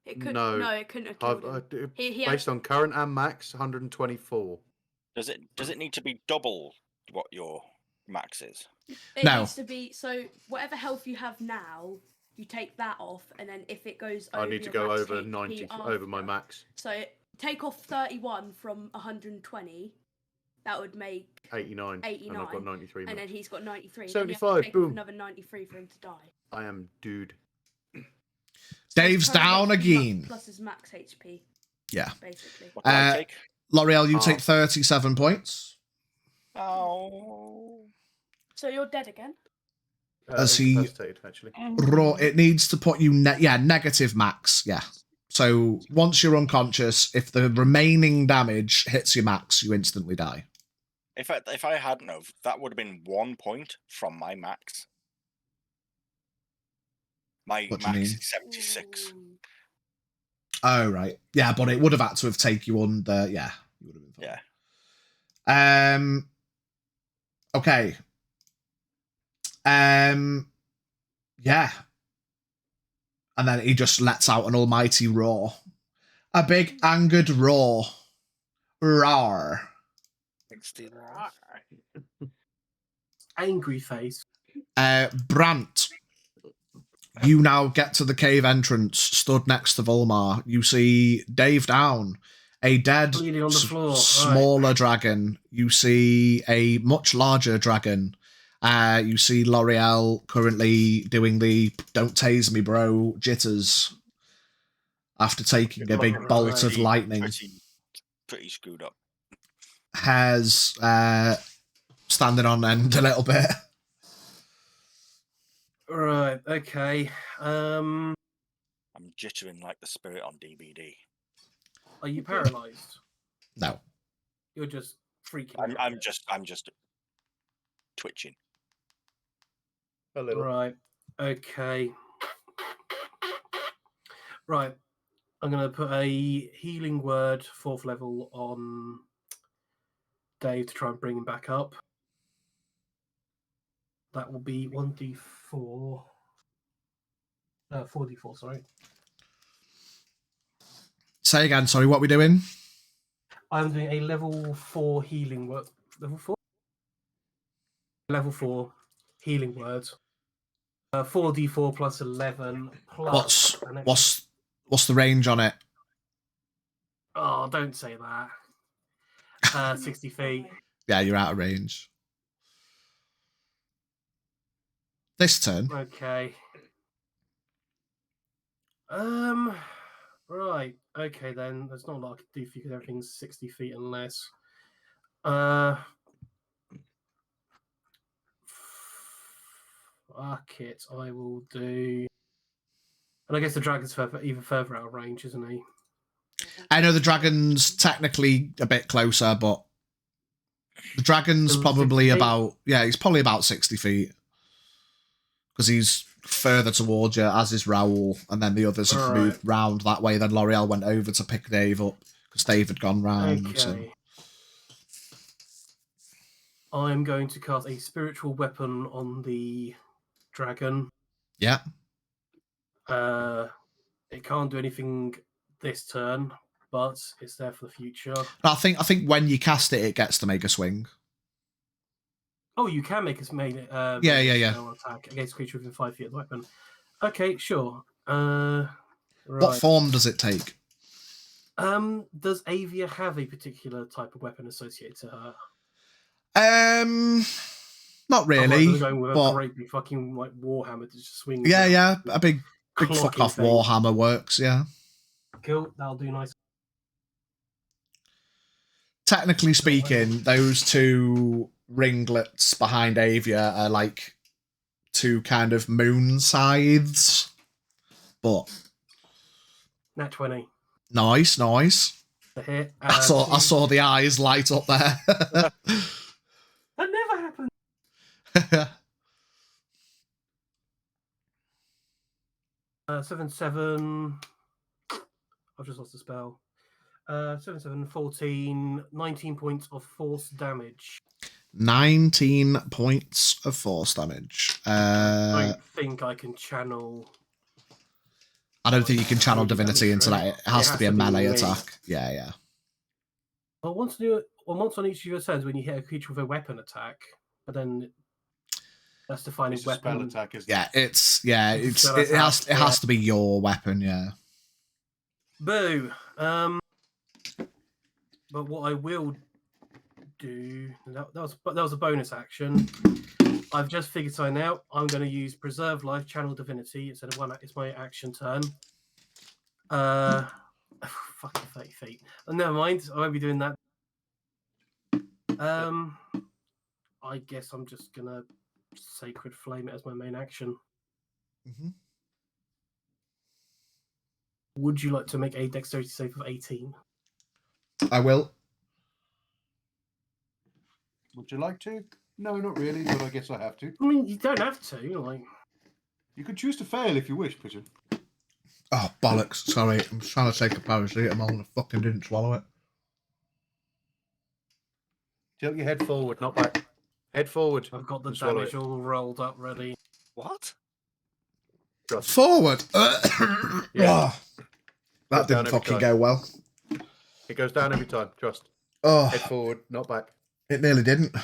It could, No. no, it couldn't have killed him. He Based on current and max, 124. Does it need to be double what your max is? It No. needs to be, so whatever health you have now, you take that off, and then if it goes over I need to your go max over HP 90, after, over my max. So take off 31 from 120, that would make 89. 89. And I've got 93 and max. then he's got 93. 75, then you have to take off boom. another 93 for him to die. I am dude. So Dave's his current down HP again. Plus his max HP, Yeah. basically. What do I take? L'Oreal, you Half. take 37 points. Oh. So you're dead again? As he- Incapacitated, actually. It needs to put you... negative max. Yeah. So once you're unconscious, if the remaining damage hits your max, you instantly die. If I hadn't have, that would have been 1 point from my max. My What do you max mean? is 76. Ooh. Oh, right. Yeah, but it would have had to have taken you under... Yeah. You would have been fine. Yeah. Okay. Yeah. And then he just lets out an almighty roar. A big angered roar. Roar. Angry face. Brant. You now get to the cave entrance, stood next to Volmar. You see Dave down, a dead, Bleeding on the floor. Right. smaller dragon. You see a much larger dragon. You see L'Oreal currently doing the "don't tase me, bro" jitters after taking a big bolt of lightning. Pretty screwed up. Hair's standing on end a little bit. Right, okay. I'm jittering like the spirit on DVD. Are you paralyzed? No. You're just freaking out. I'm just twitching. A little. Right, okay. Right, I'm going to put a healing word, 4th level, on Dave to try and bring him back up. That will be 1d4. 4d4, sorry. Say again, sorry, what are we doing? I'm doing a level 4 healing word. Level 4? level 4 healing word. 4d4 plus 11 plus an extra. What's the range on it? Oh, don't say that. 60 feet. Yeah, you're out of range. This turn. Okay. Right. Okay, then. There's not a lot I can do for you because everything's 60 feet and less. Fuck it. I will do. And I guess the dragon's even further out of range, isn't he? I know the dragon's technically a bit closer, but the dragon's Still probably 60 feet? about, yeah, he's probably about 60 feet. Because he's further towards you, as is Raoul, and then the others have Alright. moved round that way. Then L'Oreal went over to pick Dave up, because Dave had gone round. Okay. So. I'm going to cast a spiritual weapon on the dragon. Yeah. It can't do anything this turn, but it's there for the future. I think when you cast it, it gets to make a swing. Oh, you can make a Yeah. spell attack against a creature within 5 feet of the weapon. Okay, sure. What Right. form does it take? Does Avia have a particular type of weapon associated to her? Not really. Otherwise, I'm going with a But great big fucking like warhammer to just swing. yeah, a big clocking fuck off thing. warhammer works. Yeah. Cool, that'll do nice. Technically speaking, those two ringlets behind Avia are like two kind of moon scythes. But Nat 20. nice. The hit. I saw the eyes light up there. That never happened. 7/7. I've just lost the spell. 7/7, 14, 19 points of force damage. 19 points of force damage. I don't think I can channel. I don't think you can channel Holy divinity damage, into right? that. It has to be a melee me. attack. Yeah. Well, once on each of your turns, when you hit a creature with a weapon attack, but then that's defining It's a weapon. spell attack, isn't Yeah, it? it has to be your weapon, yeah. Boo. But what I will do that was a bonus action. I've just figured something out. I'm going to use preserve life, channel divinity instead of one. It's my action turn. Fucking 30 feet. Never mind. I won't be doing that. I guess I'm just gonna sacred flame it as my main action. Mm-hmm. Would you like to make a dexterity save of 18? I will. Would you like to? No, not really, but I guess I have to. I mean, you don't have to. Like, You could choose to fail if you wish, Pigeon. Oh, bollocks. Sorry, I'm trying to take a paracetamol and I fucking didn't swallow it. Tilt your head forward, not back. Head forward. I've got the and swallow damage it. all rolled up ready. What? Trust. Forward! Yeah. That Goes down didn't every fucking time. go well. It goes down every time. Trust. Oh, Head forward, not back. it nearly didn't.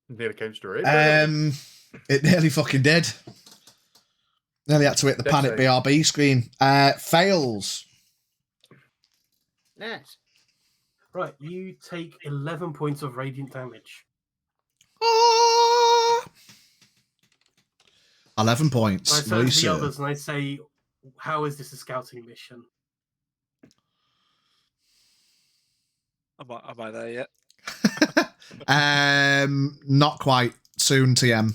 Nearly came straight. in. It nearly fucking did. Nearly had to hit the Dex panic save. BRB screen. Fails. Nice. Right, you take 11 points of radiant damage. 11 points. I turn to Nice. the others and I say, "How is this a scouting mission?" Am I there yet? Not quite. Soon, TM.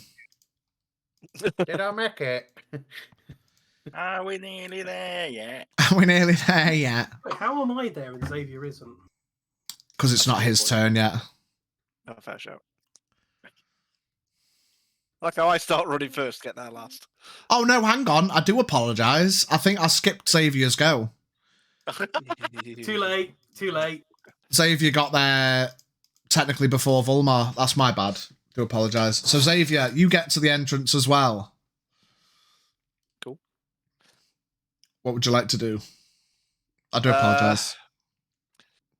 Did I make it? Are we nearly there yet? Are we nearly there yet? Wait, how am I there and Xavier isn't? Because it's not his turn yet. No, fair shout. Like how I start running first, get there last. Oh, no, hang on. I do apologise. I think I skipped Xavier's go. Too late. Xavier got there technically before Volmar. That's my bad. Do apologise. So, Xavier, you get to the entrance as well. Cool. What would you like to do? I do apologise.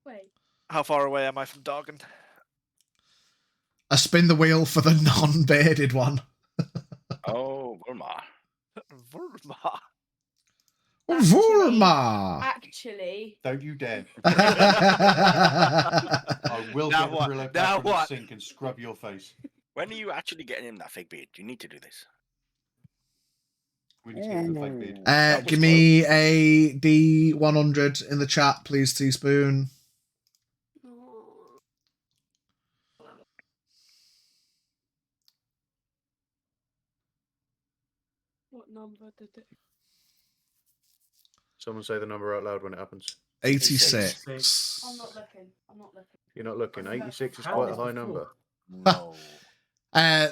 Wait. How far away am I from Dargan? A spin the wheel for the non-bearded one. Oh, Wilma. Vorma. Vorma! Actually, Don't you dare. I I will Now get what? Brillo Now back from the what? sink and scrub your face. When are you actually getting him that fake beard? You need to do this. We need to get him a fake beard. That was give me a D100 in the chat, please, Teaspoon. oh, what number did it? Someone say the number out loud when it happens. 86. I'm not looking. I'm not looking. You're not looking. 86 is How quite a is high the number. No.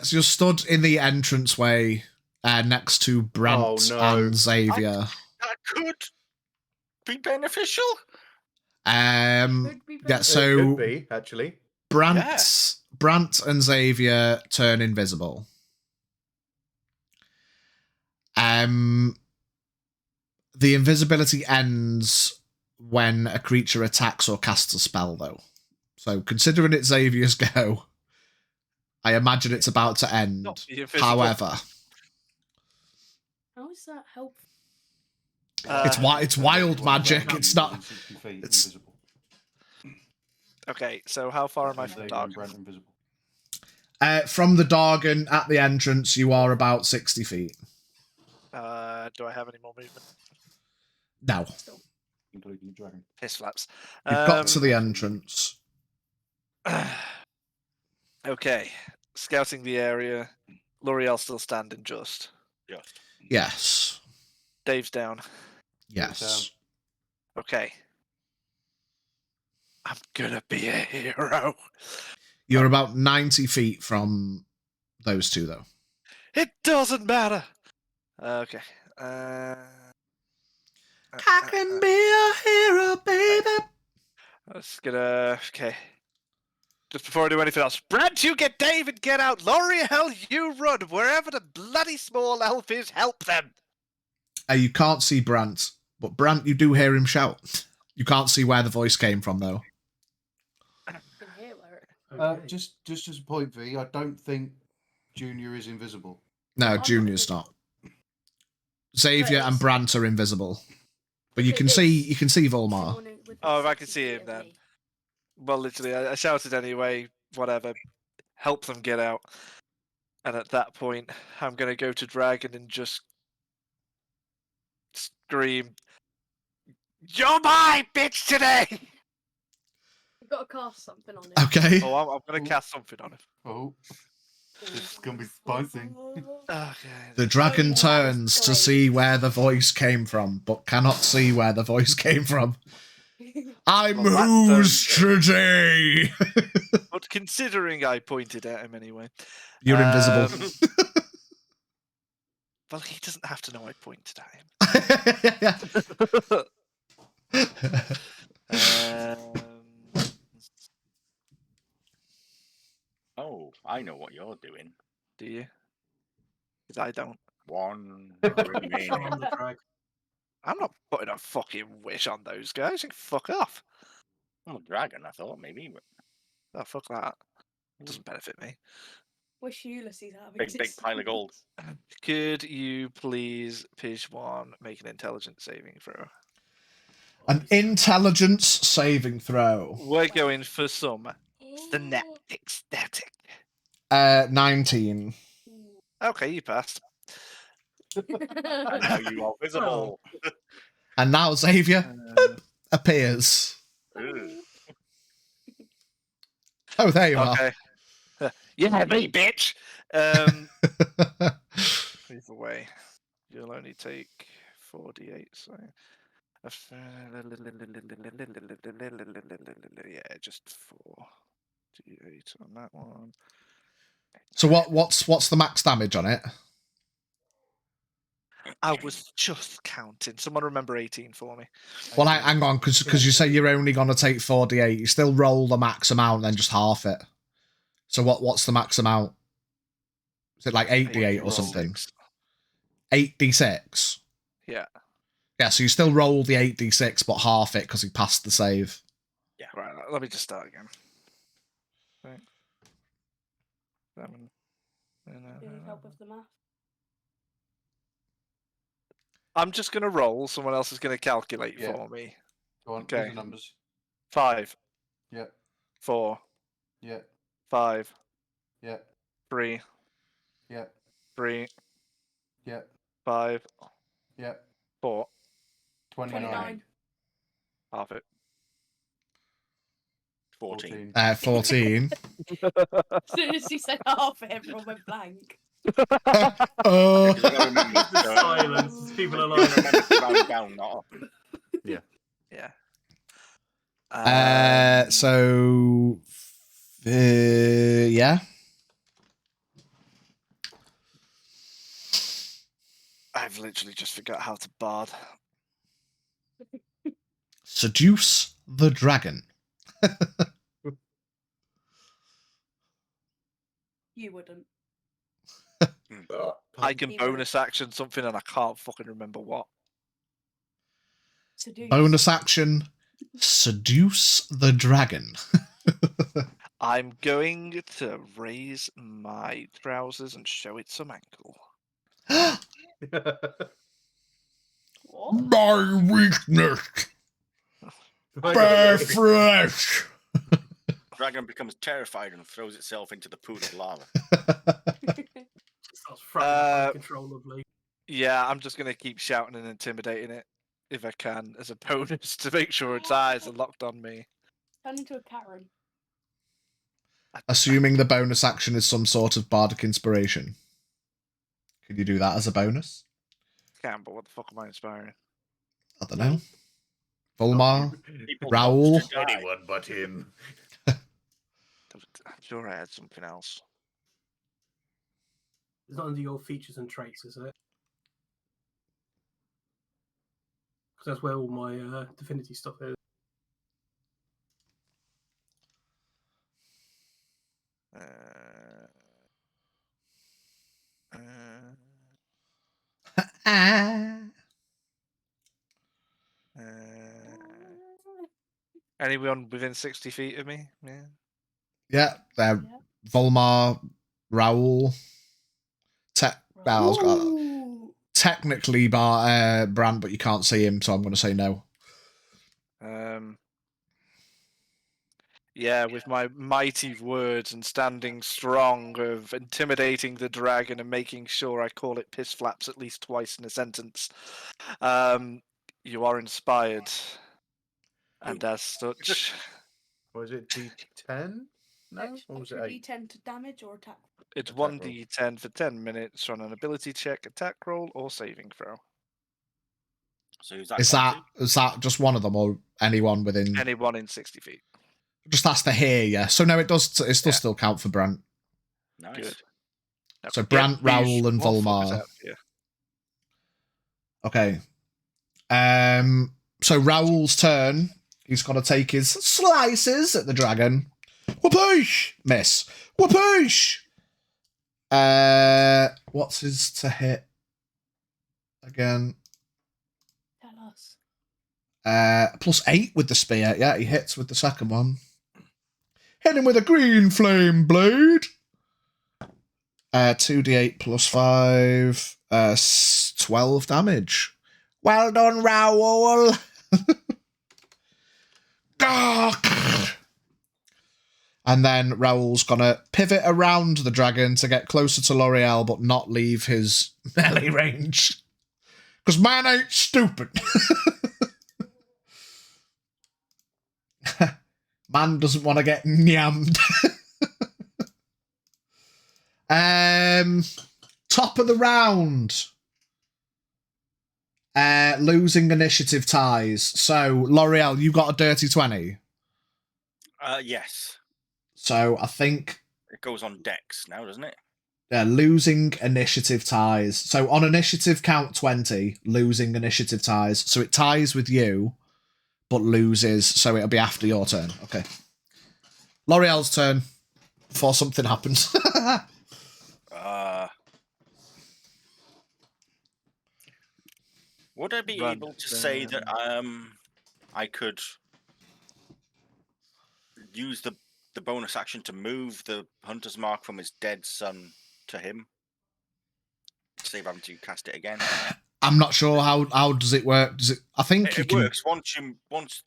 So you're stood in the entranceway next to Brent no. and Xavier. That could be beneficial. Could be Yeah, It so could be, actually. Brant and Xavier turn invisible. The invisibility ends when a creature attacks or casts a spell, though. So, considering it's Xavier's go, I imagine it's about to end. Not be invisible. However, How is that helpful? it's wild magic. It's not. 60 feet it's- invisible. Okay, so how far am I And from Xavier dark? and Brent invisible. From the Dargan at the entrance, you are about 60 feet. Do I have any more movement? No, Including the dragon. Piss flaps. you've got to the entrance. Okay, scouting the area. L'Oreal still standing just. Just. Yes. Dave's down. Yes. Okay. I'm gonna be a hero. You're about 90 feet from those two, though. It doesn't matter. Okay. I can be a hero, baby. I was gonna. Okay. Just before I do anything else, Brent, you get Dave and get out. L'Oreal, you run wherever the bloody small elf is. Help them. You can't see Brant, but Brant, you do hear him shout. You can't see where the voice came from, though. I can hear where it. Okay. Just as a point, V, I don't think Junior is invisible. No, I'm Junior's not. Xavier and it's- Brant are invisible, but you It- can it's see Volmar. someone with Oh, if I 60 can see him feet of then. me. Well, literally, I shouted anyway. Whatever. Help them get out. And at that point, I'm gonna go to Dragon and just scream, "You're my bitch today!" You've got to cast something on it. Okay. Oh, I'm gonna cast something on him. Oh, this is gonna be spicy. Okay. The dragon Oh, turns to great. see where the voice came from, but cannot see where the voice came from. I'm Well, that who's today? But considering I pointed at him anyway. You're invisible. Well, he doesn't have to know I pointed at him. Oh, I know what you're doing. Do you? Because I don't. One Shut remaining. on the drag. I'm not putting a fucking wish on those guys. You can fuck off. Oh, dragon, I thought maybe. But Oh, fuck that. Doesn't benefit me. Wish Ulysses out of big pile of gold. Could you please, Pidgewan, make an intelligence saving throw? An intelligence saving throw. We're going for some static static. 19. Okay, you passed. And now you are visible. And now Xavier appears. Ugh. Oh, there you Okay. Yeah, me, bitch. Either way, you'll only take 4d8. So, yeah, just 4d8 on that one. So what's the max damage on it? I was just counting. Someone remember 18 for me. Well, hang on, because you say you're only going to take 4d8. You still roll the max amount, then just half it. So what's the max amount? Is it like 8d8 or something? 8d6? Yeah. Yeah, so you still roll the 8d6, but half it because he passed the save. Yeah, right. Let me just start again. Right. 7. Do you need help with the math? I'm just going to roll. Someone else is going to calculate Yeah. for me. Go on, Okay. read the numbers. 5, Yeah, 4, yeah, 5, yeah, 3, yeah, 3, yeah, 5, yeah. 4. 29. Half it. 14. 14. As soon as he said half, everyone went blank. Uh, Because I gotta remember, The silence. People are gotta like, remember to round down, not up. Yeah. Yeah. so, yeah. I've literally just forgot how to bard. Seduce the dragon. You wouldn't. I can He bonus action something and I can't fucking remember what. Seduce. Bonus action. Seduce the dragon. I'm going to raise my trousers and show it some ankle. What? My weakness. Bear flesh. Dragon becomes terrified and throws itself into the pool of lava. starts throwing up uncontrollably. Yeah, I'm just going to keep shouting and intimidating it if I can as a bonus to make sure its eyes are locked on me. Turn into a Karen. Assuming the bonus action is some sort of bardic inspiration. Can you do that as a bonus? Can, but what the fuck am I inspiring? I don't know. Volmar? People Raoul? want to die. Anyone but him. I'm sure I had something else. It's not under your features and traits, is it? Because that's where all my divinity stuff is. Anyone within 60 feet of me? Yeah. Yeah, Yeah. Volmar, Raoul. Ooh. Technically Brand, but you can't see him, so I'm going to say no. Yeah, with my mighty words and standing strong of intimidating the dragon and making sure I call it piss flaps at least twice in a sentence. You are inspired. And as such... Was it D10? No? Or was it Extra 8? D10 to damage or attack? It's Attack roll. 1d10 for 10 minutes on an ability check, attack roll, or saving throw. So who's that Is gone that just one of them, or anyone within? Anyone in 60 feet. Just has to hear you. So no, it does still count for Brant. to? Nice. Good. Now, So get Brant, these Raoul, and motherfuckers Volmar. out here. Okay. So Raoul's turn. He's got to take his slices at the dragon. Whoopoosh! Miss. Whoopoosh! What's his to hit? Again. Tell us. +8 with the spear. Yeah, he hits with the second one. Hit him with a green flame blade. 2d8 +5. 12 damage. Well done, Raoul. And then Raoul's gonna pivot around the dragon to get closer to L'Oreal, but not leave his melee range. Because man ain't stupid. Man doesn't want to get nyammed. Top of the round. Losing initiative ties. So, L'Oreal, you got a dirty 20. Yes. So, I think It goes on Dex now, doesn't it? losing initiative ties. So, on initiative count 20, losing initiative ties. So, it ties with you, but loses. So, it'll be after your turn. Okay. L'Oreal's turn before something happens. Would I be Run able to say that I could use the the bonus action to move the hunter's mark from his dead son to him? Save having to cast it again. I'm not sure how does it work. Does it? I think you It can works once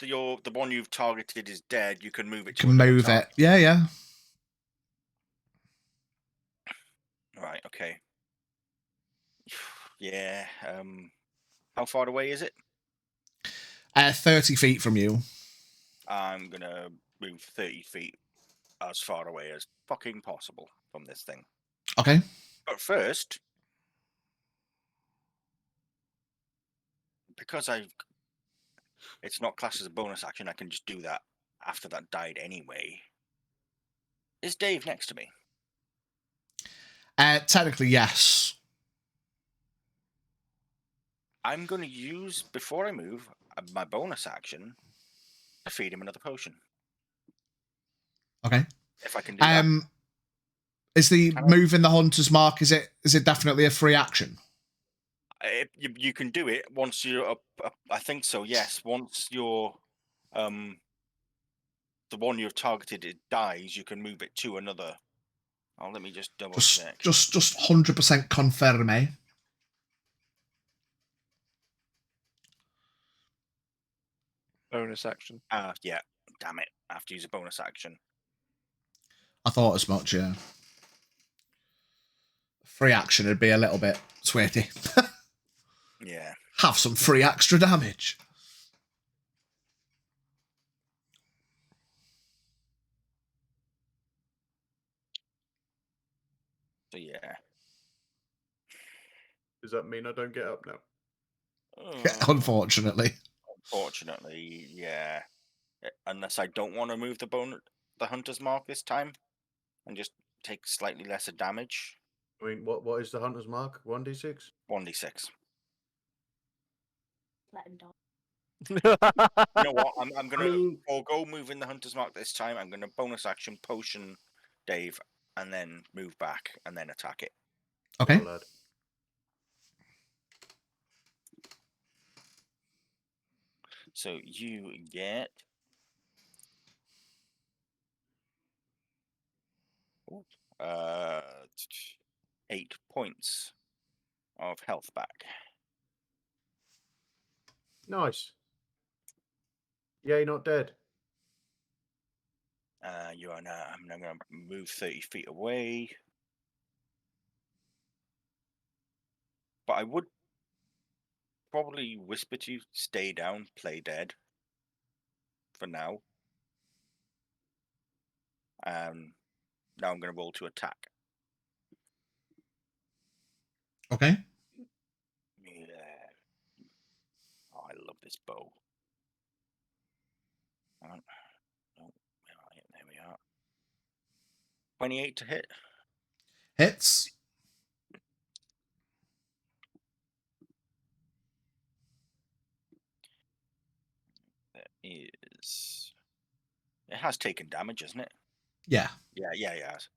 the one you've targeted is dead. You can move it to can another move target. it. Yeah. Right. Okay. Yeah. How far away is it? 30 feet from you. I'm gonna move 30 feet as far away as fucking possible from this thing. Okay. But first, because it's not classed as a bonus action, I can just do that after that died anyway. Is Dave next to me? Technically, yes. I'm going to use, before I move, my bonus action to feed him another potion. Okay. If I can do that. Is the Can I? moving the hunter's mark? Is it definitely a free action? You can do it once you're up. I think so. Yes. Once you're, the one you've targeted it dies, you can move it to another. Oh, let me just double check. Just 100% confirm, eh? Bonus action. Yeah. Damn it! I have to use a bonus action. I thought as much. Yeah. Free action would be a little bit sweaty. Yeah. Have some free extra damage. So yeah. Does that mean I don't get up now? Unfortunately. Unfortunately, yeah. Unless I don't want to move the hunter's mark this time, and just take slightly lesser damage. I mean, what is the hunter's mark? 1d6? 1d6. Let him die. You know what? I'm gonna mean- forego moving the hunter's mark this time. I'm gonna bonus action potion Dave, and then move back, and then attack it. Okay. Well, lad. So you get 8 points of health back. Nice. Yay, not dead. You are now. I'm now gonna move 30 feet away. But I would probably whisper to you, stay down, play dead. For now. Now I'm going to roll to attack. Okay. Yeah. Oh, I love this bow. Oh, there we are. 28 to hit. Hits. That is. It has taken damage, isn't it? Yeah. Yeah, it has.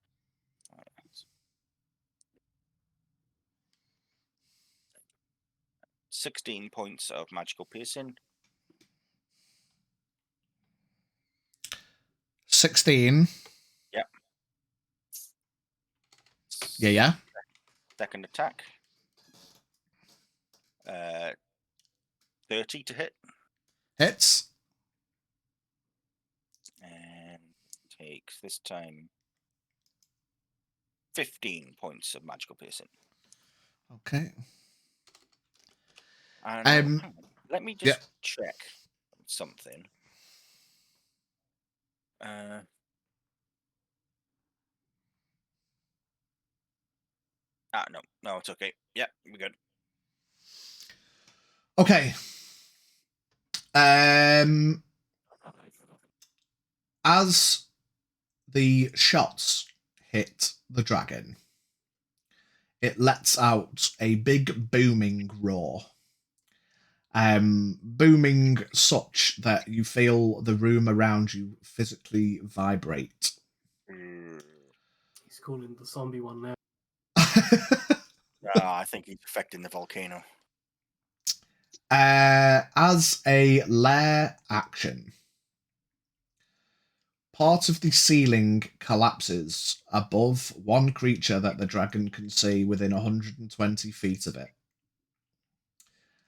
16 points of magical piercing. 16. Yep. Yeah. Second attack. 30 to hit. Hits. And takes this time 15 points of magical piercing. Okay. And hang on, let me just check something. No, it's okay. Yeah, we're good. Okay. As the shots hit the dragon, it lets out a big booming roar. Booming such that you feel the room around you physically vibrate. He's calling the zombie one now. I think he's affecting the volcano. As a lair action, part of the ceiling collapses above one creature that the dragon can see within 120 feet of it.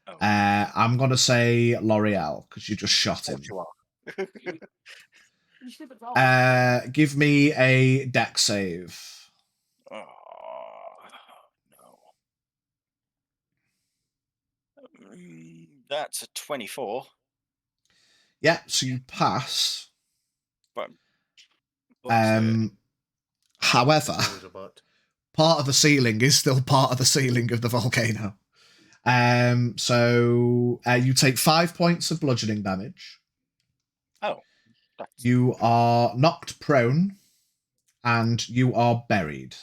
Oh. I'm going to say L'Oreal, because you just shot him. You are. You should have rolled. Give me a dex save. Oh, no. That's a 24. Yeah, so you pass. But However, Always a but. part of the ceiling is still part of the ceiling of the volcano. So you take 5 points of bludgeoning damage. oh, that's You are knocked prone, and you are buried.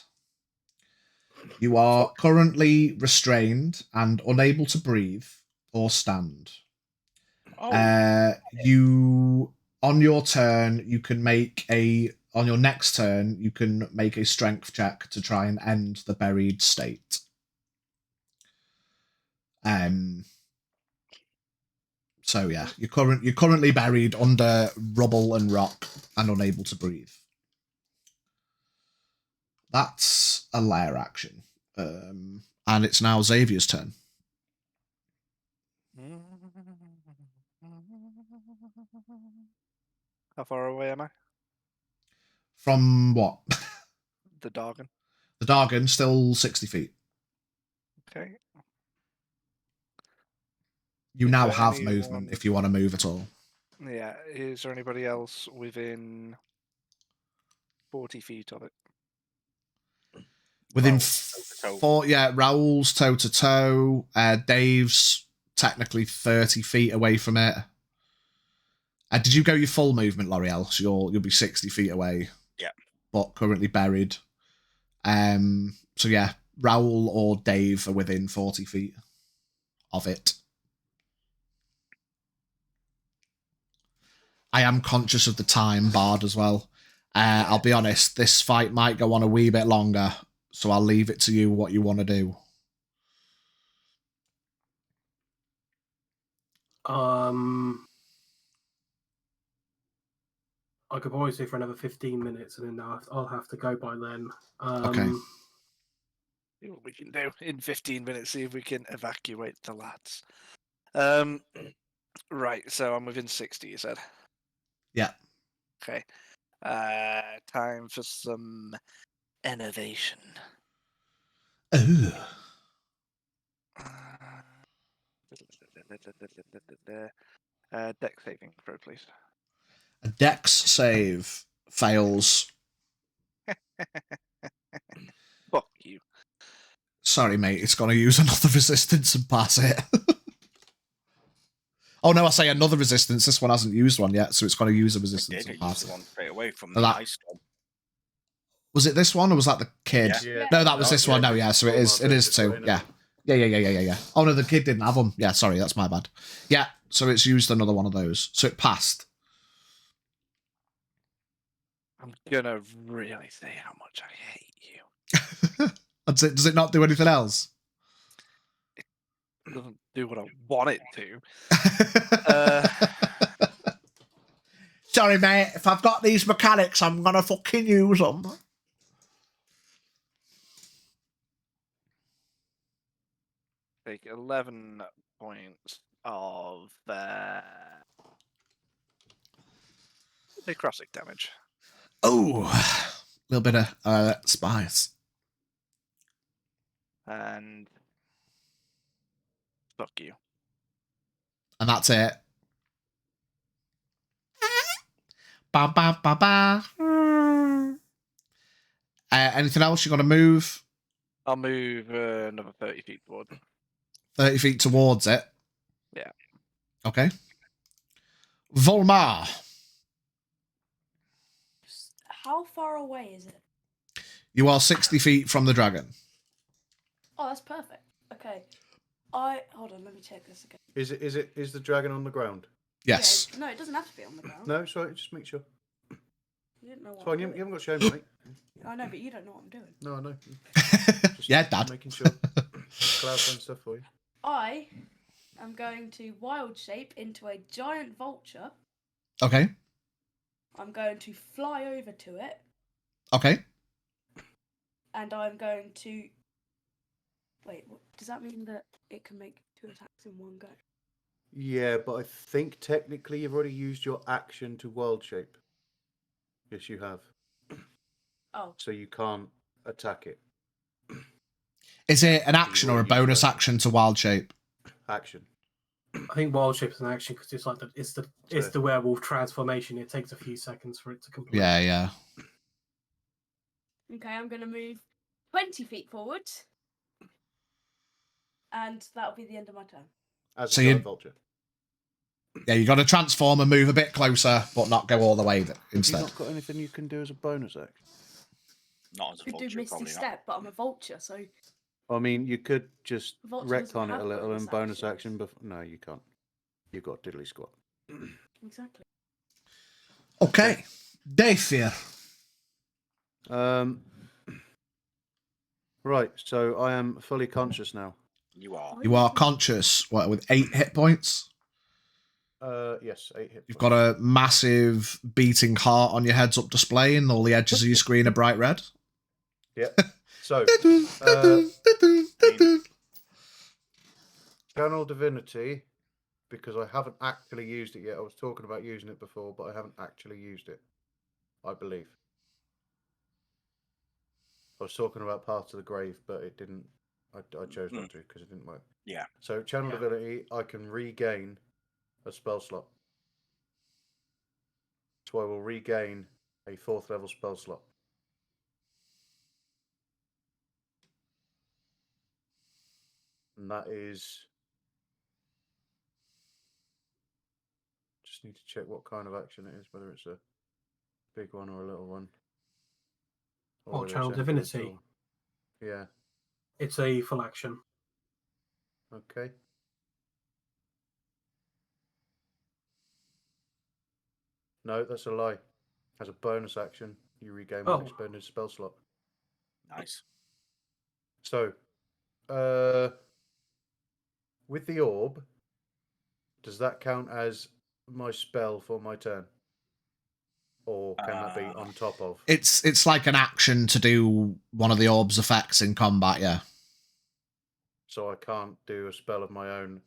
You are currently restrained and unable to breathe or stand. You, on your turn, you can make on your next turn, you can make a strength check to try and end the buried state. So yeah, you're currently buried under rubble and rock and unable to breathe. That's a lair action. And it's now Xavier's turn. How far away am I? From what? The Dargan. The Dargan, still 60 feet. Okay. You Is now there have anyone- movement if you want to move at all. Yeah. Is there anybody else within 40 feet of it? Within toe-to-toe. 4, yeah, Raoul's toe to toe. Dave's technically 30 feet away from it. Did you go your full movement, L'Oreal? So you'll be 60 feet away. Yeah. But currently buried. So yeah, Raoul or Dave are within 40 feet of it. I am conscious of the time, Bard, as well. I'll be honest, this fight might go on a wee bit longer, so I'll leave it to you what you want to do. I could probably stay for another 15 minutes, and then I'll have to go by then. Okay. See what we can do in 15 minutes. See if we can evacuate the lads. Right. So I'm within 60. You said. Yeah. Okay. Time for some innovation. Ooh. Deck saving throw, please. A dex save fails. Fuck you. Sorry, mate, it's going to use another resistance and pass it. Oh, no, I say another resistance. This one hasn't used one yet, so it's going to use a resistance and It pass used it. one straight away from So the that- ice storm. Was it this one, or was that the kid? Yeah. No, that was this one. No, yeah, so it is two. Yeah. Yeah. Oh, no, the kid didn't have them. Yeah, sorry, that's my bad. Yeah, so it's used another one of those. So it passed. I'm gonna really say how much I hate you. That's it. Does it not do anything else? It doesn't do what I want it to. Sorry, mate. If I've got these mechanics, I'm gonna fucking use them. Take 11 points of necrotic damage. Oh, a little bit of spice. And fuck you. And that's it. Ba ba ba ba. Anything else you got to move? I'll move another 30 feet forward. 30 feet towards it. Yeah. Okay. Volmar. How far away is it? You are 60 feet from the dragon. Oh, that's perfect. Okay. Hold on, let me check this again. Is the dragon on the ground? Yes. Yeah, no, it doesn't have to be on the ground. No, sorry, just make sure. You didn't know It's what fine, I'm you doing. haven't got to show me, mate. I know, but you don't know what I'm doing. No, I know. Just Yeah, Dad. Making sure. Clarifying stuff for you. I am going to wild shape into a giant vulture Okay. I'm going to fly over to it, Okay. and I'm going to. Wait, does that mean that it can make 2 attacks in one go? Yeah, but I think technically you've already used your action to wild shape. Yes, you have. Oh, So you can't attack it. Is it an action You've or a already used your bonus action to wild shape? Action. I think wild shape is an action because it's like it's the werewolf transformation. It takes a few seconds for it to complete. Yeah. okay. I'm going to move 20 feet forward, and that'll be the end of my turn. As So a you- giant vulture. Yeah, you got to transform and move a bit closer, but not go all the way Have instead. you not got anything you can do as a bonus action? Not as a Could do vulture, Misty probably not. Step, but I'm a vulture, so I mean, you could just Vulture doesn't retcon it a have little bonus and bonus actions. action. No, you can't. You've got diddly squat. exactly. Okay. Day fear. Right, so I am fully conscious now. You are. You are conscious, with 8 hit points. Yes, 8 hit You've points. got a massive beating heart on your heads-up display, and all the edges of your screen are bright red. Yep. So, Channel Divinity, because I haven't actually used it yet. I was talking about using it before, but I haven't actually used it, I believe. I was talking about Path to the Grave, but it didn't. I chose not to because it didn't work. Yeah. So, Channel Divinity, I can regain a spell slot. So I will regain a 4th level spell slot. And that is... Just need to check what kind of action it is, whether it's a big one or a little one. Or What, whether Channel it's anything at Divinity? all. Yeah, It's a full action. okay. No, that's a lie. As a bonus action, you regain one expended spell slot. Nice. So, with the orb, does that count as my spell for my turn? Or can that be on top of? It's like an action to do one of the orb's effects in combat, yeah. So I can't do a spell of my own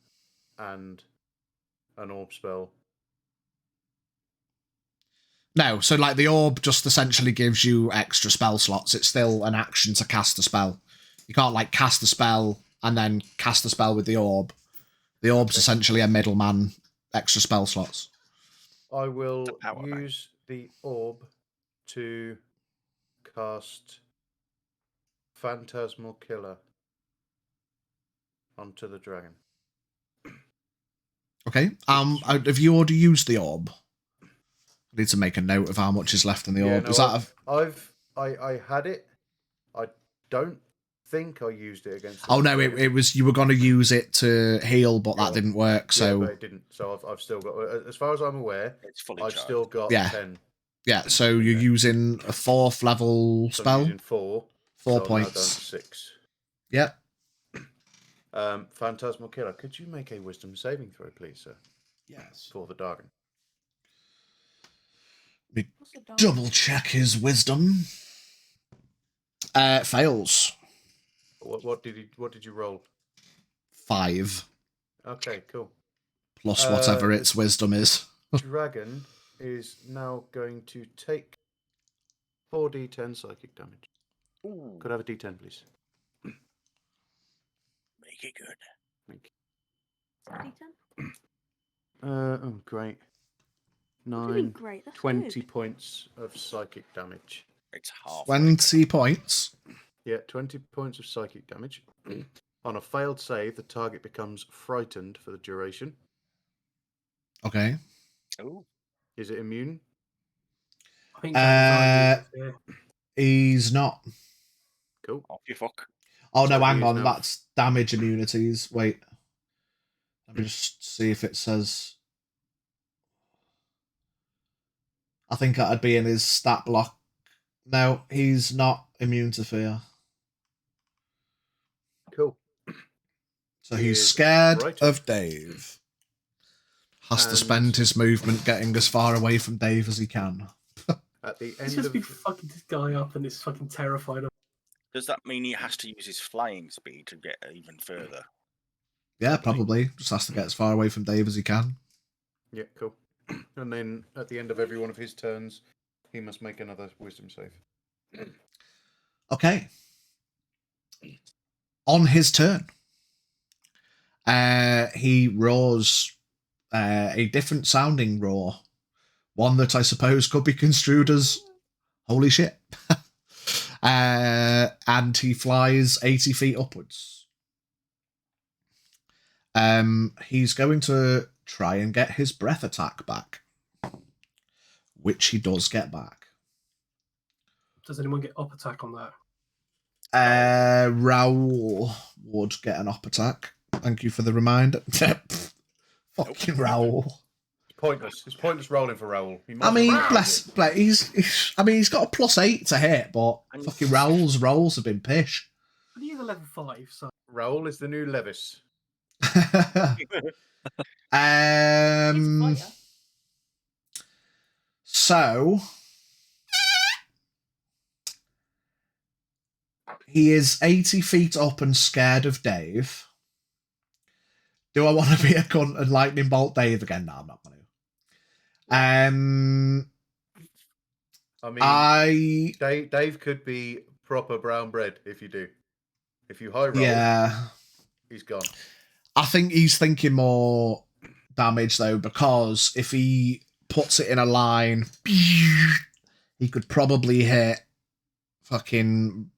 and an orb spell. No, so like the orb just essentially gives you extra spell slots. It's still an action to cast a spell. You can't like cast a spell and then cast a spell with the orb. The orb's essentially a middleman, extra spell slots. I will use the orb to cast Phantasmal Killer onto the dragon. Okay. Have you already used the orb? I need to make a note of how much is left in the orb. No, Is that I had it. I don't think I used it against. Oh no, it was you were going to use it to heal, but that didn't work. So yeah, but it didn't. So I've still got, as far as I'm aware, It's fully I've charged. still got 10. Yeah, so you're using a 4th level So spell. I'm using 4. 4 so points. I'm now down to 6. Yep. Phantasmal Killer, could you make a wisdom saving throw, please, sir? Yes. For the Dargan. Let me double check his wisdom. Fails. What did you roll? 5. Okay, cool. Plus whatever its wisdom is. Dragon is now going to take 4d10 psychic damage. Ooh. Could I have a d10, please? Make it good. Thank D10? Oh, great. What do you mean 9, great? That's 20 good. points of psychic damage. It's half. 20 points. Yeah, 20 points of psychic damage. On a failed save, the target becomes frightened for the duration. Okay. Oh. Is it immune? I think Dragon's Eye uses it. He's not. Cool. Off you fuck. Oh So no, hang he is on. now- That's damage immunities. Wait. Let me just see if it says. I think that'd be in his stat block. No, he's not immune to fear. Cool. So He he's is scared frightened. of Dave. Has to And- spend his movement getting as far away from Dave as he can. At the He's end just of been fucking this guy up and it's fucking terrifying. Does that mean he has to use his flying speed to get even further? Yeah, probably. Just has to get as far away from Dave as he can. yeah, cool. And then at the end of every one of his turns, he must make another wisdom save. Okay. On his turn, he roars a different sounding roar. One that I suppose could be construed as holy shit. And he flies 80 feet upwards. He's going to try and get his breath attack back, which he does get back. Does anyone get up attack on that? Raoul would get an up attack. Thank you for the reminder. Fucking Raoul. It's pointless. It's pointless rolling for Raoul. He might I as mean, well bless. He's got a +8 to hit, but fucking Raoul's rolls have been pish. But he is a level 5, so Raoul is the new Levis. He's a fighter. So he is 80 feet up and scared of Dave. Do I want to be a cunt and lightning bolt Dave again? No, I'm not going to. I mean, Dave could be proper brown bread if you do. If you high roll, Yeah. he's gone. I think he's thinking more damage though, because if he puts it in a line, he could probably hit fucking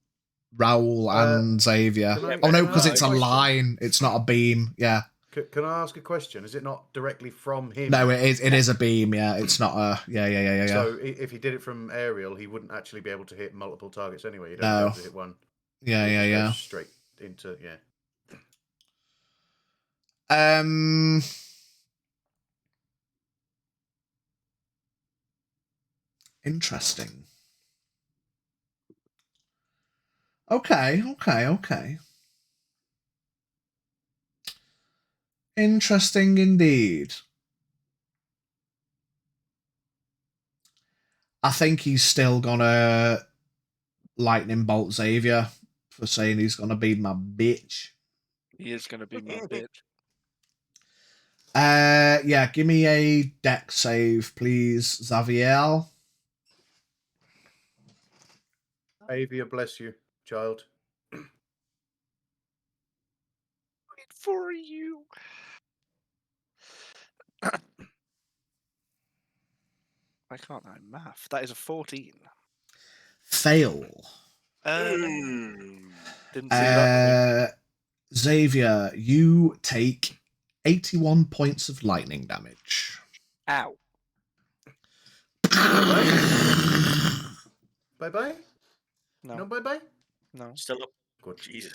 Raoul and Xavier. Oh no, because it's a line, it's not a beam. Yeah. Can I ask a question? Is it not directly from him? No, it is. It is a beam. Yeah, it's not a. Yeah. So if he did it from aerial, he wouldn't actually be able to hit multiple targets anyway. He'd only No. be able to hit one. Yeah. He'd just go straight into Interesting. Okay. Interesting indeed. I think he's still gonna lightning bolt Xavier for saying he's gonna be my bitch. He is going to be my bitch. Yeah, give me a deck save, please, Xavier. Avia, bless you, child. Wait for you. Why can't I math? That is a 14. Fail. Didn't see that. Xavier, you take 81 points of lightning damage. Ow. Bye-bye? No. No bye-bye? No. Still up. Good. Jesus.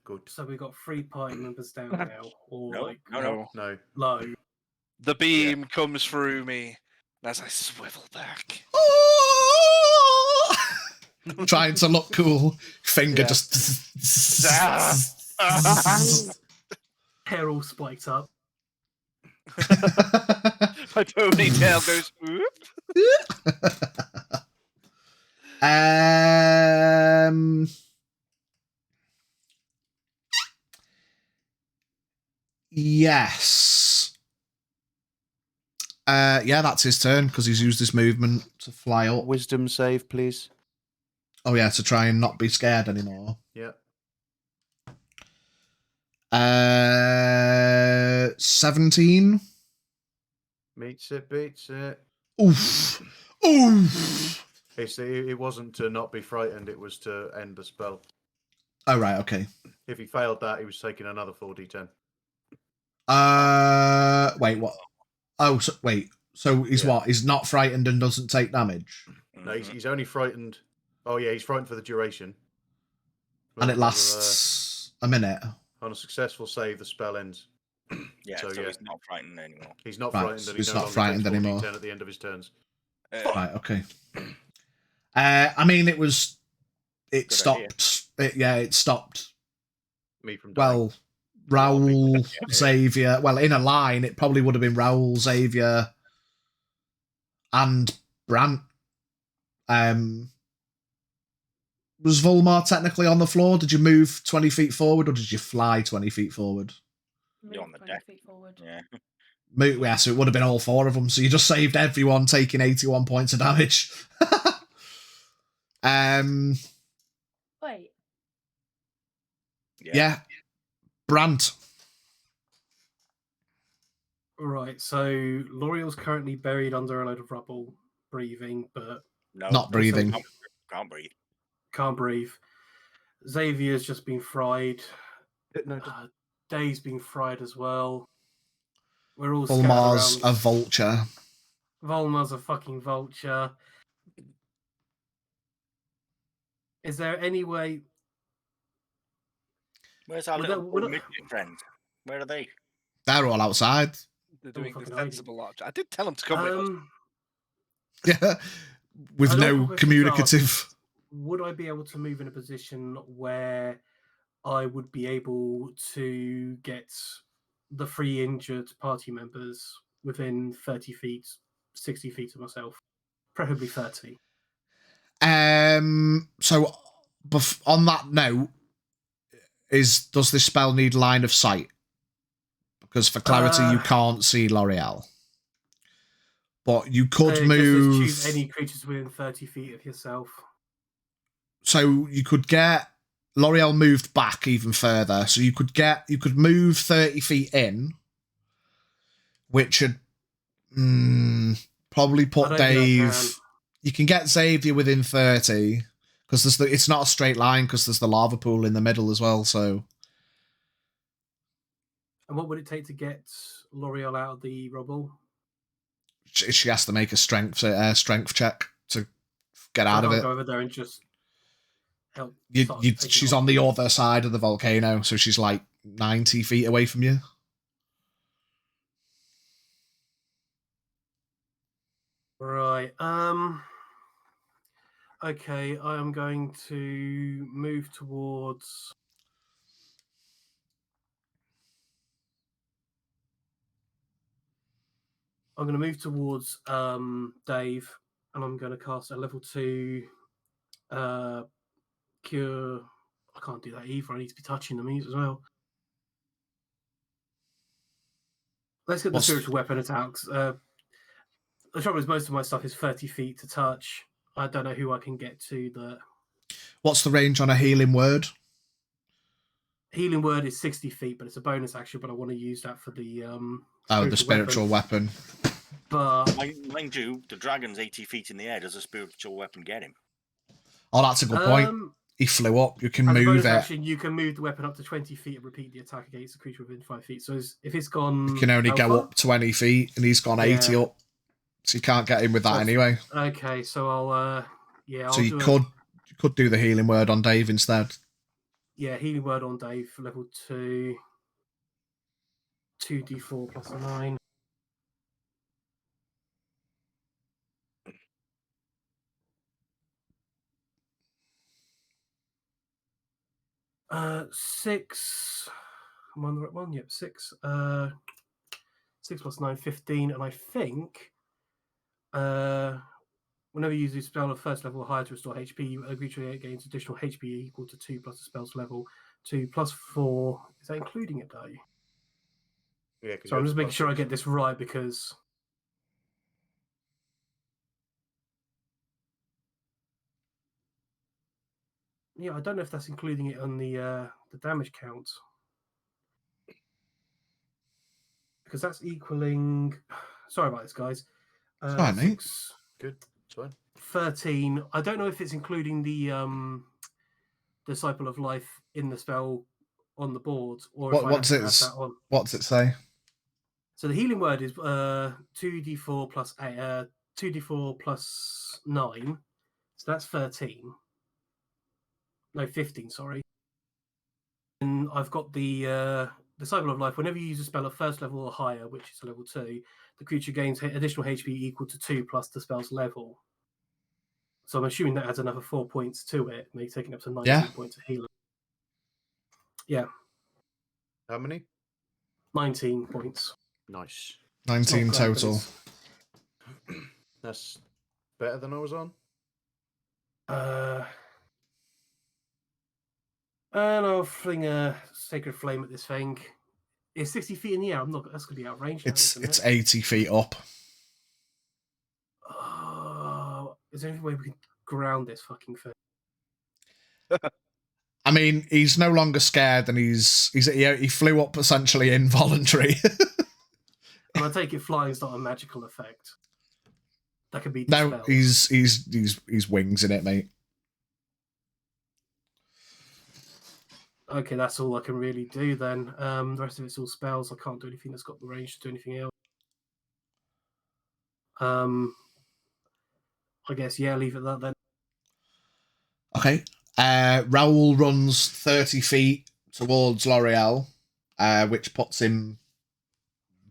Good. so we've got 3 party members down now, or No, like no. No. low. The beam comes through me as I swivel back. Trying to look cool. Finger Yeah. just. Hair all spiked up. My ponytail goes. Whoop. Yes. Yeah, that's his turn because he's used his movement to fly up. Wisdom save, please. Oh yeah, to try and not be scared anymore. Yeah. 17. Beats it. Oof. It wasn't to not be frightened, it was to end the spell. Oh right, okay. If he failed that, he was taking another 4d10. Wait, what? Oh, so, wait. So he's what? He's not frightened and doesn't take damage, No, he's only frightened. Oh yeah, he's frightened for the duration. and it lasts a minute. On a successful save, the spell ends. Yeah, So, so yeah. he's not frightened anymore. He's not Right, frightened, so and he's he not no longer frightened takes 4d10 anymore. at the end of his turns. Right, okay. I mean, it Good stopped. It stopped. Me from dying. Well, Raoul, Xavier. Well, in a line, it probably would have been Raoul, Xavier, and Brant. Was Volmar technically on the floor? Did you move 20 feet forward or did you fly 20 feet forward? You're on the 20 deck. feet forward. Yeah. Yeah, so it would have been all four of them. So you just saved everyone taking 81 points of damage. Wait. Yeah. Brant. Right, so L'Oreal's currently buried under a load of rubble, breathing, but No. Not breathing. Can't breathe. can't breathe. Xavier's just been fried. No, Dave's been fried as well. We're all Volmar's scattered around. a vulture. Volmar's a fucking vulture. Is there any way? Where's our Well, little well, midget friends? Where are they? They're all outside. They're They're all doing the fucking hiding. sensible option. I did tell them to come with us. Yeah. With An no awful question to communicative. ask. Would I be able to move in a position where I would be able to get the 3 injured party members within 30 feet, 60 feet of myself? Preferably 30. So on that note, does this spell need line of sight? Because for clarity, you can't see L'Oreal. But you could It move. just says choose any creatures within 30 feet of yourself. So you could get L'Oreal moved back even further. So you could move 30 feet in, which would probably put Dave. You can get Xavier within 30 because it's not a straight line because there's the lava pool in the middle as well. So. And what would it take to get L'Oreal out of the rubble? She has to make a strength check to get out of I it. go over there and just help. She's on the other side of the volcano, so she's like 90 feet away from you. Right. Okay, I am going to move towards. I'm going to move towards Dave, and I'm going to cast a level 2 cure. I can't do that either. I need to be touching them as well. Let's get the spiritual weapon attacks. The trouble is, most of my stuff is 30 feet to touch. I don't know who I can get to the. What's the range on a healing word? Healing word is 60 feet, but it's a bonus action. But I want to use that for the the spiritual weapon. But mind you, the dragon's 80 feet in the air. Does a spiritual weapon get him? Oh, that's a good point. He flew up. You can as move a bonus it. action, you can move the weapon up to 20 feet and repeat the attack against the creature within 5 feet. So if it's gone, You can only go up 20 feet, and he's gone 80 up, so you can't get him with that anyway. Okay, so I'll so you could do the healing word on Dave instead. Yeah, healing word on Dave for level 2. 2d4 plus 9. Six. Am I on the right one? Yep, 6. 6 plus 9, 15. And I think whenever you use a spell of first level or higher to restore HP, a creature gains additional HP equal to 2 plus the spell's level. 2 plus 4. Is that including it, though? Yeah. So I'm just making sure I get this right because. Yeah, I don't know if that's including it on the damage count. Because that's equaling. Sorry about this, guys. Fine, mate. Good. It's fine. 13. I don't know if it's including the Disciple of Life in the spell on the board, or if I have to add that on. What's it say? So the healing word is 2d4 plus 8, 2d4 plus 9. So that's 13. No, 15. Sorry. And I've got the Disciple of Life. Whenever you use a spell of first level or higher, which is a level 2, the creature gains additional HP equal to 2 plus the spell's level. So I'm assuming that adds another 4 points to it, maybe taking up to 19 points of healing. Yeah. How many? 19 points. Nice. 19 Not great, but total. it's- That's better than I was on. And I'll fling a sacred flame at this thing. It's 60 feet in the air. That's gonna be outranged. Now, It's isn't it? 80 feet up. Oh, is there any way we can ground this fucking thing? I mean, he's no longer scared, and he flew up essentially involuntary. And I take it flying's not a magical effect. That could be No, dispelled. he's wings in it, mate. Okay, that's all I can really do then. The rest of it's all spells. I can't do anything that's got the range to do anything else. I guess leave it at that then. Okay. Raoul runs 30 feet towards L'Oreal, which puts him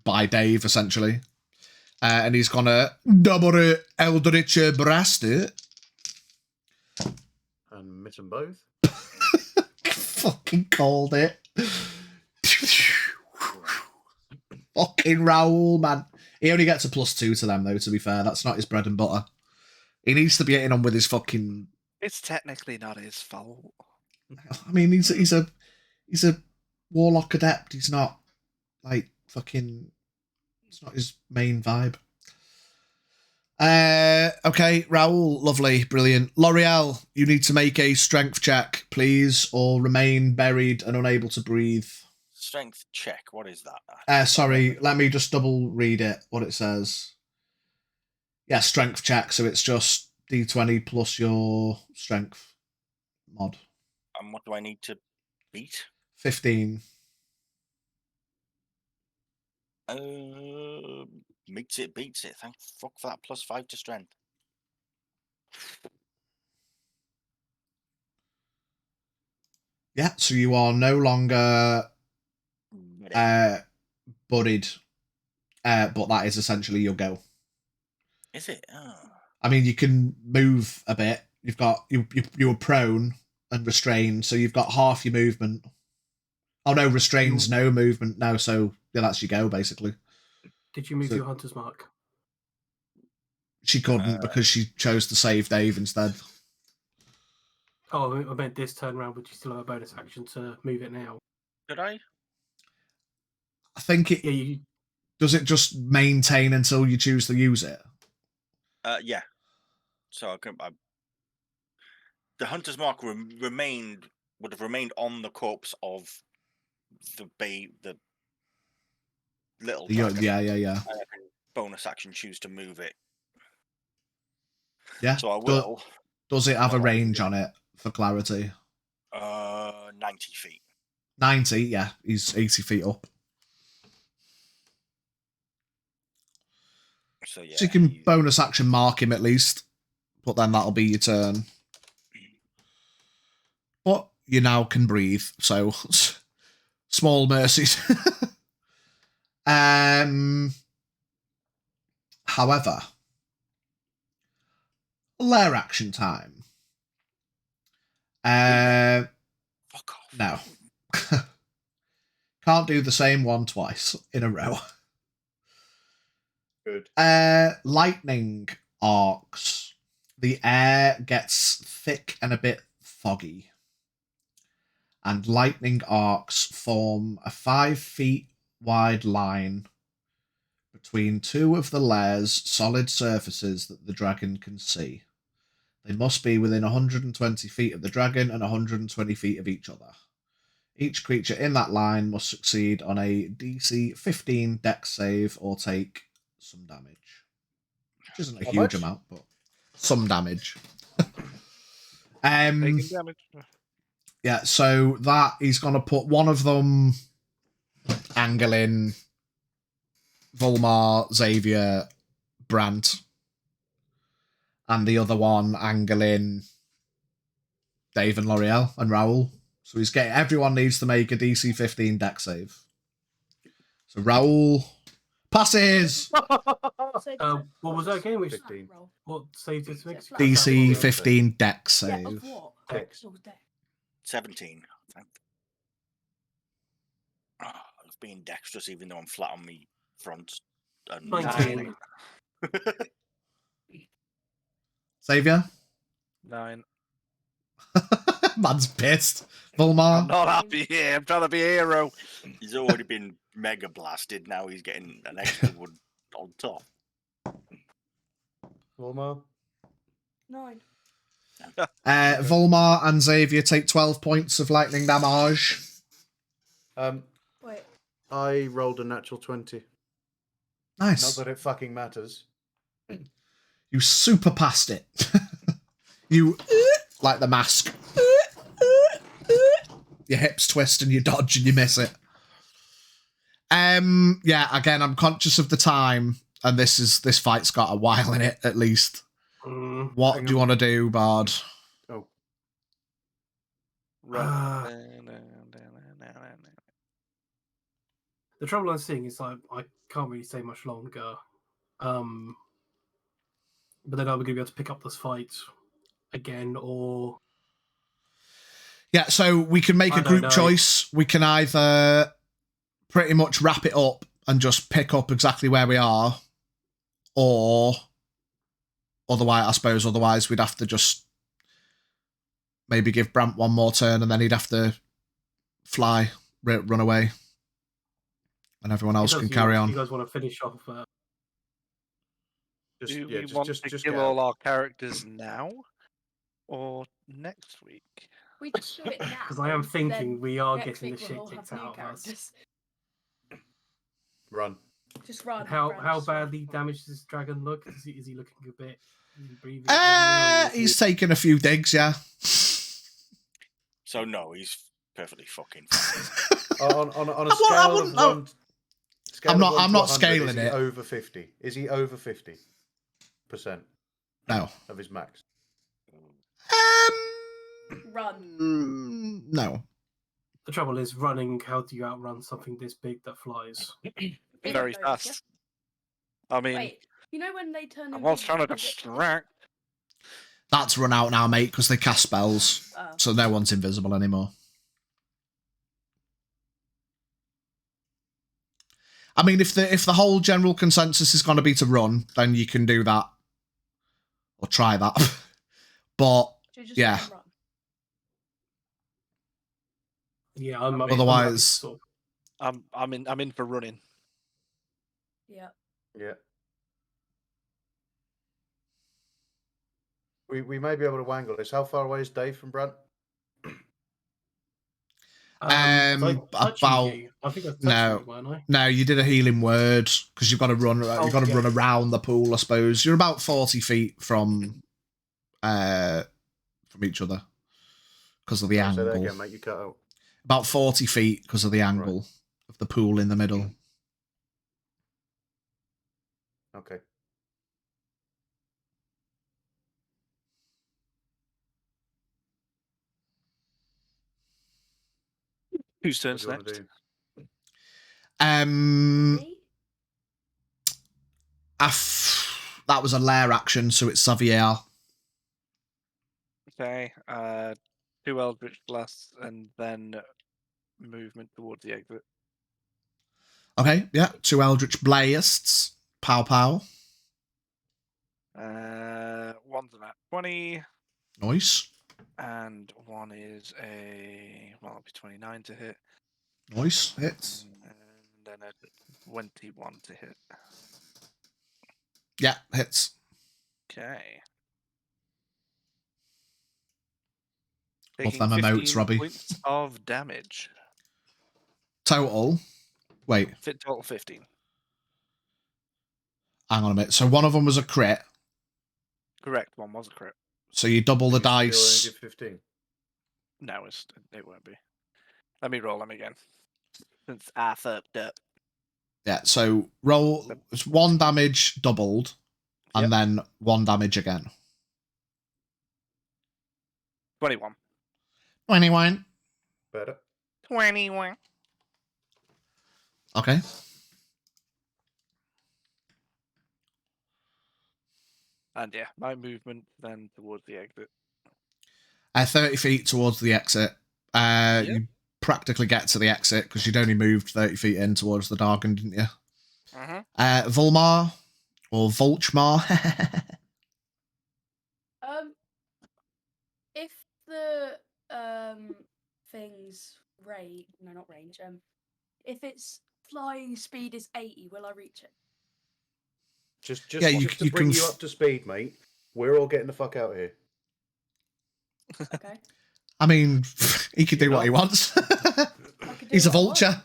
by Dave, essentially. And he's gonna double Eldritch Blast it. And miss them both. Fucking called it. Fucking Raoul, man. He only gets a +2 to them, though, to be fair. That's not his bread and butter. He needs to be hitting on with his fucking... It's technically not his fault. I mean, he's a warlock adept. He's not, like, fucking... It's not his main vibe. Okay, Raoul, lovely, brilliant. L'Oreal, you need to make a strength check, please, or remain buried and unable to breathe. Strength check. What is that? Sorry, let me just double read it, what it says. Yeah, strength check, so it's just D20 plus your strength mod. And what do I need to beat? 15. Beats it. Thank fuck for that +5 to strength. Yeah, so you are no longer buried, but that is essentially your go. Is it? Oh. I mean, you can move a bit. You've got you were prone and restrained, so you've got half your movement. Oh no, restrains no movement. No, so yeah, that's your go basically. Did you move your hunter's mark? She couldn't because she chose to save Dave instead. Oh, I meant this turn round, but you still have a bonus action to move it now. Did I? I think it. Yeah, Does it just maintain until you choose to use it? Yeah. So the hunter's mark would have remained on the corpse of the little dragon. Yeah. And I can bonus action choose to move it. Yeah. So I will. Does it have a range on it for clarity? 90 feet. 90, yeah. He's 80 feet up. So yeah. So you can bonus action mark him at least, but then that'll be your turn. But you now can breathe, so small mercies. However, lair action time. Fuck off. No. Can't do the same one twice in a row. Good. Lightning arcs. The air gets thick and a bit foggy. And lightning arcs form a 5 feet wide line between two of the lair's solid surfaces that the dragon can see. They must be within 120 feet of the dragon and 120 feet of each other. Each creature in that line must succeed on a DC 15 dex save or take some damage. Which isn't a huge amount, but some damage. Taking damage. Yeah, so that he's going to put one of them angling Volmar, Xavier, Brandt, and the other one angling Dave and L'Oreal and Raoul. So everyone needs to make a DC 15 dex save. So Raoul passes. What was that again? 15. What save did it make? DC 15 dex save. Yeah, of what? Dex. Oh, dex. 17. being dexterous, even though I'm flat on me front. And 19. Xavier? 9. Man's pissed. I'm Volmar? not happy here. I'm trying to be a hero. He's already been mega blasted. Now he's getting an extra one on top. Walmart? 9. Volmar and Xavier take 12 points of lightning damage. Wait. I rolled a natural 20. Nice. Not that it fucking matters. You super passed it. You like the mask. Your hips twist and you dodge and you miss it. Yeah, again, I'm conscious of the time, and this fight's got a while in it at least. What Hang do you on. want to do, Bard? Oh, Run. The trouble I'm seeing is I can't really stay much longer. But then are we going to be able to pick up this fight again, or Yeah, so we can make I a don't group know. choice. We can either pretty much wrap it up and just pick up exactly where we are, or otherwise we'd have to just maybe give Brant one more turn and then he'd have to fly, run away, and everyone else can carry You on. guys want to finish off? Do we just want just to just kill get all out. our characters now or next week? We just do it now. Because I am thinking then we are next getting the week shit we'll all kicked have new out of us. characters. Run. Just run. How run, how just run. badly damaged does this dragon look? Is he looking a bit? Is he breathing heavier, or is He's he- taken a few digs, yeah. So no, he's perfectly fucking fine. On a I scale wouldn't of know. one. Scale I'm of not- 1 I'm to not 100, scaling is he it. over 50? Is he over 50% No. of his max? Run. No. The trouble is running. How do you outrun something this big that flies? Very Video games, fast. I mean, Wait, you know when they turn I in was video, trying to is it- distract. That's run out now, mate, because they cast spells, Oh. so no one's invisible anymore. I mean, if the whole general consensus is going to be to run, then you can do that or try that. But Should we just yeah. let them run? Yeah, I'm Otherwise- sort of- I'm in for running. Yeah. Yeah. We may be able to wangle this. How far away is Dave from Brant? was I touching about you? I think I was touching no. you, weren't I? No, you did a healing word because you've got to run. You've got to yeah. run around the pool, I suppose. You're about 40 feet from each other because of the Say angle. that again, mate. You cut out. About 40 feet because of the angle of the pool in the middle. Okay. Whose What turn's do you want next? to do? Me? That was a lair action, so it's Xavier. Okay. 2 Eldritch Blasts and then movement towards the exit. Okay, yeah. 2 Eldritch Blasts. Pow pow. One's a nat 20, Nice. and one is it'll be 29 to hit, Nice. Hits. and then a 21 to hit. Yeah, hits. Okay. Love Taking them emotes, 15 Robbie. points of damage. Total. Wait, Fit total 15. hang on a minute. So one of them was a crit. Correct. One was a crit. So you double the You still only dice. did 15. No, it won't be. Let me roll them again. Since I fucked up. Yeah, so roll. It's 1 damage doubled, and Yep. then 1 damage again. 21. 21. Better. 21. Okay. And yeah, my movement then towards the exit. 30 feet towards the exit. You practically get to the exit because you'd only moved 30 feet in towards the Dargan, didn't you? Mm-hmm. Volmar or Volchmar? If the thing's range, no, not range. If its flying speed is 80, will I reach it? Just Yeah, you to bring can you up to speed, mate. We're all getting the fuck out of here. Okay. I mean, he can do You what he know. wants. I can do He's a what I want. vulture.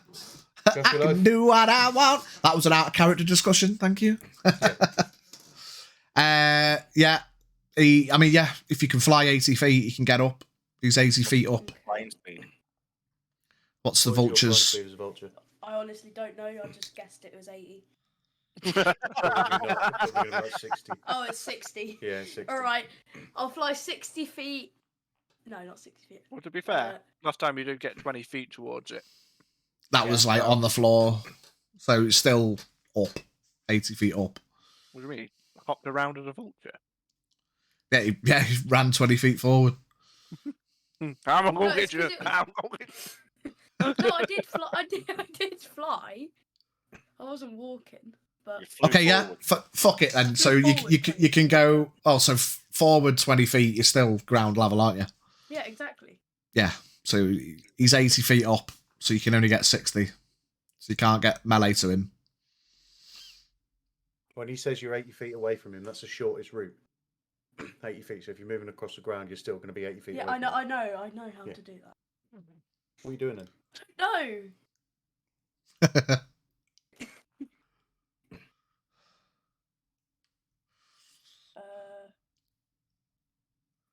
I Just your can life. do what I want. That was an out of character discussion. Thank you. Yeah. If you can fly 80 feet, you can get up. He's 80 feet up. Flying speed. What's the What is your flying vulture's? speed as a vulture? I honestly don't know. I just guessed it was 80. Probably not. Probably about 60. Oh, it's 60. Yeah, 60. All right. I'll fly 60 feet. No, not 60 feet. Well, to be fair, last time you did get 20 feet towards it. That was like on the floor. So it's still up. 80 feet up. What do you mean? Hopped around as a vulture? Yeah, he ran 20 feet forward. I'm gonna go No, get it's you. 'cause it was- I'm gonna get you. No, I did fly. I did fly. I wasn't walking, but You flew Okay, yeah. forward. Fuck it then. So Flew you forward you 20 you can feet. go. Oh, so forward 20 feet. You're still ground level, aren't you? yeah, exactly. Yeah. So he's 80 feet up. So you can only get 60. So you can't get melee to him. When he says you're 80 feet away from him, that's the shortest route. 80 feet. So if you're moving across the ground, you're still going to be 80 feet Yeah, away I know. from him. I know how Yeah. to do that. What are you doing then? No.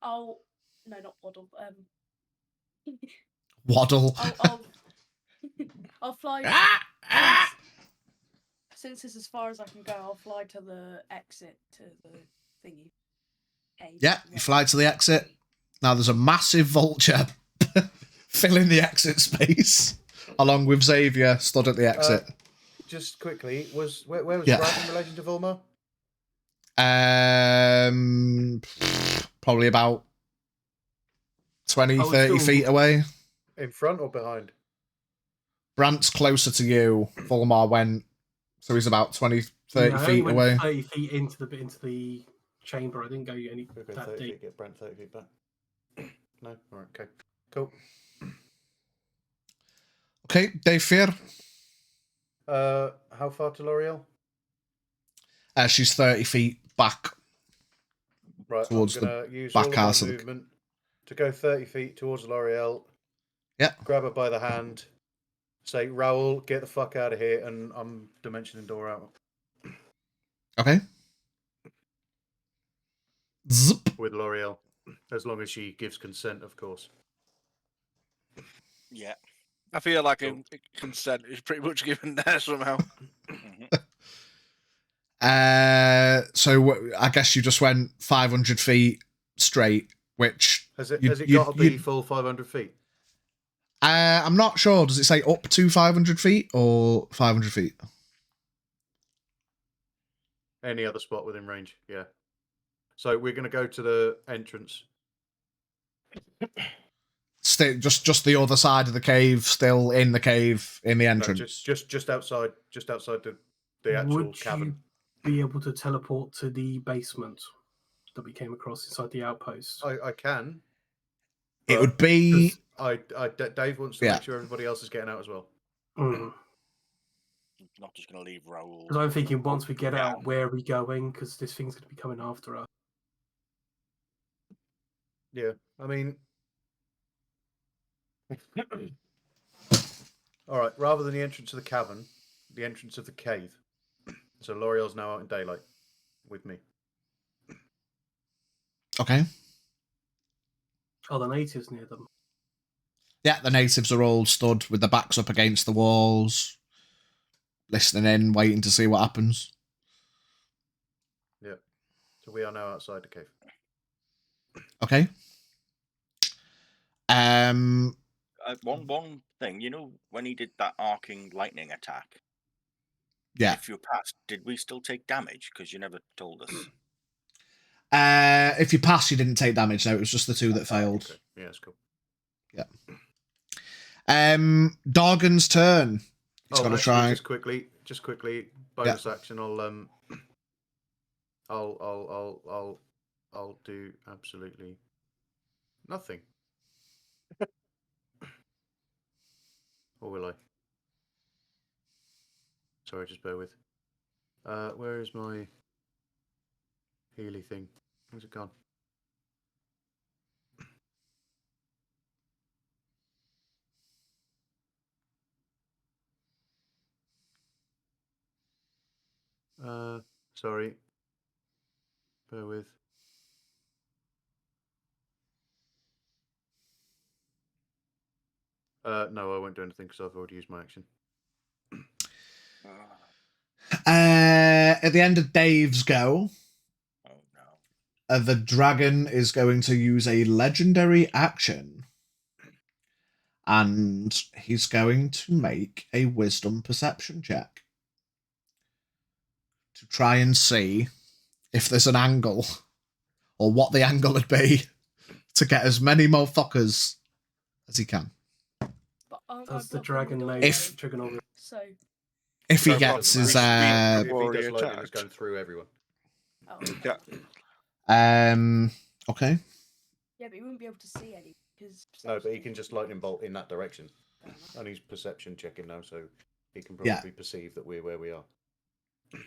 I'll no, not waddle. Waddle. I'll fly. Since it's as far as I can go, I'll fly to the exit to the thingy. Cave. Yeah, you fly to the exit. Now there's a massive vulture filling the exit space, along with Xavier stood at the exit. Just quickly, where was Yeah. Brad in relation to Volmar? Probably about 20, Oh, 30 still- feet away. In front or behind? Brant's closer to you. Volmar went, so he's about 20, 30 Yeah, I only feet went away. 30 feet into the chamber. I didn't go any We'll go that 30 deep. feet, get Brent 30 feet back. No? Alright, okay. Cool. Okay, Dave Fear. How far to L'Oreal? She's 30 feet back. Right, Towards I'm the going to use back all of my house of the- movement to go 30 feet towards L'Oreal. Yeah. Grab her by the hand. Say, Raoul, get the fuck out of here, and I'm dimensioning door out Okay. Zip. with L'Oreal. As long as she gives consent, of course. Yeah. I feel like Cool. consent is pretty much given there somehow. Mhm. So I guess you just went 500 feet straight, which Has it You- got to you- be full 500 feet? I'm not sure. Does it say up to 500 feet or 500 feet? Any other spot within range, yeah. So we're going to go to the entrance. Stay just the other side of the cave, still in the cave, in the No, entrance. just outside the actual Would cavern. you be able to teleport to the basement that we came across inside the outpost? I can. It but would be 'cause Dave wants to Yeah. make sure everybody else is getting out as well. Because Not just going to leave Raoul. I'm thinking once we get Yeah. out, where are we going? Because this thing's going to be coming after us. Yeah, I mean, all right. Rather than the entrance of the cavern, the entrance of the cave. So L'Oreal's now out in daylight with me. okay. Are the natives near them? Yeah, the natives are all stood with their backs up against the walls, listening in, waiting to see what happens. Yeah. So we are now outside the cave. Okay. One thing, you know, when he did that arcing lightning attack, Yeah. if you passed, did we still take damage? Because you never told us. If you pass, you didn't take damage. No, it was just the two that failed. Okay. Yeah, that's cool. Dargan's turn. He's got to actually, try. just quickly, bonus action. I'll do absolutely nothing. Or will I? Sorry, just bear with. Where is my Healy thing? Where's it gone? Sorry. Bear with. No, I won't do anything because I've already used my action. At the end of Dave's go, Oh no. the dragon is going to use a legendary action. And he's going to make a wisdom perception check to try and see if there's an angle or what the angle would be to get as many motherfuckers as he can. Does the dragon know If- trigonometry? So, If he No gets problem. his If he Warrior does lightning, attack. it's going through everyone. oh, Yeah. Okay. yeah, but he wouldn't be able to see any because. No, but he can just lightning bolt in that direction. And he's perception checking now, so he can probably Yeah. perceive that we're where we are.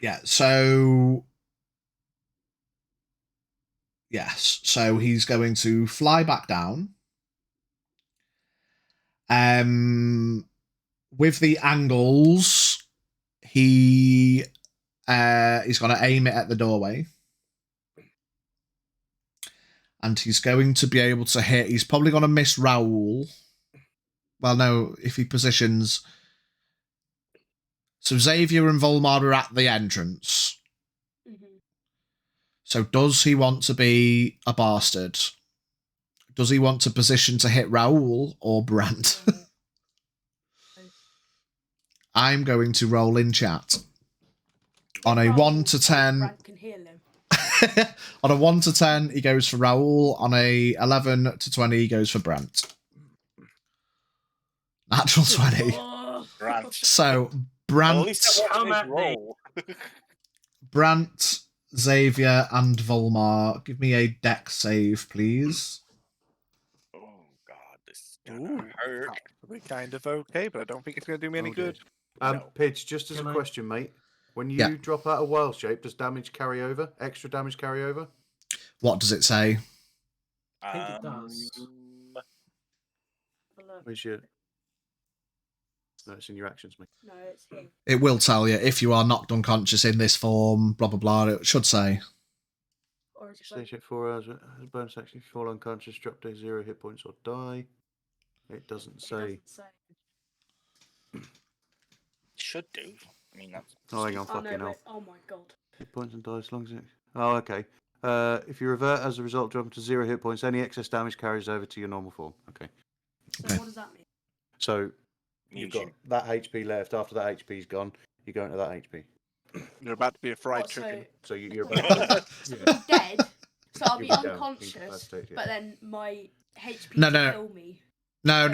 Yeah, so yes, so he's going to fly back down. With the angles, he's going to aim it at the doorway. And he's going to be able to hit. He's probably going to miss Raoul. Well, no, if he positions. So Xavier and Volmar are at the entrance. Mm-hmm. So does he want to be a bastard? Does he want to position to hit Raoul or Brant? I'm going to roll in chat. On a 1 to 10. Brant can heal him. On a 1 to 10, he goes for Raoul. On a 11 to 20, he goes for Brant. Natural 20. Oh. Brant. So, Well, Brant, at least that Come wasn't his at me. roll. Brant, Xavier, and Volmar. Give me a deck save, please. Oh god, this is Ooh. gonna hurt. We're kind of okay, but I don't think it's going to do me any Oh, dear. good. No. Pidge, just as Can a I- question, mate. When you Yeah. drop out of wild shape, does damage carry over? Extra damage carry over? What does it say? I think it does. Have a look. Where's your... No, it's in your actions, mate. No, it's him. It will tell you if you are knocked unconscious in this form, blah, blah, blah. It should say. Or is it Stay check 4 hours. As a bonus action, if you fall unconscious, drop to 0 hit points or die. It doesn't It say. doesn't say. Should do. I mean, that's. Oh, hang on, Oh, no, fucking hell. wait. Oh my god. Hit points and die as long as it. Oh, okay. If you revert as a result, drop to 0 hit points. Any excess damage carries over to your normal form. Okay. So Okay. what does that mean? So you've Means got that HP left. After that HP's gone, you go into that HP. You're about to be a fried What, chicken. So you're I'll about be dead, so I'll be You'll be down, unconscious, incapacitated, yeah. but then my HP No, to no, no. kill me. No.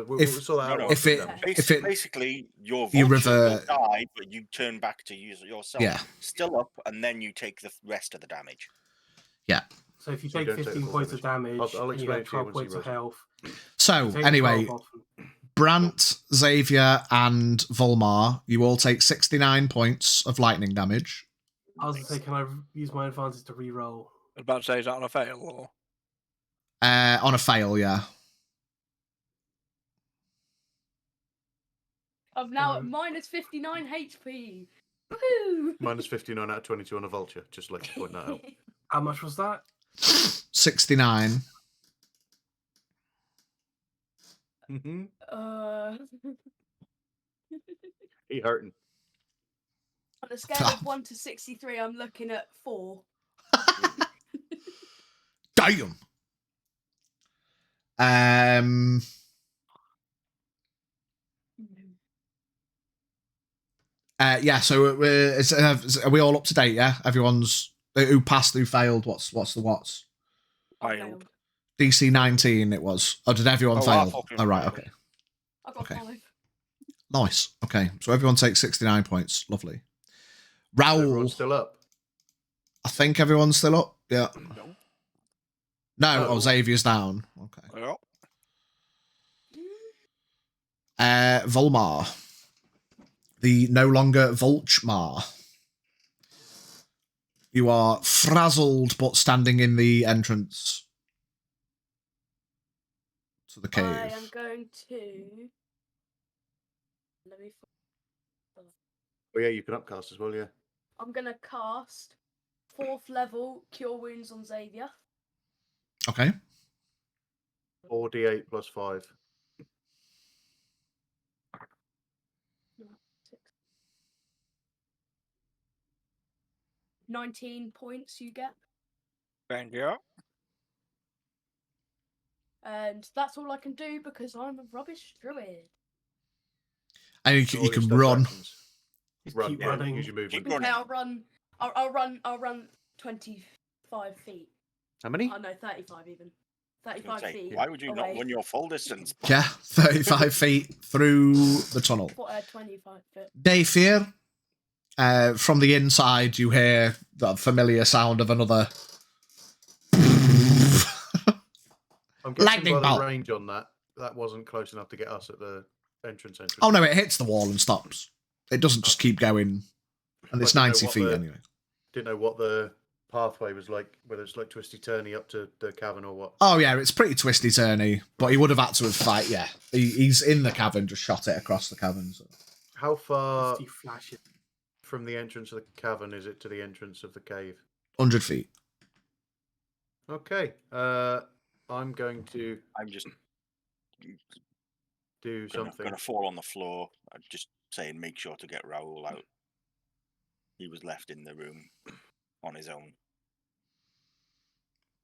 We'll If- sort that out. No, no. once If we're it- done. If it- Basically, your You vulture will revert. die, but you turn back to use it yourself. Yeah. Still up, and then you take the rest of the damage. So if you So you take don't take 15 full points of damage, I'll and you explain have it to you 12 once he points of rolls it. health. So, take anyway, 12 off. Brant, Xavier, and Volmar, you all take 69 points of lightning damage. I was going to say, can I use my advantage to re-roll? I was about to say, is that on a fail or? On a fail, yeah. I'm now at Um, minus 59 HP. Woohoo! Minus 59 out of 22 on a vulture. Just like to point that out. How much was that? 69. Mm-hmm. On He hurting. a scale of 1 to 63, I'm looking at 4. Damn. Yeah, so are we all up to date, yeah? Everyone's who passed, who failed, what's the what's? Failed. DC 19 it was. Oh, did everyone Oh, I fail? thought you Oh, right, failed. okay. I got Okay. 5. Nice. Okay, so everyone takes 69 points. Lovely. Is Raoul, everyone still up? I think everyone's still up. Yeah. No. No, No. Xavier's down. Okay. Yeah. Volmar. The no longer Volchmar. You are frazzled but standing in the entrance to the cave. I am going to. Let me. Oh yeah, you can upcast as well. Yeah. I'm gonna cast 4th level Cure Wounds on Xavier. Okay. 4d8 plus 5. 19 points you get, Thank you. and that's all I can do because I'm a rubbish druid. And So you all your can stealth run. actions. Just Run. keep Yeah, running. use your movement. Keep Okay, running. I'll run 25 feet. How many? Oh no, 35 even. I was gonna 35 say, feet. why would you not away. run your full distance? Yeah, 35 feet through the tunnel. 25 feet. Dayfear, from the inside, you hear the familiar sound of another. I'm guessing Lightning by the bolt. range on that wasn't close enough to get us at the entrance. Oh no, it hits the wall and stops. It doesn't just keep going. And it's I didn't know 90 what feet the- anyway. Didn't know what the pathway was like, whether it's like twisty turny up to the cavern or what. Oh yeah, it's pretty twisty turny, but he would have had to have fight. Yeah, he's in the cavern, just shot it across the cavern. So. How far 50 flashes. from the entrance of the cavern is it to the entrance of the cave? 100 feet. Okay. I'm going to I'm just do something. gonna fall on the floor. I'm just saying, make sure to get Raoul out. He was left in the room on his own.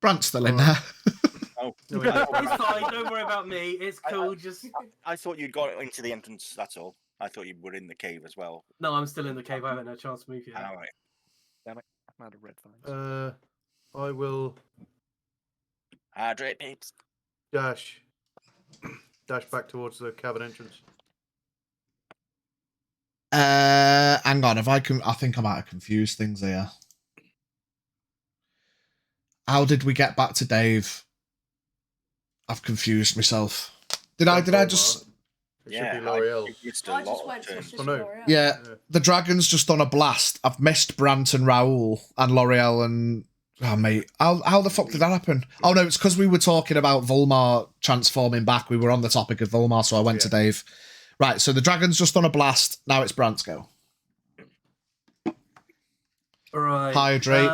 Brant's still in Alright. there. Oh, No, he did. It's fine, don't worry about me. It's cool, just... I thought you'd got into the entrance. That's all. I thought you were in the cave as well. No, I'm still in the cave. I haven't had a chance to move yet. All right. Damn it. I'm out of red vines. I will Hydrate, peeps. dash back towards the cavern entrance. Hang on, I think I might have confused things here. How did we get back to Dave? I've confused myself. Did I just... It Yeah, should be L'Oreal. you missed a I lot just of went to turns. just Oh, no. L'Oreal. Yeah, the dragon's just done a blast. I've missed Brant and Raoul and L'Oreal and... Oh, mate. How the fuck did that happen? Oh, no, it's because we were talking about Volmar transforming back. We were on the topic of Volmar, so I went to Dave. Right, so the dragon's just done a blast. Now it's Brant's go. Right. Hydrate.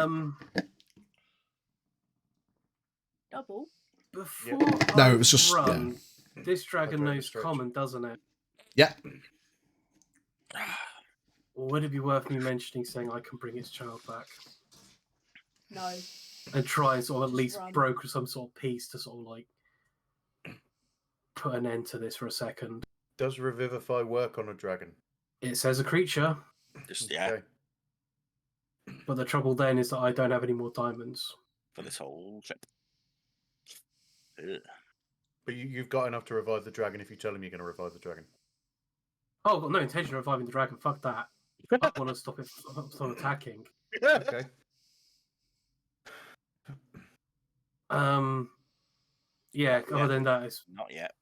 Double. Before No, I it was just- run, this dragon Hydrate knows stretch. common, doesn't it? Yeah. Or would it be worth me mentioning saying I can bring its child back? No. And try and sort of at Just least run. broker some sort of peace to sort of like put an end to this for a second. Does Revivify work on a dragon? It says a creature, Just, yeah, Okay. but the trouble then is that I don't have any more diamonds. for this whole trip. Ugh. But you've got enough to revive the dragon if you tell him you're going to revive the dragon. Oh, I've got no intention of reviving the dragon. Fuck that. I want to stop it from attacking. Okay. Yeah, Yeah. other than that, it's Not yet.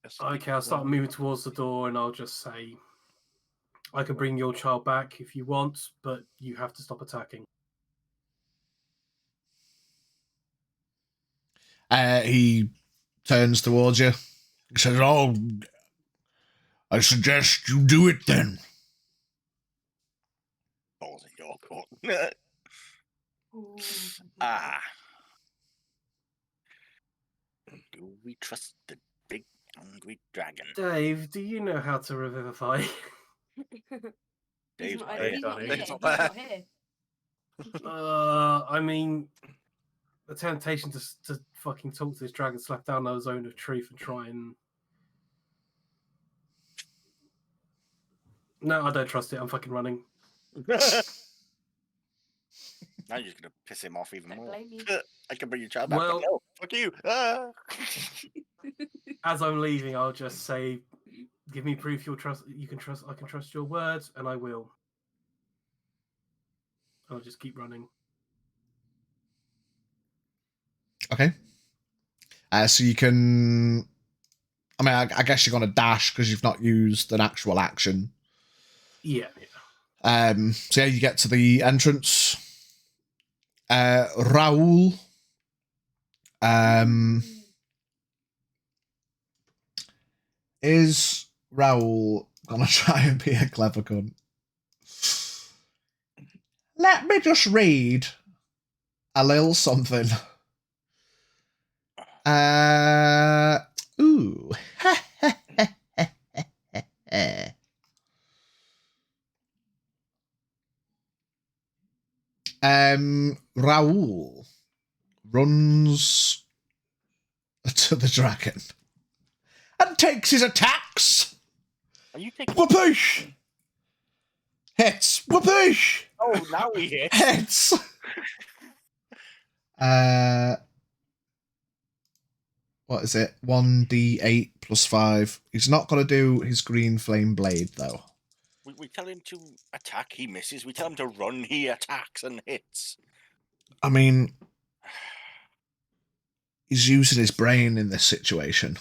Yes, okay. I'll start moving towards the door, and I'll just say, "I can bring your child back if you want, but you have to stop attacking." He turns towards you. He says, "Oh, I suggest you do it then." Balls in your court. Ah. Do we trust the big hungry dragon? Dave, do you know how to revivify? Dave's not, not he's not here. here. Dave's He's not not here. I mean, the temptation to fucking talk to this dragon, slap down our zone of truth, and try and. No, I don't trust it. I'm fucking running. Now you're just gonna piss him off even Don't more. blame you. I can bring your child back, Well- but no, fuck you. Ah. As I'm leaving, I'll just say, "Give me proof you'll trust. You can trust. I can trust your words, and I will." I'll just keep running. Okay. So you can. I mean, I guess you're going to dash because you've not used an actual action. Yeah. So yeah, you get to the entrance. Raoul. Is Raoul gonna try and be a clever cunt? Let me just read a little something. Ooh. Raoul runs to the dragon and takes his attacks. Are you taking? Whoopish! Hits. Whoopish! Oh, now he hits. Hits. What is it? 1d8 plus 5. He's not going to do his green flame blade, though. We tell him to attack, he misses. We tell him to run, he attacks and hits. I mean, he's using his brain in this situation.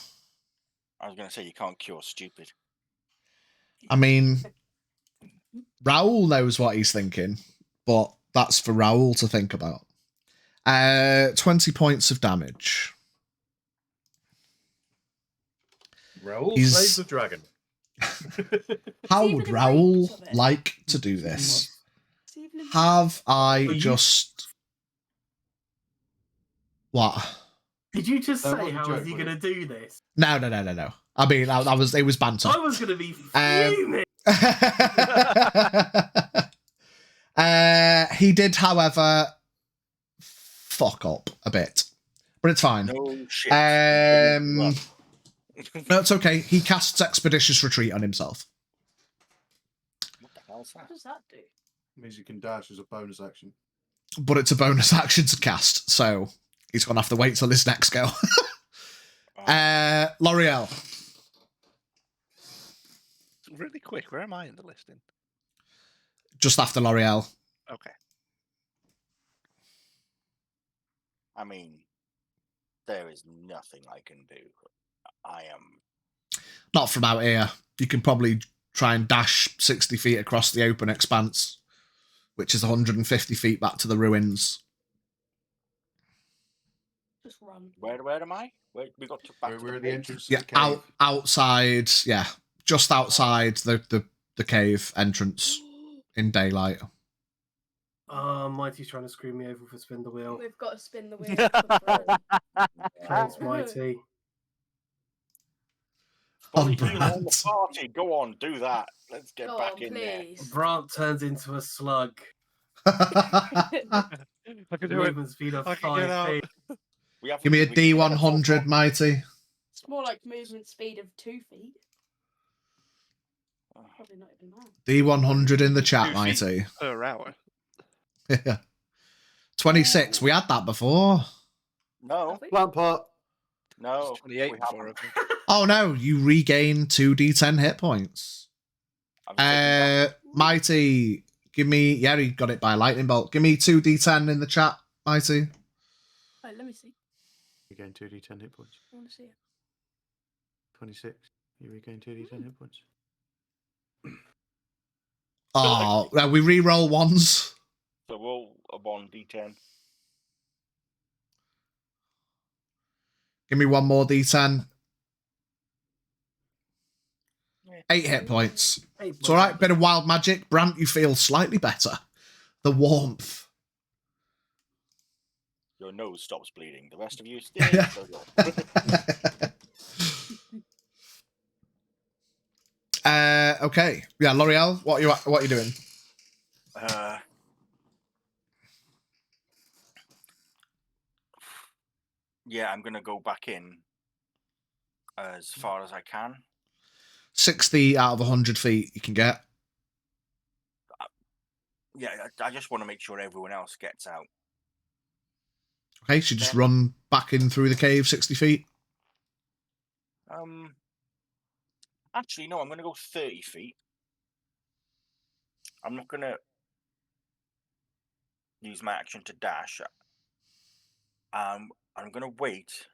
I was going to say, you can't cure stupid. I mean, Raoul knows what he's thinking, but that's for Raoul to think about. 20 points of damage. Raoul He's- slays the dragon. How even would in Raoul range of it? like to do this? It's even in- Have I But you- just... What? Did you just That say was a how joke, is he wasn't going to do this? No. I mean, it was banter. I was going to be Um, fuming. He did, however, fuck up a bit, but it's fine. No shit. No, it's okay. He casts Expeditious Retreat on himself, What the hell's What that? does that do? Means you can dash as a bonus action. but it's a bonus action to cast, so he's gonna have to wait till his next go. L'Oreal, Really quick, where am I in the listing? just after L'Oreal. Okay. I mean, there is nothing I can do. I am. Not from out here. You can probably try and dash 60 feet across the open expanse, which is 150 feet back to the ruins. Just run. Where am I? Where we got to back to We're the at the pit? entrance to Yeah, the cave. outside. Yeah, just outside the cave entrance in daylight. Mighty's trying to screw me over for spin the wheel. We've got to spin the wheel. for Thanks, Mighty. Follow Oh, you on the Brant. party. Go on, do that. Let's get Go back on, in there. please. Brant turns into a slug. I can do it. Movement speed of I can get 5 out. feet. We have Give me a we can get a full D100, Mighty. It's more like movement speed of 2 feet. block. Probably not even that. D100 in the 2 chat, feet Mighty. per hour. 26. We had that before. No, Have we? Plant pot. no. It's 28 we before, I haven't. think. Oh no, you regain 2d10 hit points. I've taken that. Mighty, give me. Yeah, he got it by lightning bolt. Give me 2d10 in the chat, Mighty. Oh, let me see. You gain 2d10 hit points. I want to see it. 26. You regain 2d10 hit points. Oh, we re-roll ones. So roll a 1d10. Give me one more d10. Yeah. 8 hit points. Hey, It's all right. Bit of wild magic. Brant, you feel slightly better. The warmth. Your nose stops bleeding. The rest of you stay. Okay. Yeah, L'Oreal, what are you doing? Yeah, I'm gonna go back in as far as I can. 60 out of 100 feet you can get. Yeah, I just want to make sure everyone else gets out. Okay, so just run back in through the cave 60 feet. Actually, no, I'm going to go 30 feet. I'm not going to use my action to dash. I'm going to wait,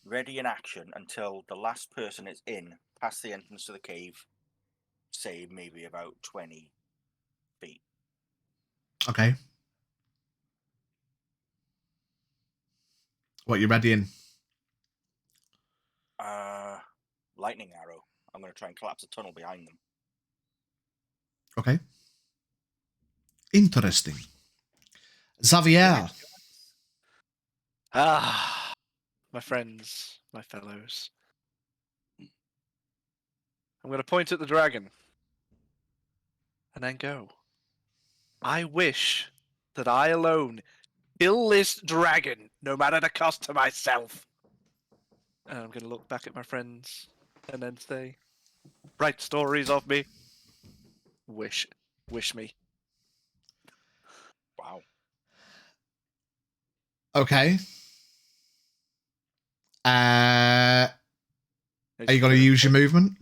ready in action, until the last person is in, past the entrance to the cave, say maybe about 20 feet. Okay. What, you ready in? Lightning arrow. I'm going to try and collapse a tunnel behind them. Okay. Interesting. Xavier. Ah, my friends, my fellows. I'm going to point at the dragon and then go. I wish that I alone kill this dragon, no matter the cost to myself. And I'm going to look back at my friends and then say, write stories of me. Wish me. Wow. Okay. Are you going to use your movement?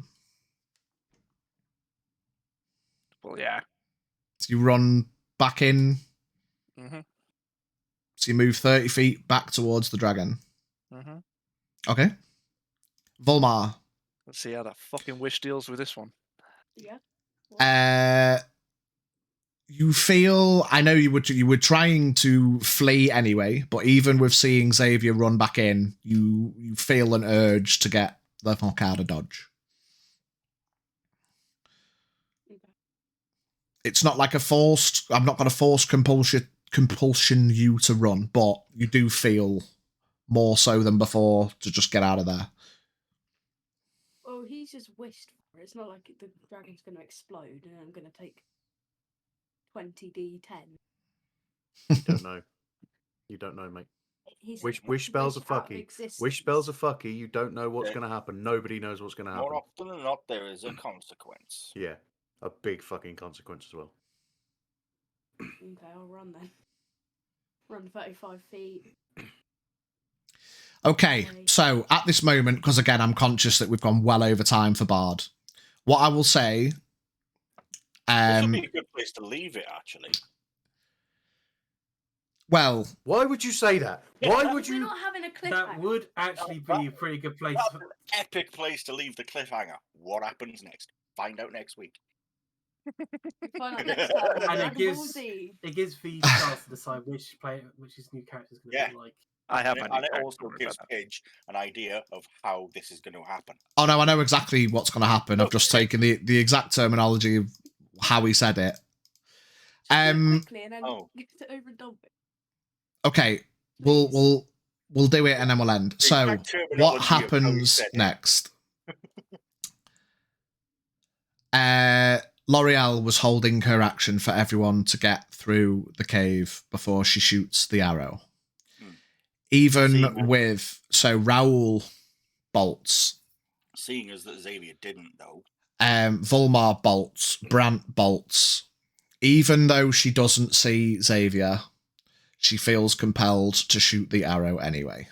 Well, yeah. So you run back in. Mm-hmm. So you move 30 feet back towards the dragon. Mm-hmm. Okay. Volmar. Let's see how that fucking wish deals with this one. Yeah. You feel, I know you were trying to flee anyway, but even with seeing Xavier run back in, you feel an urge to get the fuck out of Dodge. Okay. It's not like I'm not going to force compulsion you to run, but you do feel more so than before to just get out of there. Well, he's just wished for it. It's not like the dragon's going to explode and I'm going to take 20d10. You don't know. You don't know, mate. He's Wish spells are wished out of fucky. Wish spells are existence. fucky. You don't know what's Yeah. going to happen. Nobody knows what's going to happen. More often than not, there is a consequence. Yeah, a big fucking consequence as well. Okay, I'll run then. Run 35 feet. Okay, so at this moment, because again, I'm conscious that we've gone well over time for Bard, what I will say... This would be a good place to leave it, actually. Well... Why would you say that? Why would We're you... not having a cliffhanger. That would actually be a pretty good place. That's an epic place to leave the cliffhanger. What happens next? Find out next week. Find out next time. And Dragon Ball Z. it gives the chance to decide which his new character is going to be like. I have And it also gives Pidge an idea of how this is going to happen. Oh no, I know exactly what's going to happen. I've just taken the exact terminology of how he said it. Quickly and then get it over and done with. Okay, we'll do it and then we'll end. So, what happens next? L'Oreal was holding her action for everyone to get through the cave before she shoots the arrow. Even with... So, Raoul bolts. Seeing as that Xavier didn't, though. Volmar bolts. Brant bolts. Even though she doesn't see Xavier, she feels compelled to shoot the arrow anyway.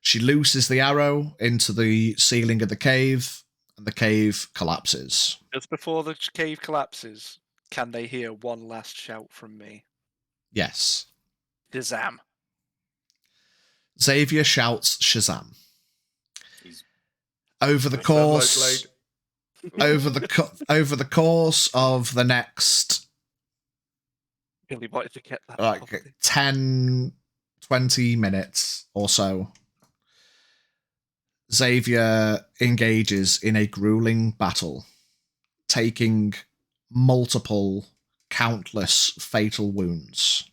She looses the arrow into the ceiling of the cave, and the cave collapses. Just before the cave collapses, can they hear one last shout from me? Yes. Shazam. Xavier shouts Shazam. Over the course... over the course of the next... Really wanted to get that. Like 10, 20 minutes or so, Xavier engages in a grueling battle, taking countless fatal wounds.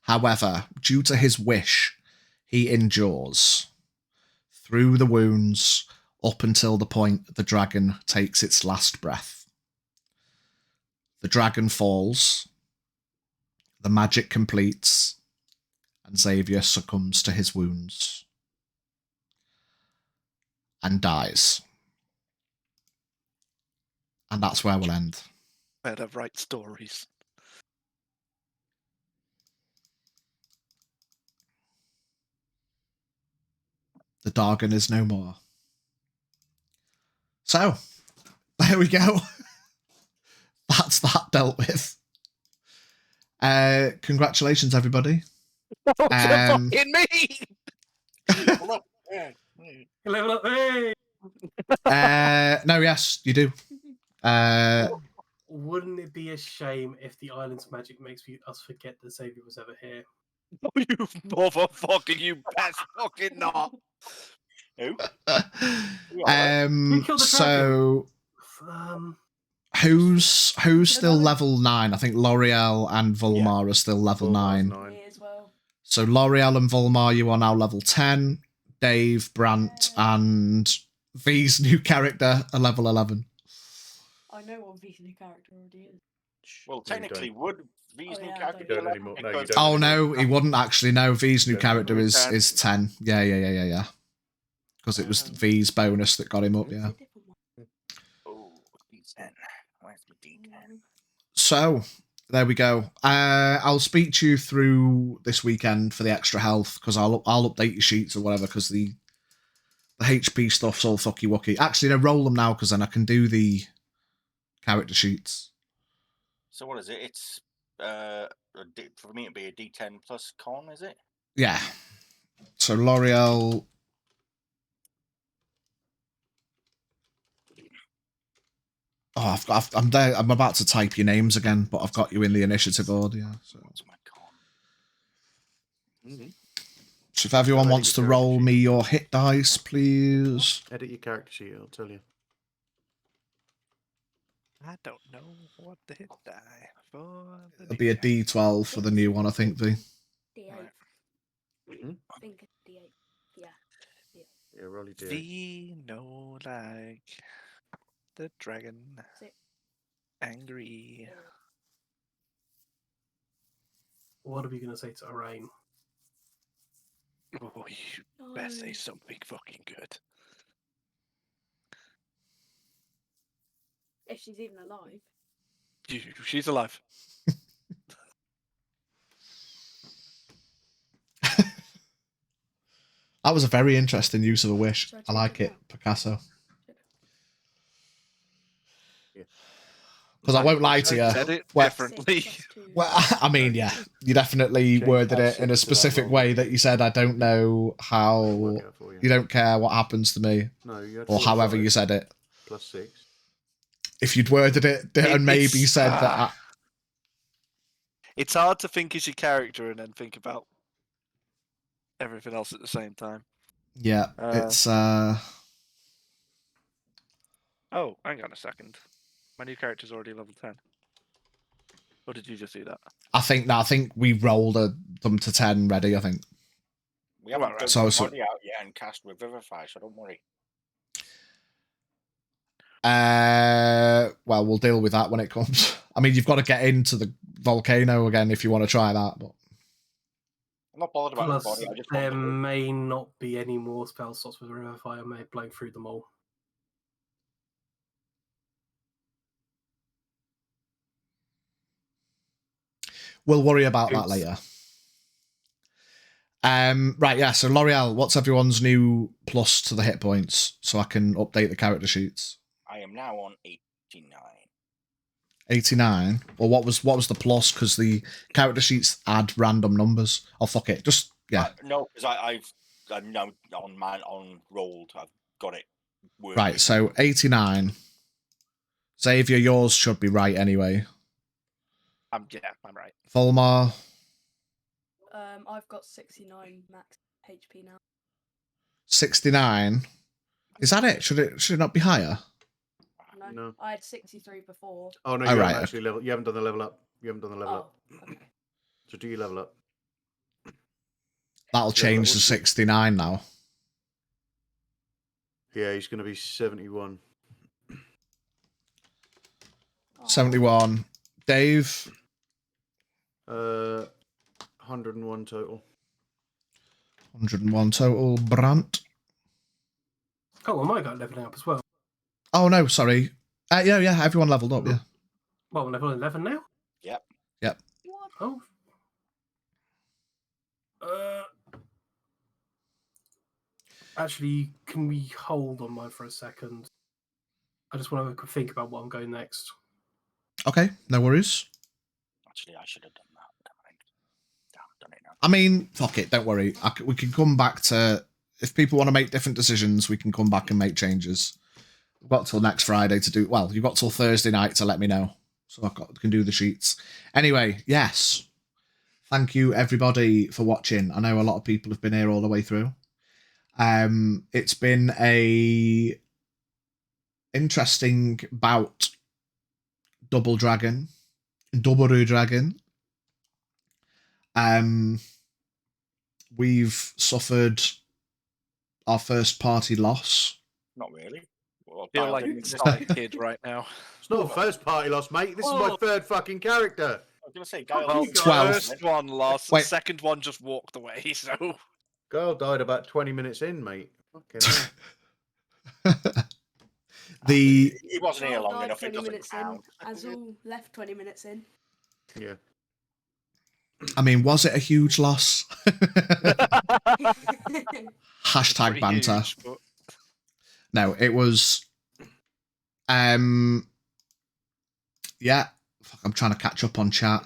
However, due to his wish, he endures through the wounds up until the point the dragon takes its last breath. The dragon falls, the magic completes, and Xavier succumbs to his wounds and dies. And that's where we'll end. Better write stories. The Dargon is no more. So, there we go. That's that dealt with. Congratulations, everybody. Fucking me! Level up, hey! No, yes, you do. Wouldn't it be a shame if the island's magic makes us forget that Xavier was ever here? Oh, you motherfucker, you best fucking not. Who? Who are Who killed the So who's still level 9? I think L'Oreal and Volmar are still level 9. Me as well. So L'Oreal and Volmar, you are now level 10. Dave, Brandt, and V's new character are level 11. I know what V's new character already is. Well, technically, would V's Oh, new yeah, I character don't be know. 11? Anymore. No, you Because- don't. Oh no, he wouldn't actually. No, V's new Yeah, character no, is 10. is 10. Yeah. Because it was V's bonus that got him up. Yeah. It's a different one. Oh, D10. Where's my D10? So there we go. I'll speak to you through this weekend for the extra health because I'll update your sheets or whatever because the HP stuff's all fucky wucky. Actually, no, roll them now because then I can do the character sheets. So what is it? It's for me it'd be a D10 plus con, is it? Yeah. So L'Oreal. Oh, I'm there. I'm about to type your names again, but I've got you in the initiative order. Yeah. So. What's my con? So if everyone Edit wants to your roll character me sheet. your hit dice, please. Edit your character sheet, I'll tell you. I don't know what to hit die for. It'll be a D12 for the new one, I think. V. D8. Hmm? I think it's D8. Yeah. Yeah, roll your D8. V no like the dragon. Six. Angry. What are we going to say to Arain? Oh, you best say something fucking good. If she's even alive. She's alive. That was a very interesting use of a wish. Should I I change like it it, now? Picasso. Yeah. Because I won't lie to you. Said it Well- differently. 6 plus 2. Well, I mean, yeah, you definitely Change worded that it in a six to that specific roll. way that you said, I don't know how, Work out for you. you don't care what happens to me, No, you had or however 45 you said it. plus 6. If you'd worded it and maybe It's- said that, It's hard to think as your character and then think about everything else at the same time. yeah, it's, Oh, hang on a second. My new character's already level 10. Or did you just do that? I think we rolled them to 10 ready, I think. We haven't Right. done So- the body out yet and cast Revivify, so don't worry. Well, we'll deal with that when it comes. I mean, you've got to get into the volcano again if you want to try that, but I'm not bothered about Plus, the body. I just there want to may not be any more spell slots with Revivify. I may have blown through them all. we'll worry about that Oops. later. Right, yeah, so L'Oreal, what's everyone's new plus to the hit points so I can update the character sheets? I am now on 89. 89. Well, what was the plus? Because the character sheets add random numbers. Oh, fuck it. Just, yeah. No, because I'm now on rolled. I've got it. Working. Right, so 89. Xavier, yours should be right anyway. Yeah, I'm right. Volmar, I've got 69 max HP now. 69. Is that it? Should it not be higher? No, No. I had 63 before. Oh, no, Oh, you right, haven't actually level. You haven't done the level up. You haven't done the level Oh, up. okay. So do you level up? That'll change to what's 69 now. Yeah, he's going to be 71. Oh, 71. Dave, 101 total. 101 total. Brandt. Oh, well, my got leveling up as well. Oh, no, sorry. Yeah, everyone leveled up, yeah. Well, we're level 11 now? Yep. What? Oh. Actually, can we hold on mine for a second? I just want to think about what I'm going next. Okay, no worries. Actually, I should have done that. Damn, done it now. I mean, fuck it, don't worry. We can come back to... If people want to make different decisions, we can come back and make changes. We've got till next Friday to do... Well, you've got till Thursday night to let me know. So I can do the sheets. Anyway, yes. Thank you, everybody, for watching. I know a lot of people have been here all the way through. It's been a interesting bout. Double Dragon. We've suffered our first party loss. Not really. Well, I feel dialed like in. a starting kid right now. It's not a first party loss, mate. This is my third fucking character. I was going to say, Fuck dialed you in. guys. 12. First one lost, Wait. second one just walked away, so... Girl died about 20 minutes in, mate. Fucking hell. The He wasn't here Carl long died enough. It 20 doesn't minutes in. count. Azul left 20 minutes in. Yeah. I mean, was it a huge loss? Hashtag Pretty banter. huge, but- No, it was. Yeah. Fuck, I'm trying to catch up on chat.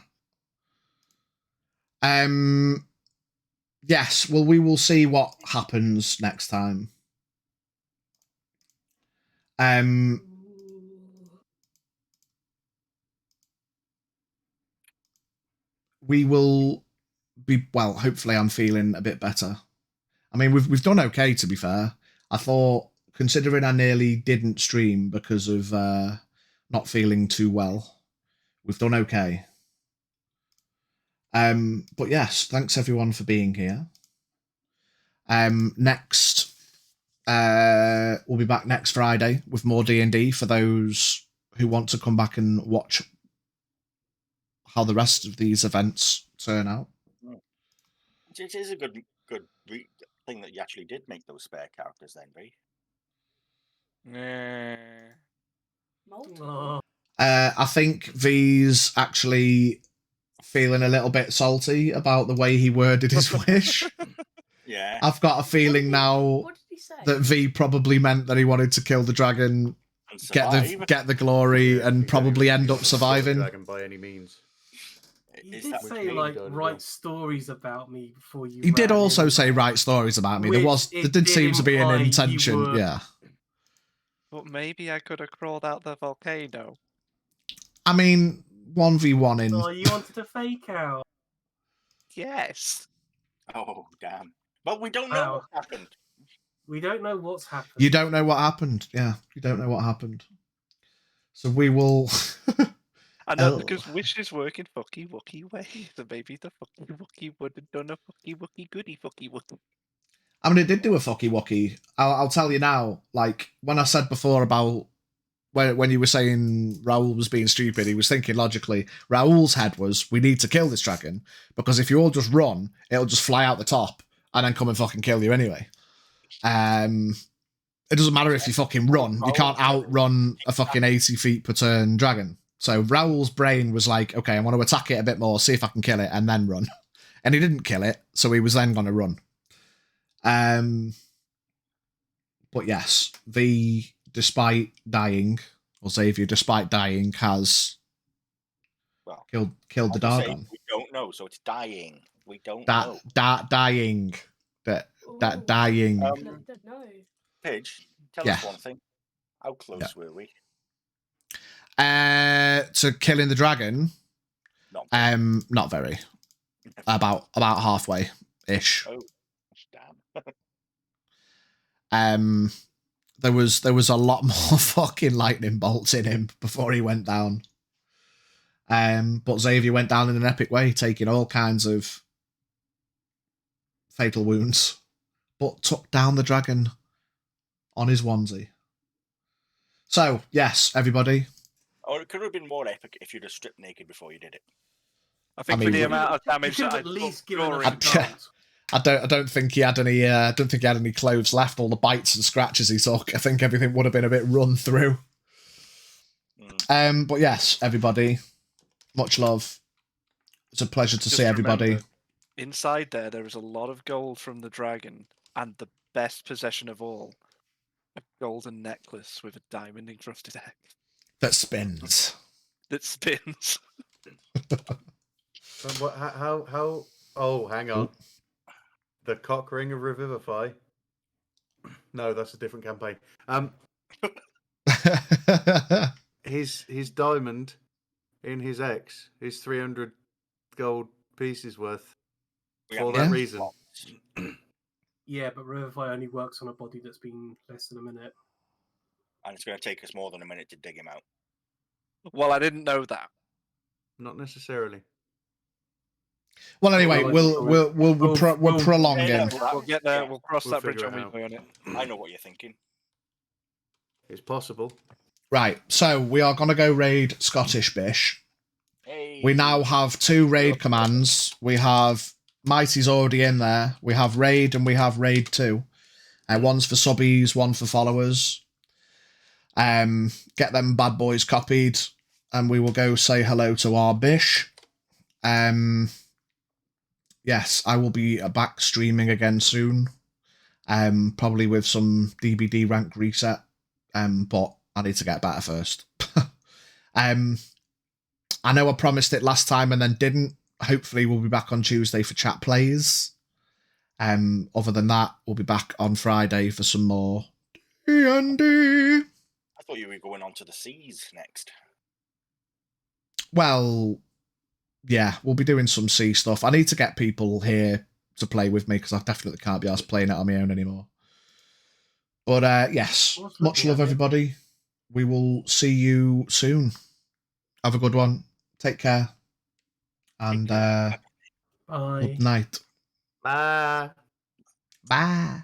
Yes. Well, we will see what happens next time. We will be, well, hopefully I'm feeling a bit better. I mean, we've done okay, to be fair. I thought, considering I nearly didn't stream because of not feeling too well, we've done okay. But yes, thanks everyone for being here. Next, we'll be back next Friday with more D&D for those who want to come back and watch how the rest of these events turn out. It is a good thing that you actually did make those spare characters then, V. Multiple. I think V's actually feeling a little bit salty about the way he worded his wish. Yeah. I've got a feeling now What did he say? that V probably meant that he wanted to kill the dragon, And get the glory, Yeah, and he probably didn't end up kill the surviving. dragon by any means. You Is did that what say, you like, mean, write Donald? stories about me before you He did ran also in say there. write stories about me. Which There it did did seem to be an imply you intention. were- Yeah. But maybe I could have crawled out the volcano. I mean, 1v1 in. Oh, you wanted a fake out. Yes. Oh, damn. But we don't know Wow. what happened. We don't know what's happened. You don't know what happened. Yeah, you don't know what happened. So we will. I know Oh. because wishes work in fucky wookie way. So maybe the fucky wookie would have done a fucky wookie goody fucky wookie. I mean, it did do a fucky wucky. I'll tell you now. Like when I said before about when you were saying Raoul was being stupid, he was thinking logically. Raoul's head was, we need to kill this dragon because if you all just run, it'll just fly out the top and then come and fucking kill you anyway. It doesn't matter if you fucking run. You can't outrun a fucking 80 feet per turn dragon. So Raoul's brain was like, okay, I want to attack it a bit more, see if I can kill it, and then run. And he didn't kill it, so he was then going to run. But yes, despite dying, or Xavier, despite dying, has killed the Dargon. We don't know, so it's dying. We don't Dying. know. Dying. Ooh, Dying. I don't know. Pidge, tell Yeah. us one thing. How close were we? To killing the dragon. Not very. About halfway ish. Oh, damn. There was a lot more fucking lightning bolts in him before he went down. But Xavier went down in an epic way, taking all kinds of fatal wounds, but took down the dragon on his onesie. So, yes, everybody. Or it could have been more epic if you'd have stripped naked before you did it. I think I for mean, the amount of You damage should that have I at least took given during... us a chance. I don't think he had any. I don't think he had any clothes left. All the bites and scratches he took. I think everything would have been a bit run through. But yes, everybody, much love. It's a pleasure to Just see everybody. remember, inside there is a lot of gold from the dragon, and the best possession of all, a golden necklace with a diamond encrusted egg That spins. that spins. What? How? Oh, hang on. The cock ring of Revivify. No, that's a different campaign. His diamond in his X is 300 gold pieces worth. For that reason. Yeah, but Revivify only works on a body that's been less than a minute. And it's going to take us more than a minute to dig him out. Well, I didn't know that. Not necessarily. Well, anyway, we're prolonging. We'll get there. Yeah. We'll cross We'll that bridge figure when it we out. burn it. I know what you're thinking. It's possible. Right, so we are going to go raid Scottish Bish. Hey. We now have 2 raid commands. We have Mighty's already in there. We have raid and we have raid 2. One's for subbies, one for followers. Get them bad boys copied, and we will go say hello to our Bish. Yes, I will be back streaming again soon. Probably with some DBD rank reset. But I need to get better first. I know I promised it last time and then didn't. Hopefully we'll be back on Tuesday for chat plays. Other than that, we'll be back on Friday for some more D&D. I thought you were going on to the seas next. Well, yeah, we'll be doing some sea stuff. I need to get people here to play with me because I definitely can't be asked playing it on my own anymore. But yes, much love, everybody. We will see you soon. Have a good one. Take care. And Bye. good night. Bye. Bye.